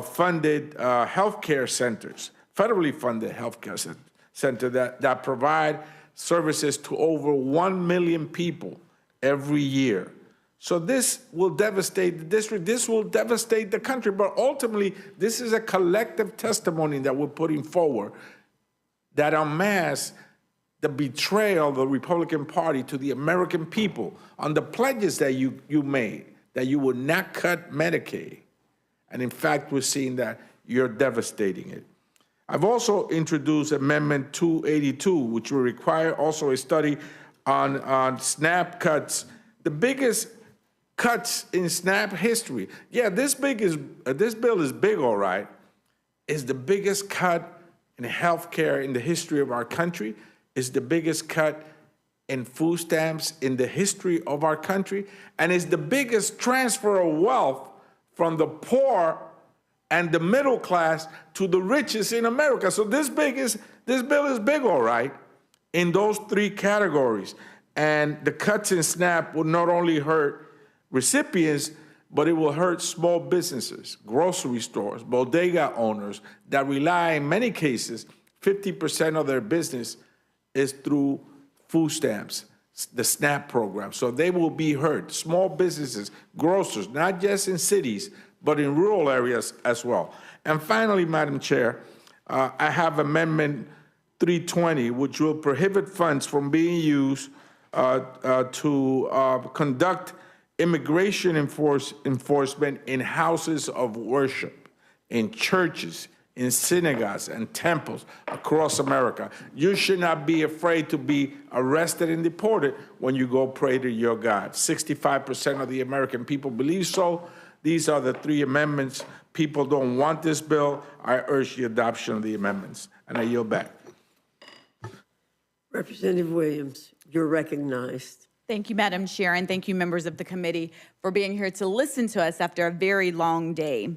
funded healthcare centers, federally funded healthcare centers that provide services to over 1 million people every year. So this will devastate the district, this will devastate the country, but ultimately, this is a collective testimony that we're putting forward that unmasks the betrayal of the Republican Party to the American people on the pledges that you made, that you would not cut Medicaid. And in fact, we're seeing that you're devastating it. I've also introduced Amendment 282, which will require also a study on SNAP cuts, the biggest cuts in SNAP history. Yeah, this bill is big, all right. It's the biggest cut in healthcare in the history of our country. It's the biggest cut in food stamps in the history of our country, and it's the biggest transfer of wealth from the poor and the middle class to the richest in America. So this bill is big, all right, in those 3 categories. And the cuts in SNAP will not only hurt recipients, but it will hurt small businesses, grocery stores, bodega owners that rely, in many cases, 50% of their business is through food stamps, the SNAP program. So they will be hurt. Small businesses, grocers, not just in cities, but in rural areas as well. And finally, Madam Chair, I have Amendment 320, which will prohibit funds from being used to conduct immigration enforcement in houses of worship, in churches, in synagogues and temples across America. You should not be afraid to be arrested and deported when you go pray to your God. 65% of the American people believe so. These are the 3 amendments. People don't want this bill. I urge the adoption of the amendments. And I yield back. Representative Williams, you're recognized. Thank you, Madam Chair, and thank you, members of the committee, for being here to listen to us after a very long day.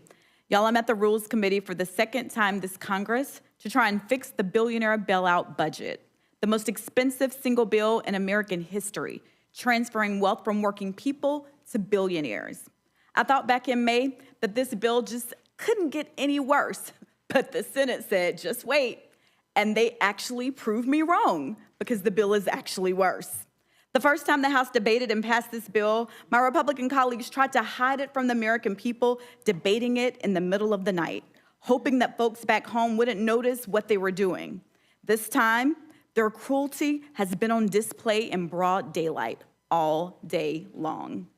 Y'all, I'm at the Rules Committee for the 2nd time this Congress to try and fix the billionaire bailout budget, the most expensive single bill in American history, transferring wealth from working people to billionaires. I thought back in May that this bill just couldn't get any worse. But the Senate said, just wait. And they actually proved me wrong because the bill is actually worse. The first time the House debated and passed this bill, my Republican colleagues tried to hide it from the American people, debating it in the middle of the night, hoping that folks back home wouldn't notice what they were doing. This time, their cruelty has been on display in broad daylight all day long.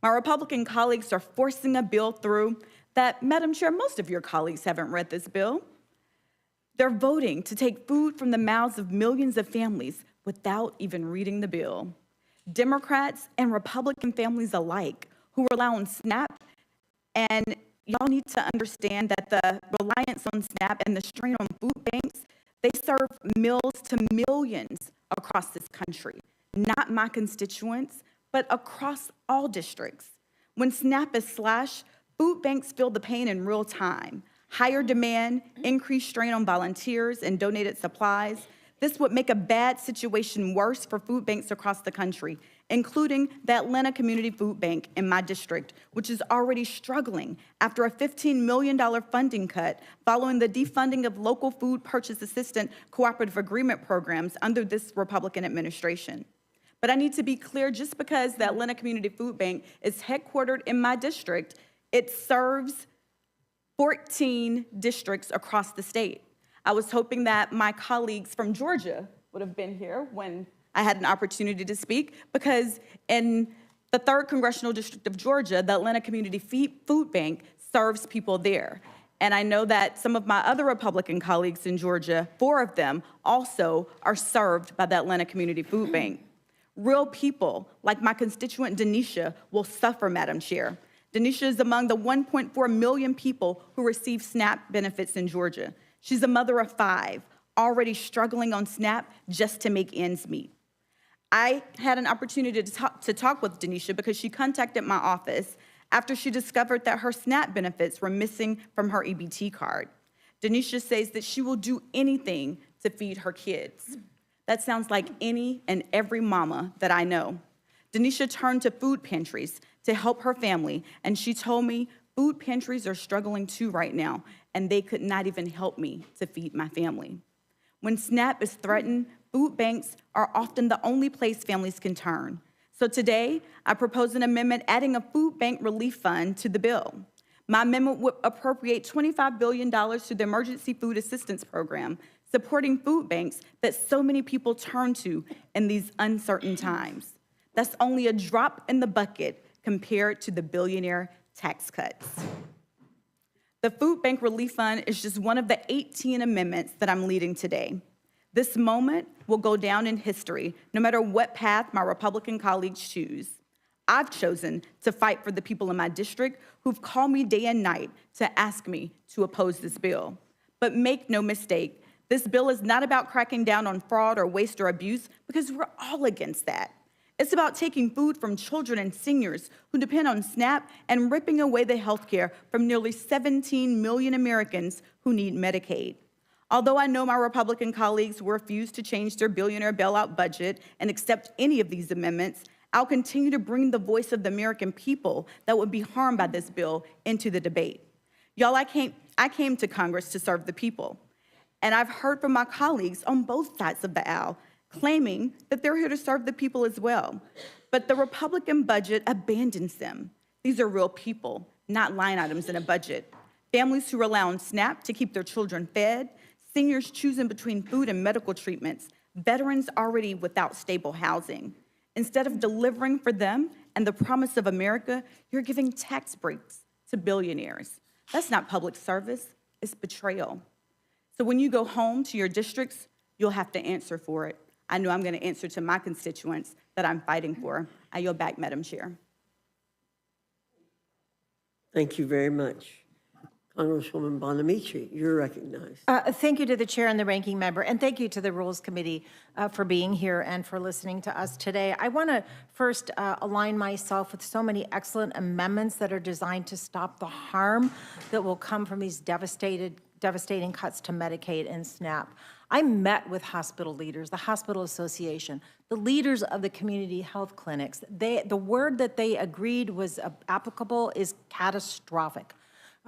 My Republican colleagues are forcing a bill through that, Madam Chair, most of your colleagues haven't read this bill. They're voting to take food from the mouths of millions of families without even reading the bill. Democrats and Republican families alike who rely on SNAP, and y'all need to understand that the reliance on SNAP and the strain on food banks, they serve meals to millions across this country, not my constituents, but across all districts. When SNAP is slashed, food banks feel the pain in real time. Higher demand, increased strain on volunteers and donated supplies. This would make a bad situation worse for food banks across the country, including the Atlanta Community Food Bank in my district, which is already struggling after a $15 million funding cut following the defunding of local food purchase assistant cooperative agreement programs under this Republican administration. But I need to be clear, just because the Atlanta Community Food Bank is headquartered in my district, it serves 14 districts across the state. I was hoping that my colleagues from Georgia would have been here when I had an opportunity to speak, because in the 3rd Congressional District of Georgia, the Atlanta Community Food Bank serves people there. And I know that some of my other Republican colleagues in Georgia, 4 of them, also are served by the Atlanta Community Food Bank. Real people, like my constituent Denisha, will suffer, Madam Chair. Denisha is among the 1.4 million people who receive SNAP benefits in Georgia. She's a mother of 5, already struggling on SNAP just to make ends meet. I had an opportunity to talk with Denisha because she contacted my office after she discovered that her SNAP benefits were missing from her EBT card. Denisha says that she will do anything to feed her kids. That sounds like any and every mama that I know. Denisha turned to food pantries to help her family, and she told me food pantries are struggling too right now, and they could not even help me to feed my family. When SNAP is threatened, food banks are often the only place families can turn. So today, I propose an amendment adding a food bank relief fund to the bill. My amendment would appropriate $25 billion to the Emergency Food Assistance Program, supporting food banks that so many people turn to in these uncertain times. That's only a drop in the bucket compared to the billionaire tax cuts. The Food Bank Relief Fund is just one of the 18 amendments that I'm leading today. This moment will go down in history, no matter what path my Republican colleagues choose. I've chosen to fight for the people in my district who've called me day and night to ask me to oppose this bill. But make no mistake, this bill is not about cracking down on fraud or waste or abuse, because we're all against that. It's about taking food from children and seniors who depend on SNAP and ripping away the health care from nearly 17 million Americans who need Medicaid. Although I know my Republican colleagues will refuse to change their billionaire bailout budget and accept any of these amendments, I'll continue to bring the voice of the American people that would be harmed by this bill into the debate. Y'all, I came to Congress to serve the people, and I've heard from my colleagues on both sides of the aisle claiming that they're here to serve the people as well. But the Republican budget abandons them. These are real people, not line items in a budget. Families who rely on SNAP to keep their children fed, seniors choosing between food and medical treatments, veterans already without stable housing. Instead of delivering for them and the promise of America, you're giving tax breaks to billionaires. That's not public service, it's betrayal. So when you go home to your districts, you'll have to answer for it. I know I'm going to answer to my constituents that I'm fighting for. I yield back, Madam Chair. Thank you very much. Congresswoman Bonamici, you're recognized. Thank you to the chair and the ranking member, and thank you to the Rules Committee for being here and for listening to us today. I want to first align myself with so many excellent amendments that are designed to stop the harm that will come from these devastating cuts to Medicaid and SNAP. I met with hospital leaders, the Hospital Association, the leaders of the community health clinics. The word that they agreed was applicable is catastrophic.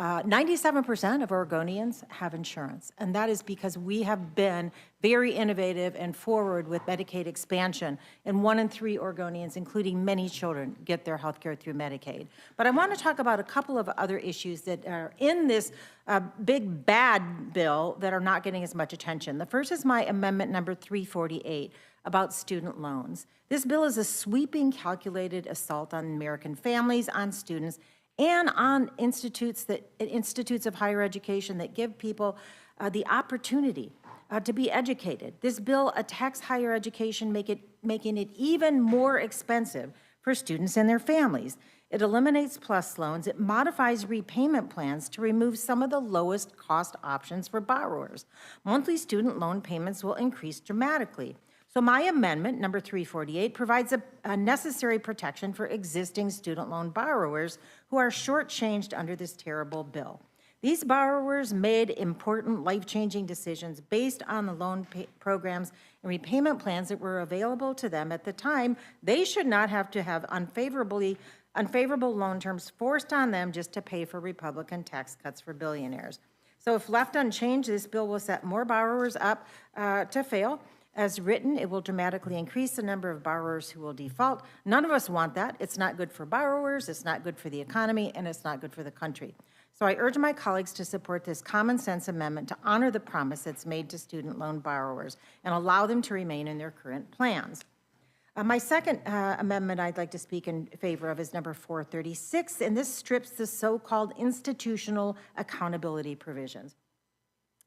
97% of Oregonians have insurance, and that is because we have been very innovative and forward with Medicaid expansion, and 1 in 3 Oregonians, including many children, get their health care through Medicaid. But I want to talk about a couple of other issues that are in this big bad bill that are not getting as much attention. The first is my amendment number 348 about student loans. This bill is a sweeping, calculated assault on American families, on students, and on institutes of higher education that give people the opportunity to be educated. This bill attacks higher education, making it even more expensive for students and their families. It eliminates PLUS loans. It modifies repayment plans to remove some of the lowest cost options for borrowers. Monthly student loan payments will increase dramatically. So my amendment, number 348, provides a necessary protection for existing student loan borrowers who are shortchanged under this terrible bill. These borrowers made important life-changing decisions based on the loan programs and repayment plans that were available to them at the time. They should not have to have unfavorable loan terms forced on them just to pay for Republican tax cuts for billionaires. So if left unchanged, this bill will set more borrowers up to fail. As written, it will dramatically increase the number of borrowers who will default. None of us want that. It's not good for borrowers, it's not good for the economy, and it's not good for the country. So I urge my colleagues to support this common sense amendment to honor the promise that's made to student loan borrowers and allow them to remain in their current plans. My second amendment I'd like to speak in favor of is number 436, and this strips the so-called institutional accountability provisions.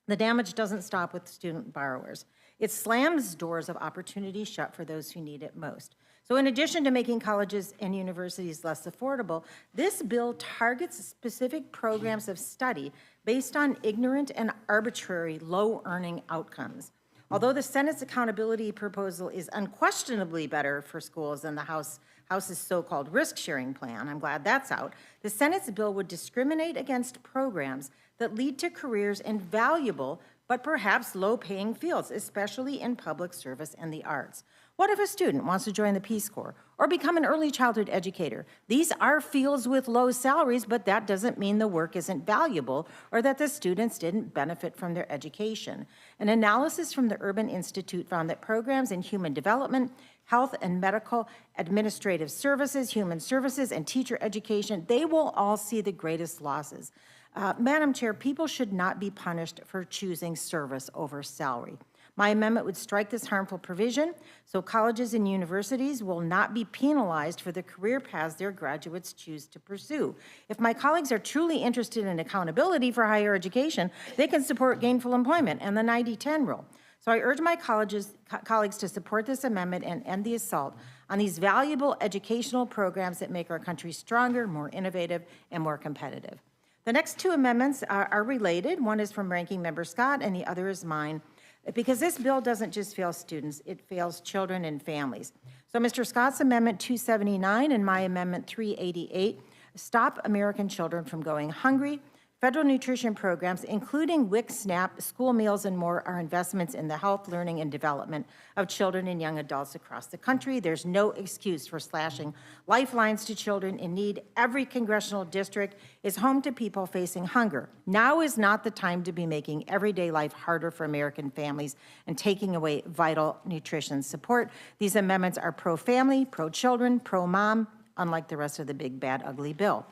The damage doesn't stop with student borrowers. It slams doors of opportunity shut for those who need it most. So in addition to making colleges and universities less affordable, this bill targets specific programs of study based on ignorant and arbitrary low-earning outcomes. Although the Senate's accountability proposal is unquestionably better for schools than the House's so-called risk-sharing plan, I'm glad that's out, the Senate's bill would discriminate against programs that lead to careers in valuable but perhaps low-paying fields, especially in public service and the arts. What if a student wants to join the Peace Corps or become an early childhood educator? These are fields with low salaries, but that doesn't mean the work isn't valuable or that the students didn't benefit from their education. An analysis from the Urban Institute found that programs in human development, health and medical, administrative services, human services, and teacher education, they will all see the greatest losses. Madam Chair, people should not be punished for choosing service over salary. My amendment would strike this harmful provision so colleges and universities will not be penalized for the career paths their graduates choose to pursue. If my colleagues are truly interested in accountability for higher education, they can support gainful employment and the 90-10 rule. So I urge my colleagues to support this amendment and end the assault on these valuable educational programs that make our country stronger, more innovative, and more competitive. The next two amendments are related. One is from Ranking Member Scott, and the other is mine, because this bill doesn't just fail students, it fails children and families. So Mr. Scott's Amendment 279 and my Amendment 388 stop American children from going hungry. Federal nutrition programs, including WIC, SNAP, school meals, and more, are investments in the health, learning, and development of children and young adults across the country. There's no excuse for slashing lifelines to children in need. Every congressional district is home to people facing hunger. Now is not the time to be making everyday life harder for American families and taking away vital nutrition support. These amendments are pro-family, pro-children, pro-mom, unlike the rest of the big, bad, ugly bill.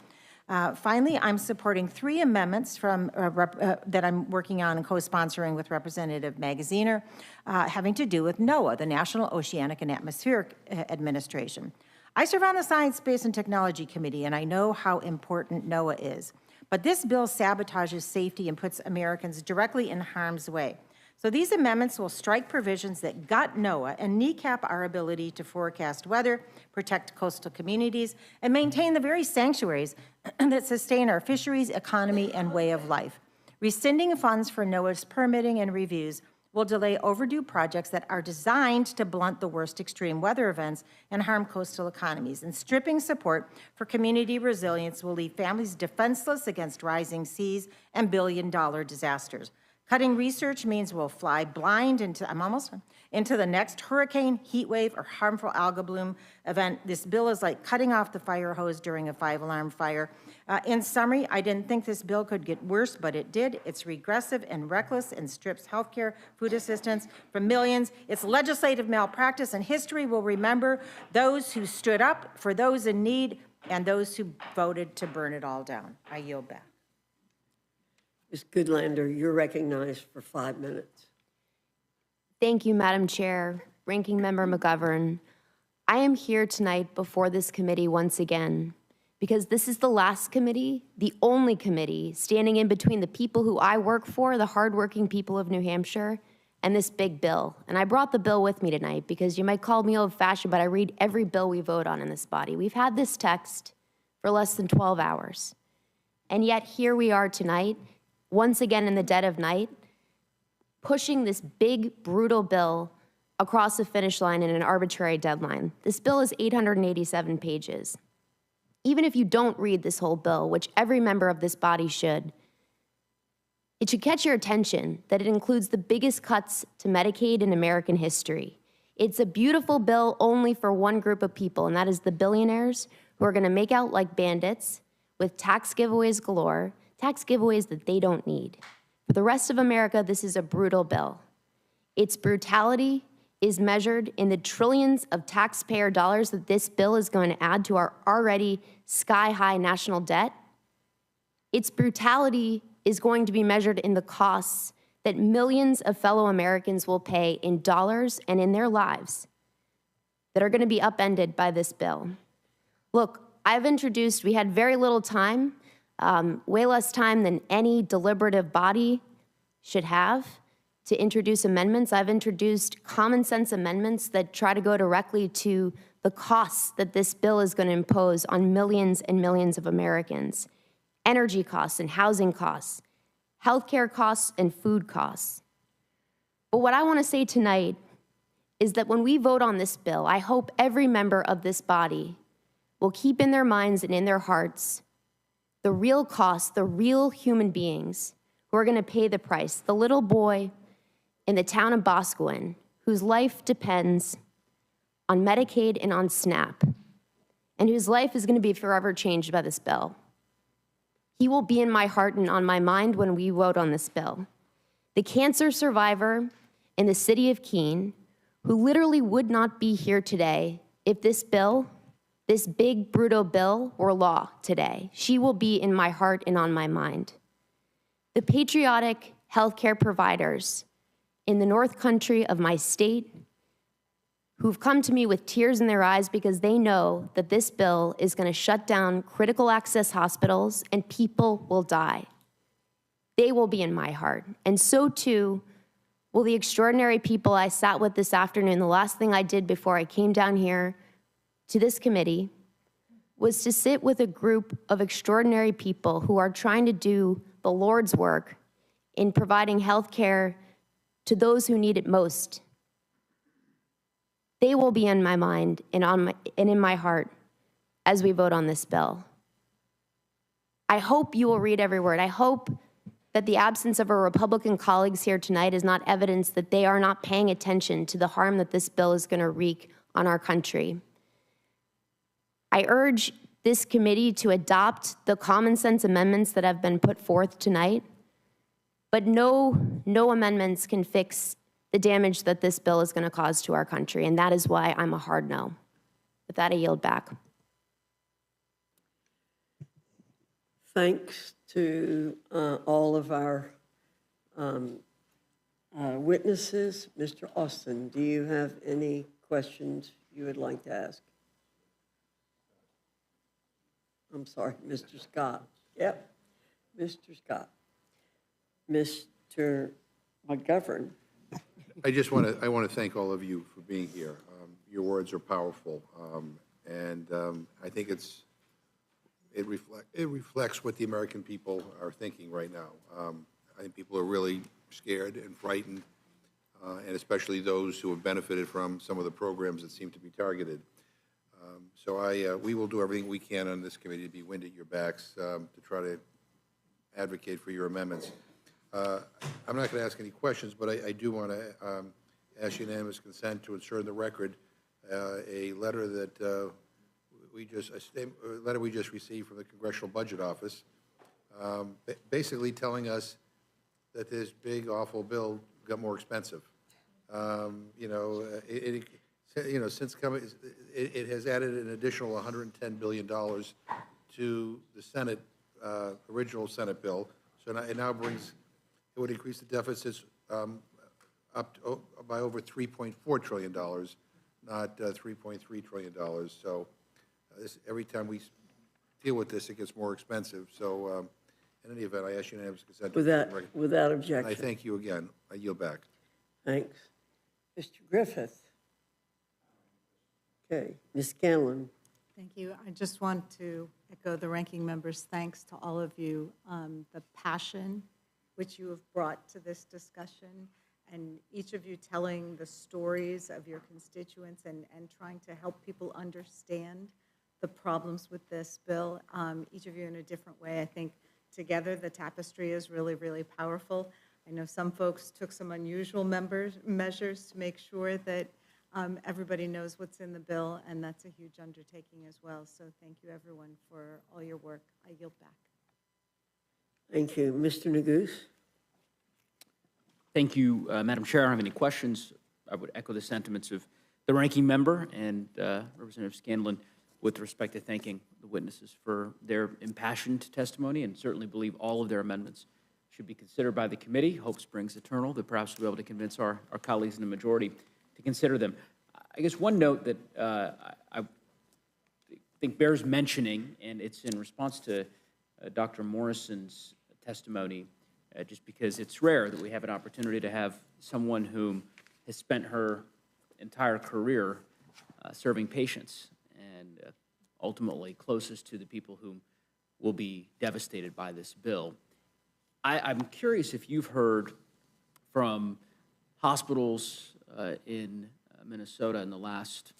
Finally, I'm supporting 3 amendments from that I'm working on and co-sponsoring with Representative Magaziner, having to do with NOAA, the National Oceanic and Atmospheric Administration. I serve on the Science, Space, and Technology Committee, and I know how important NOAA is. But this bill sabotages safety and puts Americans directly in harm's way. So these amendments will strike provisions that gut NOAA and kneecap our ability to forecast weather, protect coastal communities, and maintain the very sanctuaries that sustain our fisheries, economy, and way of life. Rescinding funds for NOAA's permitting and reviews will delay overdue projects that are designed to blunt the worst extreme weather events and harm coastal economies. And stripping support for community resilience will leave families defenseless against rising seas and billion-dollar disasters. Cutting research means we'll fly blind into, I'm almost done, into the next hurricane, heat wave, or harmful algal bloom event. This bill is like cutting off the fire hose during a 5-alarm fire. In summary, I didn't think this bill could get worse, but it did. It's regressive and reckless and strips healthcare, food assistance from millions. It's legislative malpractice, and history will remember those who stood up for those in need and those who voted to burn it all down. I yield back. Ms. Goodlander, you're recognized for 5 minutes. Thank you, Madam Chair, Ranking Member McGovern. I am here tonight before this committee once again because this is the last committee, the only committee, standing in between the people who I work for, the hardworking people of New Hampshire, and this big bill. And I brought the bill with me tonight because you might call me old-fashioned, but I read every bill we vote on in this body. We've had this text for less than 12 hours. And yet here we are tonight, once again in the dead of night, pushing this big, brutal bill across the finish line in an arbitrary deadline. This bill is 887 pages. Even if you don't read this whole bill, which every member of this body should, it should catch your attention that it includes the biggest cuts to Medicaid in American history. It's a beautiful bill only for one group of people, and that is the billionaires who are going to make out like bandits with tax giveaways galore, tax giveaways that they don't need. For the rest of America, this is a brutal bill. Its brutality is measured in the trillions of taxpayer dollars that this bill is going to add to our already sky-high national debt. Its brutality is going to be measured in the costs that millions of fellow Americans will pay in dollars and in their lives that are going to be upended by this bill. Look, we had very little time, way less time than any deliberative body should have to introduce amendments. I've introduced common sense amendments that try to go directly to the costs that this bill is going to impose on millions and millions of Americans. Energy costs and housing costs, healthcare costs and food costs. But what I want to say tonight is that when we vote on this bill, I hope every member of this body will keep in their minds and in their hearts the real cost, the real human beings who are going to pay the price, the little boy in the town of Boscawen whose life depends on Medicaid and on SNAP, and whose life is going to be forever changed by this bill. He will be in my heart and on my mind when we vote on this bill. The cancer survivor in the city of Keene, who literally would not be here today if this bill, this big, brutal bill, were law today. She will be in my heart and on my mind. The patriotic healthcare providers in the North Country of my state who've come to me with tears in their eyes because they know that this bill is going to shut down critical access hospitals and people will die. They will be in my heart. And so too will the extraordinary people I sat with this afternoon. The last thing I did before I came down here to this committee was to sit with a group of extraordinary people who are trying to do the Lord's work in providing health care to those who need it most. They will be in my mind and in my heart as we vote on this bill. I hope you will read every word. I hope that the absence of our Republican colleagues here tonight is not evidence that they are not paying attention to the harm that this bill is going to wreak on our country. I urge this committee to adopt the common sense amendments that have been put forth tonight, but no amendments can fix the damage that this bill is going to cause to our country, and that is why I'm a hard no. With that, I yield back. Thanks to all of our witnesses. Mr. Austin, do you have any questions you would like to ask? I'm sorry, Mr. Scott. Yep, Mr. Scott. Mr. McGovern. I want to thank all of you for being here. Your words are powerful, and I think it reflects what the American people are thinking right now. I think people are really scared and frightened, and especially those who have benefited from some of the programs that seem to be targeted. So we will do everything we can on this committee to be wind at your backs to try to advocate for your amendments. I'm not going to ask any questions, but I do want to ask unanimous consent to insert in the record a letter that we just received from the Congressional Budget Office, basically telling us that this big, awful bill got more expensive. Since coming, it has added an additional $110 billion to the Senate, original Senate bill. So now, it would increase the deficits up to, by over $3.4 trillion, not $3.3 trillion. So every time we deal with this, it gets more expensive. So in any event, I ask unanimous consent. Without objection. I thank you again. I yield back. Thanks. Mr. Griffith. Okay, Ms. Scanlon. Thank you. I just want to echo the ranking member's thanks to all of you. The passion which you have brought to this discussion, and each of you telling the stories of your constituents and trying to help people understand the problems with this bill, each of you in a different way. I think together the tapestry is really, really powerful. I know some folks took some unusual measures to make sure that everybody knows what's in the bill, and that's a huge undertaking as well. So thank you, everyone, for all your work. I yield back. Thank you. Mr. Neguse. Thank you, Madam Chair. I don't have any questions. I would echo the sentiments of the ranking member and Representative Scanlon with respect to thanking the witnesses for their impassioned testimony, and certainly believe all of their amendments should be considered by the committee. Hope springs eternal that perhaps we'll be able to convince our colleagues in the majority to consider them. I guess one note that I think bears mentioning, and it's in response to Dr. Morrison's testimony, just because it's rare that we have an opportunity to have someone who has spent her entire career serving patients and ultimately closest to the people who will be devastated by this bill. I'm curious if you've heard from hospitals in Minnesota in the last,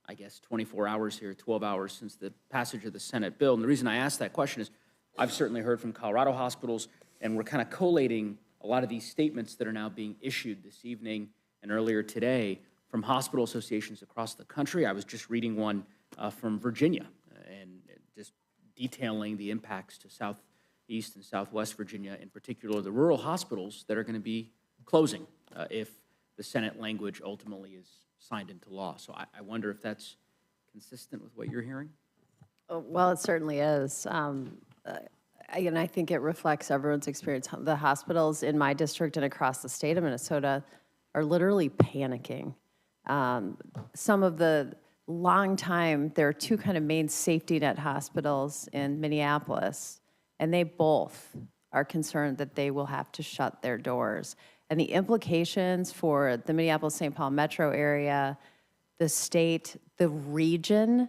I guess, 24 hours here, 12 hours since the passage of the Senate bill. And the reason I ask that question is I've certainly heard from Colorado hospitals, and we're kind of collating a lot of these statements that are now being issued this evening and earlier today from hospital associations across the country. I was just reading one from Virginia and just detailing the impacts to Southeast and Southwest Virginia, in particular the rural hospitals that are going to be closing if the Senate language ultimately is signed into law. So I wonder if that's consistent with what you're hearing? Well, it certainly is. And I think it reflects everyone's experience. The hospitals in my district and across the state of Minnesota are literally panicking. Some of the long time, there are two kind of main safety net hospitals in Minneapolis, and they both are concerned that they will have to shut their doors. And the implications for the Minneapolis-St. Paul metro area, the state, the region,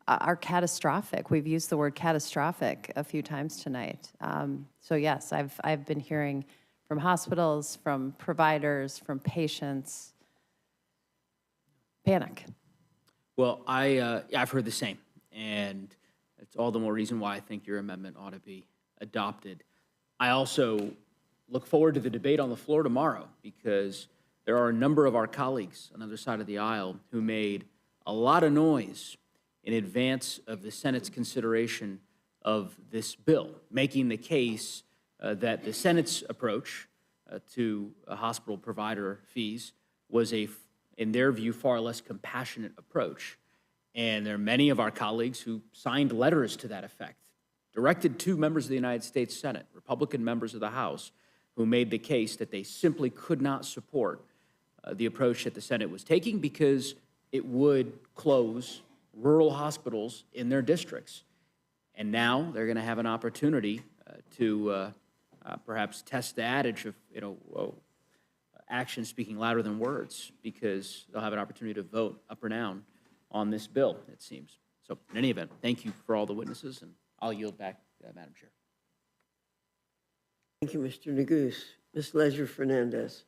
are catastrophic. We've used the word catastrophic a few times tonight. So yes, I've been hearing from hospitals, from providers, from patients, panic. Well, I've heard the same, and it's all the more reason why I think your amendment ought to be adopted. I also look forward to the debate on the floor tomorrow, because there are a number of our colleagues on the other side of the aisle who made a lot of noise in advance of the Senate's consideration of this bill, making the case that the Senate's approach to hospital provider fees was in their view, far less compassionate approach. And there are many of our colleagues who signed letters to that effect, directed to members of the United States Senate, Republican members of the House, who made the case that they simply could not support the approach that the Senate was taking because it would close rural hospitals in their districts. And now they're going to have an opportunity to perhaps test the adage of, action speaking louder than words, because they'll have an opportunity to vote up or down on this bill, it seems. So in any event, thank you for all the witnesses, and I'll yield back, Madam Chair. Thank you, Mr. Neguse. Ms. Leisure-Fernandez.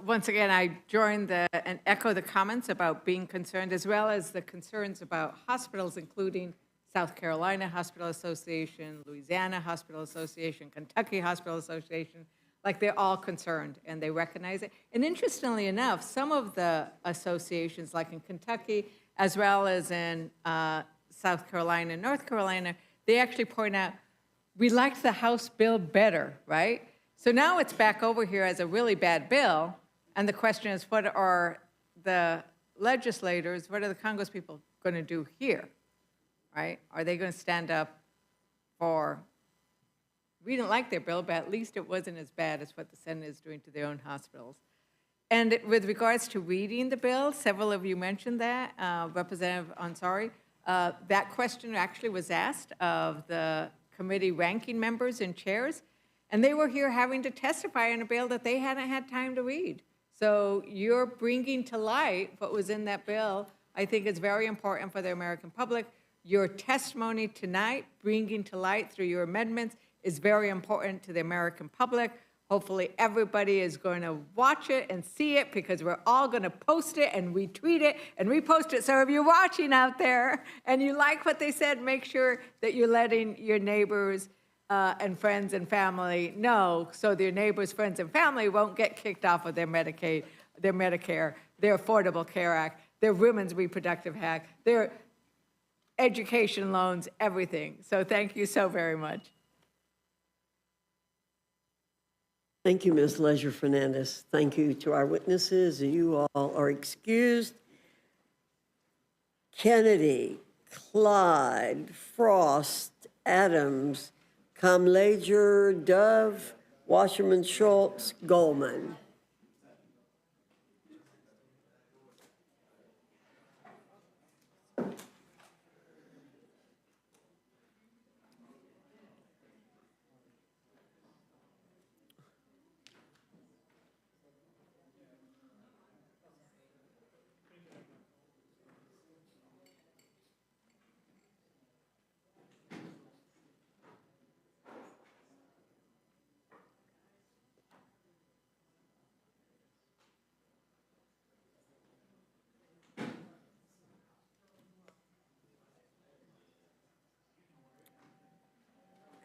Once again, I join and echo the comments about being concerned, as well as the concerns about hospitals, including South Carolina Hospital Association, Louisiana Hospital Association, Kentucky Hospital Association. Like they're all concerned and they recognize it. And interestingly enough, some of the associations, like in Kentucky, as well as in South Carolina and North Carolina, they actually point out, we liked the House bill better, right? So now it's back over here as a really bad bill. And the question is, what are the legislators, what are the Congress people going to do here, right? Are they going to stand up for, we didn't like their bill, but at least it wasn't as bad as what the Senate is doing to their own hospitals. And with regards to reading the bill, several of you mentioned that, Representative Ansari, that question actually was asked of the committee ranking members and chairs, and they were here having to testify on a bill that they hadn't had time to read. So you're bringing to light what was in that bill. I think it's very important for the American public. Your testimony tonight, bringing to light through your amendments, is very important to the American public. Hopefully everybody is going to watch it and see it, because we're all going to post it and retweet it and repost it. So if you're watching out there and you like what they said, make sure that you're letting your neighbors and friends and family know, so their neighbors, friends, and family won't get kicked off of their Medicaid, their Medicare, their Affordable Care Act, their Women's Reproductive Act, their education loans, everything. So thank you so very much. Thank you, Ms. Leisure Fernandez. Thank you to our witnesses. You all are excused. Kennedy, Clyde, Frost, Adams, Kamlager, Dove, Wasserman Schultz, Goldman.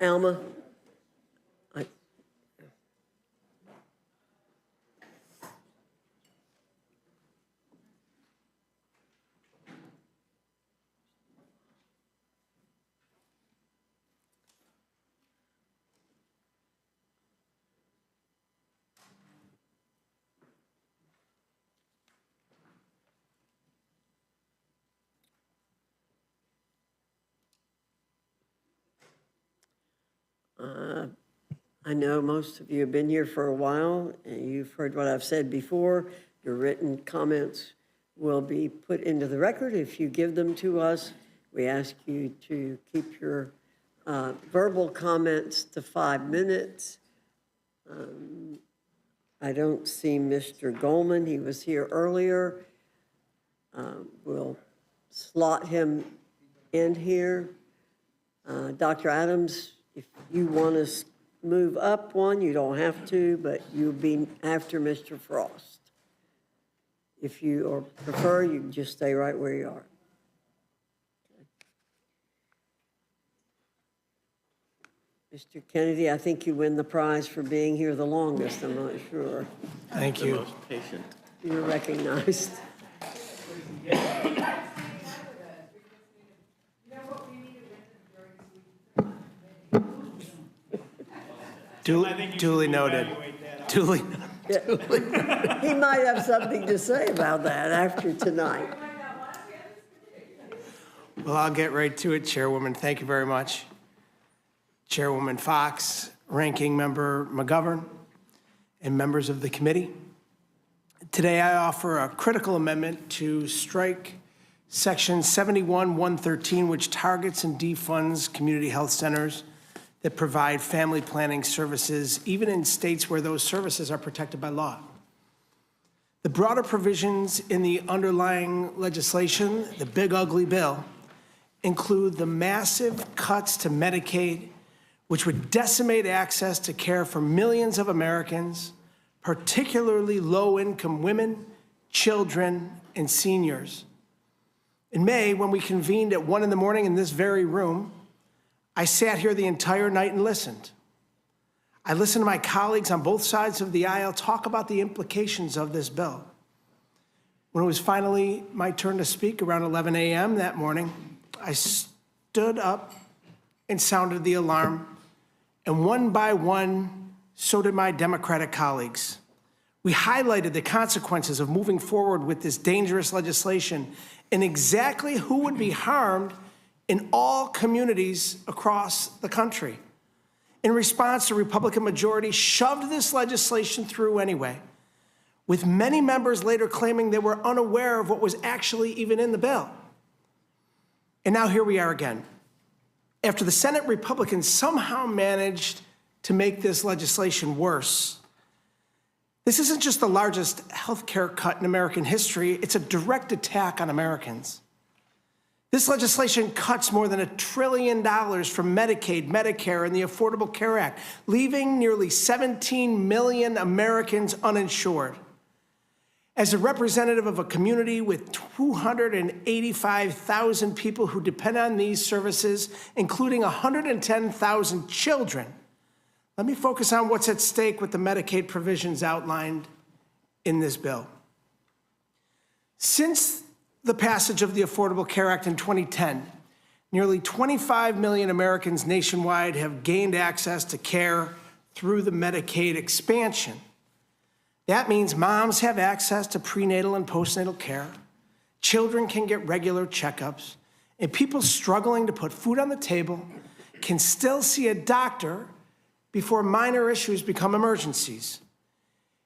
Alma? I know most of you have been here for a while, and you've heard what I've said before. Your written comments will be put into the record if you give them to us. We ask you to keep your verbal comments to 5 minutes. I don't see Mr. Goldman. He was here earlier. We'll slot him in here. Dr. Adams, if you want to move up one, you don't have to, but you'll be after Mr. Frost. If you or prefer, you can just stay right where you are. Mr. Kennedy, I think you win the prize for being here the longest. I'm not sure. Thank you. The most patient. You're recognized. Duly noted. Duly noted. He might have something to say about that after tonight. Well, I'll get right to it, Chairwoman. Thank you very much. Chairwoman Fox, Ranking Member McGovern, and members of the committee. Today I offer a critical amendment to strike Section 71-113, which targets and defunds community health centers that provide family planning services, even in states where those services are protected by law. The broader provisions in the underlying legislation, the big ugly bill, include the massive cuts to Medicaid, which would decimate access to care for millions of Americans, particularly low-income women, children, and seniors. In May, when we convened at 1 a.m. in this very room, I sat here the entire night and listened. I listened to my colleagues on both sides of the aisle talk about the implications of this bill. When it was finally my turn to speak around 11 a.m. that morning, I stood up and sounded the alarm, and one by one, so did my Democratic colleagues. We highlighted the consequences of moving forward with this dangerous legislation and exactly who would be harmed in all communities across the country. In response, the Republican majority shoved this legislation through anyway, with many members later claiming they were unaware of what was actually even in the bill. And now here we are again. After the Senate Republicans somehow managed to make this legislation worse, this isn't just the largest health care cut in American history, it's a direct attack on Americans. This legislation cuts more than $1 trillion from Medicaid, Medicare, and the Affordable Care Act, leaving nearly 17 million Americans uninsured. As a representative of a community with 285,000 people who depend on these services, including 110,000 children, let me focus on what's at stake with the Medicaid provisions outlined in this bill. Since the passage of the Affordable Care Act in 2010, nearly 25 million Americans nationwide have gained access to care through the Medicaid expansion. That means moms have access to prenatal and postnatal care, children can get regular checkups, and people struggling to put food on the table can still see a doctor before minor issues become emergencies.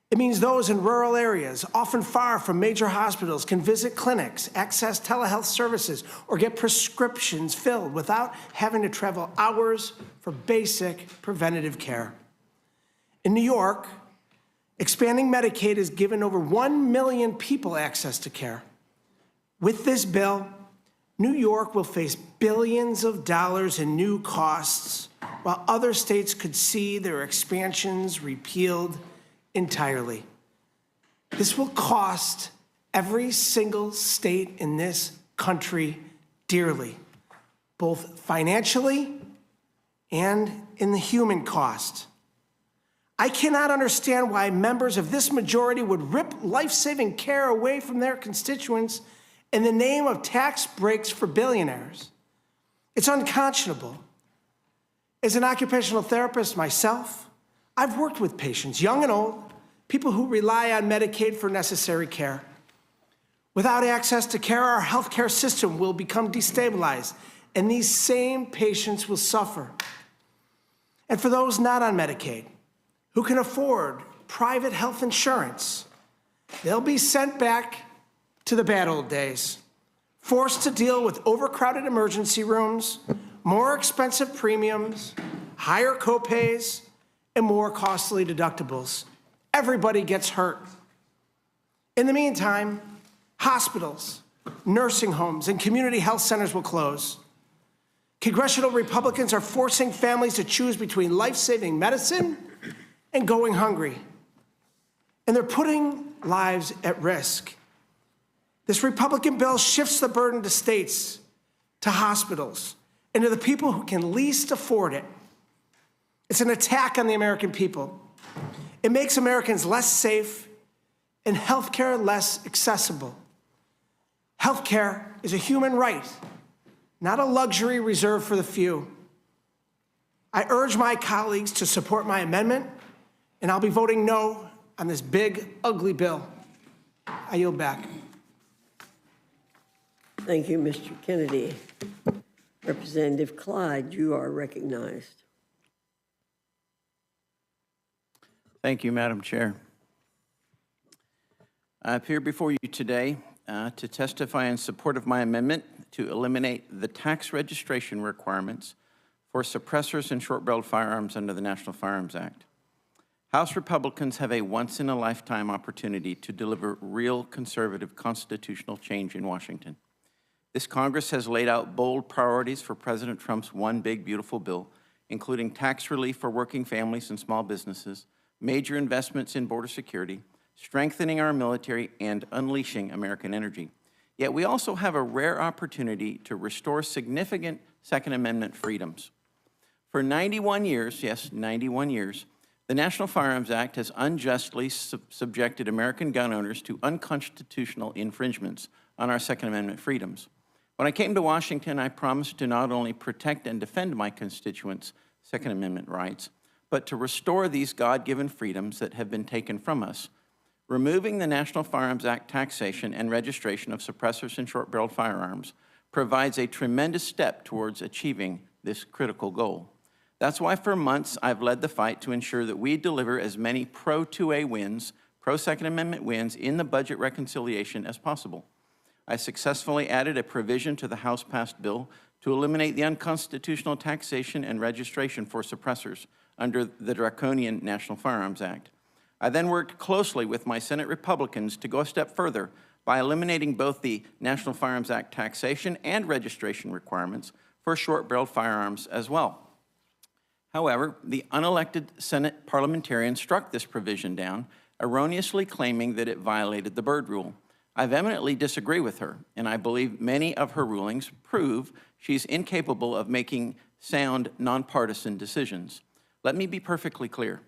It means those in rural areas, often far from major hospitals, can visit clinics, access telehealth services, or get prescriptions filled without having to travel hours for basic preventative care. In New York, expanding Medicaid has given over 1 million people access to care. With this bill, New York will face billions of dollars in new costs, while other states could see their expansions repealed entirely. This will cost every single state in this country dearly, both financially and in the human cost. I cannot understand why members of this majority would rip life-saving care away from their constituents in the name of tax breaks for billionaires. It's unconscionable. As an occupational therapist myself, I've worked with patients, young and old, people who rely on Medicaid for necessary care. Without access to care, our healthcare system will become destabilized, and these same patients will suffer. And for those not on Medicaid, who can afford private health insurance, they'll be sent back to the bad old days, forced to deal with overcrowded emergency rooms, more expensive premiums, higher copays, and more costly deductibles. Everybody gets hurt. In the meantime, hospitals, nursing homes, and community health centers will close. Congressional Republicans are forcing families to choose between life-saving medicine and going hungry. And they're putting lives at risk. This Republican bill shifts the burden to states, to hospitals, and to the people who can least afford it. It's an attack on the American people. It makes Americans less safe and healthcare less accessible. Healthcare is a human right, not a luxury reserved for the few. I urge my colleagues to support my amendment, and I'll be voting no on this big, ugly bill. I yield back. Thank you, Mr. Kennedy. Representative Clyde, you are recognized. Thank you, Madam Chair. I appear before you today to testify in support of my amendment to eliminate the tax registration requirements for suppressors and short-barreled firearms under the National Firearms Act. House Republicans have a once-in-a-lifetime opportunity to deliver real conservative constitutional change in Washington. This Congress has laid out bold priorities for President Trump's one big, beautiful bill, including tax relief for working families and small businesses, major investments in border security, strengthening our military, and unleashing American energy. Yet we also have a rare opportunity to restore significant Second Amendment freedoms. For 91 years, yes, 91 years, The National Firearms Act has unjustly subjected American gun owners to unconstitutional infringements on our Second Amendment freedoms. When I came to Washington, I promised to not only protect and defend my constituents' Second Amendment rights, but to restore these God-given freedoms that have been taken from us. Removing the National Firearms Act taxation and registration of suppressors and short-barreled firearms provides a tremendous step towards achieving this critical goal. That's why for months I've led the fight to ensure that we deliver as many pro-2A wins, pro-Second Amendment wins in the budget reconciliation as possible. I successfully added a provision to the House-passed bill to eliminate the unconstitutional taxation and registration for suppressors under the draconian National Firearms Act. I then worked closely with my Senate Republicans to go a step further by eliminating both the National Firearms Act taxation and registration requirements for short-barreled firearms as well. However, the unelected Senate parliamentarian struck this provision down, erroneously claiming that it violated the Byrd Rule. I vehemently disagree with her, and I believe many of her rulings prove she's incapable of making sound, nonpartisan decisions. Let me be perfectly clear.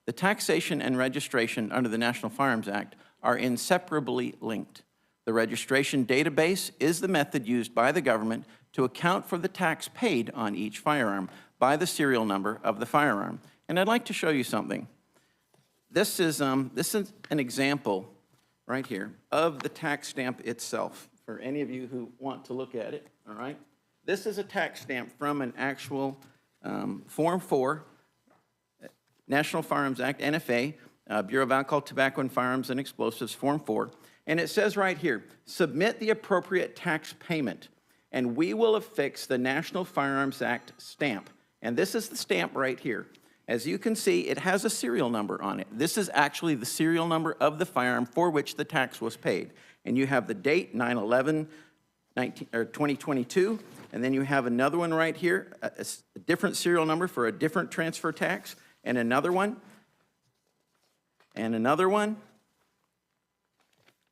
The taxation and registration under the National Firearms Act are inseparably linked. The registration database is the method used by the government to account for the tax paid on each firearm by the serial number of the firearm. And I'd like to show you something. This is an example right here of the tax stamp itself, for any of you who want to look at it, all right? This is a tax stamp from an actual Form 4, National Firearms Act, NFA, Bureau of Alcohol, Tobacco, and Firearms and Explosives, Form 4. And it says right here, submit the appropriate tax payment, and we will affix the National Firearms Act stamp. And this is the stamp right here. As you can see, it has a serial number on it. This is actually the serial number of the firearm for which the tax was paid. And you have the date, 9/11/2022, and then you have another one right here, a different serial number for a different transfer tax, and another one, and another one,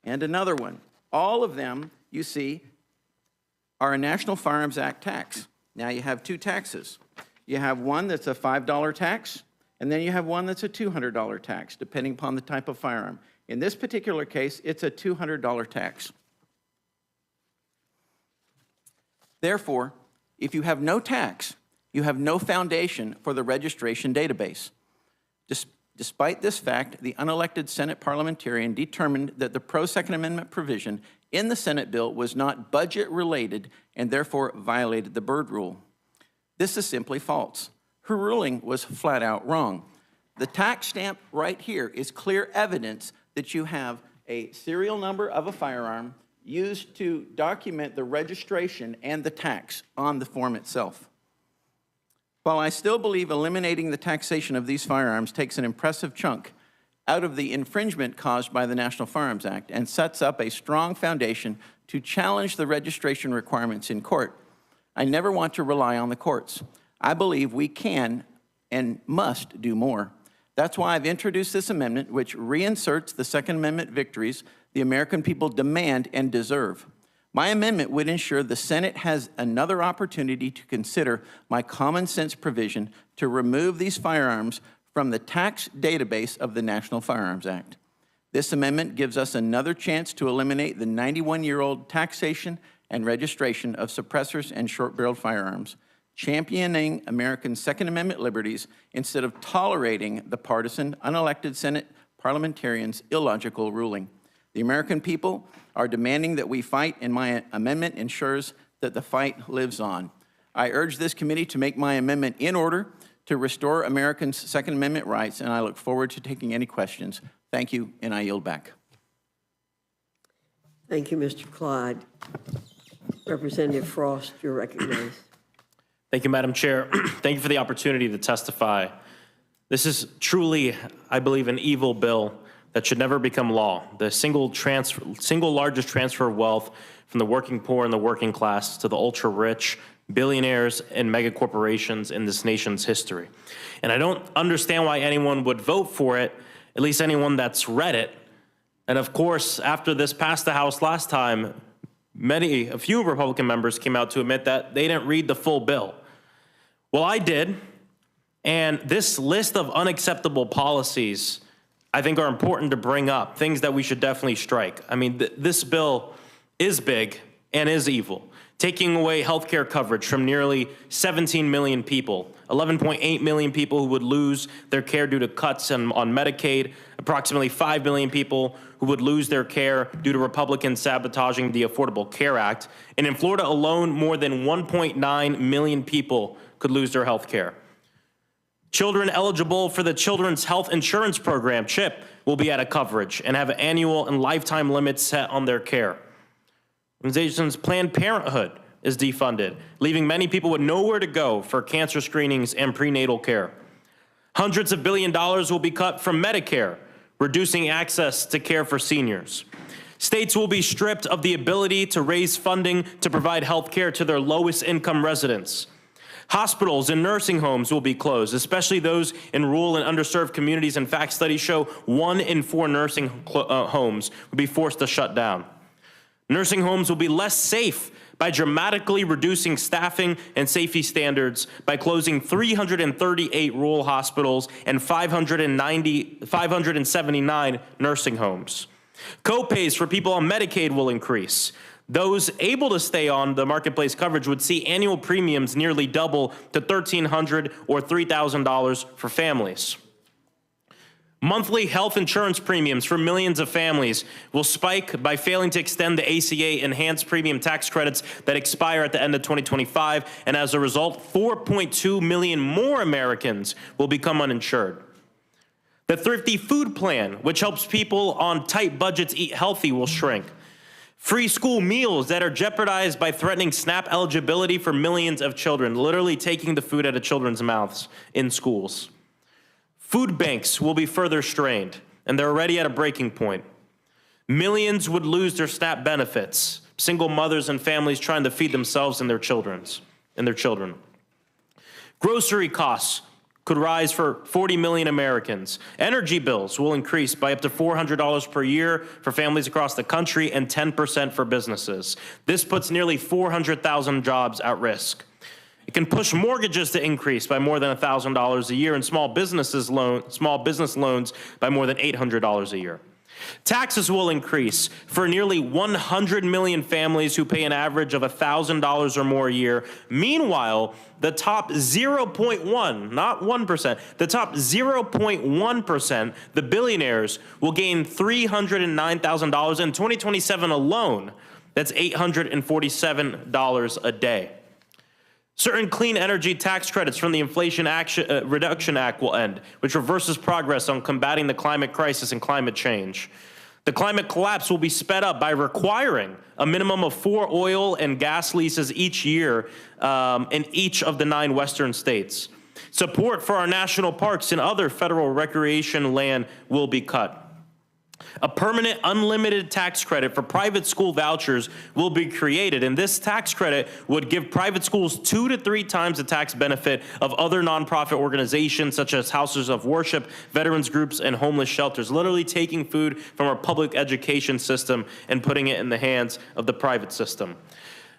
and another one. All of them, you see, are a National Firearms Act tax. Now you have two taxes. You have one that's a $5 tax, and then you have one that's a $200 tax, depending upon the type of firearm. In this particular case, it's a $200 tax. Therefore, if you have no tax, you have no foundation for the registration database. Despite this fact, the unelected Senate parliamentarian determined that the pro-Second Amendment provision in the Senate bill was not budget-related and therefore violated the Byrd Rule. This is simply false. Her ruling was flat out wrong. The tax stamp right here is clear evidence that you have a serial number of a firearm used to document the registration and the tax on the form itself. While I still believe eliminating the taxation of these firearms takes an impressive chunk out of the infringement caused by the National Firearms Act and sets up a strong foundation to challenge the registration requirements in court, I never want to rely on the courts. I believe we can and must do more. That's why I've introduced this amendment, which reinserts the Second Amendment victories the American people demand and deserve. My amendment would ensure the Senate has another opportunity to consider my common sense provision to remove these firearms from the tax database of the National Firearms Act. This amendment gives us another chance to eliminate the 91-year-old taxation and registration of suppressors and short-barreled firearms, championing American Second Amendment liberties instead of tolerating the partisan, unelected Senate parliamentarians' illogical ruling. The American people are demanding that we fight, and my amendment ensures that the fight lives on. I urge this committee to make my amendment in order to restore Americans' Second Amendment rights, and I look forward to taking any questions. Thank you, and I yield back. Thank you, Mr. Clyde. Representative Frost, you're recognized. Thank you, Madam Chair. Thank you for the opportunity to testify. This is truly, I believe, an evil bill that should never become law. The single largest transfer of wealth from the working poor and the working class to the ultra-rich, billionaires, and mega corporations in this nation's history. And I don't understand why anyone would vote for it, at least anyone that's read it. And of course, after this passed the House last time, a few Republican members came out to admit that they didn't read the full bill. Well, I did, And this list of unacceptable policies, I think, are important to bring up, things that we should definitely strike. I mean, this bill is big and is evil, taking away health care coverage from nearly 17 million people, 11.8 million people who would lose their care due to cuts on Medicaid, approximately 5 million people who would lose their care due to Republicans sabotaging the Affordable Care Act. And in Florida alone, more than 1.9 million people could lose their health care. Children eligible for the Children's Health Insurance Program, CHIP, will be out of coverage and have annual and lifetime limits set on their care. Organizations Planned Parenthood is defunded, leaving many people with nowhere to go for cancer screenings and prenatal care. Hundreds of billions of dollars will be cut from Medicare, reducing access to care for seniors. States will be stripped of the ability to raise funding to provide health care to their lowest income residents. Hospitals and nursing homes will be closed, especially those in rural and underserved communities. In fact, studies show 1 in 4 nursing homes will be forced to shut down. Nursing homes will be less safe by dramatically reducing staffing and safety standards, by closing 338 rural hospitals and 579 nursing homes. Co-pays for people on Medicaid will increase. Those able to stay on the marketplace coverage would see annual premiums nearly double to $1,300 or $3,000 for families. Monthly health insurance premiums for millions of families will spike by failing to extend the ACA enhanced premium tax credits that expire at the end of 2025, and as a result, 4.2 million more Americans will become uninsured. The Thrifty Food Plan, which helps people on tight budgets eat healthy, will shrink. Free school meals that are jeopardized by threatening SNAP eligibility for millions of children, literally taking the food out of children's mouths in schools. Food banks will be further strained, and they're already at a breaking point. Millions would lose their SNAP benefits, single mothers and families trying to feed themselves and their children. Grocery costs could rise for 40 million Americans. Energy bills will increase by up to $400 per year for families across the country and 10% for businesses. This puts nearly 400,000 jobs at risk. It can push mortgages to increase by more than $1,000 a year and small business loans by more than $800 a year. Taxes will increase for nearly 100 million families who pay an average of $1,000 or more a year. Meanwhile, the top 0.1, not 1%, the top 0.1%, the billionaires, will gain $309,000 in 2027 alone. That's $847 a day. Certain clean energy tax credits from the Inflation Reduction Act will end, which reverses progress on combating the climate crisis and climate change. The climate collapse will be sped up by requiring a minimum of 4 oil and gas leases each year in each of the 9 western states. Support for our national parks and other federal recreation land will be cut. A permanent unlimited tax credit for private school vouchers will be created, and this tax credit would give private schools 2 to 3 times the tax benefit of other nonprofit organizations such as houses of worship, veterans groups, and homeless shelters, literally taking food from our public education system and putting it in the hands of the private system.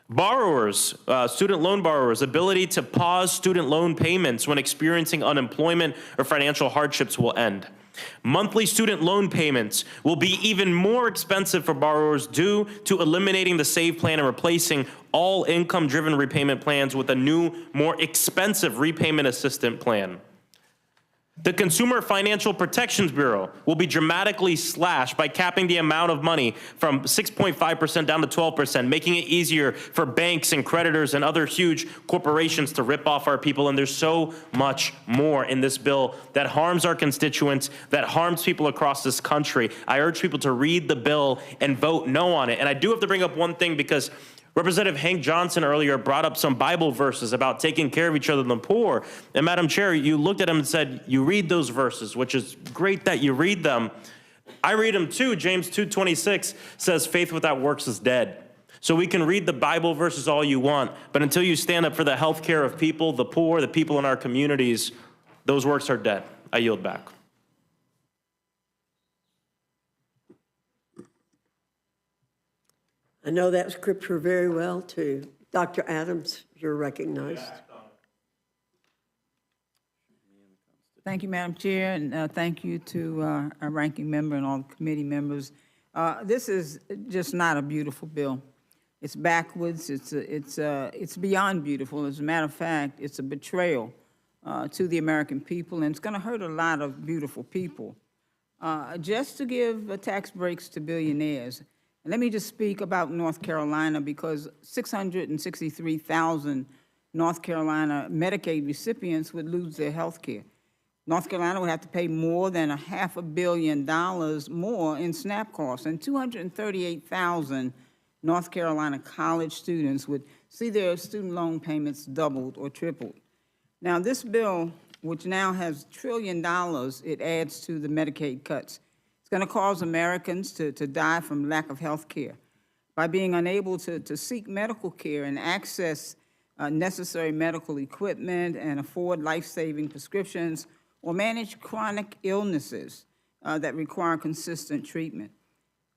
Borrowers, student loan borrowers' ability to pause student loan payments when experiencing unemployment or financial hardships will end. Monthly student loan payments will be even more expensive for borrowers due to eliminating the SAVE plan and replacing all income-driven repayment plans with a new, more expensive repayment assistant plan. The Consumer Financial Protections Bureau will be dramatically slashed by capping the amount of money from 6.5% down to 12%, making it easier for banks and creditors and other huge corporations to rip off our people. And there's so much more in this bill that harms our constituents, that harms people across this country. I urge people to read the bill and vote no on it. And I do have to bring up one thing, because Representative Hank Johnson earlier brought up some Bible verses about taking care of each other and the poor. And Madam Chair, you looked at him and said, you read those verses, which is great that you read them. I read them too. James 2:26 says, faith without works is dead. So we can read the Bible verses all you want, but until you stand up for the health care of people, the poor, the people in our communities, those works are dead. I yield back. I know that scripture very well, too. Dr. Adams, you're recognized. Thank you, Madam Chair, and thank you to our ranking member and all the committee members. This is just not a beautiful bill. It's backwards. It's beyond beautiful. As a matter of fact, it's a betrayal to the American people, and it's going to hurt a lot of beautiful people. Just to give tax breaks to billionaires. And let me just speak about North Carolina, because 663,000 North Carolina Medicaid recipients would lose their health care. North Carolina would have to pay more than $500 million more in SNAP costs, and 238,000 North Carolina college students would see their student loan payments doubled or tripled. Now, this bill, which now has $1 trillion, it adds to the Medicaid cuts. It's going to cause Americans to die from lack of health care by being unable to seek medical care and access necessary medical equipment and afford life-saving prescriptions or manage chronic illnesses that require consistent treatment.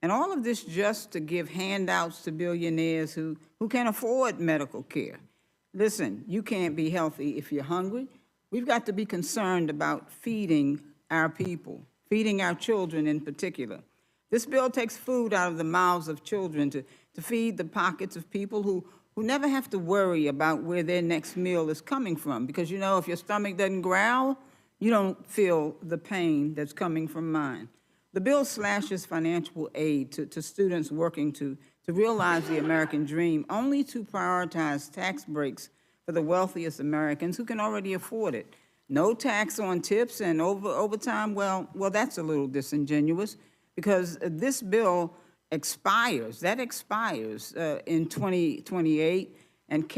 And all of this just to give handouts to billionaires who can afford medical care. Listen, you can't be healthy if you're hungry. We've got to be concerned about feeding our people, feeding our children in particular. This bill takes food out of the mouths of children to feed the pockets of people who never have to worry about where their next meal is coming from. Because, you know, if your stomach doesn't growl, you don't feel the pain that's coming from mine. The bill slashes financial aid to students working to realize the American dream, only to prioritize tax breaks for the wealthiest Americans who can already afford it. No tax on tips and overtime, well, that's a little disingenuous, because this bill expires in 2028, and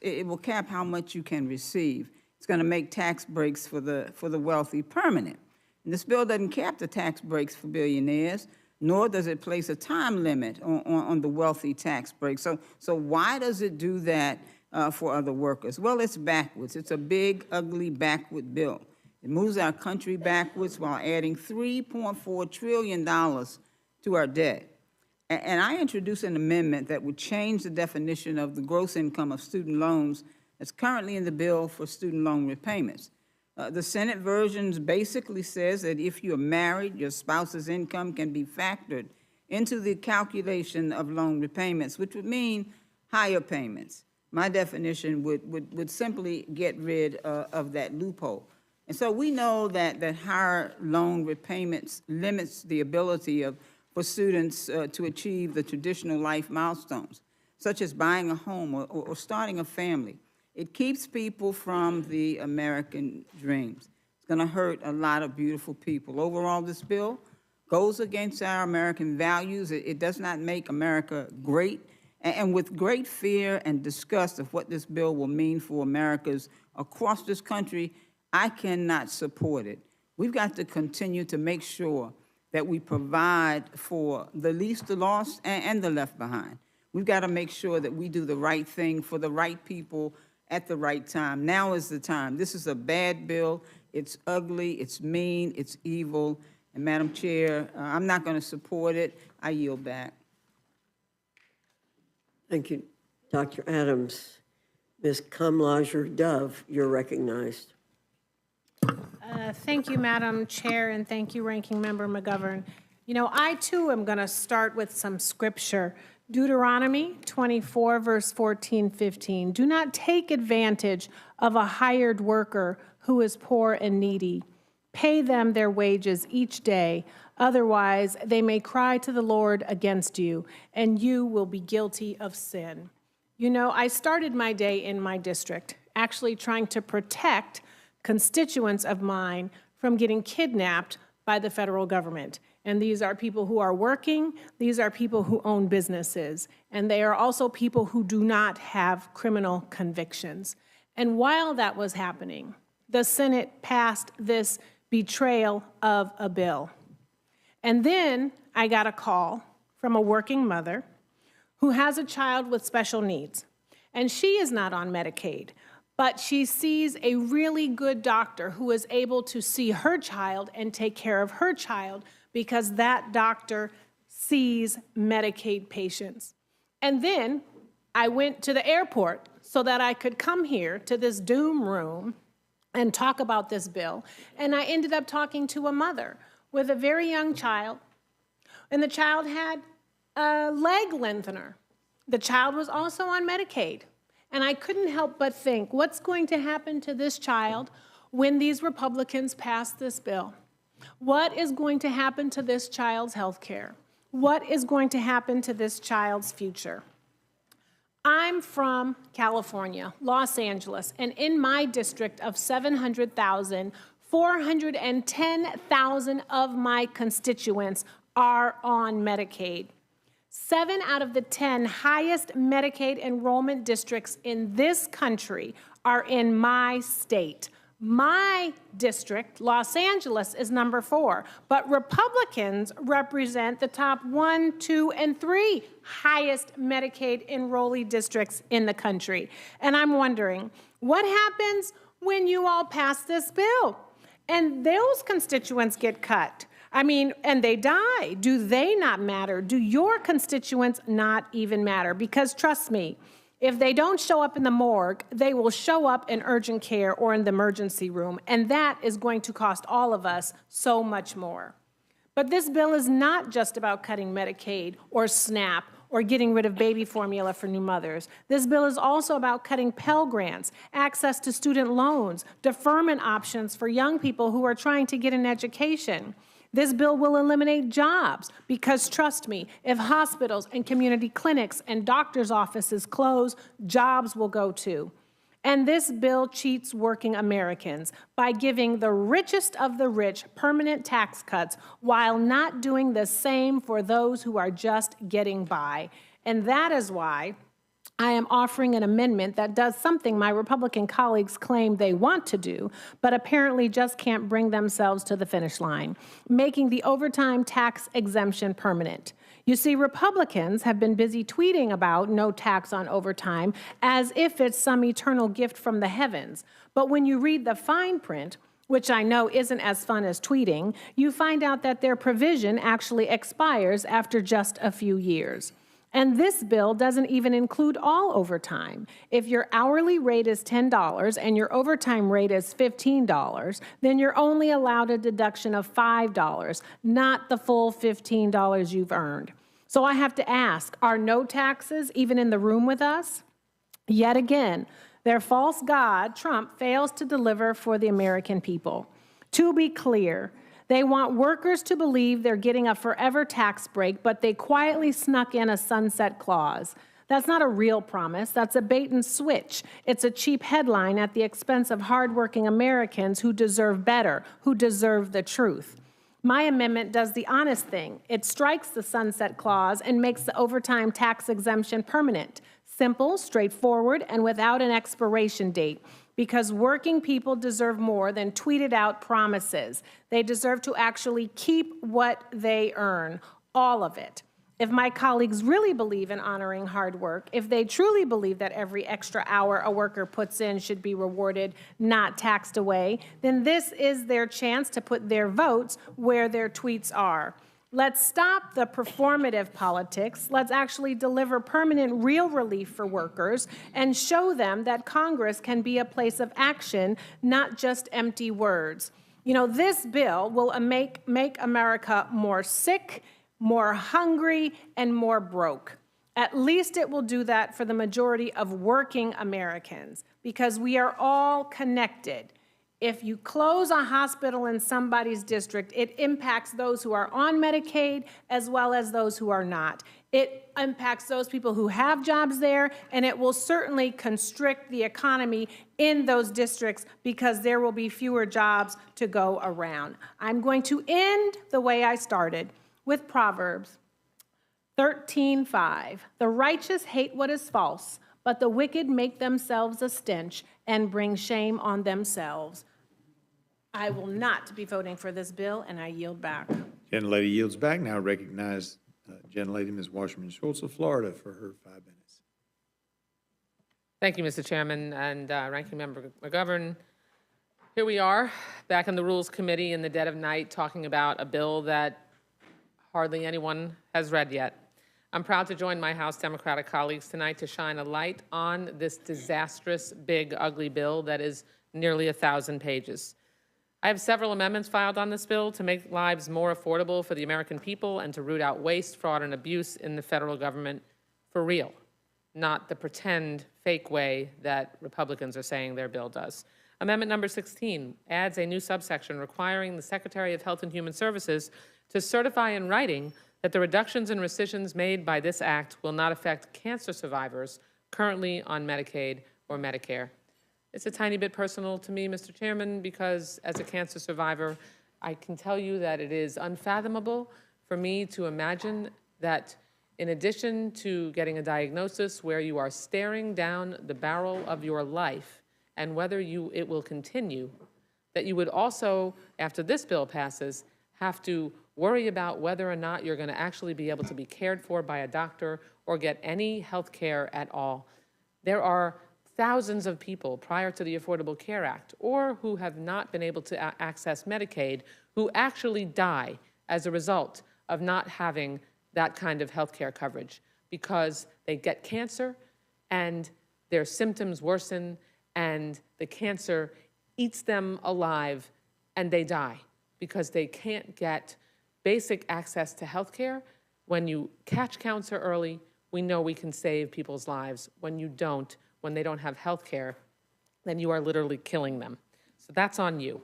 it will cap how much you can receive. It's going to make tax breaks for the wealthy permanent. And this bill doesn't cap the tax breaks for billionaires, nor does it place a time limit on the wealthy tax breaks. So why does it do that for other workers? Well, it's backwards. It's a big, ugly, backward bill. It moves our country backwards while adding $3.4 trillion to our debt. And I introduced an amendment that would change the definition of the gross income of student loans that's currently in the bill for student loan repayments. The Senate version basically says that if you're married, your spouse's income can be factored into the calculation of loan repayments, which would mean higher payments. My definition would simply get rid of that loophole. And so we know that higher loan repayments limits the ability for students to achieve the traditional life milestones, such as buying a home or starting a family. It keeps people from the American dreams. It's going to hurt a lot of beautiful people. Overall, this bill goes against our American values. It does not make America great. And with great fear and disgust of what this bill will mean for Americans across this country, I cannot support it. We've got to continue to make sure that we provide for the least, the lost, and the left behind. We've got to make sure that we do the right thing for the right people at the right time. Now is the time. This is a bad bill. It's ugly, it's mean, it's evil. And Madam Chair, I'm not going to support it. I yield back. Thank you, Dr. Adams. Ms. Kamlager-Dove, you're recognized. Thank you, Madam Chair, and thank you, Ranking Member McGovern. You know, I too am going to start with some scripture. Deuteronomy 24, verse 14-15. Do not take advantage of a hired worker who is poor and needy. Pay them their wages each day. Otherwise, they may cry to the Lord against you, and you will be guilty of sin. You know, I started my day in my district, actually trying to protect constituents of mine from getting kidnapped by the federal government. And these are people who are working, these are people who own businesses, and they are also people who do not have criminal convictions. And while that was happening, the Senate passed this betrayal of a bill. And then I got a call from a working mother who has a child with special needs. And she is not on Medicaid, but she sees a really good doctor who is able to see her child and take care of her child because that doctor sees Medicaid patients. And then I went to the airport so that I could come here to this Doom room and talk about this bill. And I ended up talking to a mother with a very young child, and the child had a leg lengthener. The child was also on Medicaid. And I couldn't help but think, what's going to happen to this child when these Republicans pass this bill? What is going to happen to this child's health care? What is going to happen to this child's future? I'm from California, Los Angeles, and in my district of 700,000, 410,000 of my constituents are on Medicaid. 7 out of the 10 highest Medicaid enrollment districts in this country are in my state. My district, Los Angeles, is number 4, but Republicans represent the top 1, 2, and 3 highest Medicaid enrollee districts in the country. And I'm wondering, what happens when you all pass this bill and those constituents get cut? I mean, and they die. Do they not matter? Do your constituents not even matter? Because trust me, if they don't show up in the morgue, they will show up in urgent care or in the emergency room, and that is going to cost all of us so much more. But this bill is not just about cutting Medicaid or SNAP or getting rid of baby formula for new mothers. This bill is also about cutting Pell Grants, access to student loans, deferment options for young people who are trying to get an education. This bill will eliminate jobs because, trust me, if hospitals and community clinics and doctors' offices close, jobs will go too. And this bill cheats working Americans by giving the richest of the rich permanent tax cuts while not doing the same for those who are just getting by. And that is why I am offering an amendment that does something my Republican colleagues claim they want to do, but apparently just can't bring themselves to the finish line, making the overtime tax exemption permanent. You see, Republicans have been busy tweeting about no tax on overtime as if it's some eternal gift from the heavens. But when you read the fine print, which I know isn't as fun as tweeting, you find out that their provision actually expires after just a few years. And this bill doesn't even include all overtime. If your hourly rate is $10 and your overtime rate is $15, then you're only allowed a deduction of $5, not the full $15 you've earned. So I have to ask, are no taxes even in the room with us? Yet again, their false god, Trump, fails to deliver for the American people. To be clear, they want workers to believe they're getting a forever tax break, but they quietly snuck in a sunset clause. That's not a real promise. That's a bait and switch. It's a cheap headline at the expense of hardworking Americans who deserve better, who deserve the truth. My amendment does the honest thing. It strikes the sunset clause and makes the overtime tax exemption permanent. Simple, straightforward, and without an expiration date. Because working people deserve more than tweeted out promises. They deserve to actually keep what they earn, all of it. If my colleagues really believe in honoring hard work, if they truly believe that every extra hour a worker puts in should be rewarded, not taxed away, then this is their chance to put their votes where their tweets are. Let's stop the performative politics. Let's actually deliver permanent, real relief for workers and show them that Congress can be a place of action, not just empty words. You know, this bill will make America more sick, more hungry, and more broke. At least it will do that for the majority of working Americans, because we are all connected. If you close a hospital in somebody's district, it impacts those who are on Medicaid as well as those who are not. It impacts those people who have jobs there, and it will certainly constrict the economy in those districts because there will be fewer jobs to go around. I'm going to end the way I started with Proverbs 13:5. The righteous hate what is false, but the wicked make themselves a stench and bring shame on themselves. I will not be voting for this bill, and I yield back. Gentlelady yields back. Now recognize Gentlelady Ms. Wasserman Schultz of Florida for her 5 minutes. Thank you, Mr. Chairman and Ranking Member McGovern. Here we are, back in the Rules Committee in the dead of night, talking about a bill that hardly anyone has read yet. I'm proud to join my House Democratic colleagues tonight to shine a light on this disastrous, big, ugly bill that is nearly 1,000 pages. I have several amendments filed on this bill to make lives more affordable for the American people and to root out waste, fraud, and abuse in the federal government for real, not the pretend, fake way that Republicans are saying their bill does. Amendment number 16 adds a new subsection requiring the Secretary of Health and Human Services to certify in writing that the reductions and rescissions made by this act will not affect cancer survivors currently on Medicaid or Medicare. It's a tiny bit personal to me, Mr. Chairman, because as a cancer survivor, I can tell you that it is unfathomable for me to imagine that in addition to getting a diagnosis where you are staring down the barrel of your life and whether it will continue, that you would also, after this bill passes, have to worry about whether or not you're going to actually be able to be cared for by a doctor or get any health care at all. There are thousands of people prior to the Affordable Care Act or who have not been able to access Medicaid who actually die as a result of not having that kind of health care coverage because they get cancer and their symptoms worsen and the cancer eats them alive and they die because they can't get basic access to health care. When you catch cancer early, we know we can save people's lives. When you don't, when they don't have health care, then you are literally killing them. So that's on you.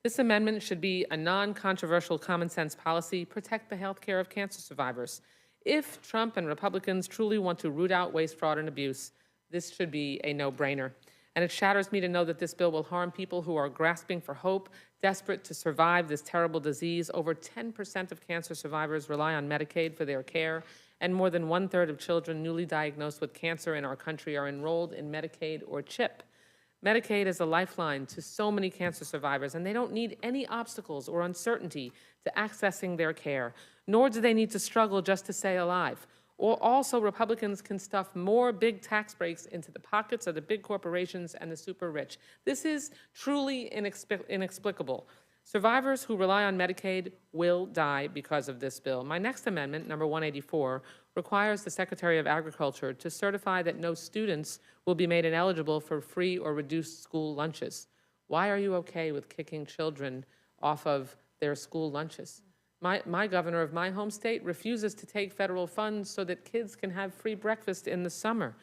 This amendment should be a non-controversial common sense policy, protect the health care of cancer survivors. If Trump and Republicans truly want to root out waste, fraud, and abuse, this should be a no-brainer. And it shatters me to know that this bill will harm people who are grasping for hope, desperate to survive this terrible disease. Over 10% of cancer survivors rely on Medicaid for their care, and more than 1/3 of children newly diagnosed with cancer in our country are enrolled in Medicaid or CHIP. Medicaid is a lifeline to so many cancer survivors, and they don't need any obstacles or uncertainty to accessing their care, nor do they need to struggle just to stay alive. Or also, Republicans can stuff more big tax breaks into the pockets of the big corporations and the super rich. This is truly inexplicable. Survivors who rely on Medicaid will die because of this bill. My next amendment, number 184, requires the Secretary of Agriculture to certify that no students will be made ineligible for free or reduced school lunches. Why are you okay with kicking children off of their school lunches? My governor of my home state refuses to take federal funds so that kids can have free breakfast in the summer.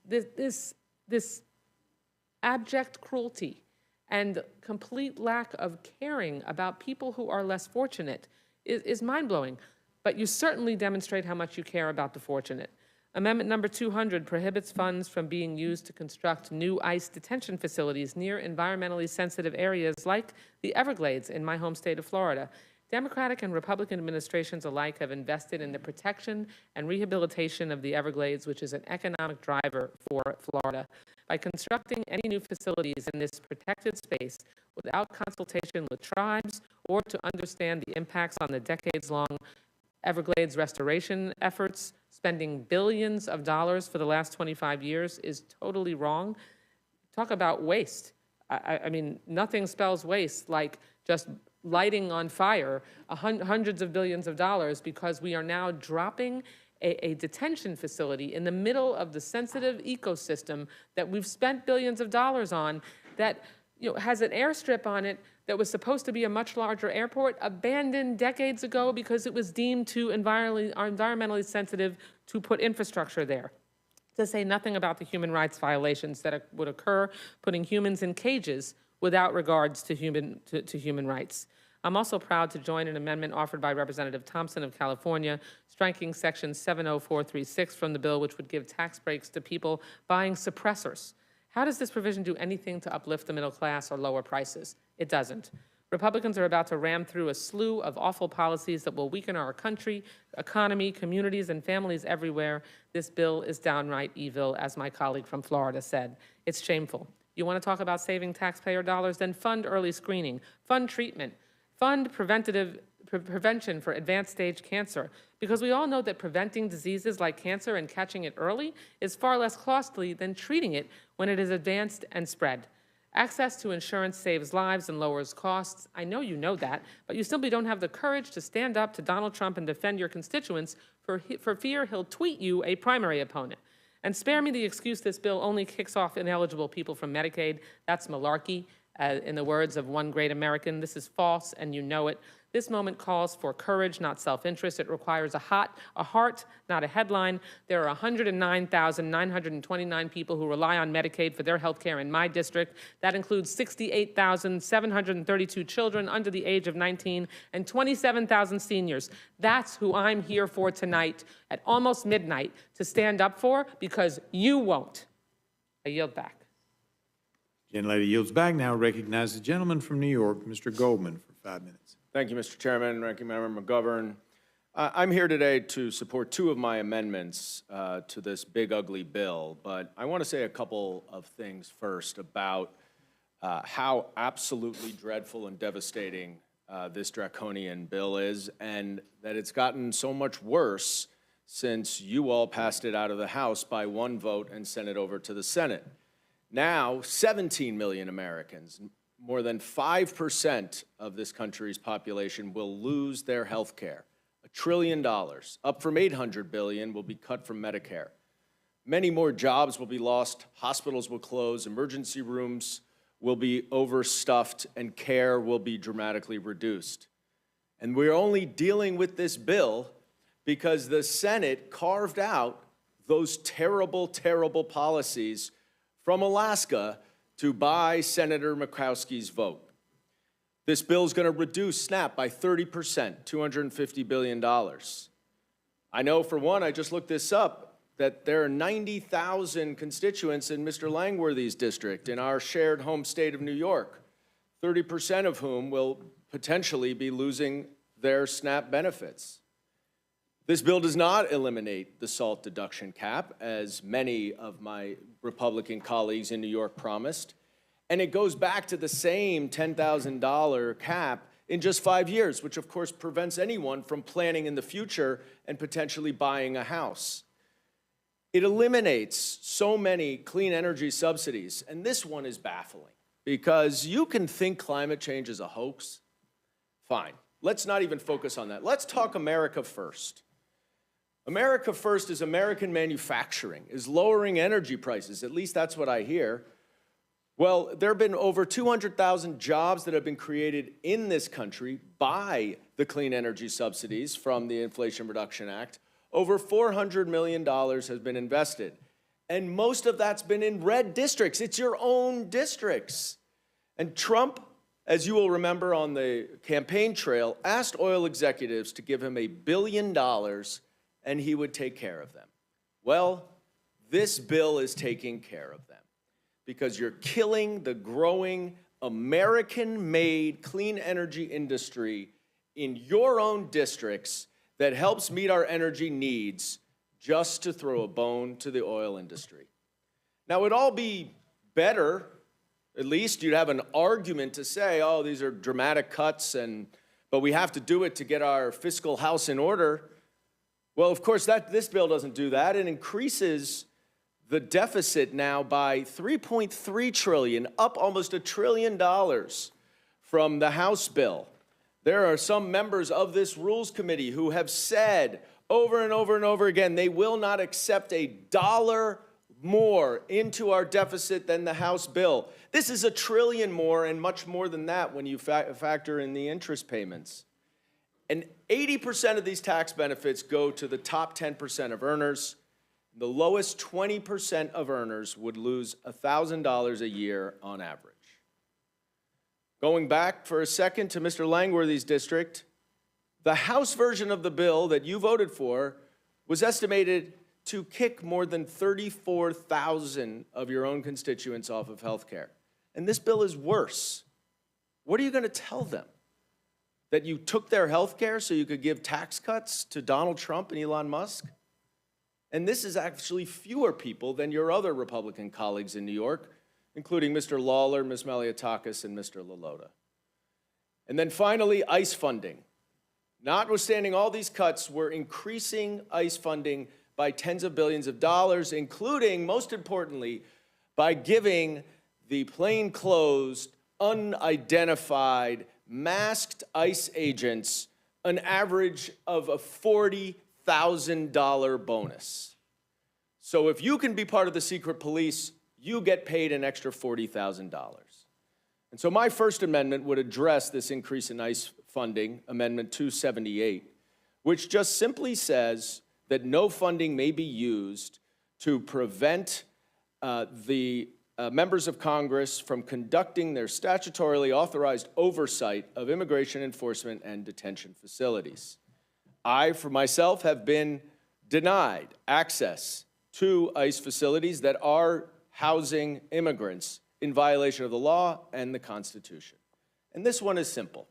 This abject cruelty and complete lack of caring about people who are less fortunate is mind-blowing. But you certainly demonstrate how much you care about the fortunate. Amendment number 200 prohibits funds from being used to construct new ICE detention facilities near environmentally sensitive areas like the Everglades in my home state of Florida. Democratic and Republican administrations alike have invested in the protection and rehabilitation of the Everglades, which is an economic driver for Florida. By constructing any new facilities in this protected space without consultation with tribes or to understand the impacts on the decades-long Everglades restoration efforts, spending billions of dollars for the last 25 years is totally wrong. Talk about waste. I mean, nothing spells waste like just lighting on fire hundreds of billions of dollars because we are now dropping a detention facility in the middle of the sensitive ecosystem that we've spent billions of dollars on that has an airstrip on it that was supposed to be a much larger airport, abandoned decades ago because it was deemed too environmentally sensitive to put infrastructure there. To say nothing about the human rights violations that would occur, putting humans in cages without regards to human rights. I'm also proud to join an amendment offered by Representative Thompson of California, striking Section 70436 from the bill, which would give tax breaks to people buying suppressors. How does this provision do anything to uplift the middle class or lower prices? It doesn't. Republicans are about to ram through a slew of awful policies that will weaken our country, economy, communities, and families everywhere. This bill is downright evil, as my colleague from Florida said. It's shameful. You want to talk about saving taxpayer dollars? Then fund early screening, fund treatment, fund prevention for advanced stage cancer, because we all know that preventing diseases like cancer and catching it early is far less costly than treating it when it is advanced and spread. Access to insurance saves lives and lowers costs. I know you know that, but you simply don't have the courage to stand up to Donald Trump and defend your constituents for fear he'll tweet you a primary opponent. And spare me the excuse this bill only kicks off ineligible people from Medicaid. That's malarkey. In the words of one great American, this is false, and you know it. This moment calls for courage, not self-interest. It requires a heart, not a headline. There are 109,929 people who rely on Medicaid for their health care in my district. That includes 68,732 children under the age of 19 and 27,000 seniors. That's who I'm here for tonight at almost midnight to stand up for, because you won't. I yield back. Gentlelady yields back now. Recognize the gentleman from New York, Mr. Goldman, for 5 minutes. Thank you, Mr. Chairman, Ranking Member McGovern. I'm here today to support two of my amendments to this big, ugly bill, but I want to say a couple of things first about how absolutely dreadful and devastating this draconian bill is, and that it's gotten so much worse since you all passed it out of the House by one vote and sent it over to the Senate. Now, 17 million Americans, more than 5% of this country's population, will lose their health care. $1 trillion, up from $800 billion, will be cut from Medicare. Many more jobs will be lost, hospitals will close, emergency rooms will be overstuffed, and care will be dramatically reduced. And we're only dealing with this bill because the Senate carved out those terrible, terrible policies from Alaska to buy Senator Murkowski's vote. This bill is going to reduce SNAP by 30%, $250 billion. I know, for one, I just looked this up, that there are 90,000 constituents in Mr. Langworthy's district in our shared home state of New York, 30% of whom will potentially be losing their SNAP benefits. This bill does not eliminate the SALT deduction cap, as many of my Republican colleagues in New York promised, and it goes back to the same $10,000 cap in just 5 years, which of course prevents anyone from planning in the future and potentially buying a house. It eliminates so many clean energy subsidies, and this one is baffling, because you can think climate change is a hoax. Fine, let's not even focus on that. Let's talk America first. America first is American manufacturing, is lowering energy prices, at least that's what I hear. Well, there have been over 200,000 jobs that have been created in this country by the clean energy subsidies from the Inflation Reduction Act. Over $400 million has been invested. And most of that's been in red districts. It's your own districts. And Trump, as you will remember on the campaign trail, asked oil executives to give him $1 billion and he would take care of them. Well, this bill is taking care of them, because you're killing the growing American-made clean energy industry in your own districts that helps meet our energy needs, just to throw a bone to the oil industry. Now, it'd all be better, at least you'd have an argument to say, oh, these are dramatic cuts, but we have to do it to get our fiscal house in order. Well, of course, this bill doesn't do that. It increases the deficit now by $3.3 trillion, up almost $1 trillion from the House bill. There are some members of this Rules Committee who have said over and over and over again they will not accept a dollar more into our deficit than the House bill. This is $1 trillion more, and much more than that when you factor in the interest payments. And 80% of these tax benefits go to the top 10% of earners. The lowest 20% of earners would lose $1,000 a year on average. Going back for a second to Mr. Langworthy's district, the House version of the bill that you voted for was estimated to kick more than 34,000 of your own constituents off of health care. And this bill is worse. What are you going to tell them? That you took their health care so you could give tax cuts to Donald Trump and Elon Musk? And this is actually fewer people than your other Republican colleagues in New York, including Mr. Lawler, Ms. Maliotakis, and Mr. LaLota. And then finally, ICE funding. Notwithstanding all these cuts, we're increasing ICE funding by tens of billions of dollars, including, most importantly, by giving the plainclothes, unidentified, masked ICE agents an average of a $40,000 bonus. So if you can be part of the secret police, you get paid an extra $40,000. And so my first amendment would address this increase in ICE funding, Amendment 278, which just simply says that no funding may be used to prevent the members of Congress from conducting their statutorily authorized oversight of immigration enforcement and detention facilities. I, for myself, have been denied access to ICE facilities that are housing immigrants in violation of the law and the Constitution. And this one is simple.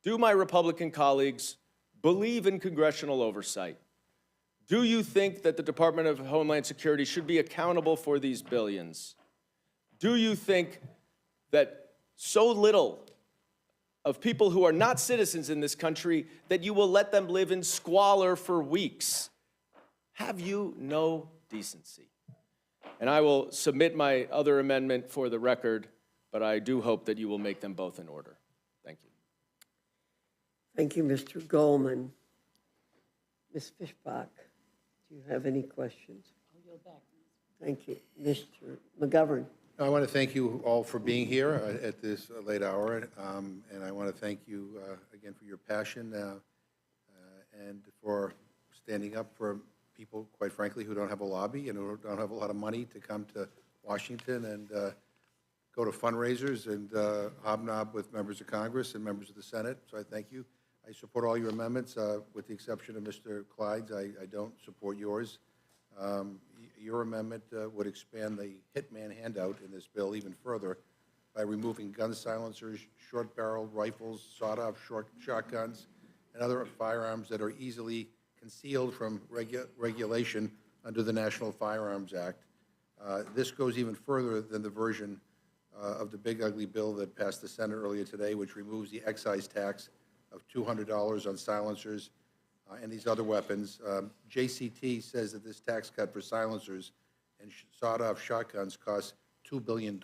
Do my Republican colleagues believe in congressional oversight? Do you think that the Department of Homeland Security should be accountable for these billions? Do you think that so little of people who are not citizens in this country that you will let them live in squalor for weeks? Have you no decency? And I will submit my other amendment for the record, but I do hope that you will make them both in order. Thank you. Thank you, Mr. Goldman. Ms. Fishbach, do you have any questions? I'll yield back. Thank you. Mr. McGovern. I want to thank you all for being here at this late hour, and I want to thank you again for your passion and for standing up for people, quite frankly, who don't have a lobby and who don't have a lot of money to come to Washington and go to fundraisers and hobnob with members of Congress and members of the Senate. So I thank you. I support all your amendments, with the exception of Mr. Clyde's. I don't support yours. Your amendment would expand the hitman handout in this bill even further by removing gun silencers, short-barreled rifles, sawed-off shotguns, and other firearms that are easily concealed from regulation under the National Firearms Act. This goes even further than the version of the big ugly bill that passed the Senate earlier today, which removes the excise tax of $200 on silencers and these other weapons. JCT says that this tax cut for silencers and sawed-off shotguns costs $2 billion.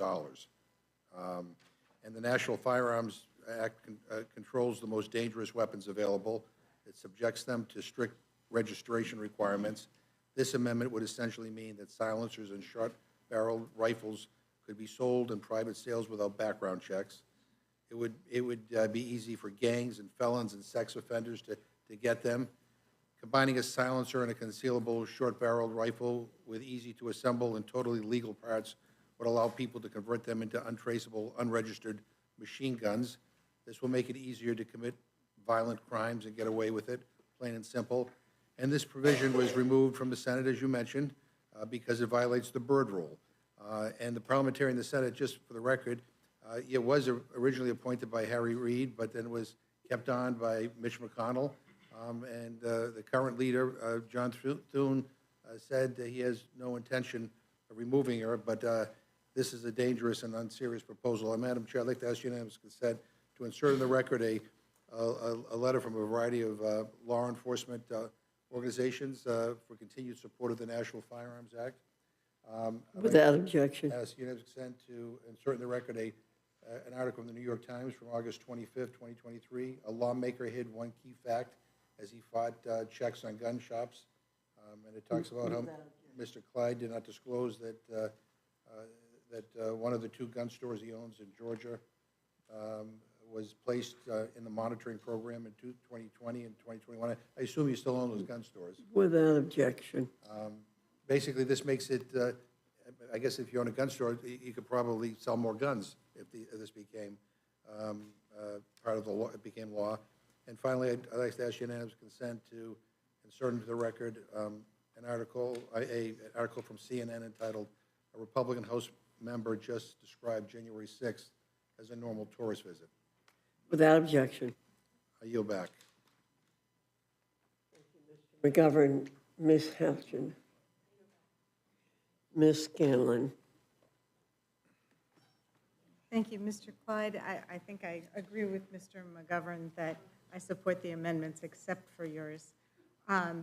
And the National Firearms Act controls the most dangerous weapons available. It subjects them to strict registration requirements. This amendment would essentially mean that silencers and short-barreled rifles could be sold in private sales without background checks. It would be easy for gangs and felons and sex offenders to get them. Combining a silencer and a concealable short-barreled rifle with easy-to-assemble and totally legal parts would allow people to convert them into untraceable, unregistered machine guns. This will make it easier to commit violent crimes and get away with it, plain and simple. And this provision was removed from the Senate, as you mentioned, because it violates the Byrd Rule. And the parliamentarian in the Senate, just for the record, it was originally appointed by Harry Reid, but then was kept on by Mitch McConnell. And the current leader, John Thune, said that he has no intention of removing her, but this is a dangerous and unserious proposal. Madam Chair, I'd like to ask unanimous consent to insert in the record a letter from a variety of law enforcement organizations for continued support of the National Firearms Act. Without objection. Ask unanimous consent to insert in the record an article in the New York Times from August 25th, 2023. A lawmaker hid one key fact as he fought checks on gun shops. And it talks about how Mr. Clyde did not disclose that one of the two gun stores he owns in Georgia was placed in the monitoring program in 2020 and 2021. I assume you still own those gun stores. Without objection. Basically, this makes it, I guess if you own a gun store, you could probably sell more guns if this became part of the law, it became law. And finally, I'd like to ask unanimous consent to insert into the record an article from CNN entitled, "A Republican House Member Just Described January 6th as a Normal Tourist Visit." Without objection. I yield back. McGovern, Ms. Houchin, Ms. Scanlon. Thank you, Mr. Clyde. I think I agree with Mr. McGovern that I support the amendments except for yours. I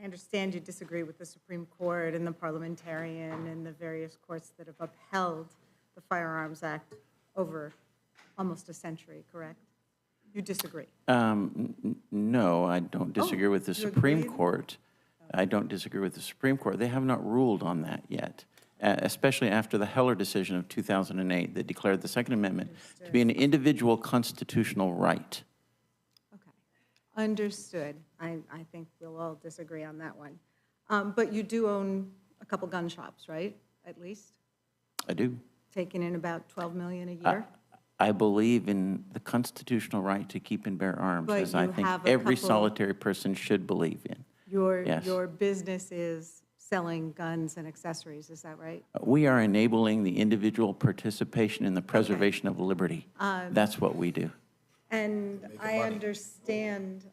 understand you disagree with the Supreme Court and the parliamentarian and the various courts that have upheld the Firearms Act over almost a century, correct? You disagree? No, I don't disagree with the you Supreme agree? Court. I don't disagree with the Supreme Court. They have not ruled on that yet, especially after the Heller decision of 2008 that declared the Second Amendment to be an individual constitutional right. Understood. I think we'll all disagree on that one. But you do own a couple gun shops, right? At least? I do. Taking in about 12 million a year? I believe in the constitutional right to keep and bear arms, But as I you think have a every couple- solitary person should believe in. Yes. Your business is selling guns and accessories, is that right? We are enabling the individual participation in the preservation of liberty. Um, That's what we do. And I understand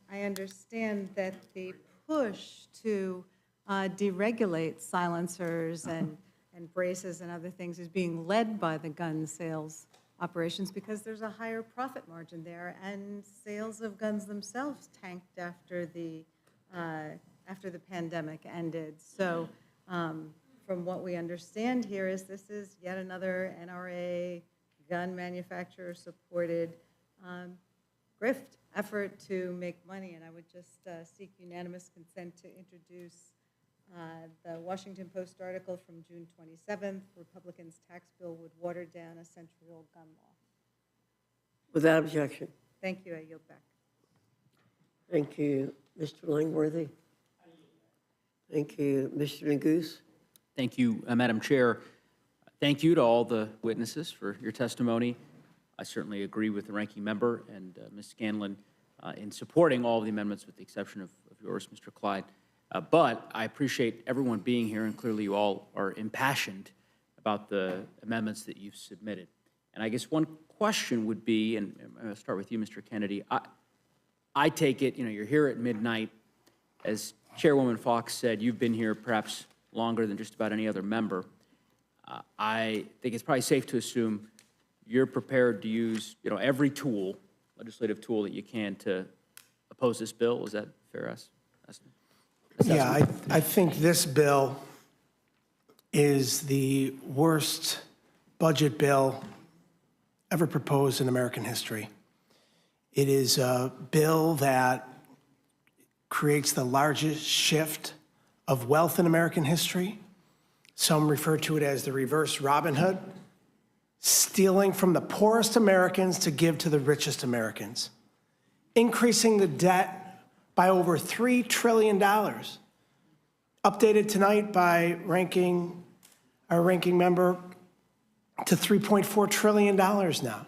that the push to deregulate silencers and braces and other things is being led by the gun sales operations because there's a higher profit margin there, and sales of guns themselves tanked after the pandemic ended. So from what we understand here is this is yet another NRA gun manufacturer-supported grift effort to make money, and I would just seek unanimous consent to introduce the Washington Post article from June 27th, Republicans' tax bill would water down a century-old gun law. Without objection. Thank you, I yield back. Thank you, Mr. Langworthy. Thank you, Mr. Neguse. Thank you, Madam Chair. Thank you to all the witnesses for your testimony. I certainly agree with the ranking member and Ms. Scanlon in supporting all of the amendments with the exception of yours, Mr. Clyde. But I appreciate everyone being here, and clearly you all are impassioned about the amendments that you've submitted. And I guess one question would be, and I'll start with you, Mr. Kennedy. I take it, you're here at midnight. As Chairwoman Fox said, you've been here perhaps longer than just about any other member. I think it's probably safe to assume you're prepared to use, every tool, legislative tool that you can to oppose this bill. Is that fair estimate? Yeah, I think this bill is the worst budget bill ever proposed in American history. It is a bill that creates the largest shift of wealth in American history. Some refer to it as the reverse Robin Hood, stealing from the poorest Americans to give to the richest Americans, increasing the debt by over $3 trillion, updated tonight by our ranking member to $3.4 trillion now.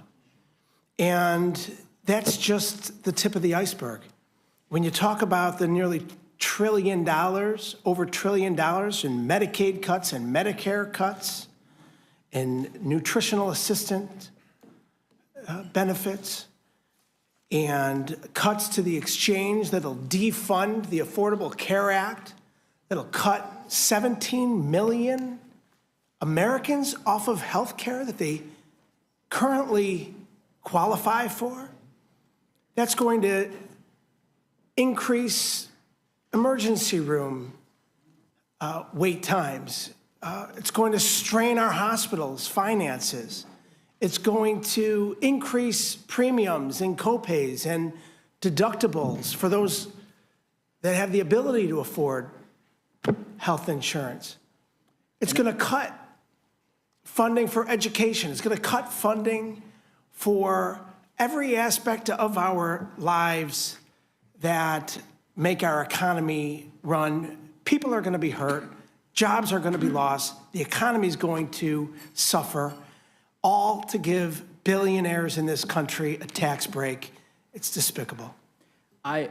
And that's just the tip of the iceberg. When you talk about the nearly $1 trillion, over $1 trillion in Medicaid cuts and Medicare cuts and nutritional assistant benefits, and cuts to the exchange that'll defund the Affordable Care Act, that'll cut 17 million Americans off of health care that they currently qualify for. That's going to increase emergency room wait times. It's going to strain our hospitals' finances. It's going to increase premiums and copays and deductibles for those that have the ability to afford health insurance. It's going to cut funding for education. It's going to cut funding for every aspect of our lives that make our economy run. People are going to be hurt. Jobs are going to be lost. The economy is going to suffer, all to give billionaires in this country a tax break. It's despicable. I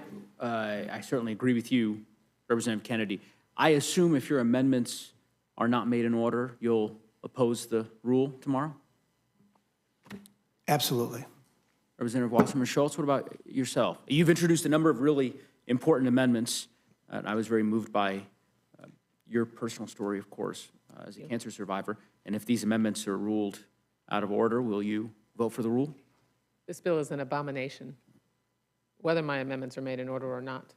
certainly agree with you, Representative Kennedy. I assume if your amendments are not made in order, you'll oppose the rule tomorrow? Absolutely. Representative Wasserman-Schultz, what about yourself? You've introduced a number of really important amendments. I was very moved by your personal story, of course, as a cancer survivor. And if these amendments are ruled out of order, will you vote for the rule? This bill is an abomination, whether my amendments are made in order or not.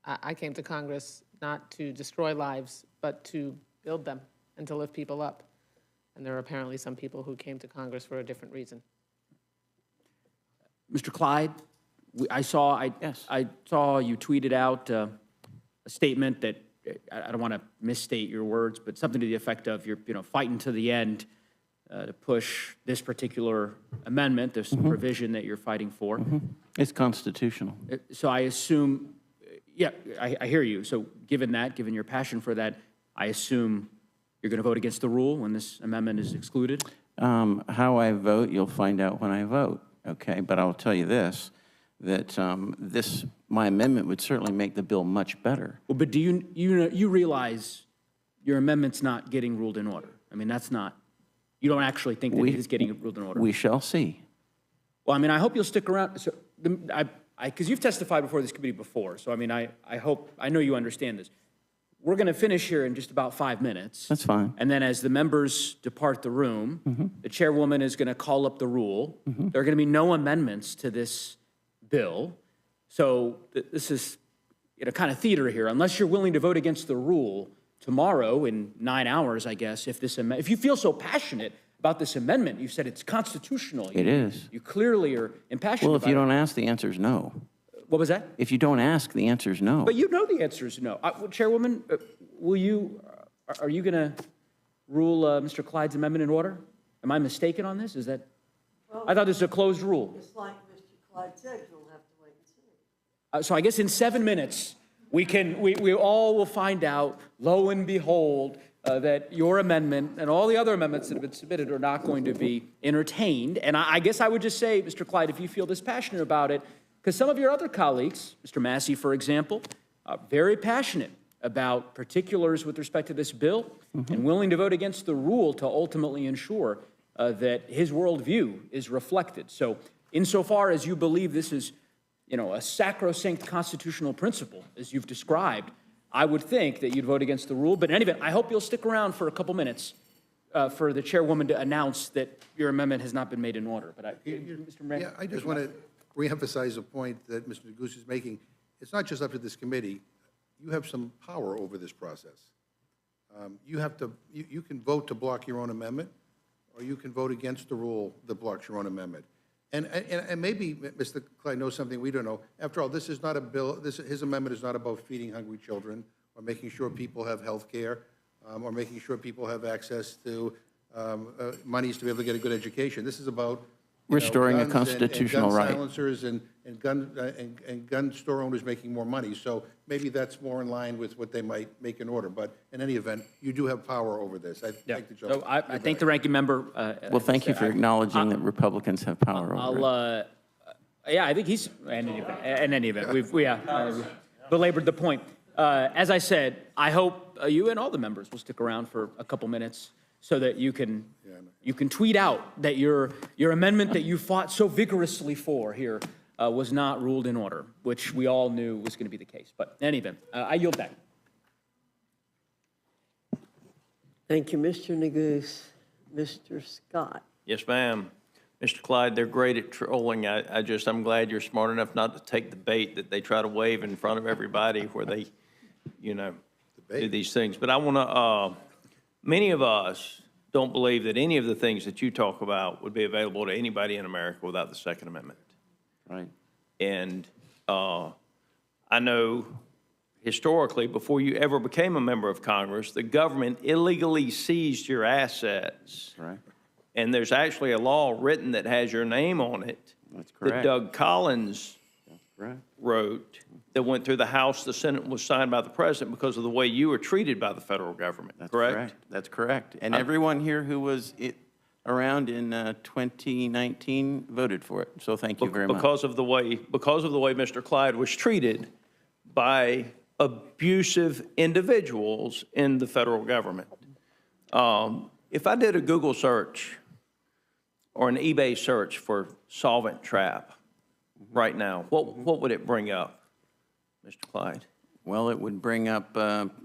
I came to Congress not to destroy lives, but to build them and to lift people up. and there are apparently some people who came to Congress for a different reason. Mr. Clyde, I saw you tweeted out a statement that, I don't want to misstate your words, but something to the effect of you're fighting to the end to push this particular amendment, this provision that you're fighting for. It's constitutional. So I assume, yeah, I hear you. So given your passion for that, I assume you're going to vote against the rule when this amendment is excluded? How I vote, you'll find out when I vote, okay? But I'll tell you this, that my amendment would certainly make the bill much better. Well, but do you realize your amendment's not getting ruled in order? I mean, that's not, you don't actually think that it is getting ruled in order? We shall see. Well, I mean, I hope you'll stick around. So, because you've testified before this committee before, so I mean, I know you understand this. We're going to finish here in just about 5 minutes. That's fine. And then as the members depart the room, the chairwoman is going to call up the rule. There are going to be no amendments to this bill. So this is kind of theater here. Unless you're willing to vote against the rule tomorrow in 9 hours, I guess, if you feel so passionate about this amendment, you said it's constitutional. It is. You clearly are impassioned Well, about if you it. don't ask, the answer is no. What was that? If you don't ask, the answer is no. But you know the answer is no. Chairwoman, are you going to rule Mr. Clyde's amendment in order? Am I mistaken on this? Is that, I thought this was a closed rule. Just like Mr. Clyde said, you'll have to wait and see. So I guess in 7 minutes, we all will find out, lo and behold, that your amendment and all the other amendments that have been submitted are not going to be entertained. And I guess I would just say, Mr. Clyde, if you feel this passionate about it, because some of your other colleagues, Mr. Massey, for example, are very passionate about particulars with respect to this bill and willing to vote against the rule to ultimately ensure that his worldview is reflected. So insofar as you believe this is, a sacrosanct constitutional principle, as you've described, I would think that you'd vote against the rule. But in any event, I hope you'll stick around for a couple minutes for the chairwoman to announce that your amendment has not been made in order. But Mr. Moran, Yeah, I just want to reemphasize a point that Mr. Neguse is making. It's not just up to this committee. You have some power over this process. You can vote to block your own amendment, or you can vote against the rule that blocks your own amendment. And maybe Mr. Clyde knows something we don't know. After all, this is not a bill, his amendment is not about feeding hungry children or making sure people have health care or making sure people have access to monies to be able to get a good education. This is about restoring a guns constitutional and gun right. silencers and gun store owners making more money. So maybe that's more in line with what they might make in order. But in any event, you do have power over this. I'd like to jump. So I thank the ranking member. Well, thank you for acknowledging that Republicans have power over it. Yeah, I think he's, in any event, we've belabored the point. As I said, I hope you and all the members will stick around for a couple minutes so that you can tweet out that your amendment that you fought so vigorously for here was not ruled in order, which we all knew was going to be the case. But in any event, I yield back. Thank you, Mr. Neguse. Mr. Scott. Yes, ma'am. Mr. Clyde, they're great at trolling. I'm glad you're smart enough not to take the bait that they try to wave in front of everybody where they, do these things. But I want to, many of us don't believe that any of the things that you talk about would be available to anybody in America without the Second Amendment. Right. And I know historically, before you ever became a member of Congress, the government illegally seized your assets. Right. And there's actually a law written that has your name on it. That's That correct. Doug Collins Right. wrote that went through the House, the Senate, was signed by the president because of the way you were treated by the federal government. That's correct? That's correct. And everyone here who was around in 2019 voted for it. So thank you very much. Because of the way Mr. Clyde was treated by abusive individuals in the federal government. If I did a Google search or an eBay search for solvent trap right now, what would it bring up, Mr. Clyde? Well, it would bring up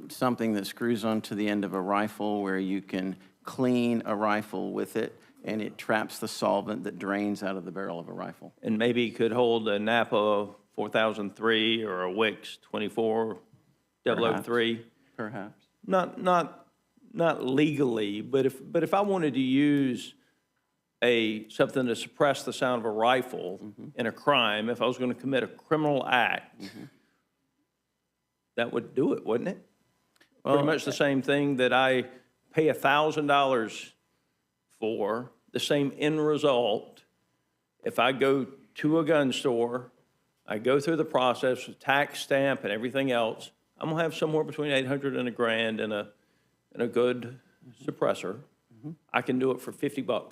something that screws onto the end of a rifle where you can clean a rifle with it, and it traps the solvent that drains out of the barrel of a rifle. And maybe it could hold a Napa 4003 or a Wix 24003. Perhaps. Not not legally, but if I wanted to use something to suppress the sound of a rifle in a crime, if I was going to commit a criminal act, that would do it, wouldn't it? Pretty much the same thing that I pay $1,000 for, the same end result. If I go to a gun store, I go through the process with tax stamp and everything else, I'm gonna have somewhere between $800 and $1,000 and a good suppressor. I can do it for $50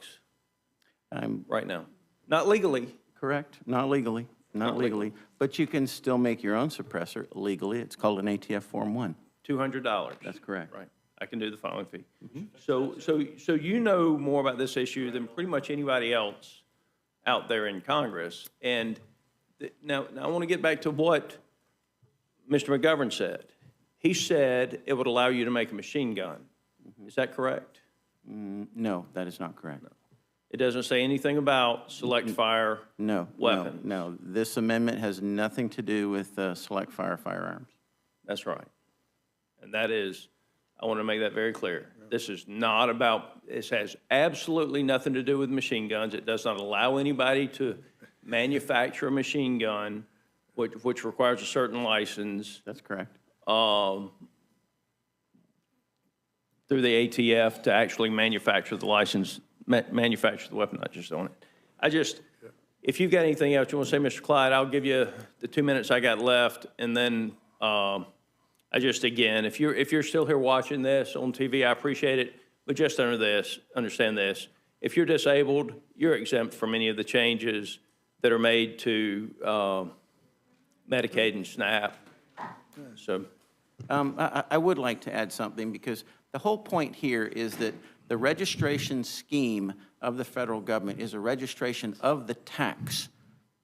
right now. Not legally. Correct, not legally, not legally. But you can still make your own suppressor legally. It's called an ATF Form 1. $200. That's correct. Right. I can do the filing fee. So you know more about this issue than pretty much anybody else out there in Congress. And now I want to get back to what Mr. McGovern said. He said it would allow you to make a machine gun. Is that correct? No, that is not correct. It doesn't say anything about select fire weapons. No, this amendment has nothing to do with select fire firearms. That's right. And that is, I want to make that very clear. This is not about, this has absolutely nothing to do with machine guns. It does not allow anybody to manufacture a machine gun, which requires a certain license. That's correct. Through the ATF to actually manufacture the license, manufacture the weapon, not just own it. If you've got anything else you want to say, Mr. Clyde, I'll give you the 2 minutes I got left, and then again, if you're still here watching this on TV, I appreciate it, but just understand this. If you're disabled, you're exempt from any of the changes that are made to Medicaid and SNAP. So, I would like to add something, because the whole point here is that the registration scheme of the federal government is a registration of the tax,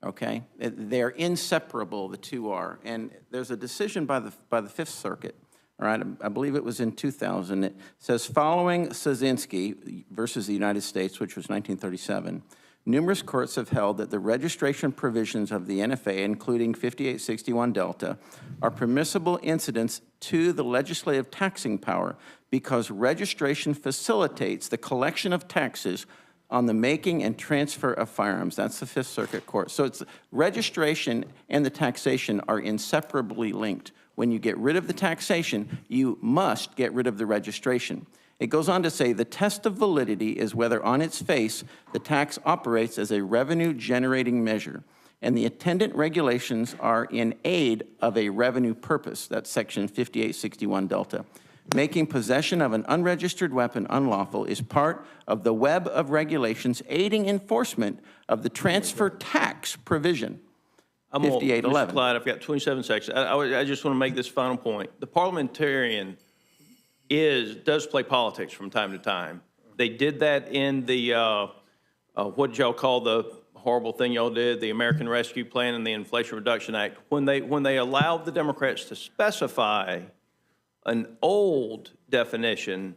okay? They're inseparable, the two are. And there's a decision by the Fifth Circuit, all right? I believe it was in 2000. It says, following Szynski versus the United States, which was 1937, numerous courts have held that the registration provisions of the NFA, including 5861 Delta, are permissible incidents to the legislative taxing power because registration facilitates the collection of taxes on the making and transfer of firearms. That's the Fifth Circuit Court. So it's registration and the taxation are inseparably linked. When you get rid of the taxation, you must get rid of the registration. It goes on to say the test of validity is whether on its face the tax operates as a revenue-generating measure, and the attendant regulations are in aid of a revenue purpose. That's section 5861 Delta. Making possession of an unregistered weapon unlawful is part of the web of regulations aiding enforcement of the transfer tax provision. 5811. Mr. Clyde, I've got 27 seconds. I just want to make this final point. The parliamentarian does play politics from time to time. They did that in the, what did y'all call the horrible thing y'all did, the American Rescue Plan and the Inflation Reduction Act, when they allowed the Democrats to specify an old definition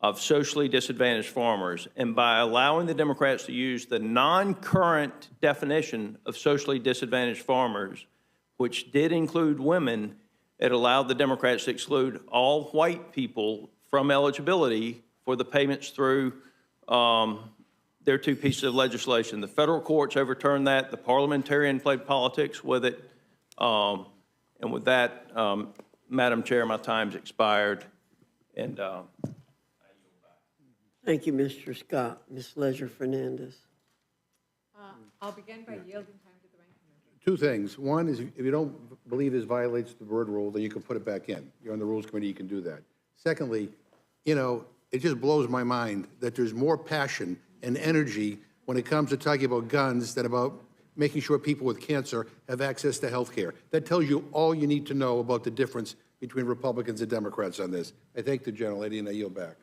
of socially disadvantaged farmers, and by allowing the Democrats to use the non-current definition of socially disadvantaged farmers, which did include women, it allowed the Democrats to exclude all white people from eligibility for the payments through their two pieces of legislation. The federal courts overturned that. The parliamentarian played politics with it. And with that, Madam Chair, my time's expired. And Thank you, Mr. Scott. Ms. Leisure-Fernandez. I'll begin by yielding time to the ranking member. Two things. One is if you don't believe this violates the Byrd rule, then you can put it back in. You're on the Rules Committee, you can do that. Secondly, you know, it just blows my mind that there's more passion and energy when it comes to talking about guns than about making sure people with cancer have access to health care. That tells you all you need to know about the difference between Republicans and Democrats on this. I thank the gentlelady, and I yield back.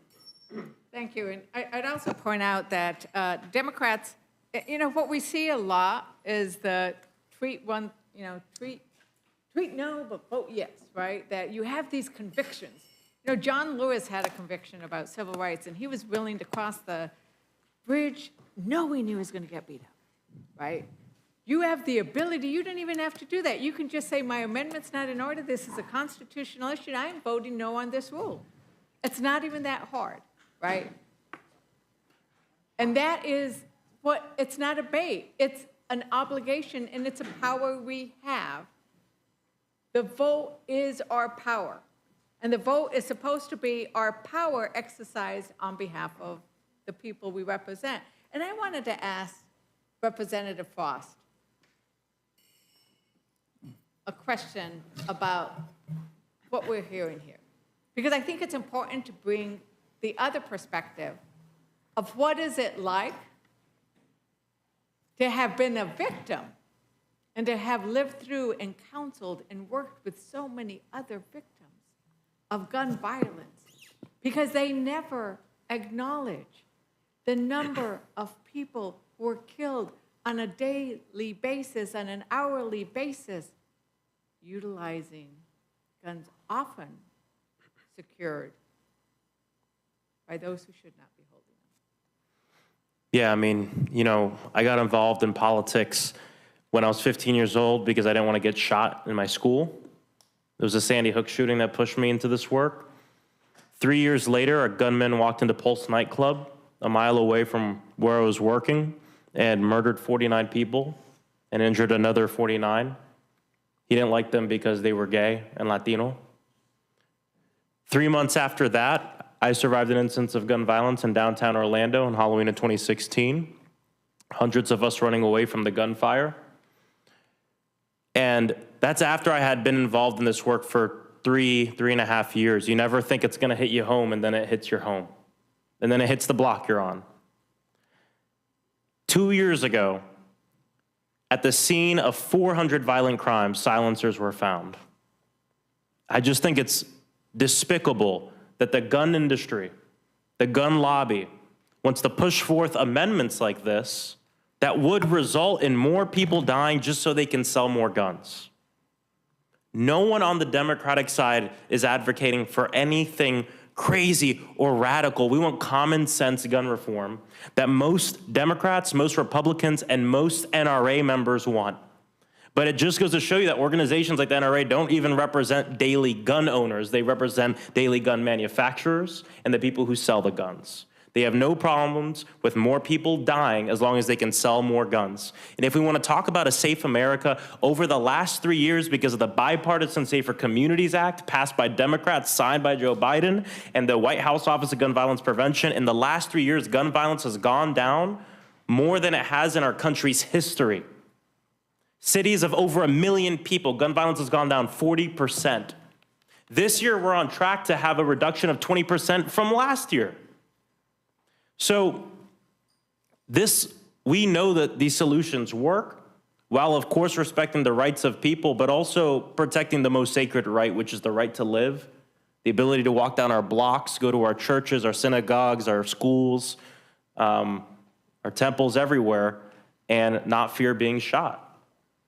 Thank you. And I'd also point out that Democrats, you know, what we see a lot is the treat no, but vote yes, right? That you have these convictions. You know, John Lewis had a conviction about civil rights, and he was willing to cross the bridge knowing he was going to get beat up, right? You have the ability, you don't even have to do that. You can just say, my amendment's not in order, this is a constitutional issue, I am voting no on this rule. It's not even that hard, right? And that is what, it's not a bait, it's an obligation and it's a power we have. The vote is our power. And the vote is supposed to be our power exercised on behalf of the people we represent. And I wanted to ask Representative Frost a question about what we're hearing here. Because I think it's important to bring the other perspective of what is it like to have been a victim and to have lived through and counseled and worked with so many other victims of gun violence, because they never acknowledge the number of people who are killed on a daily basis, on an hourly basis, utilizing guns often secured by those who should not be holding them. Yeah, I mean, you know, I got involved in politics when I was 15 years old because I didn't want to get shot in my school. It was a Sandy Hook shooting that pushed me into this work. 3 years later, a gunman walked into Pulse nightclub a mile away from where I was working and murdered 49 people and injured another 49. He didn't like them because they were gay and Latino. 3 months after that, I survived an instance of gun violence in downtown Orlando on Halloween of 2016. Hundreds of us running away from the gunfire. And that's after I had been involved in this work for three and a half years. You never think it's gonna hit you home, and then it hits your home. And then it hits the block you're on. 2 years ago, at the scene of 400 violent crimes, silencers were found. I just think it's despicable that the gun industry, the gun lobby, wants to push forth amendments like this that would result in more people dying just so they can sell more guns. No one on the Democratic side is advocating for anything crazy or radical. We want common sense gun reform that most Democrats, most Republicans, and most NRA members want. But it just goes to show you that organizations like the NRA don't even represent daily gun owners. They represent daily gun manufacturers and the people who sell the guns. They have no problems with more people dying as long as they can sell more guns. And if we want to talk about a safe America, over the last 3 years, because of the Bipartisan Safer Communities Act passed by Democrats, signed by Joe Biden, and the White House Office of Gun Violence Prevention, in the last 3 years, gun violence has gone down more than it has in our country's history. Cities of over 1 million people, gun violence has gone down 40%. This year, we're on track to have a reduction of 20% from last year. So we know that these solutions work, while of course respecting the rights of people, but also protecting the most sacred right, which is the right to live, the ability to walk down our blocks, go to our churches, our synagogues, our schools, our temples everywhere, and not fear being shot.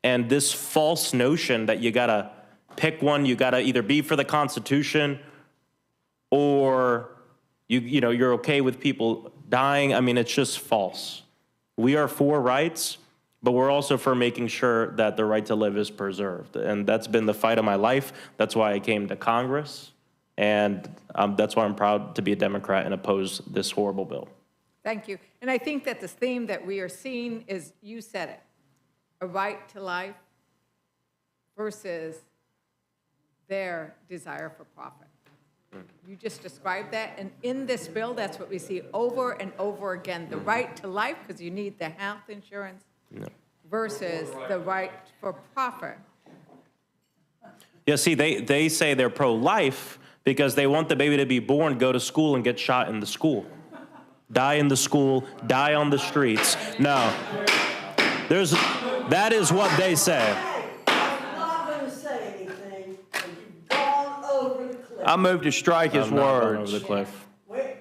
And this false notion that you gotta pick one, you gotta either be for the Constitution or you're okay with people dying. I mean, it's just false. We are for rights, but we're also for making sure that the right to live is preserved. And that's been the fight of my life. That's why I came to Congress. And that's why I'm proud to be a Democrat and oppose this horrible bill. Thank you. And I think that the theme that we are seeing is, you said it, a right to life versus their desire for profit. You just described that, and in this bill, that's what we see over and over again, the right to life, because you need the health insurance, versus the right for profit. Yeah, see, they say they're pro-life because they want the baby to be born, go to school, and get shot in the school. Die in the school, die on the streets. No, that is what they say. I move to strike his I'm not going words. over the cliff. Wait,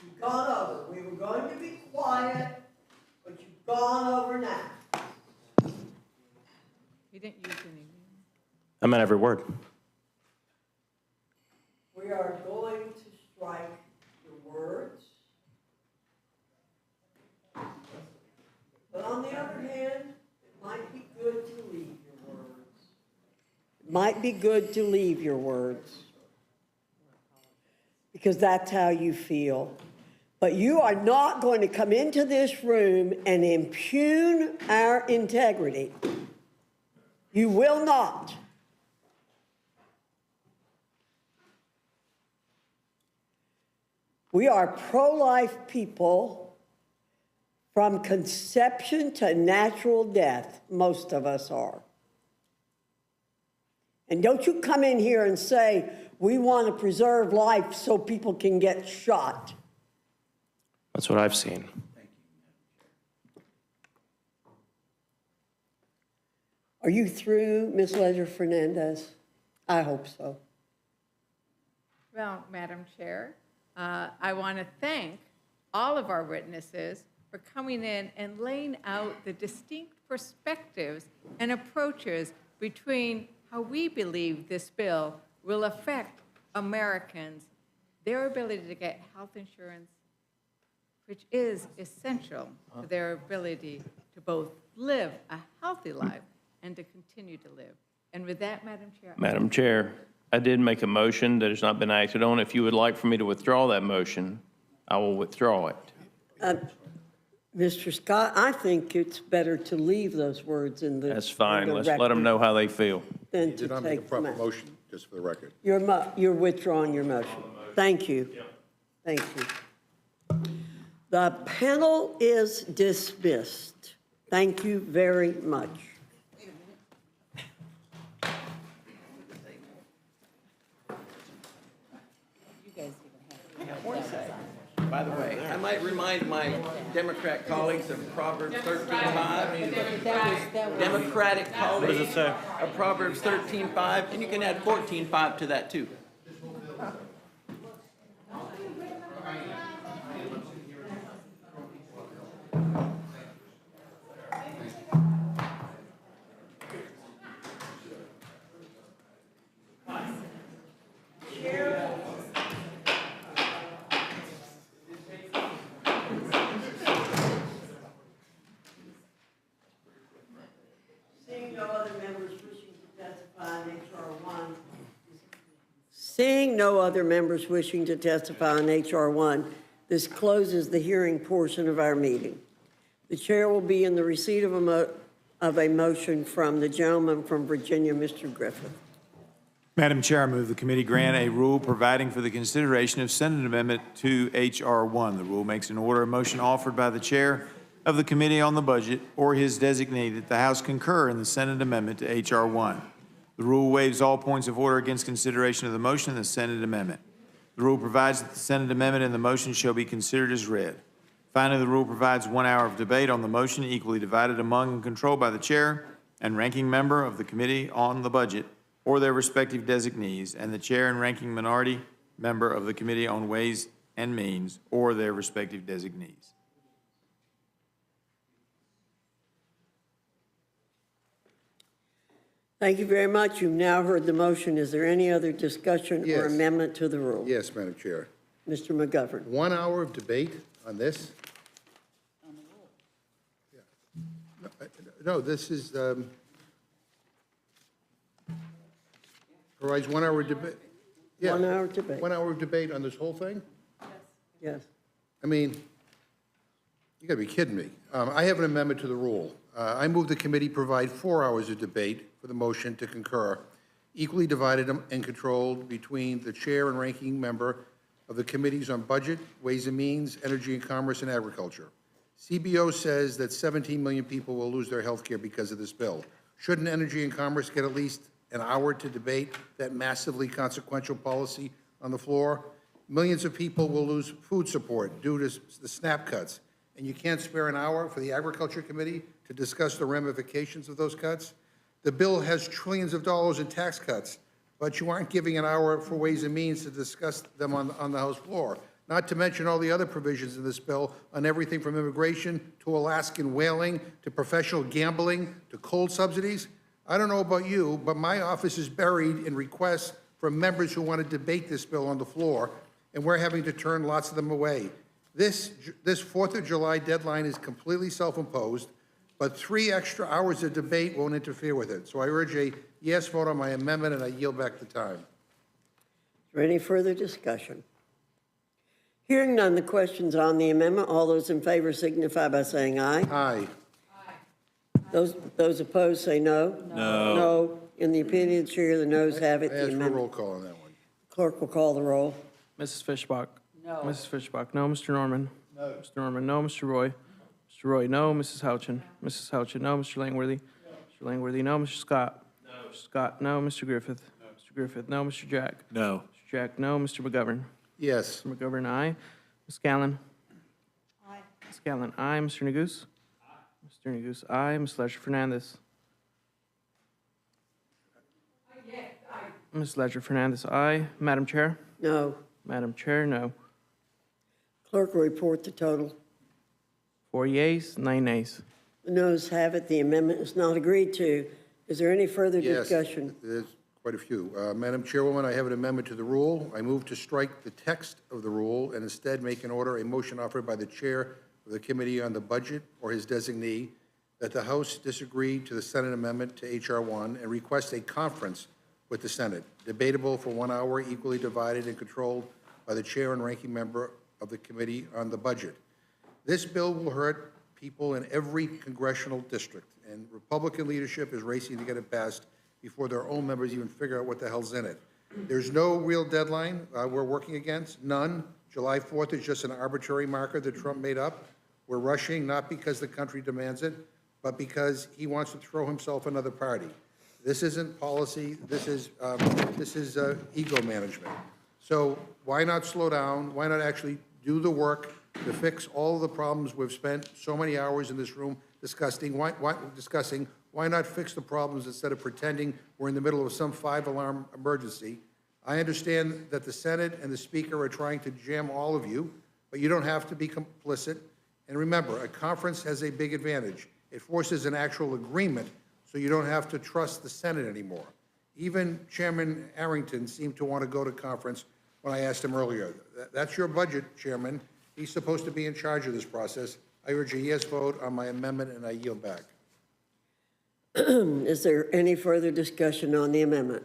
you've gone over. We were going to be quiet, but you've gone over now. You didn't use any. I meant every word. We are going to strike your words. But on the other hand, it might be good to leave your words. It might be good to leave your words. because that's how you feel. But you are not going to come into this room and impugn our integrity. You will not. We are pro-life people from conception to natural death. Most of us are. And don't you come in here and say, we want to preserve life so people can get shot. That's what I've seen. Are you through, Ms. Ledger-Fernandez? I hope so. Well, Madam Chair, I want to thank all of our witnesses for coming in and laying out the distinct perspectives and approaches between how we believe this bill will affect Americans, their ability to get health insurance, which is essential to their ability to both live a healthy life and to continue to live. And with that, Madam Chair. Madam Chair, I did make a motion that has not been acted on. If you would like for me to withdraw that motion, I will withdraw it. Mr. Scott, I think it's better to leave those words in the That's fine. in the Let's let them record know how they feel. than You to did not make a take proper them out. motion, just for the record. You're withdrawing your motion. Thank you. Thank you. The panel is dismissed. Thank you very much. By the way, I might remind my Democrat colleagues of Proverbs 13:5. Democratic colleagues. What does it say? Of Proverbs 13:5, and you can add 14:5 to that too. Seeing no other members wishing to testify on H.R. 1, this closes the hearing portion of our meeting. The chair will be in the receipt of a motion from the gentleman from Virginia, Mr. Griffith. Madam Chair, I move the committee grant a rule providing for the consideration of Senate Amendment to H.R. 1. The rule makes an order of motion offered by the chair of the Committee on the Budget or his designee that the House concur in the Senate Amendment to H.R. 1. The rule waives all points of order against consideration of the motion and the Senate Amendment. The rule provides that the Senate Amendment and the motion shall be considered as read. Finally, the rule provides 1 hour of debate on the motion equally divided among and controlled by the chair and ranking member of the Committee on the Budget or their respective designees, and the chair and ranking minority member of the Committee on Ways and Means or their respective designees. Thank you very much. You've now heard the motion. Is there any other discussion or Yes. amendment to the rule? Yes, Madam Chair. Mr. McGovern. 1 hour of debate on this? Yeah. No, this is, provides 1 hour debate. Yeah. 1 hour debate. 1 hour of debate on this whole thing? Yes. I mean, you got to be kidding me. I have an amendment to the rule. I move the committee provide 4 hours of debate for the motion to concur, equally divided and controlled between the chair and ranking member of the committees on Budget, Ways and Means, Energy and Commerce, and Agriculture. CBO says that 17 million people will lose their health care because of this bill. Shouldn't Energy and Commerce get at least an hour to debate that massively consequential policy on the floor? Millions of people will lose food support due to the SNAP cuts, and you can't spare an hour for the Agriculture Committee to discuss the ramifications of those cuts? The bill has trillions of dollars in tax cuts, but you aren't giving an hour for Ways and Means to discuss them on the House floor, not to mention all the other provisions in this bill on everything from immigration to Alaskan whaling to professional gambling to coal subsidies. I don't know about you, but my office is buried in requests from members who want to debate this bill on the floor, and we're having to turn lots of them away. This 4th of July deadline is completely self-imposed, but 3 extra hours of debate won't interfere with it. So I urge a yes vote on my amendment, and I yield back the time. Is there any further discussion? Hearing none, the question's on the amendment. All those in favor signify by saying aye. Aye. Those opposed say no. No. No. In the opinion of the chair, the noes have it. I The ask for a amendment. roll call on that one. Clerk will call the roll. Mrs. Fishbach? No. Mrs. Fishbach, no. Mr. Norman? No. Mr. Norman, no. Mr. Roy? Mr. Roy, no. Mrs. Houchin? Mrs. Houchin, no. Mr. Langworthy? Mr. Langworthy, no. Mr. Scott? No. Mr. Scott, no. Mr. Griffith? No. Mr. Griffith, no. Mr. Jack? No. Mr. Jack, no. Mr. McGovern? Yes. Mr. McGovern, aye. Ms. Gallen? Aye. Ms. Gallen, aye. Mr. Neguse? Aye. Mr. Neguse, aye. Ms. Ledger Fernandez? Ms. Ledger Fernandez, aye. Madam Chair? No. Madam Chair, no. Clerk will report the total. 4 yeas, 9 nays. The noes have it. The amendment is not agreed to. Is there any further discussion? There's quite a few. Madam Chairwoman, I have an amendment to the rule. I move to strike the text of the rule and instead make an order, a motion offered by the Chair of the Committee on the Budget or his designee, that the House disagree to the Senate amendment to H.R. 1 and request a conference with the Senate, debatable for 1 hour, equally divided and controlled by the Chair and Ranking Member of the Committee on the Budget. This bill will hurt people in every congressional district, and Republican leadership is racing to get it passed before their own members even figure out what the hell's in it. There's no real deadline we're working against, none. July 4th is just an arbitrary marker that Trump made up. We're rushing not because the country demands it, but because he wants to throw himself another party. This isn't policy, this is ego management. So why not slow down? Why not actually do the work to fix all the problems we've spent so many hours in this room discussing? Why not fix the problems instead of pretending we're in the middle of some 5-alarm emergency? I understand that the Senate and the Speaker are trying to jam all of you, but you don't have to be complicit. And remember, a conference has a big advantage. It forces an actual agreement, so you don't have to trust the Senate anymore. Even Chairman Arrington seemed to want to go to conference when I asked him earlier. That's your budget, Chairman. He's supposed to be in charge of this process. I urge a yes vote on my amendment, and I yield back. Is there any further discussion on the amendment?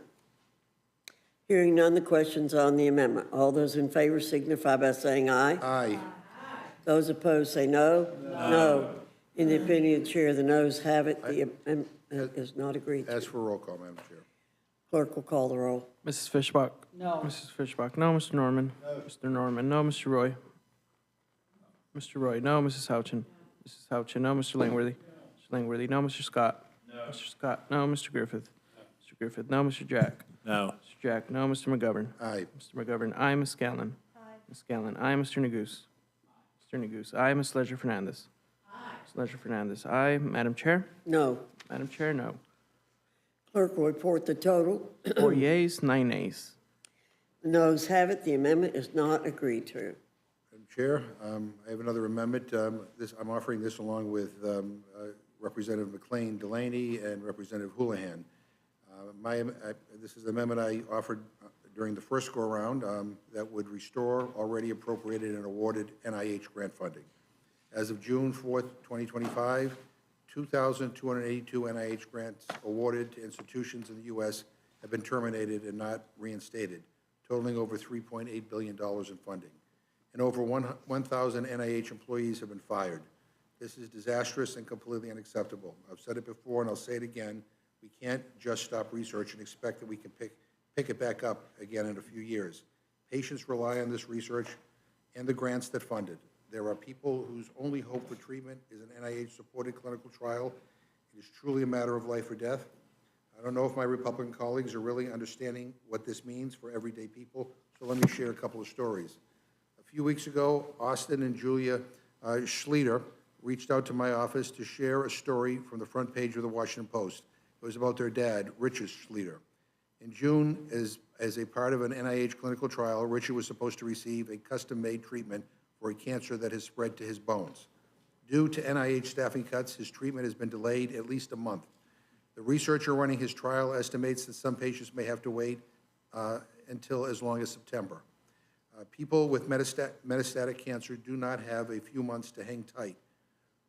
Hearing none, the question's on the amendment. All those in favor signify by saying aye. Aye. Those opposed say no. No. In the opinion of the chair, the noes have it. The amendment is not agreed to. Ask for a roll call, Madam Chair. Clerk will call the roll. Mrs. Fishbach? No. Mrs. Fishbach, no. Mr. Norman? No. Mr. Norman, no. Mr. Roy? Mr. Roy, no. Mrs. Houchin? Mrs. Houchin, no. Mr. Langworthy? Mr. Langworthy, no. Mr. Scott? No. Mr. Scott, no. Mr. Griffith? Mr. Griffith, no. Mr. Jack? No. Mr. Jack, no. Mr. McGovern? Aye. Mr. McGovern, aye. Ms. Gallen? Aye. Ms. Gallen, aye. Mr. Neguse? Mr. Neguse, aye. Ms. Ledger Fernandez? Aye. Ms. Ledger Fernandez, aye. Madam Chair? No. Madam Chair, no. Clerk will report the total. 4 yeas, 9 nays. The noes have it. The amendment is not agreed to. Madam Chair, I have another amendment. I'm offering this along with Representative McLean Delaney and Representative Houlihan. This is the amendment I offered during the first go-around that would restore already appropriated and awarded NIH grant funding. As of June 4th, 2025, 2,282 NIH grants awarded to institutions in the U.S. have been terminated and not reinstated, totaling over $3.8 billion in funding. And over 1,000 NIH employees have been fired. This is disastrous and completely unacceptable. I've said it before and I'll say it again. We can't just stop research and expect that we can pick it back up again in a few years. Patients rely on this research and the grants that fund it. There are people whose only hope for treatment is an NIH-supported clinical trial. It is truly a matter of life or death. I don't know if my Republican colleagues are really understanding what this means for everyday people, so let me share a couple of stories. A few weeks ago, Austin and Julia Schlueter reached out to my office to share a story from the front page of the Washington Post. It was about their dad, Richard Schlueter. In June, as a part of an NIH clinical trial, Richard was supposed to receive a custom-made treatment for a cancer that has spread to his bones. Due to NIH staffing cuts, his treatment has been delayed at least a month. The researcher running his trial estimates that some patients may have to wait until as long as September. People with metastatic cancer do not have a few months to hang tight.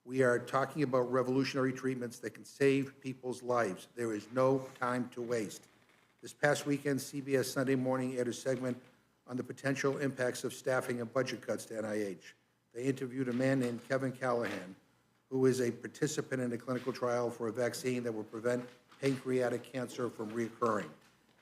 We are talking about revolutionary treatments that can save people's lives. There is no time to waste. This past weekend, CBS Sunday Morning aired a segment on the potential impacts of staffing and budget cuts to NIH. They interviewed a man named Kevin Callahan, who is a participant in a clinical trial for a vaccine that will prevent pancreatic cancer from reoccurring.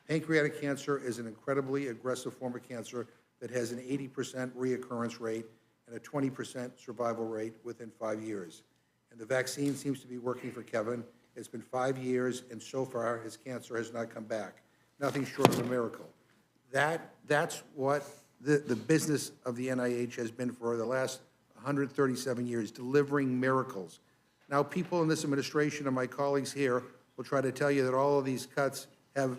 Pancreatic cancer is an incredibly aggressive form of cancer that has an 80% reoccurrence rate and a 20% survival rate within 5 years. And the vaccine seems to be working for Kevin. It's been 5 years, and so far his cancer has not come back. Nothing short of a miracle. That's what the business of the NIH has been for the last 137 years, delivering miracles. Now, people in this administration and my colleagues here will try to tell you that all of these cuts have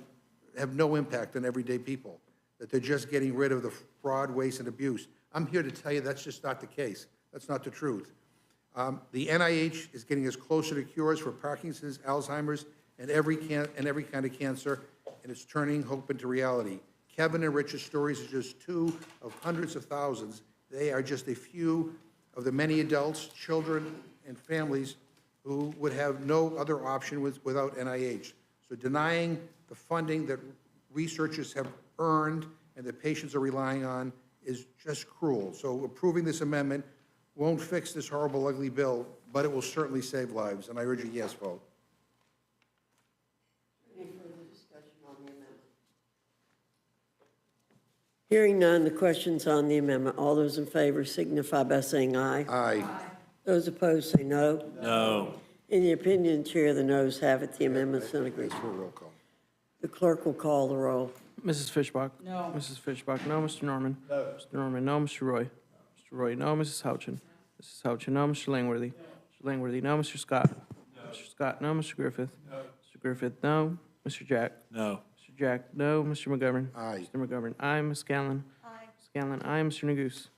no impact on everyday people, that they're just getting rid of the fraud, waste, and abuse. I'm here to tell you that's just not the case. That's not the truth. The NIH is getting us closer to cures for Parkinson's, Alzheimer's, and every kind of cancer, and it's turning hope into reality. Kevin and Rich's stories are just two of hundreds of thousands. They are just a few of the many adults, children, and families who would have no other option without NIH. So denying the funding that researchers have earned and that patients are relying on is just cruel. So approving this amendment won't fix this horrible, ugly bill, but it will certainly save lives, and I urge a yes vote. Any further discussion on the amendment? Hearing none, the question's on the amendment. All those in favor signify by saying aye. Aye. Those opposed say no. No. In the opinion of the chair, the noes have it. The amendment's not agreed For a to. roll call. The clerk will call the roll. Mrs. Fishbach? No. Mrs. Fishbach, no. Mr. Norman? No. Mr. Norman, no. Mr. Roy? Mr. Roy, no. Mrs. Houchin? Mrs. Houchin, no. Mr. Langworthy? Mr. Langworthy, no. Mr. Scott? No. Mr. Scott, no. Mr. Griffith? No. Mr. Griffith, no. Mr. Jack? No. Mr. Jack, no. Mr. McGovern? Aye. Mr. McGovern, aye. Ms. Scanlon? Aye. Ms. Scanlon, aye. Mr. Neguse?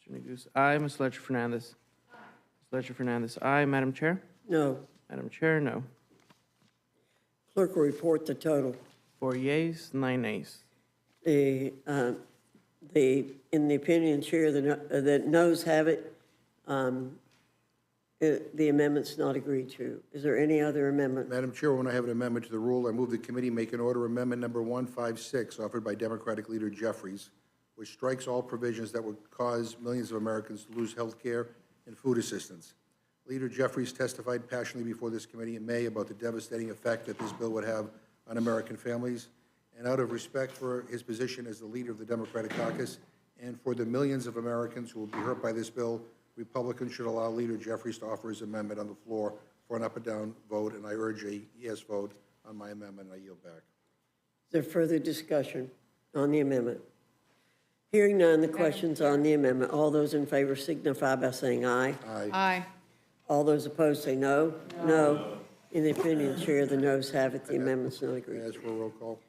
Mr. Neguse, aye. Ms. Ledger Fernandez? Aye. Ms. Ledger Fernandez, aye. Madam Chair? No. Madam Chair, no. Clerk will report the total. 4 yeas, 9 nays. In the opinion of the chair, the noes have it. The amendment's not agreed to. Is there any other amendment? Madam Chairwoman, I have an amendment to the rule. I move the committee make an order amendment number 156 offered by Democratic leader Jeffries, which strikes all provisions that would cause millions of Americans to lose health care and food assistance. Leader Jeffries testified passionately before this committee in May about the devastating effect that this bill would have on American families. And out of respect for his position as the leader of the Democratic caucus and for the millions of Americans who will be hurt by this bill, Republicans should allow Leader Jeffries to offer his amendment on the floor for an up or down vote, and I urge a yes vote on my amendment, and I yield back. Is there further discussion on the amendment? Hearing none, the question's on the amendment. All those in favor signify by saying aye. Aye. Aye. All those opposed say no. No. In the opinion of the chair, the noes have it. The amendment's not agreed. As for a roll call.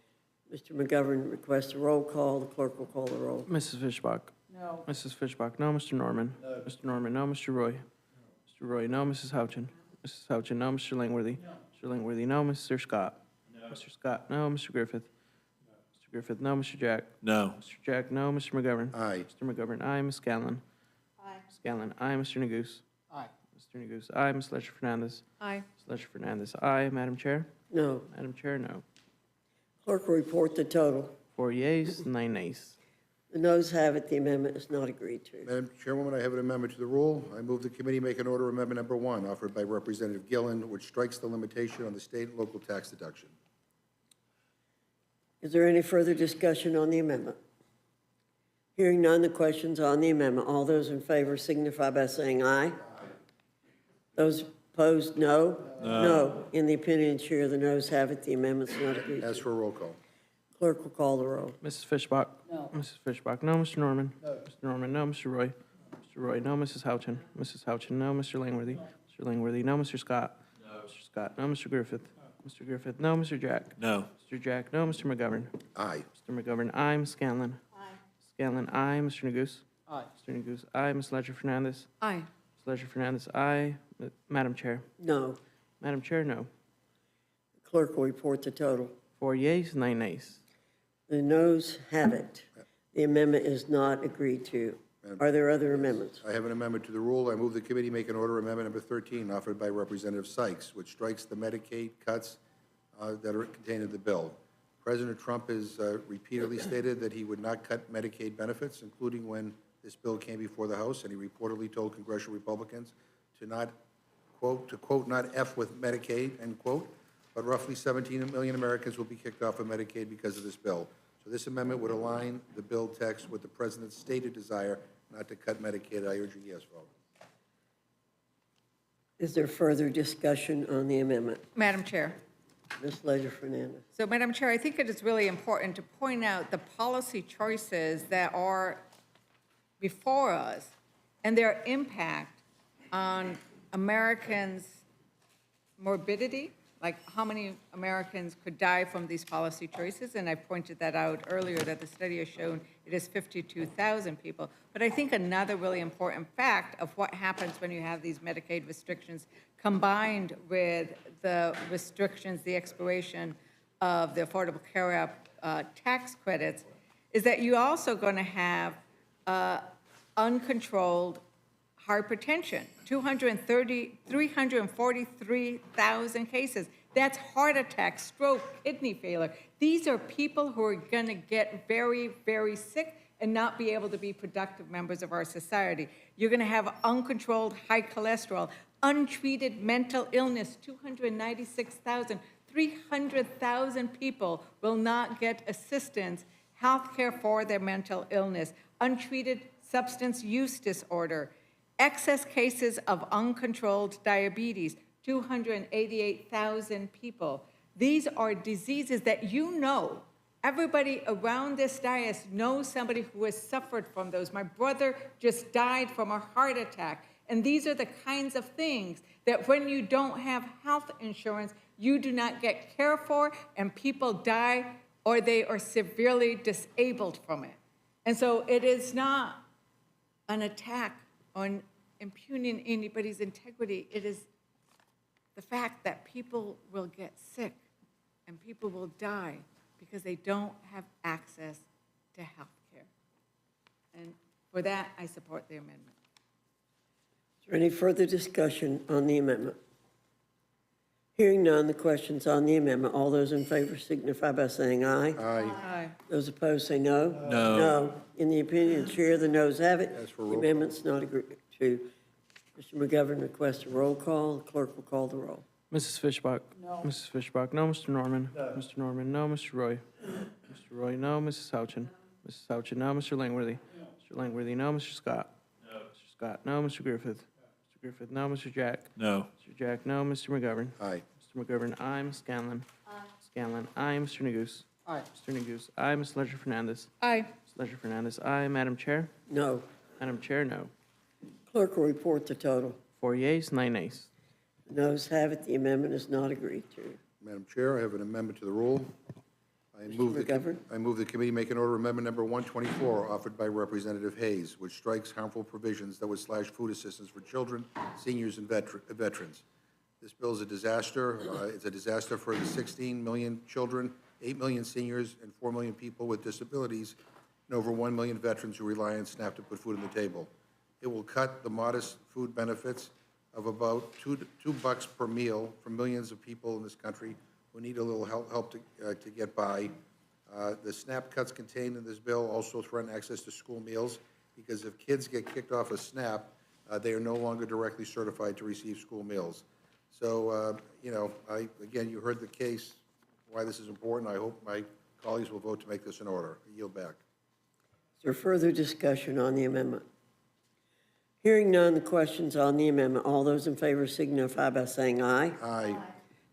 Mr. McGovern requests a roll call. The clerk will call the roll. Mrs. Fishbach? No. Mrs. Fishbach, no. Mr. Norman? No. Mr. Norman, no. Mr. Roy? Mr. Roy, no. Mrs. Houchin? Mrs. Houchin, no. Mr. Langworthy? Mr. Langworthy, no. Mr. Scott? No. Mr. Scott, no. Mr. Griffith? Mr. Griffith, no. Mr. Jack? No. Mr. Jack, no. Mr. McGovern? Aye. Mr. McGovern, aye. Ms. Scanlon? Aye. Scanlon, aye. Mr. Neguse? Aye. Mr. Neguse, aye. Ms. Ledger Fernandez? Aye. Ms. Ledger Fernandez, aye. Madam Chair? No. Madam Chair, no. Clerk will report the total. 4 yeas, 9 nays. The noes have it. The amendment is not agreed to. Madam Chairwoman, I have an amendment to the rule. I move the committee make an order amendment number 1 offered by Representative Gillen, which strikes the limitation on the state and local tax deduction. Is there any further discussion on the amendment? Hearing none, the question's on the amendment. All those in favor signify by saying aye. Those opposed, no. No. In the opinion of the chair, the noes have it. The amendment's not agreed to. As for a roll call. Clerk will call the roll. Mrs. Fishbach? No. Mrs. Fishbach, no. Mr. Norman? No. Mr. Norman, no. Mr. Roy? Mr. Roy, no. Mrs. Houchin? Mrs. Houchin, no. Mr. Langworthy? Mr. Langworthy, no. Mr. Scott? No. Mr. Scott, no. Mr. Griffith? Mr. Griffith, no. Mr. Jack? No. Mr. Jack, no. Mr. McGovern? Aye. Mr. McGovern, aye. Ms. Scanlon? Aye. Scanlon, aye. Mr. Neguse? Aye. Mr. Neguse, aye. Ms. Ledger Fernandez? Aye. Ms. Ledger Fernandez, aye. Madam Chair? No. Madam Chair, no. Clerk will report the total. 4 yeas, 9 nays. The noes have it. The amendment is not agreed to. Are there other amendments? I have an amendment to the rule. I move the committee make an order amendment number 13 offered by Representative Sykes, which strikes the Medicaid cuts that are contained in the bill. President Trump has repeatedly stated that he would not cut Medicaid benefits, including when this bill came before the House, and he reportedly told congressional Republicans to not, quote, not F with Medicaid, end quote, but roughly 17 million Americans will be kicked off of Medicaid because of this bill. So this amendment would align the bill text with the President's stated desire not to cut Medicaid. I urge a yes vote. Is there further discussion on the amendment? Madam Chair. Ms. Leger-Fernandez. So, Madam Chair, I think it is really important to point out the policy choices that are before us and their impact on Americans' morbidity, like how many Americans could die from these policy choices. And I pointed that out earlier, that the study has shown it is 52,000 people. But I think another really important fact of what happens when you have these Medicaid restrictions combined with the restrictions, the expiration of the Affordable Care Act tax credits, is that you're also going to have uncontrolled hypertension, 343,000 cases. That's heart attack, stroke, kidney failure. These are people who are going to get very, very sick and not be able to be productive members of our society. You're going to have uncontrolled high cholesterol, untreated mental illness, 296,000. 300,000 people will not get assistance, health care for their mental illness, untreated substance use disorder, excess cases of uncontrolled diabetes, 288,000 people. These are diseases that you know. Everybody around this dais knows somebody who has suffered from those. My brother just died from a heart attack. And these are the kinds of things that when you don't have health insurance, you do not get care for, and people die or they are severely disabled from it. And so it is not an attack on impugning anybody's integrity. It is the fact that people will get sick and people will die because they don't have access to health care. And for that, I support the amendment. Is there any further discussion on the amendment? Hearing none, the question's on the amendment. All those in favor signify by saying aye. Aye. Aye. Those opposed say no. No. No. In the opinion of the chair, the noes have it. As for The roll call. amendment's not agreed to. Mr. McGovern requests a roll call. The clerk will call the roll. Mrs. Fishbach? No. Mrs. Fishbach, no. Mr. Norman? No. Mr. Norman, no. Mr. Roy? Mr. Roy, no. Mrs. Houchin? Mrs. Houchin, no. Mr. Langworthy? Mr. Langworthy, no. Mr. Scott? No. Mr. Scott, no. Mr. Griffith? Mr. Griffith, no. Mr. Jack? No. Mr. Jack, no. Mr. McGovern? Aye. Mr. McGovern, aye. Ms. Scanlon? Aye. Scanlon, aye. Mr. Neguse? Aye. Mr. Neguse, aye. Ms. Leger-Fernandez? Aye. Ms. Leger-Fernandez, aye. Madam Chair? No. Madam Chair, no. Clerk will report the total. 4 yeas, 9 nays. The noes have it. The amendment is not agreed to. Madam Chair, I have an amendment to the rule. McGovern? I move the committee make an order amendment number 124 offered by Representative Hayes, which strikes harmful provisions that would slash food assistance for children, seniors, and veterans. This bill is a disaster. It's a disaster for the 16 million children, 8 million seniors, and 4 million people with disabilities, and over 1 million veterans who rely on SNAP to put food on the table. It will cut the modest food benefits of about $2 per meal for millions of people in this country who need a little help to get by. The SNAP cuts contained in this bill also threaten access to school meals, because if kids get kicked off of SNAP, they are no longer directly certified to receive school meals. So, again, you heard the case, why this is important. I hope my colleagues will vote to make this an order. I yield back. Is there further discussion on the amendment? Hearing none, the question's on the amendment. All those in favor signify by saying aye. Aye.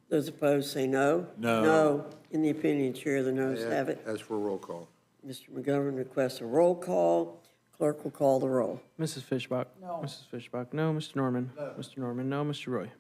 Those opposed say no. No. No. In the opinion of the chair, the noes have it. As for a roll call. Mr. McGovern requests a roll call. Clerk will call the roll. Mrs. Fishbach? No. Mrs. Fishbach, no. Mr. Norman? No. Mr. Norman, no. Mr. Roy? No.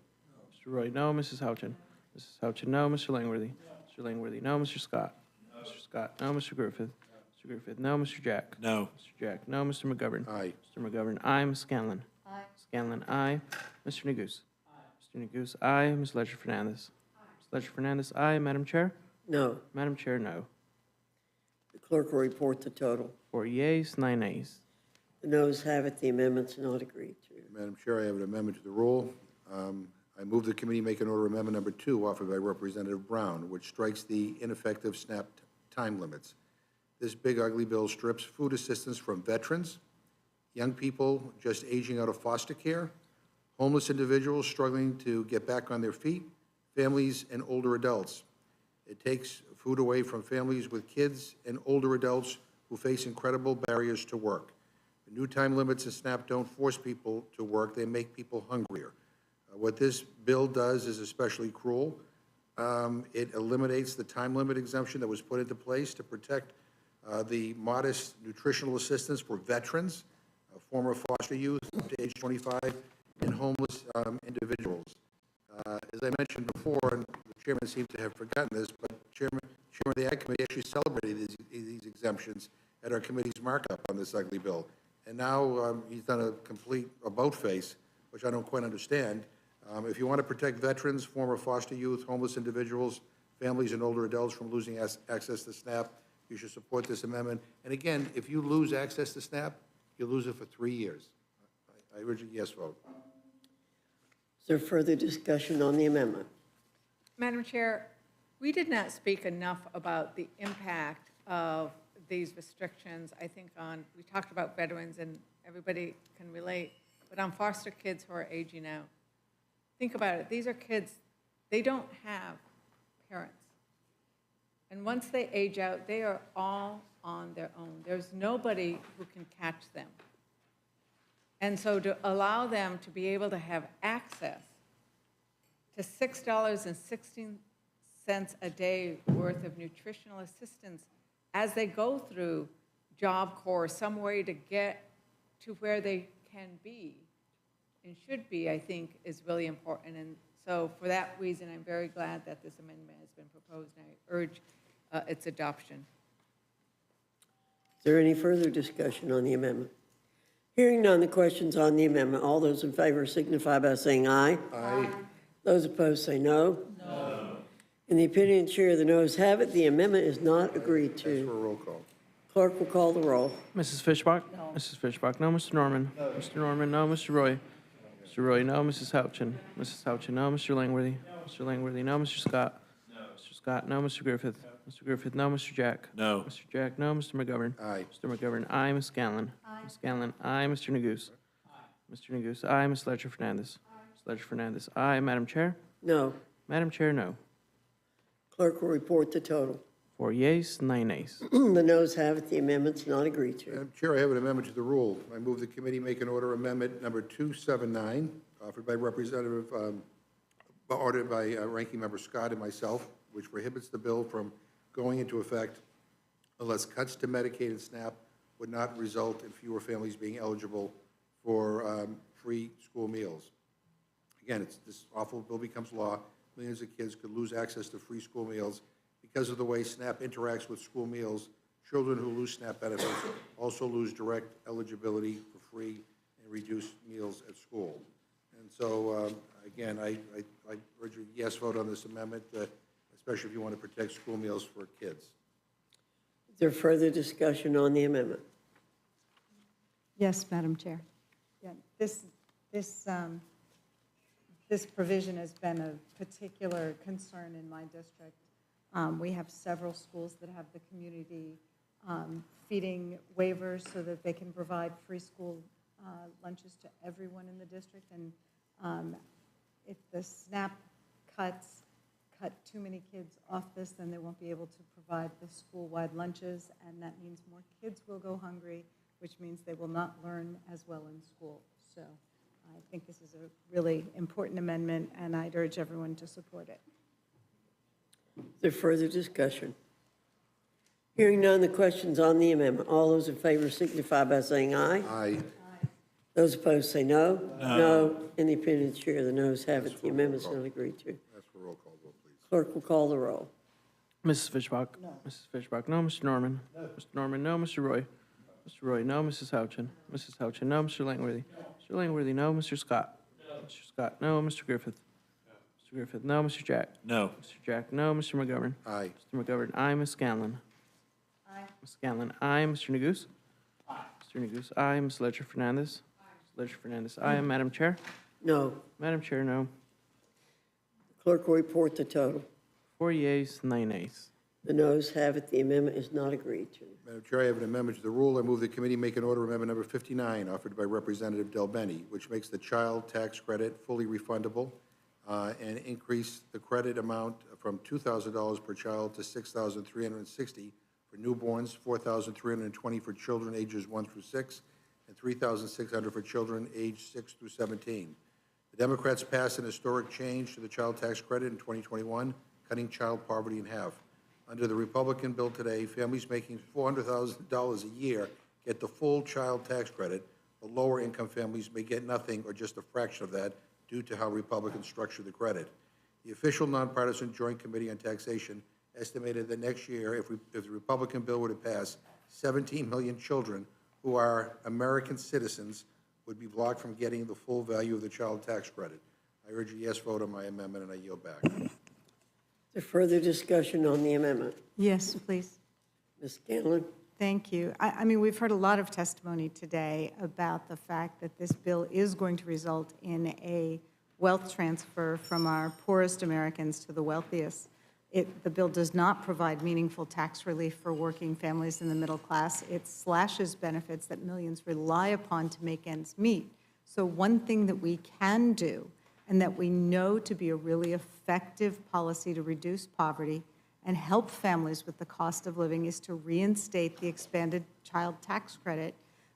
Mr. Roy, no. Mrs. Houchin? Mrs. Houchin, no. Mr. Langworthy? No. Mr. Langworthy, no. Mr. Scott? No. Mr. Scott, no. Mr. Griffith? Mr. Griffith, no. Mr. Jack? No. Mr. Jack, no. Mr. McGovern? Aye. Mr. McGovern, aye. Ms. Scanlon? Aye. Scanlon, aye. Mr. Neguse? Aye. Mr. Neguse, aye. Ms. Leger-Fernandez? Aye. Ms. Leger-Fernandez, aye. Madam Chair? No. Madam Chair, no. The clerk will report the total. 4 yeas, 9 nays. The noes have it. The amendment's not agreed to. Madam Chair, I have an amendment to the rule. I move the committee make an order amendment number 2 offered by Representative Brown, which strikes the ineffective SNAP time limits. This big ugly bill strips food assistance from veterans, young people just aging out of foster care, homeless individuals struggling to get back on their feet, families and older adults. It takes food away from families with kids and older adults who face incredible barriers to work. The new time limits in SNAP don't force people to work, they make people hungrier. What this bill does is especially cruel. It eliminates the time limit exemption that was put into place to protect the modest nutritional assistance for veterans, former foster youth up to age 25, and homeless individuals. As I mentioned before, and the chairman seems to have forgotten this, but Chairman of the Ag Committee actually celebrated these exemptions at our committee's markup on this ugly bill. And now he's done a complete about-face, which I don't quite understand. If you want to protect veterans, former foster youth, homeless individuals, families and older adults from losing access to SNAP, you should support this amendment. And again, if you lose access to SNAP, you lose it for 3 years. I urge a yes vote. Is there further discussion on the amendment? Madam Chair, we did not speak enough about the impact of these restrictions. I think we talked about veterans and everybody can relate, but on foster kids who are aging out. Think about it. These are kids, they don't have parents. And once they age out, they are all on their own. There's nobody who can catch them. And so to allow them to be able to have access to $6.16 a day worth of nutritional assistance as they go through Job Corps, some way to get to where they can be and should be, I think, is really important. And so for that reason, I'm very glad that this amendment has been proposed, and I urge its adoption. Is there any further discussion on the amendment? Hearing none, the questions on the amendment. All those in favor signify by saying aye. Aye. Those opposed say no. No. In the opinion of the chair, the noes have it. The amendment is not agreed Ask for a to. roll call. Clerk will call the roll. Mrs. Fishbach? No. Mrs. Fishbach, no. Mr. Norman? No. Mr. Norman, no. Mr. Roy? Mr. Roy, no. Mrs. Houchin? Mrs. Houchin, no. Mr. Langworthy? Mr. Langworthy, no. Mr. Scott? No. Mr. Scott, no. Mr. Griffith? Mr. Griffith, no. Mr. Jack? No. Mr. Jack, no. Mr. McGovern? Aye. Mr. McGovern, aye. Ms. Scanlon? Aye. Ms. Scanlon, aye. Mr. Neguse? Aye. Mr. Neguse, aye. Ms. Ledger Fernandez? Aye. Ms. Ledger Fernandez, aye. Madam Chair? No. Madam Chair, no. Clerk will report the total. 4 yeas, 9 nays. The noes have it. The amendment's not agreed to. Madam Chair, I have an amendment to the rule. I move the committee make an order amendment number 279, offered by ordered by Ranking Member Scott and myself, which prohibits the bill from going into effect unless cuts to Medicaid and SNAP would not result in fewer families being eligible for free school meals. Again, this awful bill becomes law. Millions of kids could lose access to free school meals because of the way SNAP interacts with school meals. Children who lose SNAP benefits also lose direct eligibility for free and reduced meals at school. And so, again, I urge a yes vote on this amendment, especially if you want to protect school meals for kids. Is there further discussion on the amendment? Yes, Madam Chair. Yeah, this provision has been of particular concern in my district. We have several schools that have the community feeding waivers so that they can provide free school lunches to everyone in the district. And if the SNAP cuts cut too many kids off this, then they won't be able to provide the school-wide lunches, and that means more kids will go hungry, which means they will not learn as well in school. So I think this is a really important amendment, and I'd urge everyone to support it. Is there further discussion? Hearing none, the questions on the amendment. All those in favor signify by saying aye. Aye. Those opposed say no. No. In the opinion of the chair, the noes have it. The amendment's not agreed to. Ask for a roll call vote, please. Clerk will call the roll. Mrs. Fishbach? No. Mrs. Fishbach, no. Mr. Norman? No. Mr. Norman, no. Mr. Roy? Mr. Roy, no. Mrs. Houchin? Mrs. Houchin, no. Mr. Langworthy? Mr. Langworthy, no. Mr. Scott? No. Mr. Scott, no. Mr. Griffith? Mr. Griffith, no. Mr. Jack? No. Mr. Jack, no. Mr. McGovern? Aye. Mr. McGovern, aye. Ms. Scanlon? Aye. Ms. Scanlon, aye. Mr. Neguse? Aye. Mr. Neguse, aye. Ms. Ledger Fernandez? Ms. Ledger Fernandez, aye. Madam Chair? No. Madam Chair, no. Clerk will report the total. 4 yeas, 9 nays. The noes have it. The amendment is not agreed to. Madam Chair, I have an amendment to the rule. I move the committee make an order amendment number 59, offered by Representative Del Bene, which makes the child tax credit fully refundable and increase the credit amount from $2,000 per child to $6,360 for newborns, $4,320 for children ages 1 through 6, and $3,600 for children aged 6 through 17. The Democrats passed an historic change to the child tax credit in 2021, cutting child poverty in half. Under the Republican bill today, families making $400,000 a year get the full child tax credit, but lower income families may get nothing or just a fraction of that due to how Republicans structure the credit. The official nonpartisan Joint Committee on Taxation estimated that next year, if the Republican bill were to pass, 17 million children who are American citizens would be blocked from getting the full value of the child tax credit. I urge a yes vote on my amendment, and I yield back. Is there further discussion on the amendment? Yes, please. Ms. Scanlon? Thank you. I mean, we've heard a lot of testimony today about the fact that this bill is going to result in a wealth transfer from our poorest Americans to the wealthiest. The bill does not provide meaningful tax relief for working families in the middle class. It slashes benefits that millions rely upon to make ends meet. So one thing that we can do, and that we know to be a really effective policy to reduce poverty and help families with the cost of living, is to reinstate the expanded child tax credit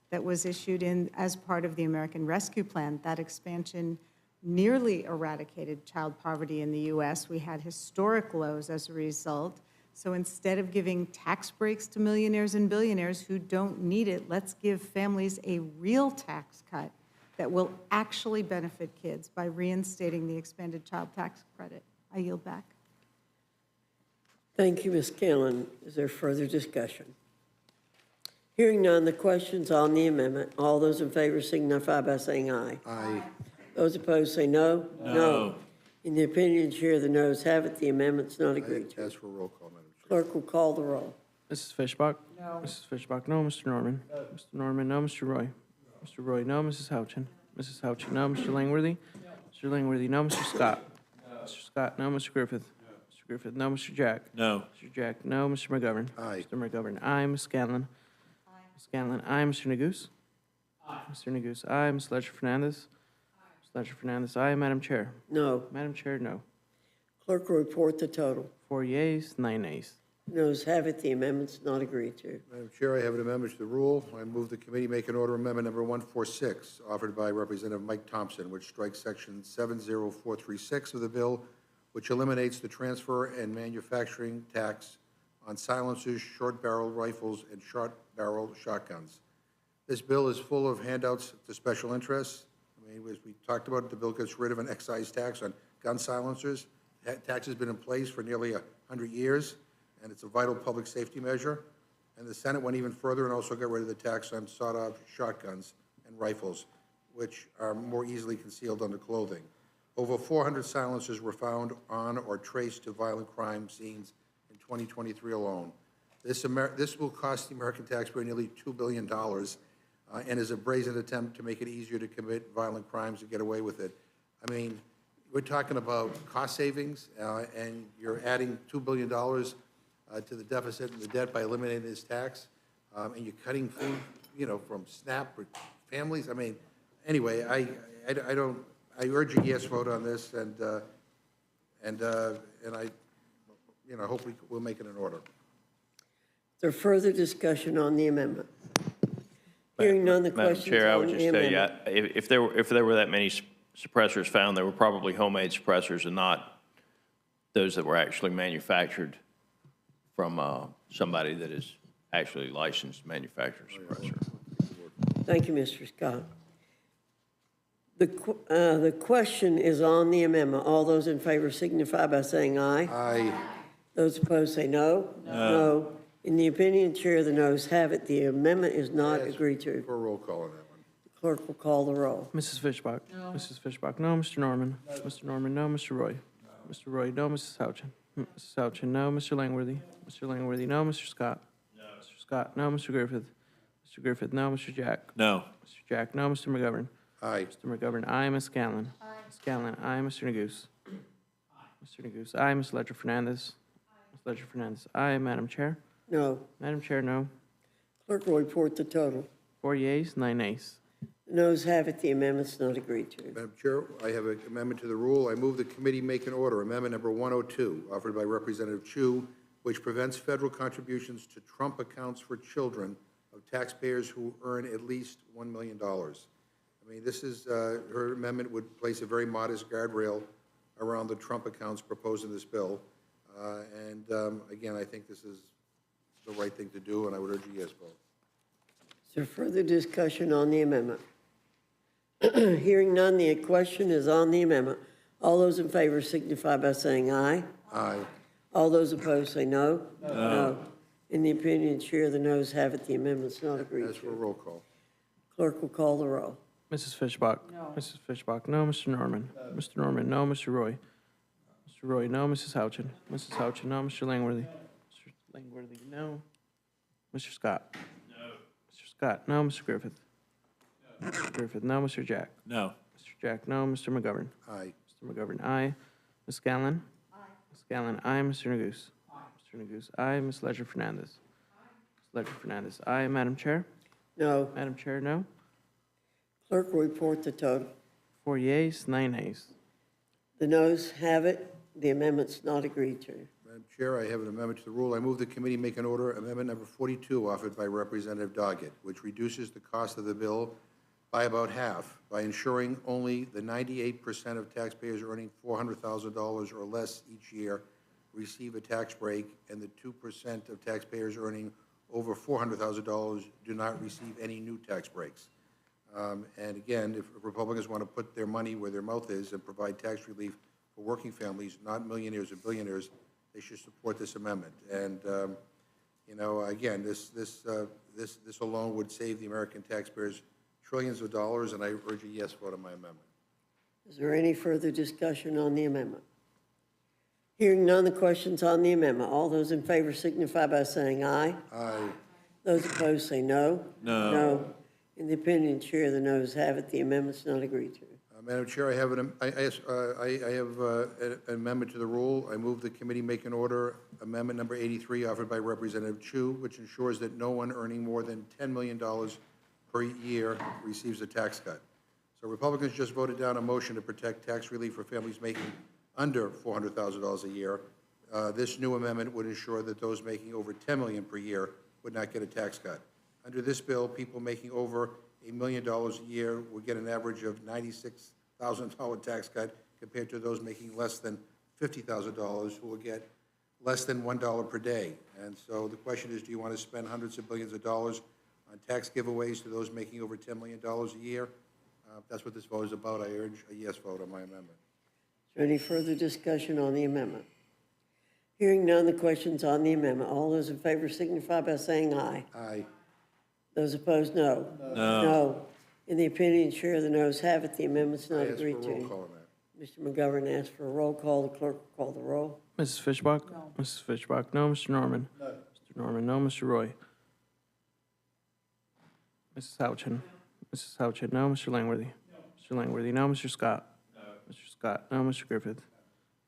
that was issued as part of the American Rescue Plan. That expansion nearly eradicated child poverty in the U.S. We had historic lows as a result. So instead of giving tax breaks to millionaires and billionaires who don't need it, let's give families a real tax cut that will actually benefit kids by reinstating the expanded child tax credit. I yield back. Thank you, Ms. Scanlon. Is there further discussion? Hearing none, the question's on the amendment. All those in favor signify by saying aye. Aye. Those opposed say no. No. In the opinion of the chair, the noes have it. The amendment's not agreed to. Ask for a roll call, Madam Chair. Clerk will call the roll. Mrs. Fishbach? No. Mrs. Fishbach, no. Mr. Norman? No. Mr. Norman, no. Mr. Roy? Mr. Roy, no. Mrs. Houchin? Mrs. Houchin, no. Mr. Langworthy? Mr. Langworthy, no. Mr. Scott? Mr. Scott, no. Mr. Griffith? Mr. Griffith, no. Mr. Jack? No. Mr. Jack, no. Mr. McGovern? Aye. Mr. McGovern, aye. Ms. Scanlon? Aye. Ms. Scanlon, aye. Mr. Neguse? Aye. Mr. Neguse, aye. Ms. Ledger-Fernandez? Ms. Ledger-Fernandez, aye. Madam Chair? No. Madam Chair, no. Clerk will report the total. 4 yeas, 9 nays. Noes have it. The amendment's not agreed to. Madam Chair, I have an amendment to the rule. I move the committee make an order amendment number 146, offered by Representative Mike Thompson, which strikes section 70436 of the bill, which eliminates the transfer and manufacturing tax on silencers, short-barrel rifles, and short-barrel shotguns. This bill is full of handouts to special interests. I mean, as we talked about, the bill gets rid of an excise tax on gun silencers. That tax has been in place for nearly 100 years, and it's a vital public safety measure. And the Senate went even further and also got rid of the tax on sawed-off shotguns and rifles, which are more easily concealed under clothing. Over 400 silencers were found on or traced to violent crime scenes in 2023 alone. This will cost the American taxpayer nearly $2 billion and is a brazen attempt to make it easier to commit violent crimes and get away with it. I mean, we're talking about cost savings, and you're adding $2 billion to the deficit and the debt by eliminating this tax, and you're cutting food, from SNAP for families. I mean, anyway, I urge a yes vote on this, and I, hope we'll make it in order. Is there further discussion on the amendment? Hearing none, the Madam question's Chair, I on would the just say, amendment. if there were that many suppressors found, they were probably homemade suppressors and not those that were actually manufactured from somebody that is actually licensed to manufacture suppressor. Thank you, Mr. Scott. The question is on the amendment. All those in favor signify by saying aye. Aye. Those opposed say no. No. In the opinion of the chair, the noes have it. The amendment is not agreed to. For a roll call on that one. The clerk will call the roll. Mrs. Fishbach? No. Mrs. Fishbach, no. Mr. Norman? No. Mr. Norman, no. Mr. Roy? No. Mr. Roy, no. Mrs. Houchin? Mrs. Houchin, no. Mr. Langworthy? Mr. Langworthy, no. Mr. Scott? No. Mr. Scott, no. Mr. Griffith? Mr. Griffith, no. Mr. Jack? No. Mr. Jack, no. Mr. McGovern? Aye. Mr. McGovern, aye. Ms. Scanlon? Aye. Ms. Scanlon, aye. Mr. Neguse? Aye. Mr. Neguse, aye. Ms. Ledger Fernandez. Ms. Ledger Fernandez, aye. Madam Chair? No. Madam Chair, no. Clerk will report the total. 4 yeas, 9 nays. The noes have it, the amendment's not agreed to. Madam Chair, I have an amendment to the rule. I move the committee make an order, amendment number 102, offered by Representative Chu, which prevents federal contributions to Trump accounts for children of taxpayers who earn at least $1 million. I mean, this is, her amendment would place a very modest guardrail around the Trump accounts proposed in this bill. Again, I think this is the right thing to do, and I would urge a yes vote. Is there further discussion on the amendment? Hearing none, the question is on the amendment. All those in favor signify by saying aye. Aye. All those opposed say no. No. In the opinion of the chair, the noes have it, the amendment's not agreed As for a to. roll call. Clerk will call the roll. Mrs. Fishbach? No. Mrs. Fishbach, no. Mr. Norman? No. Mr. Norman, no. Mr. Roy? Mr. Roy, no. Mrs. Houchin? Mrs. Houchin, no. Mr. Langworthy? Mr. Langworthy, no. Mr. Scott? No. Mr. Scott, no. Mr. Griffith? No. Mr. Griffith, no. Mr. Jack? No. Mr. Jack, no. Mr. McGovern? Aye. Mr. McGovern, aye. Ms. Scanlon? Aye. Ms. Scanlon, aye. Mr. Neguse? Aye. Mr. Neguse, aye. Ms. Ledger Fernandez? Aye. Ms. Ledger Fernandez, aye. Madam Chair? No. Madam Chair, no. Clerk will report the total. 4 yeas, 9 nays. The noes have it, the amendment's not agreed to. Madam Chair, I have an amendment to the rule. I move the committee make an order, amendment number 42, offered by Representative Doggett, which reduces the cost of the bill by about half by ensuring only the 98% of taxpayers earning $400,000 or less each year receive a tax break, and the 2% of taxpayers earning over $400,000 do not receive any new tax breaks. And again, if Republicans want to put their money where their mouth is and provide tax relief for working families, not millionaires or billionaires, they should support this amendment. And you know, again, this alone would save the American taxpayers trillions of dollars, and I urge a yes vote on my amendment. Is there any further discussion on the amendment? Hearing none, the question's on the amendment. All those in favor signify by saying aye. Aye. Those opposed say no. No. No. In the opinion of the chair, the noes have it, the amendment's not agreed to. Madam Chair, I have an amendment to the rule. I move the committee make an order, amendment number 83, offered by Representative Chu, which ensures that no one earning more than $10 million per year receives a tax cut. So Republicans just voted down a motion to protect tax relief for families making under $400,000 a year. This new amendment would ensure that those making over $10 million per year would not get a tax cut. Under this bill, people making over $1 million a year will get an average of $96,000 tax cut compared to those making less than $50,000 who will get less than $1 per day. And so the question is, do you want to spend hundreds of billions of dollars on tax giveaways to those making over $10 million a year? That's what this vote is about. I urge a yes vote on my amendment. Is there any further discussion on the amendment? Hearing none, the question's on the amendment. All those in favor signify by saying aye. Aye. Those opposed, no. No. In the opinion of the chair, the noes have it, the amendment's not I ask for a agreed roll to. call on that. Mr. McGovern asked for a roll call. The clerk will call the roll. Mrs. Fishbach? No. Mrs. Fishbach, no. Mr. Norman? No. Mr. Norman, no. Mr. Roy? Mrs. Houchin? Mrs. Houchin, no. Mr. Langworthy? No. Mr. Langworthy, no. Mr. Scott? No. Mr. Scott, no. Mr. Griffith?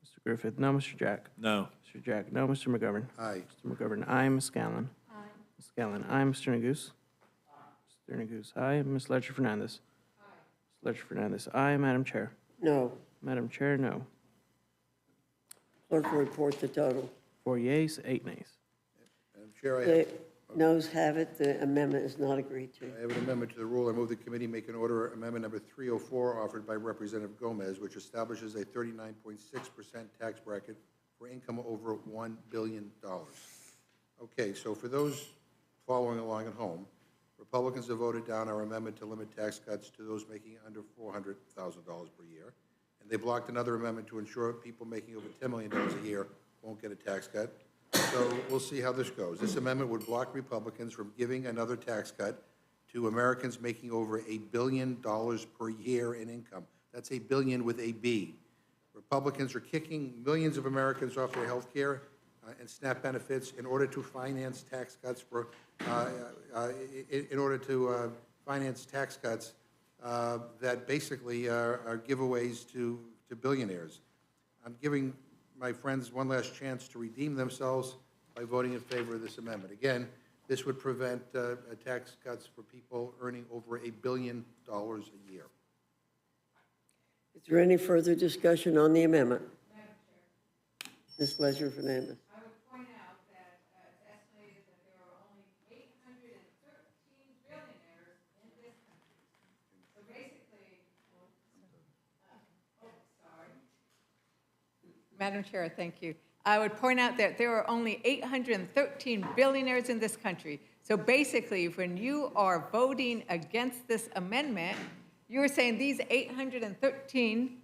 Mr. Griffith, no. Mr. Jack? No. Mr. Jack, no. Mr. McGovern? Aye. Mr. McGovern, aye. Ms. Scanlon? Aye. Ms. Scanlon, aye. Mr. Neguse? Aye. Mr. Neguse, aye. Ms. Ledger Fernandez? Aye. Ms. Ledger Fernandez, aye. Madam Chair? No. Madam Chair, no. Clerk will report the total. 4 yeas, 8 nays. Madam Chair, The noes have it, the amendment is not agreed to. I have an amendment to the rule. I move the committee make an order, amendment number 304, offered by Representative Gomez, which establishes a 39.6% tax bracket for income over $1 billion. Okay, so for those following along at home, Republicans have voted down our amendment to limit tax cuts to those making under $400,000 per year. And they blocked another amendment to ensure people making over $10 million a year won't get a tax cut. So we'll see how this goes. This amendment would block Republicans from giving another tax cut to Americans making over $1 billion per year in income. That's $1 billion with a B. Republicans are kicking millions of Americans off their health care and SNAP benefits in order to finance tax cuts for, that basically are giveaways to billionaires. I'm giving my friends one last chance to redeem themselves by voting in favor of this amendment. Again, this would prevent tax cuts for people earning over $1 billion a year. Is there any further discussion on the amendment? Ms. Leisure Fernandez. I would point out that it's estimated that there are only 813 billionaires in this country. So basically, sorry. Madam Chair, thank you. I would point out that there are only 813 billionaires in this country. So basically, when you are voting against this amendment, you're saying these 813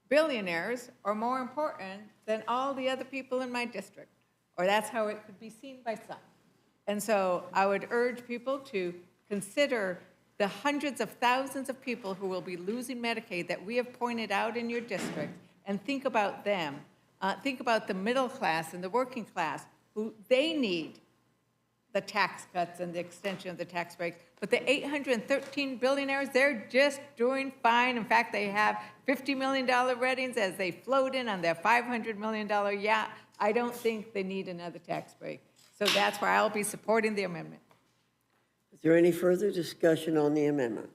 billionaires are more important than all the other people in my district, or that's how it could be seen by some. And so I would urge people to consider the hundreds of thousands of people who will be losing Medicaid that we have pointed out in your district, and think about them. Think about the middle class and the working class, who they need the tax cuts and the extension of the tax breaks. But the 813 billionaires, they're just doing fine. In fact, they have $50 million weddings as they float in on their $500 million yacht. I don't think they need another tax break. So that's why I'll be supporting the amendment. Is there any further discussion on the amendment?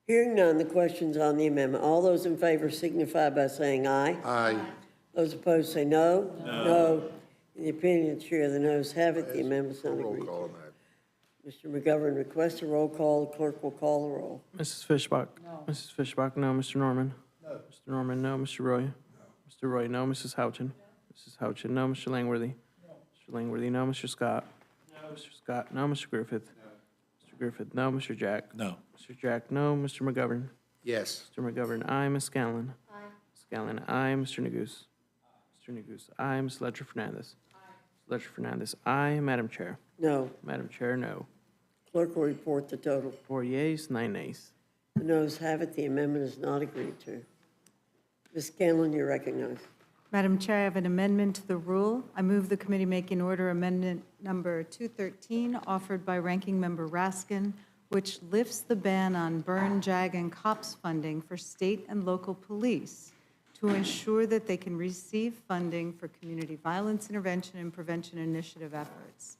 Hearing none, the question's on the amendment. All those in favor signify by saying aye. Aye. Those opposed say no. No. In the opinion of the chair, the noes have it. The amendment's not agreed to. Mr. McGovern requests a roll call. The clerk will call the roll. Mrs. Fishbach? No. Mrs. Fishbach, no. Mr. Norman? No. Mr. Norman, no. Mr. Roy? No. Mr. Roy, no. Mrs. Houchin? No. Mrs. Houchin, no. Mr. Langworthy? No. Mr. Langworthy, no. Mr. Scott? No. Mr. Scott, no. Mr. Griffith? No. Mr. Griffith, no. Mr. Jack? No. Mr. Jack, no. Mr. McGovern? Yes. Mr. McGovern, aye. Ms. Scanlon? Aye. Ms. Scanlon, aye. Mr. Neguse? Mr. Neguse, aye. Ms. Ledger Fernandez? Aye. Ms. Ledger Fernandez, aye. Madam Chair? No. Madam Chair, no. Clerk will report the total. 4 yeas, 9 nays. The noes have it. The amendment is not agreed to. Ms. Scanlon, you're recognized. Madam Chair, I have an amendment to the rule. I move the committee make in order amendment number 213, offered by Ranking Member Raskin, which lifts the ban on burn, jag, and COPS funding for state and local police to ensure that they can receive funding for community violence intervention and prevention initiative efforts.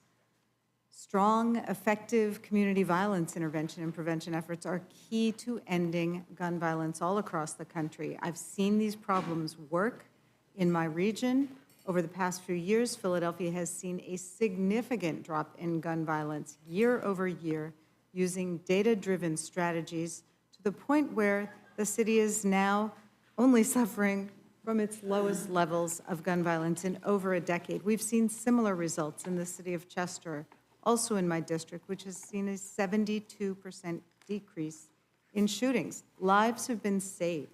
Strong, effective community violence intervention and prevention efforts are key to ending gun violence all across the country. I've seen these problems work in my region. Over the past few years, Philadelphia has seen a significant drop in gun violence year over year, using data-driven strategies to the point where the city is now only suffering from its lowest levels of gun violence in over a decade. We've seen similar results in the city of Chester, also in my district, which has seen a 72% decrease in shootings. Lives have been saved.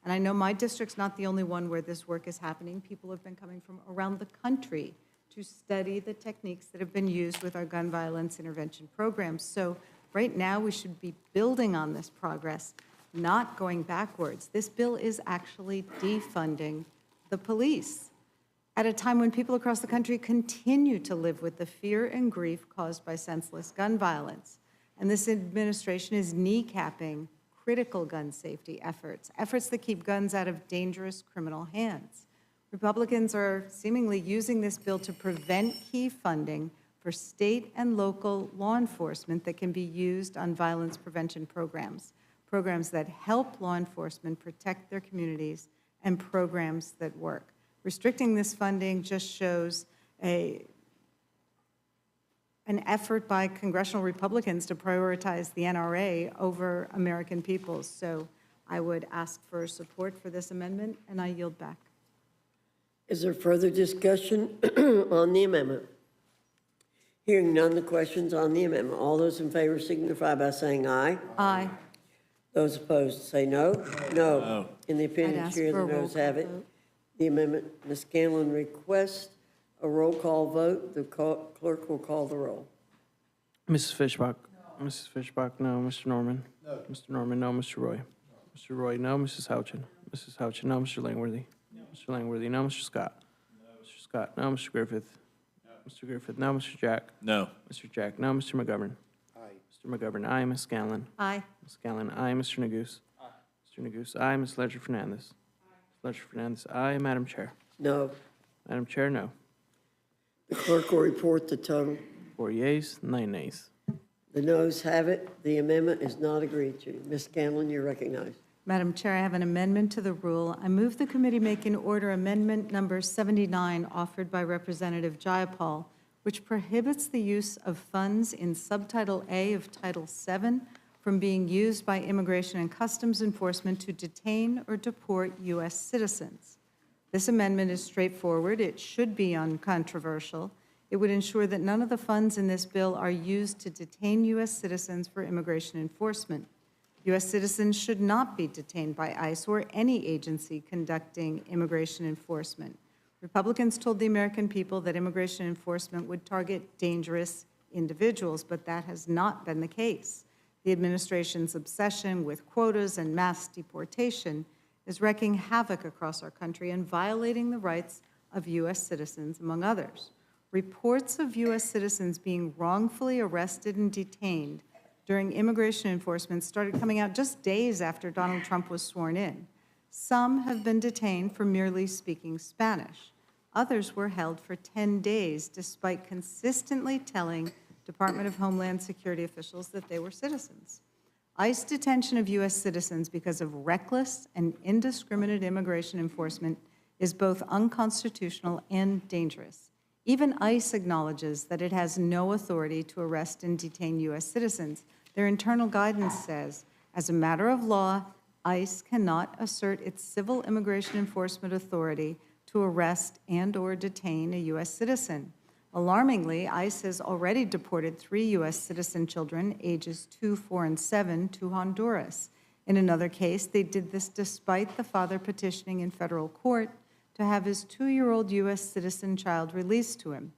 And I know my district's not the only one where this work is happening. People have been coming from around the country to study the techniques that have been used with our gun violence intervention programs. So right now, we should be building on this progress, not going backwards. This bill is actually defunding the police at a time when people across the country continue to live with the fear and grief caused by senseless gun violence. And this administration is kneecapping critical gun safety efforts, efforts that keep guns out of dangerous criminal hands. Republicans are seemingly using this bill to prevent key funding for state and local law enforcement that can be used on violence prevention programs, programs that help law enforcement protect their communities, and programs that work. Restricting this funding just shows an effort by congressional Republicans to prioritize the NRA over American peoples. So I would ask for support for this amendment, and I yield back. Is there further discussion on the amendment? Hearing none, the question's on the amendment. All those in favor signify by saying aye. Aye. Those opposed say no. No. In the opinion of I'd the ask chair, for the a roll noes have call it. vote. The amendment, Ms. Scanlon requests a roll call vote. The clerk will call the roll. Mrs. Fishbach? No. Mrs. Fishbach, no. Mr. Norman? No. Mr. Norman, no. Mr. Roy? No. Mr. Roy, no. Mrs. Houchin? Mrs. Houchin, no. Mr. Langworthy? No. Mr. Langworthy, no. Mr. Scott? No. Mr. Scott, no. Mr. Griffith? No. Mr. Griffith, no. Mr. Jack? No. Mr. Jack, no. Mr. McGovern? Aye. Mr. McGovern, aye. Ms. Scanlon? Aye. Ms. Scanlon, aye. Mr. Neguse? Aye. Mr. Neguse, aye. Ms. Ledger Fernandez? Aye. Ms. Ledger Fernandez, aye. Madam Chair? No. Madam Chair, no. The clerk will report the total. 4 yeas, 9 nays. The noes have it. The amendment is not agreed to. Ms. Scanlon, you're recognized. Madam Chair, I have an amendment to the rule. I move the committee make in order amendment number 79 offered by Representative Jayapal, which prohibits the use of funds in Subtitle A of Title VII from being used by Immigration and Customs Enforcement to detain or deport U.S. citizens. This amendment is straightforward. It should be uncontroversial. It would ensure that none of the funds in this bill are used to detain U.S. citizens for immigration enforcement. U.S. citizens should not be detained by ICE or any agency conducting immigration enforcement. Republicans told the American people that immigration enforcement would target dangerous individuals, but that has not been the case. The administration's obsession with quotas and mass deportation is wreaking havoc across our country and violating the rights of U.S. citizens, among others. Reports of U.S. citizens being wrongfully arrested and detained during immigration enforcement started coming out just days after Donald Trump was sworn in. Some have been detained for merely speaking Spanish. Others were held for 10 days, despite consistently telling Department of Homeland Security officials that they were citizens. ICE detention of U.S. citizens because of reckless and indiscriminate immigration enforcement is both unconstitutional and dangerous. Even ICE acknowledges that it has no authority to arrest and detain U.S. citizens. Their internal guidance says, as a matter of law, ICE cannot assert its civil immigration enforcement authority to arrest and/or detain a U.S. citizen. Alarmingly, ICE has already deported 3 U.S. citizen children, ages 2, 4, and 7, to Honduras. In another case, they did this despite the father petitioning in federal court to have his 2-year-old U.S. citizen child released to him.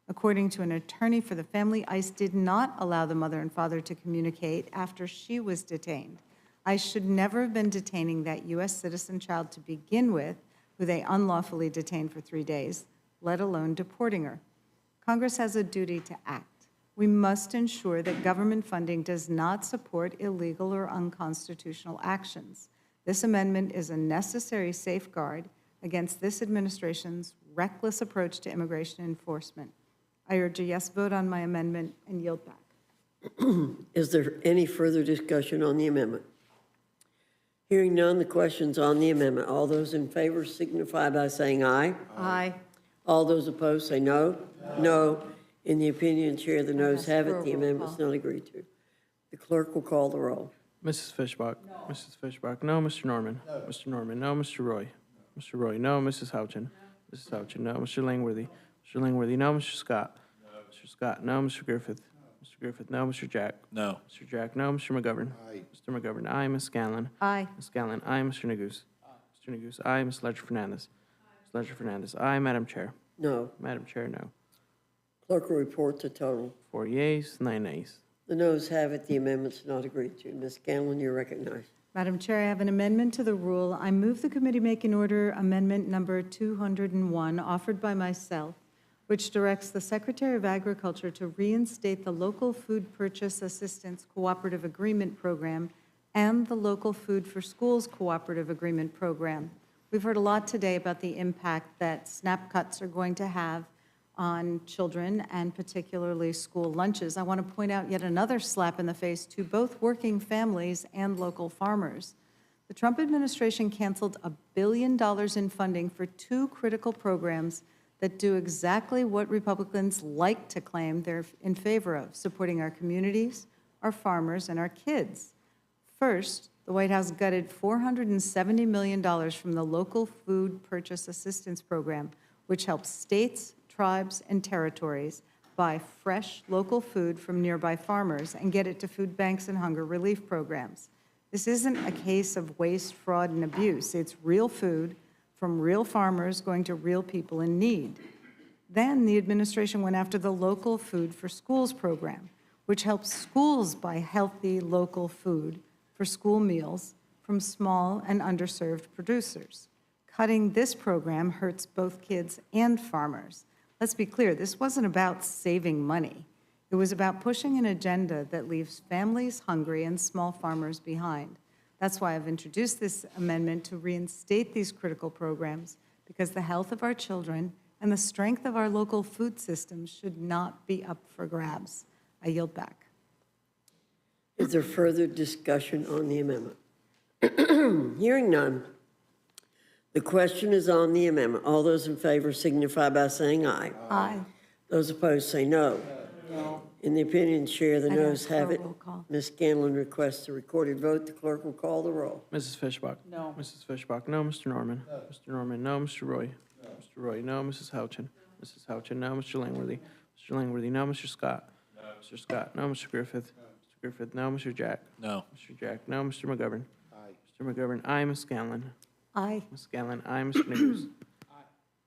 According to an attorney for the family, ICE did not allow the mother and father to communicate after she was detained. ICE should never have been detaining that U.S. citizen child to begin with, who they unlawfully detained for 3 days, let alone deporting her. Congress has a duty to act. We must ensure that government funding does not support illegal or unconstitutional actions. This amendment is a necessary safeguard against this administration's reckless approach to immigration enforcement. I urge a yes vote on my amendment and yield back. Is there any further discussion on the amendment? Hearing none, the question's on the amendment. All those in favor signify by saying aye. Aye. All those opposed say no. No. In the opinion of the chair, the noes have it. The amendment's not agreed to. The clerk will call the roll. Mrs. Fishbach? No. Mrs. Fishbach, no. Mr. Norman? No. Mr. Norman, no. Mr. Roy? Mr. Roy, no. Mrs. Houchin? No. Mrs. Houchin, no. Mr. Langworthy? Mr. Langworthy, no. Mr. Scott? No. Mr. Scott, no. Mr. Griffith? No. Mr. Griffith, no. Mr. Jack? No. Mr. Jack, no. Mr. McGovern? Aye. Mr. McGovern, aye. Ms. Scanlon? Aye. Ms. Scanlon, aye. Mr. Neguse? Mr. Neguse, aye. Ms. Ledger-Fernandez? Ms. Ledger-Fernandez, aye. Madam Chair? No. Madam Chair, no. Clerk will report the total. 4 yeas, 9 nays. The noes have it. The amendment's not agreed to. Ms. Scanlon, you're recognized. Madam Chair, I have an amendment to the rule. I move the committee make in order amendment number 201 offered by myself, which directs the Secretary of Agriculture to reinstate the Local Food Purchase Assistance Cooperative Agreement Program and the Local Food for Schools Cooperative Agreement Program. We've heard a lot today about the impact that SNAP cuts are going to have on children and particularly school lunches. I want to point out yet another slap in the face to both working families and local farmers. The Trump administration canceled $1 billion in funding for 2 critical programs that do exactly what Republicans like to claim they're in favor of, supporting our communities, our farmers, and our kids. First, the White House gutted $470 million from the Local Food Purchase Assistance Program, which helps states, tribes, and territories buy fresh local food from nearby farmers and get it to food banks and hunger relief programs. This isn't a case of waste, fraud, and abuse. It's real food from real farmers going to real people in need. Then the administration went after the Local Food for Schools program, which helps schools buy healthy local food for school meals from small and underserved producers. Cutting this program hurts both kids and farmers. Let's be clear, this wasn't about saving money. It was about pushing an agenda that leaves families hungry and small farmers behind. That's why I've introduced this amendment to reinstate these critical programs, because the health of our children and the strength of our local food systems should not be up for grabs. I yield back. Is there further discussion on the amendment? Hearing none. The question is on the amendment. All those in favor signify by saying aye. Aye. Those opposed say no. No. In the opinion of the chair, the I'd noes ask for have a it. roll call. Ms. Scanlon requests a recorded vote. The clerk will call the roll. Mrs. Fishbach? No. Mrs. Fishbach, no. Mr. Norman? Mr. Norman, no. Mr. Roy? Mr. Roy, no. Mrs. Houchin? Mrs. Houchin, no. Mr. Langworthy? Mr. Langworthy, no. Mr. Scott? Mr. Scott, no. Mr. Griffith? Mr. Griffith, no. Mr. Jack? No. Mr. Jack, no. Mr. McGovern? Mr. McGovern, aye. Ms. Scanlon? Aye. Ms. Scanlon, aye. Mr. Neguse?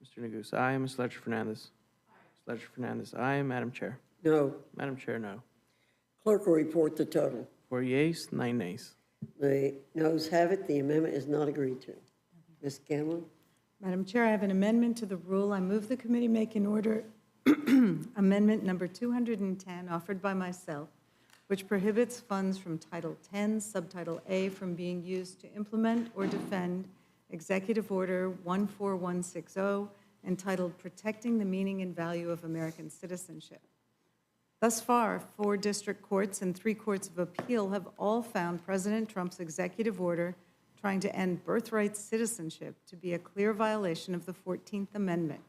Mr. Neguse, aye. Ms. Ledger Fernandez? Ms. Ledger Fernandez, aye. Madam Chair? No. Madam Chair, no. Clerk will report the total. 4 yeas, 9 nays. The noes have it. The amendment is not agreed to. Ms. Scanlon? Madam Chair, I have an amendment to the rule. I move the committee make in order amendment number 210 offered by myself, which prohibits funds from Title 10, Subtitle A from being used to implement or defend Executive Order 14160 entitled Protecting the Meaning and Value of American Citizenship. Thus far, 4 district courts and 3 courts of appeal have all found President Trump's executive order trying to end birthright citizenship to be a clear violation of the 14th Amendment,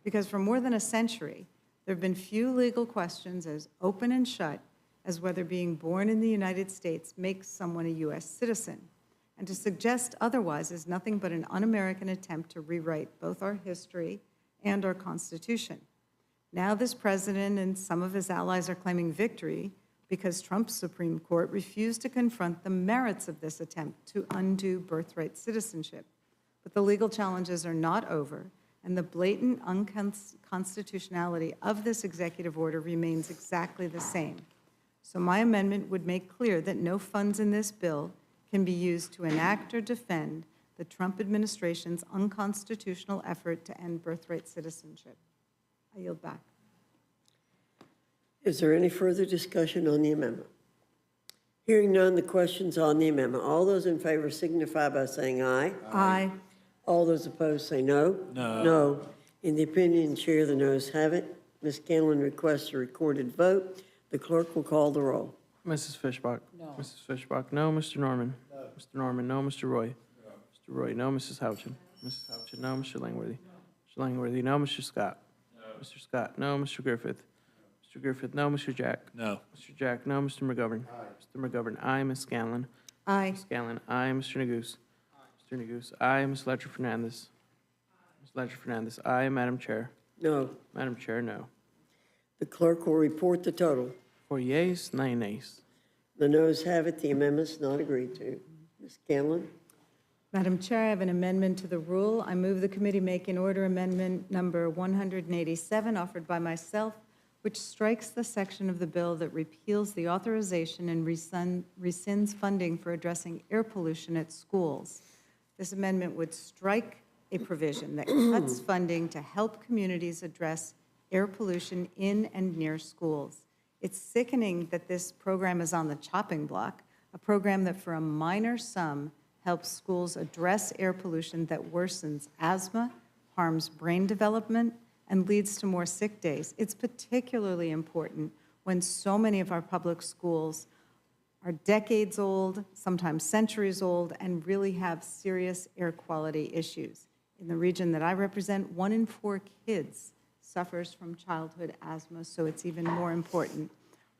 because for more than a century, there have been few legal questions as open and shut as whether being born in the United States makes someone a U.S. citizen. And to suggest otherwise is nothing but an un-American attempt to rewrite both our history and our Constitution. Now this president and some of his allies are claiming victory because Trump's Supreme Court refused to confront the merits of this attempt to undo birthright citizenship. But the legal challenges are not over, and the blatant unconstitutionality of this executive order remains exactly the same. So my amendment would make clear that no funds in this bill can be used to enact or defend the Trump administration's unconstitutional effort to end birthright citizenship. I yield back. Is there any further discussion on the amendment? Hearing none, the question's on the amendment. All those in favor signify by saying aye. Aye. All those opposed say no. No. No. In the opinion of the chair, the noes have it. Ms. Scanlon requests a recorded vote. The clerk will call the roll. Mrs. Fishbach? No. Mrs. Fishbach, no. Mr. Norman? Mr. Norman, no. Mr. Roy? Mr. Roy, no. Mrs. Houchin? Mrs. Houchin, no. Mr. Langworthy? Mr. Langworthy, no. Mr. Scott? Mr. Scott, no. Mr. Griffith? Mr. Griffith, no. Mr. Jack? No. Mr. Jack, no. Mr. McGovern? Mr. McGovern, aye. Ms. Scanlon? Aye. Ms. Scanlon, aye. Mr. Neguse? Mr. Neguse, aye. Ms. Ledger Fernandez? Ms. Ledger Fernandez, aye. Madam Chair? No. Madam Chair, no. The clerk will report the total. 4 yeas, 9 nays. The noes have it. The amendment's not agreed to. Ms. Scanlon? Madam Chair, I have an amendment to the rule. I move the committee make in order amendment number 187 offered by myself, which strikes the section of the bill that repeals the authorization and rescinds funding for addressing air pollution at schools. This amendment would strike a provision that cuts funding to help communities address air pollution in and near schools. It's sickening that this program is on the chopping block, a program that for a minor sum helps schools address air pollution that worsens asthma, harms brain development, and leads to more sick days. It's particularly important when so many of our public schools are decades old, sometimes centuries old, and really have serious air quality issues. In the region that I represent, 1 in 4 kids suffers from childhood asthma, so it's even more important.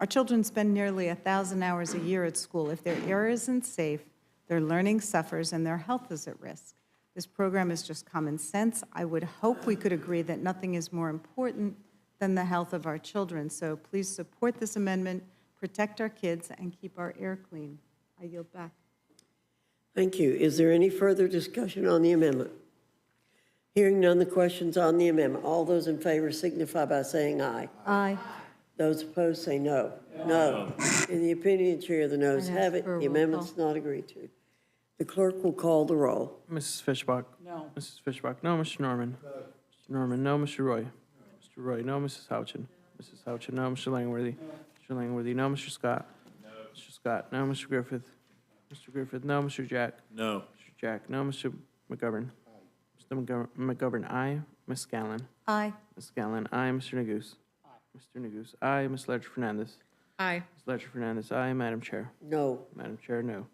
Our children spend nearly 1,000 hours a year at school. If their air isn't safe, their learning suffers and their health is at risk. This program is just common sense. I would hope we could agree that nothing is more important than the health of our children. So please support this amendment, protect our kids, and keep our air clean. I yield back. Thank you. Is there any further discussion on the amendment? Hearing none, the question's on the amendment. All those in favor signify by saying aye. Aye. Those opposed say no. No. In the opinion of the chair, the noes I'd have ask it. for a The roll amendment's not agreed to. The clerk will call the roll. Mrs. Fishbach? No. Mrs. Fishbach, no. Mr. Norman? Mr. Norman, no. Mr. Roy? Mr. Roy, no. Mrs. Houchin? Mrs. Houchin, no. Mr. Langworthy? Mr. Langworthy, no. Mr. Scott? Mr. Scott, no. Mr. Griffith? Mr. Griffith, no. Mr. Jack? No. Mr. Jack, no. Mr. McGovern? Mr. McGovern, aye. Ms. Scanlon. Aye. Ms. Scanlon, aye. Mr. Neguse. Mr. Neguse, aye. Ms. Ledger-Fernandez. Aye. Ms. Ledger-Fernandez, aye. Madam Chair. No. Madam Chair, no.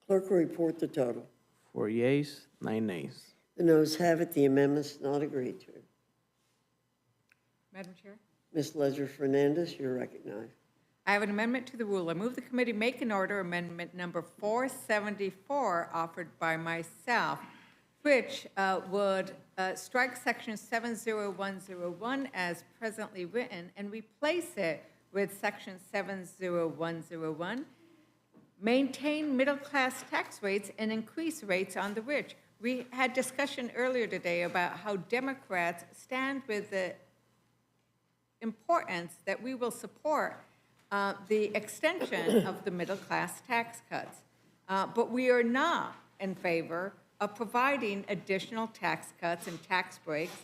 Clerk will report the total. 4 yeas, 9 nays. The noes have it, the amendment's not agreed to. Madam Chair? Ms. Ledger-Fernandez, you're recognized. I have an amendment to the rule. I move the committee make an order amendment number 474 offered by myself, which would strike section 70101 as presently written and replace it with section 70101, maintain middle-class tax rates and increase rates on the rich. We had discussion earlier today about how Democrats stand with the importance that we will support the extension of the middle-class tax cuts. But we are not in favor of providing additional tax cuts and tax breaks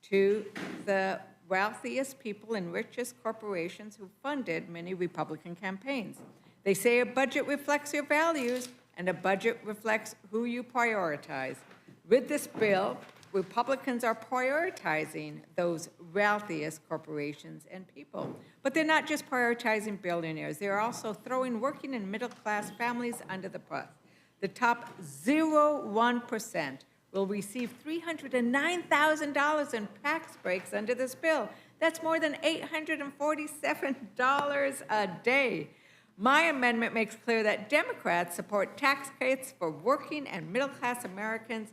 to the wealthiest people and richest corporations who funded many Republican campaigns. They say a budget reflects your values, and a budget reflects who you prioritize. With this bill, Republicans are prioritizing those wealthiest corporations and people. But they're not just prioritizing billionaires. They're also throwing working and middle-class families under the bus. The top 0.01% will receive $309,000 in tax breaks under this bill. That's more than $847 a day. My amendment makes clear that Democrats support tax cuts for working and middle-class Americans,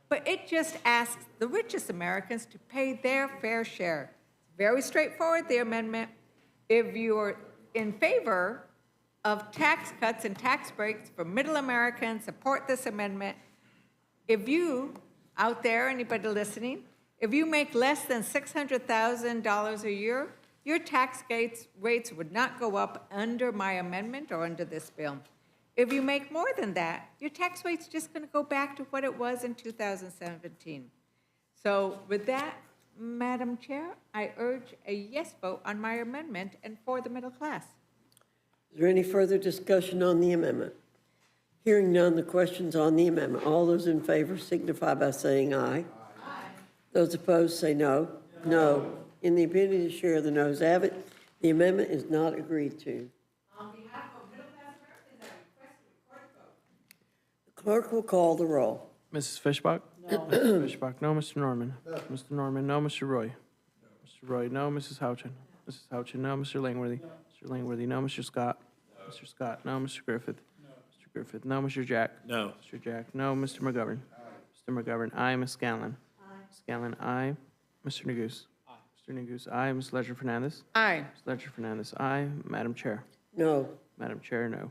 but it just asks the richest Americans to pay their fair share. It's very straightforward, the amendment. If you're in favor of tax cuts and tax breaks for middle Americans, support this amendment. If you, out there, anybody listening, if you make less than $600,000 a year, your tax rates would not go up under my amendment or under this bill. If you make more than that, your tax rate's just going to go back to what it was in 2017. So with that, Madam Chair, I urge a yes vote on my amendment and for the middle class. Is there any further discussion on the amendment? Hearing none, the question's on the amendment. All those in favor signify by saying aye. Aye. Those opposed say no. No. In the opinion of the chair, the noes have it. The amendment is not agreed to. On behalf of middle-class Americans, I request a recorded vote. The clerk will call the roll. Mrs. Fishbach? No. Mrs. Fishbach, no. Mr. Norman? No. Mr. Norman, no. Mr. Roy? No. Mr. Roy, no. Mrs. Houchin? Mrs. Houchin, no. Mr. Langworthy? No. Mr. Langworthy, no. Mr. Scott? No. Mr. Scott, no. Mr. Griffith? No. Mr. Griffith, no. Mr. Jack? No. Mr. Jack, no. Mr. McGovern? Aye. Mr. McGovern, aye. Ms. Scanlon? Aye. Scanlon, aye. Mr. Neguse? Aye. Mr. Neguse, aye. Ms. Ledger-Fernandez? Aye. Ms. Ledger-Fernandez, aye. Madam Chair? No. Madam Chair, no.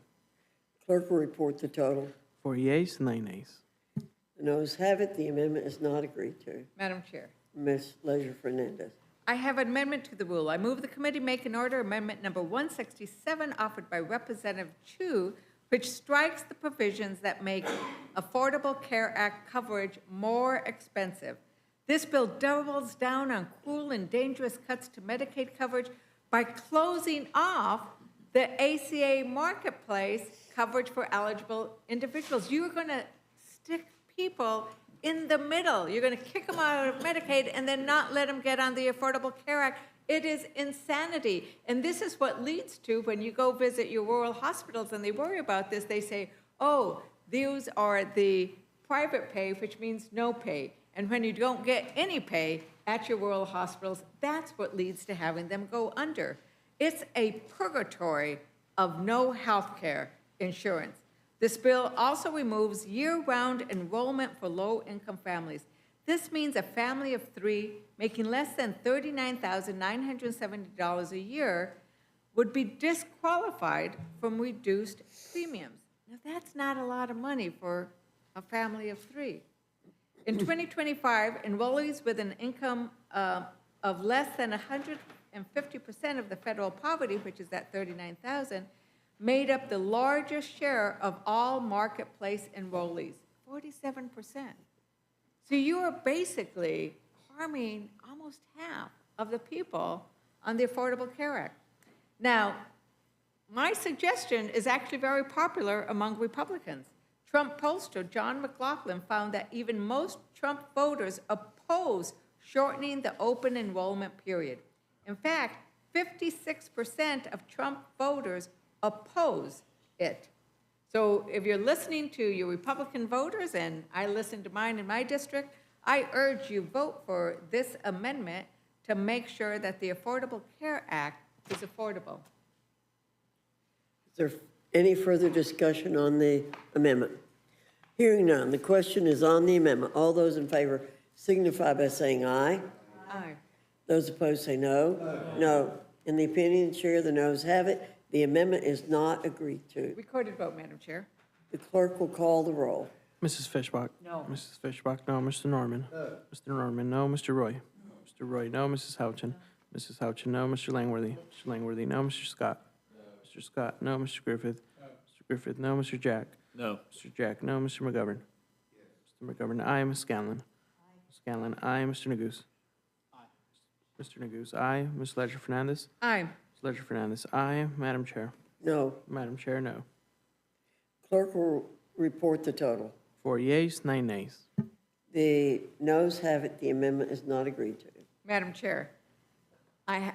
Clerk will report the total. 4 yeas, 9 nays. The noes have it. The amendment is not agreed to. Madam Chair. Ms. Ledger-Fernandez. I have an amendment to the rule. I move the committee make an order amendment number 167 offered by Representative Chu, which strikes the provisions that make Affordable Care Act coverage more expensive. This bill doubles down on cruel and dangerous cuts to Medicaid coverage by closing off the ACA marketplace coverage for eligible individuals. You are going to stick people in the middle. You're going to kick them out of Medicaid and then not let them get on the Affordable Care Act. It is insanity. And this is what leads to, when you go visit your rural hospitals and they worry about this, they say, oh, these are the private pay, which means no pay. And when you don't get any pay at your rural hospitals, that's what leads to having them go under. It's a purgatory of no health care insurance. This bill also removes year-round enrollment for low-income families. This means a family of 3 making less than $39,970 a year would be disqualified from reduced premiums. Now, that's not a lot of money for a family of 3. In 2025, enrollees with an income of less than 150% of the federal poverty, which is at $39,000, made up the largest share of all marketplace enrollees, 47%. So you are basically harming almost half of the people on the Affordable Care Act. Now, my suggestion is actually very popular among Republicans. Trump pollster John McLaughlin found that even most Trump voters oppose shortening the open enrollment period. In fact, 56% of Trump voters oppose it. So if you're listening to your Republican voters, and I listen to mine in my district, I urge you vote for this amendment to make sure that the Affordable Care Act is affordable. Is there any further discussion on the amendment? Hearing none, the question is on the amendment. All those in favor signify by saying aye. Aye. Those opposed say no. No. In the opinion of the chair, the noes have it. The amendment is not agreed to. Recorded vote, Madam Chair. The clerk will call the roll. Mrs. Fishbach? No. Mrs. Fishbach, no. Mr. Norman? No. Mr. Norman, no. Mr. Roy? Mr. Roy, no. Mrs. Houchin? Mrs. Houchin, no. Mr. Langworthy? Mr. Langworthy, no. Mr. Scott? Mr. Scott, no. Mr. Griffith? Mr. Griffith, no. Mr. Jack? No. Mr. Jack, no. Mr. McGovern? Mr. McGovern, aye. Ms. Scanlon? Scanlon, aye. Mr. Neguse? Mr. Neguse, aye. Ms. Ledger Fernandez? Aye. Ms. Ledger Fernandez, aye. Madam Chair? No. Madam Chair, no. Clerk will report the total. 4 yeas, 9 nays. The noes have it. The amendment is not agreed to. Madam Chair, I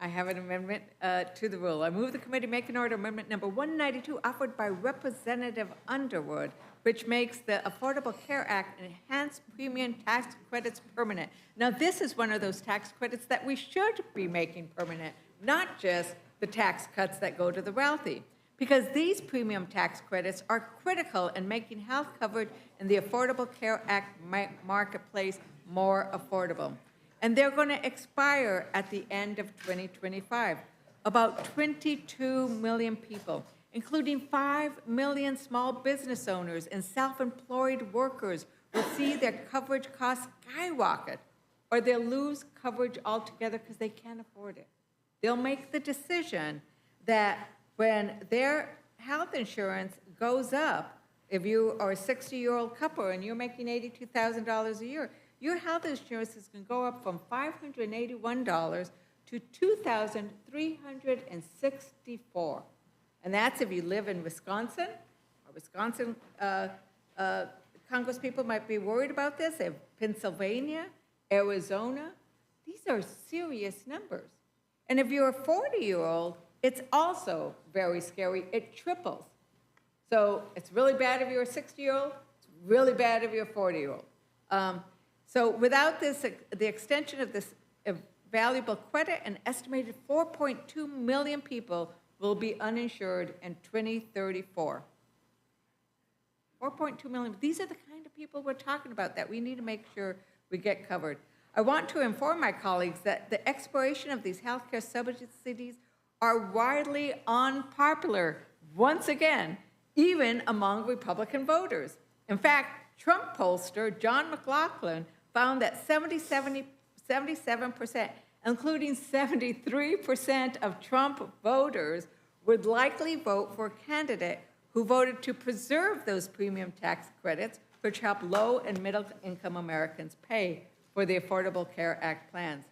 have an amendment to the rule. I move the committee make an order amendment number 192 offered by Representative Underwood, which makes the Affordable Care Act enhanced premium tax credits permanent. Now, this is one of those tax credits that we should be making permanent, not just the tax cuts that go to the wealthy, because these premium tax credits are critical in making health coverage in the Affordable Care Act marketplace more affordable. And they're going to expire at the end of 2025. About 22 million people, including 5 million small business owners and self-employed workers, will see their coverage costs skyrocket, or they'll lose coverage altogether because they can't afford it. They'll make the decision that when their health insurance goes up, if you are a 60-year-old couple and you're making $82,000 a year, your health insurance is going to go up from $581 to $2,364. And that's if you live in Wisconsin. Or Wisconsin Congress people might be worried about this. If Pennsylvania, Arizona, these are serious numbers. And if you're a 40-year-old, it's also very scary. It triples. So it's really bad if you're a 60-year-old. It's really bad if you're a 40-year-old. So without this, the extension of this valuable credit, an estimated 4.2 million people will be uninsured in 2034. 4.2 million. These are the kind of people we're talking about that we need to make sure we get covered. I want to inform my colleagues that the expiration of these healthcare subsidies are widely unpopular, once again, even among Republican voters. In fact, Trump pollster John McLaughlin found that 77%, including 73% of Trump voters, would likely vote for a candidate who voted to preserve those premium tax credits, which help low and middle income Americans pay for the Affordable Care Act plans.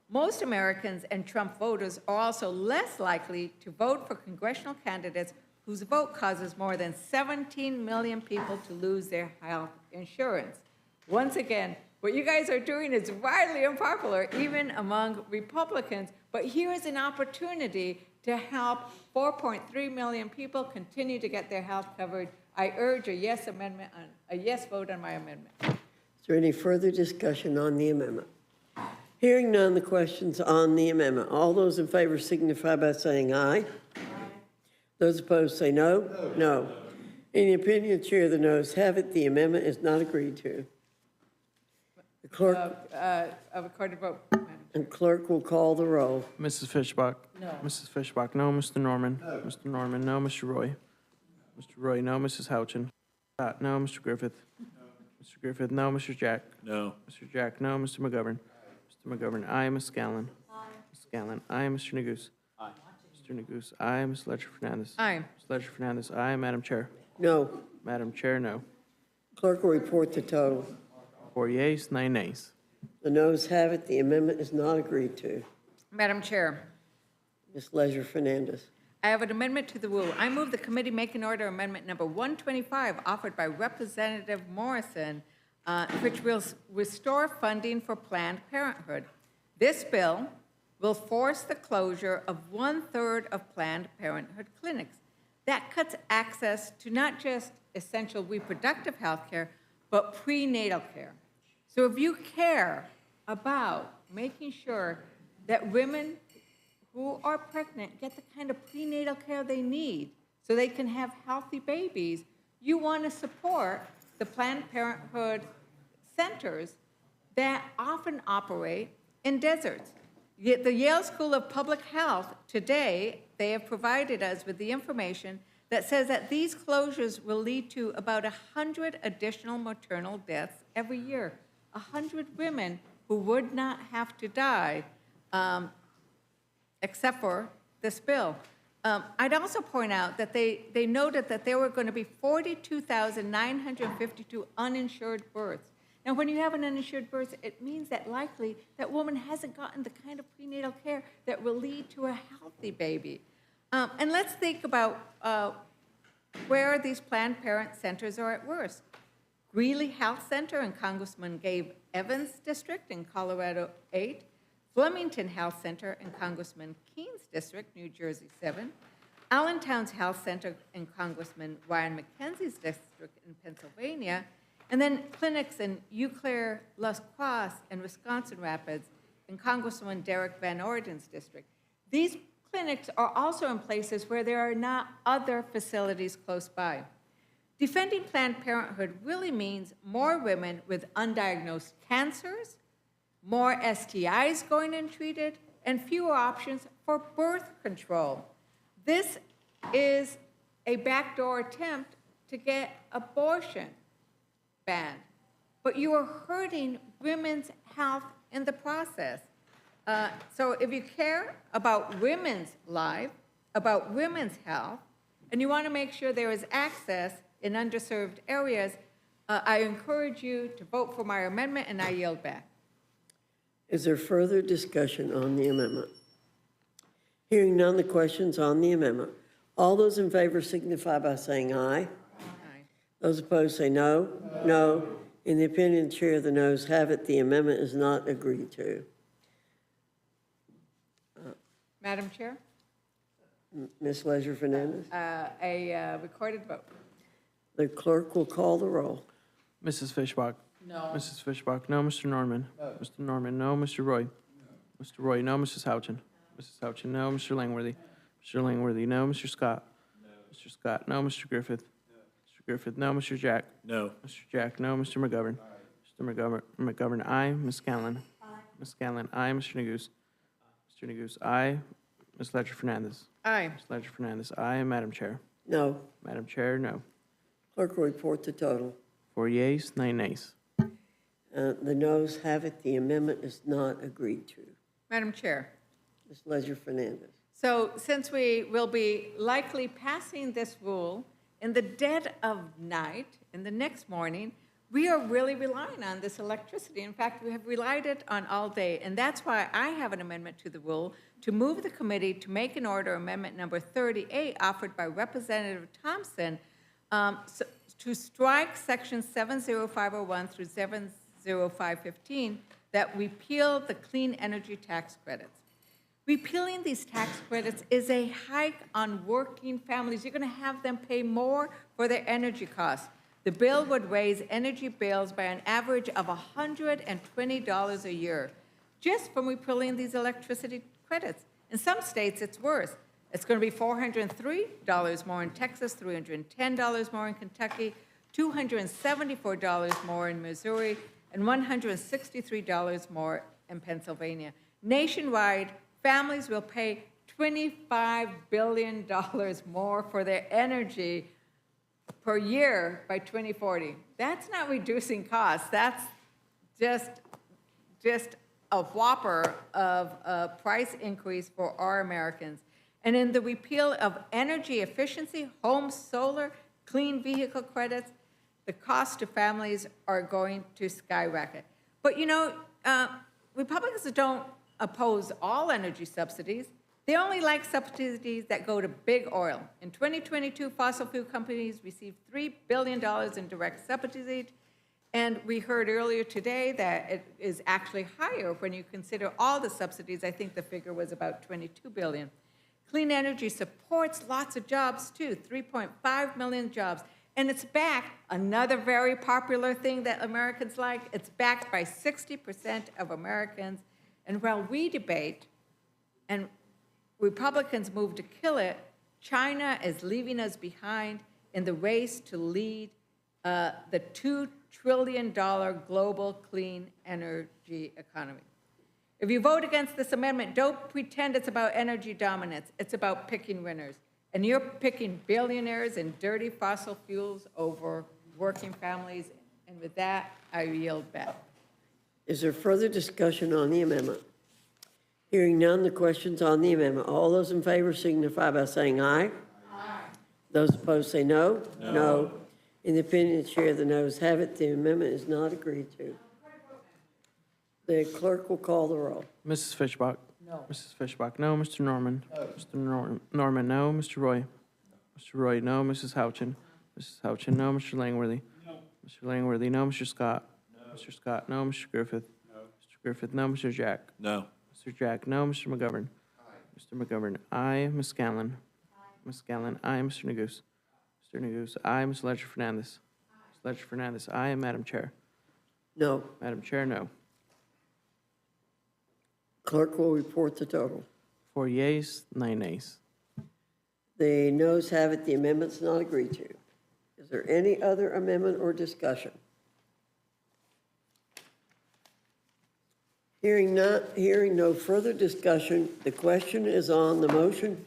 Most Americans and Trump voters are also less likely to vote for congressional candidates whose vote causes more than 17 million people to lose their health insurance. Once again, what you guys are doing is widely unpopular, even among Republicans, but here is an opportunity to help 4.3 million people continue to get their health covered. I urge a yes vote on my amendment. Is there any further discussion on the amendment? Hearing none, the question's on the amendment. All those in favor signify by saying aye. Those opposed say no. No. In the opinion of the chair, the noes have it. The amendment is not agreed to. The clerk, A recorded vote, Madam Chair. and clerk will call the roll. Mrs. Fishbach? No. Mrs. Fishbach, no. Mr. Norman? No. Mr. Norman, no. Mr. Roy? Mr. Roy, no. Mrs. Houchin? Scott, no. Mr. Griffith? No. Mr. Griffith, no. Mr. Jack? No. Mr. Jack, no. Mr. McGovern? Mr. McGovern, aye. Ms. Scanlon? Aye. Ms. Scanlon, aye. Mr. Neguse? Aye. Mr. Neguse, aye. Ms. Ledger Fernandez? Aye. Ms. Ledger Fernandez, aye. Madam Chair? No. Madam Chair, no. Clerk will report the total. 4 yeas, 9 nays. The noes have it. The amendment is not agreed to. Madam Chair, Ms. Ledger Fernandez. I have an amendment to the rule. I move the committee make an order amendment number 125 offered by Representative Morrison, which will restore funding for Planned Parenthood. This bill will force the closure of 1/3 of Planned Parenthood clinics. That cuts access to not just essential reproductive health care, but prenatal care. So if you care about making sure that women who are pregnant get the kind of prenatal care they need so they can have healthy babies, you want to support the Planned Parenthood centers that often operate in deserts. Yet the Yale School of Public Health today, they have provided us with the information that says that these closures will lead to about 100 additional maternal deaths every year. 100 women who would not have to die except for this bill. I'd also point out that they noted that there were going to be 42,952 uninsured births. Now, when you have an uninsured birth, it means that likely that woman hasn't gotten the kind of prenatal care that will lead to a healthy baby. And let's think about where these Planned Parent centers are at worst. Greeley Health Center in Congressman Gabe Evans' district in Colorado 8, Flemington Health Center in Congressman Keene's district, New Jersey 7, Allentown's Health Center in Congressman Ryan McKenzie's district in Pennsylvania, and then clinics in Eau Claire, Las Croix, and Wisconsin Rapids in Congressman Derek Van Orden's district. These clinics are also in places where there are not other facilities close by. Defending Planned Parenthood really means more women with undiagnosed cancers, more STIs going untreated, and fewer options for birth control. This is a backdoor attempt to get abortion banned, but you are hurting women's health in the process. So if you care about women's life, about women's health, and you want to make sure there is access in underserved areas, I encourage you to vote for my amendment, and I yield back. Is there further discussion on the amendment? Hearing none, the question's on the amendment. All those in favor signify by saying aye. Aye. Those opposed say no. No. In the opinion of the chair, the noes have it. The amendment is not agreed to. Madam Chair, Ms. Leisure Fernandez, a recorded vote. the clerk will call the roll. Mrs. Fishbach? No. Mrs. Fishbach, no. Mr. Norman? No. Mr. Norman, no. Mr. Roy? No. Mr. Roy, no. Mrs. Houchin? Mrs. Houchin, no. Mr. Langworthy? Mr. Langworthy, no. Mr. Scott? No. Mr. Scott, no. Mr. Griffith? No. Mr. Griffith, no. Mr. Jack? No. Mr. Jack, no. Mr. McGovern? Mr. McGovern, aye. Ms. Scanlon? Aye. Ms. Scanlon, aye. Mr. Neguse? Mr. Neguse, aye. Ms. Ledger Fernandez? Aye. Ms. Ledger Fernandez, aye. Madam Chair? No. Madam Chair, no. Clerk will report the total. 4 yeas, 9 nays. The noes have it. The amendment is not agreed to. Madam Chair. Ms. Leisure Fernandez. So since we will be likely passing this rule in the dead of night, in the next morning, we are really relying on this electricity. In fact, we have relied it on all day, and that's why I have an amendment to the rule to move the committee to make an order amendment number 38 offered by Representative Thompson to strike section 70501 through 70515 that repeal the clean energy tax credits. Repealing these tax credits is a hike on working families. You're going to have them pay more for their energy costs. The bill would raise energy bills by an average of $120 a year just from repealing these electricity credits. In some states, it's worse. It's going to be $403 more in Texas, $310 more in Kentucky, $274 more in Missouri, and $163 more in Pennsylvania. Nationwide, families will pay $25 billion more for their energy per year by 2040. That's not reducing costs. That's just a whopper of a price increase for our Americans. And in the repeal of energy efficiency, home solar, clean vehicle credits, the cost to families are going to skyrocket. But you know, Republicans don't oppose all energy subsidies. They only like subsidies that go to big oil. In 2022, fossil fuel companies received $3 billion in direct subsidies, and we heard earlier today that it is actually higher when you consider all the subsidies. I think the figure was about $22 billion. Clean energy supports lots of jobs too, 3.5 million jobs. And it's backed, another very popular thing that Americans like, it's backed by 60% of Americans. And while we debate and Republicans move to kill it, China is leaving us behind in the race to lead the $2 trillion global clean energy economy. If you vote against this amendment, don't pretend it's about energy dominance. It's about picking winners. And you're picking billionaires and dirty fossil fuels over working families. And with that, I yield back. Is there further discussion on the amendment? Hearing none, the question's on the amendment. All those in favor signify by saying aye. Aye. Those opposed say no. No. In the opinion of the chair, the noes have it. The amendment is not agreed to. The clerk will call the roll. Mrs. Fishbach? No. Mrs. Fishbach, no. Mr. Norman? No. Mr. Norman, no. Mr. Roy? Mr. Roy, no. Mrs. Houchin? Mrs. Houchin, no. Mr. Langworthy? No. Mr. Langworthy, no. Mr. Scott? No. Mr. Scott, no. Mr. Griffith? No. Mr. Griffith, no. Mr. Jack? No. Mr. Jack, no. Mr. McGovern? Aye. Mr. McGovern, aye. Ms. Scanlon? Aye. Ms. Scanlon, aye. Mr. Neguse? Mr. Neguse, aye. Ms. Ledger Fernandez? Aye. Ms. Ledger Fernandez, aye. Madam Chair? No. Madam Chair, no. Clerk will report the total. 4 yeas, 9 nays. The noes have it. The amendment's not agreed to. Is there any other amendment or discussion? Hearing no further discussion, the question is on the motion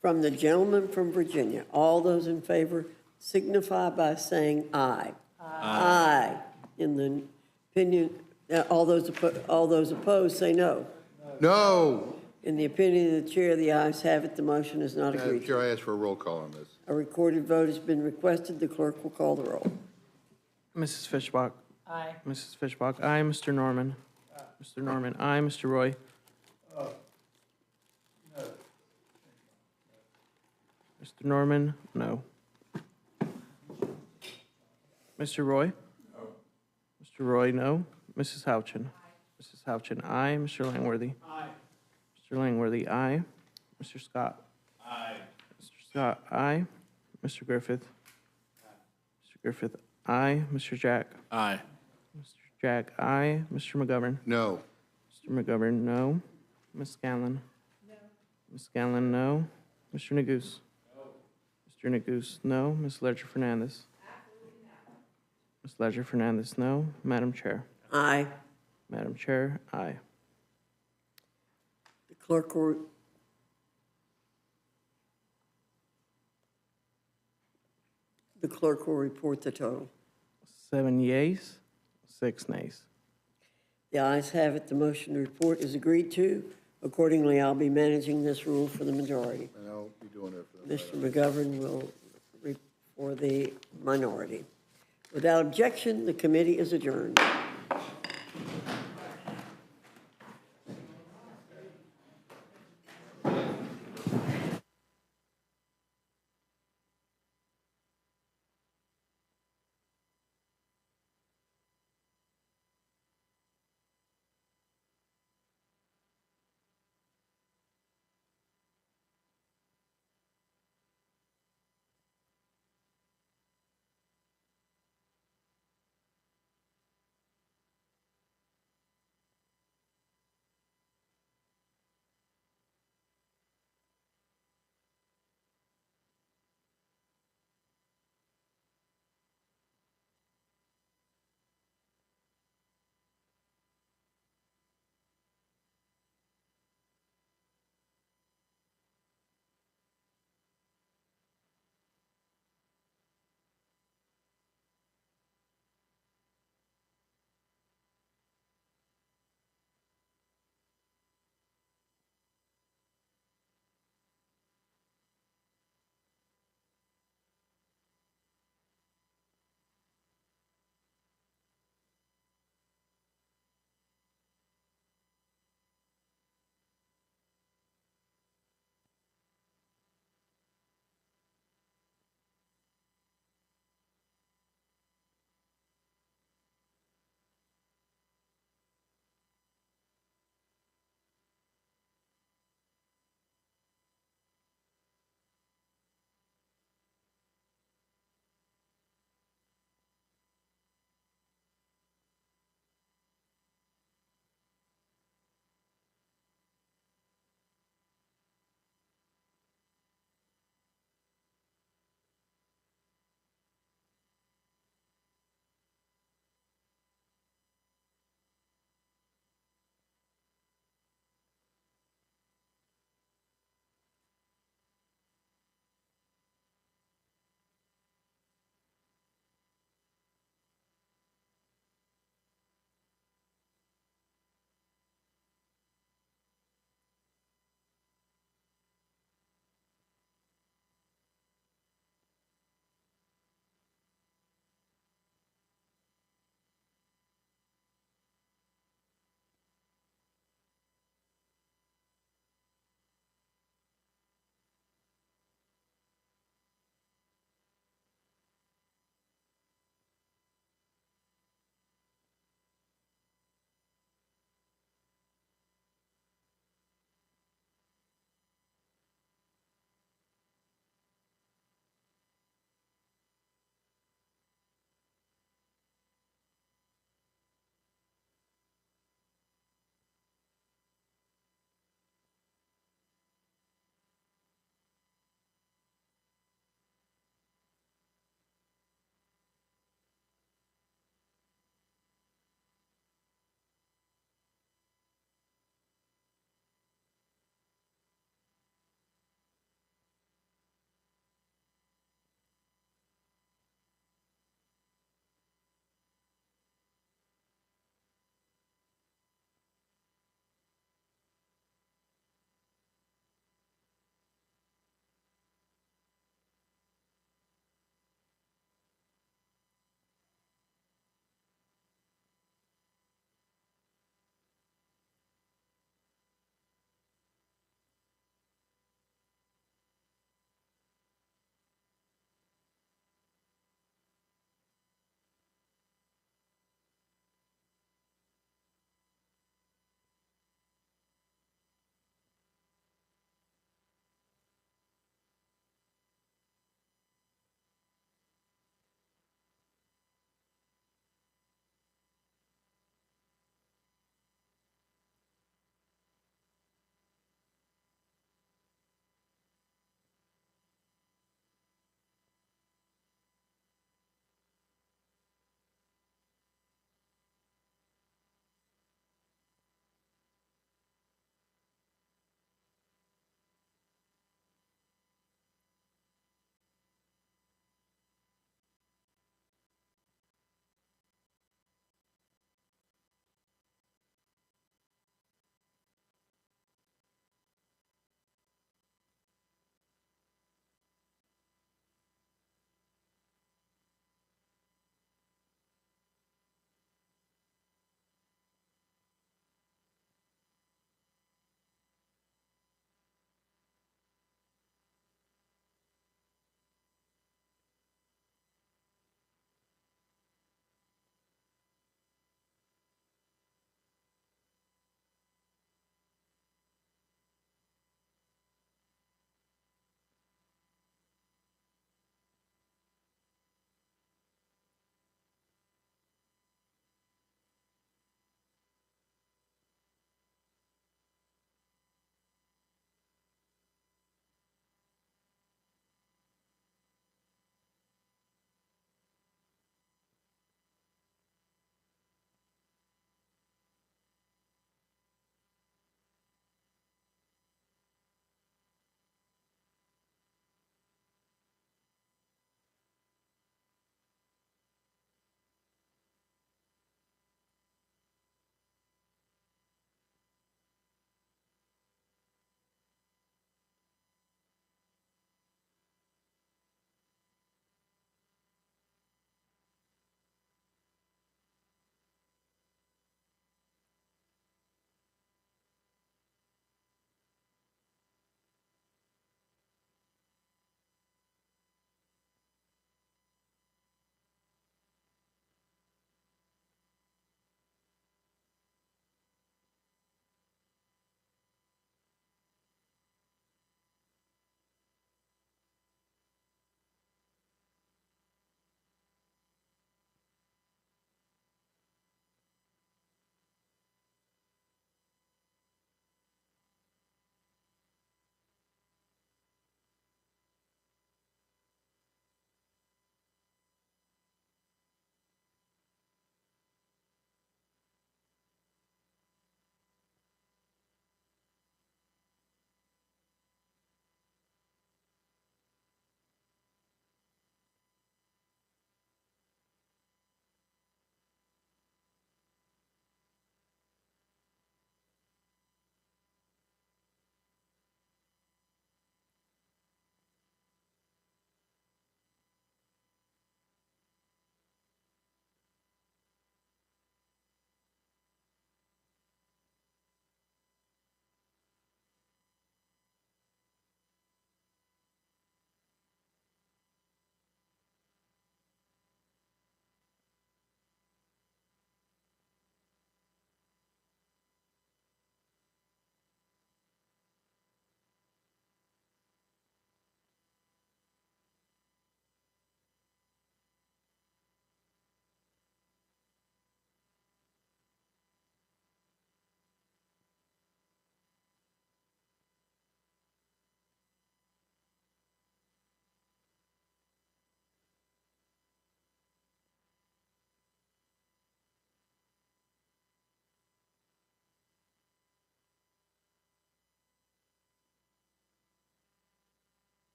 from the gentleman from Virginia. All those in favor signify by saying aye. Aye. In the opinion, all those opposed say no. No. In the opinion of the chair, the ayes have it. The motion is not Madam agreed to. Chair, I ask for a roll call on this. A recorded vote has been requested. The clerk will call the roll. Mrs. Fishbach? Aye. Mrs. Fishbach, aye. Mr. Norman? Mr. Norman, aye. Mr. Roy? Mr. Norman, no. Mr. Roy? No. Mr. Roy, no. Mrs. Houchin? Mrs. Houchin, aye. Mr. Langworthy? Aye. Mr. Langworthy, aye. Mr. Scott? Aye. Mr. Scott, aye. Mr. Griffith? Mr. Griffith, aye. Mr. Jack? Aye. Mr. Jack, aye. Mr. McGovern? No. Mr. McGovern, no. Ms. Scanlon? No. Ms. Scanlon, no. Mr. Neguse? No. Mr. Neguse, no. Ms. Ledger Fernandez? Absolutely not. Ms. Ledger Fernandez, no. Madam Chair? Aye. Madam Chair, aye. The clerk will report the total. 7 yeas, 6 nays. The ayes have it. The motion to report is agreed to. Accordingly, I'll be managing this rule for the majority. And I'll be doing it for the Mr. McGovern will for the minority. Without objection, the committee is adjourned.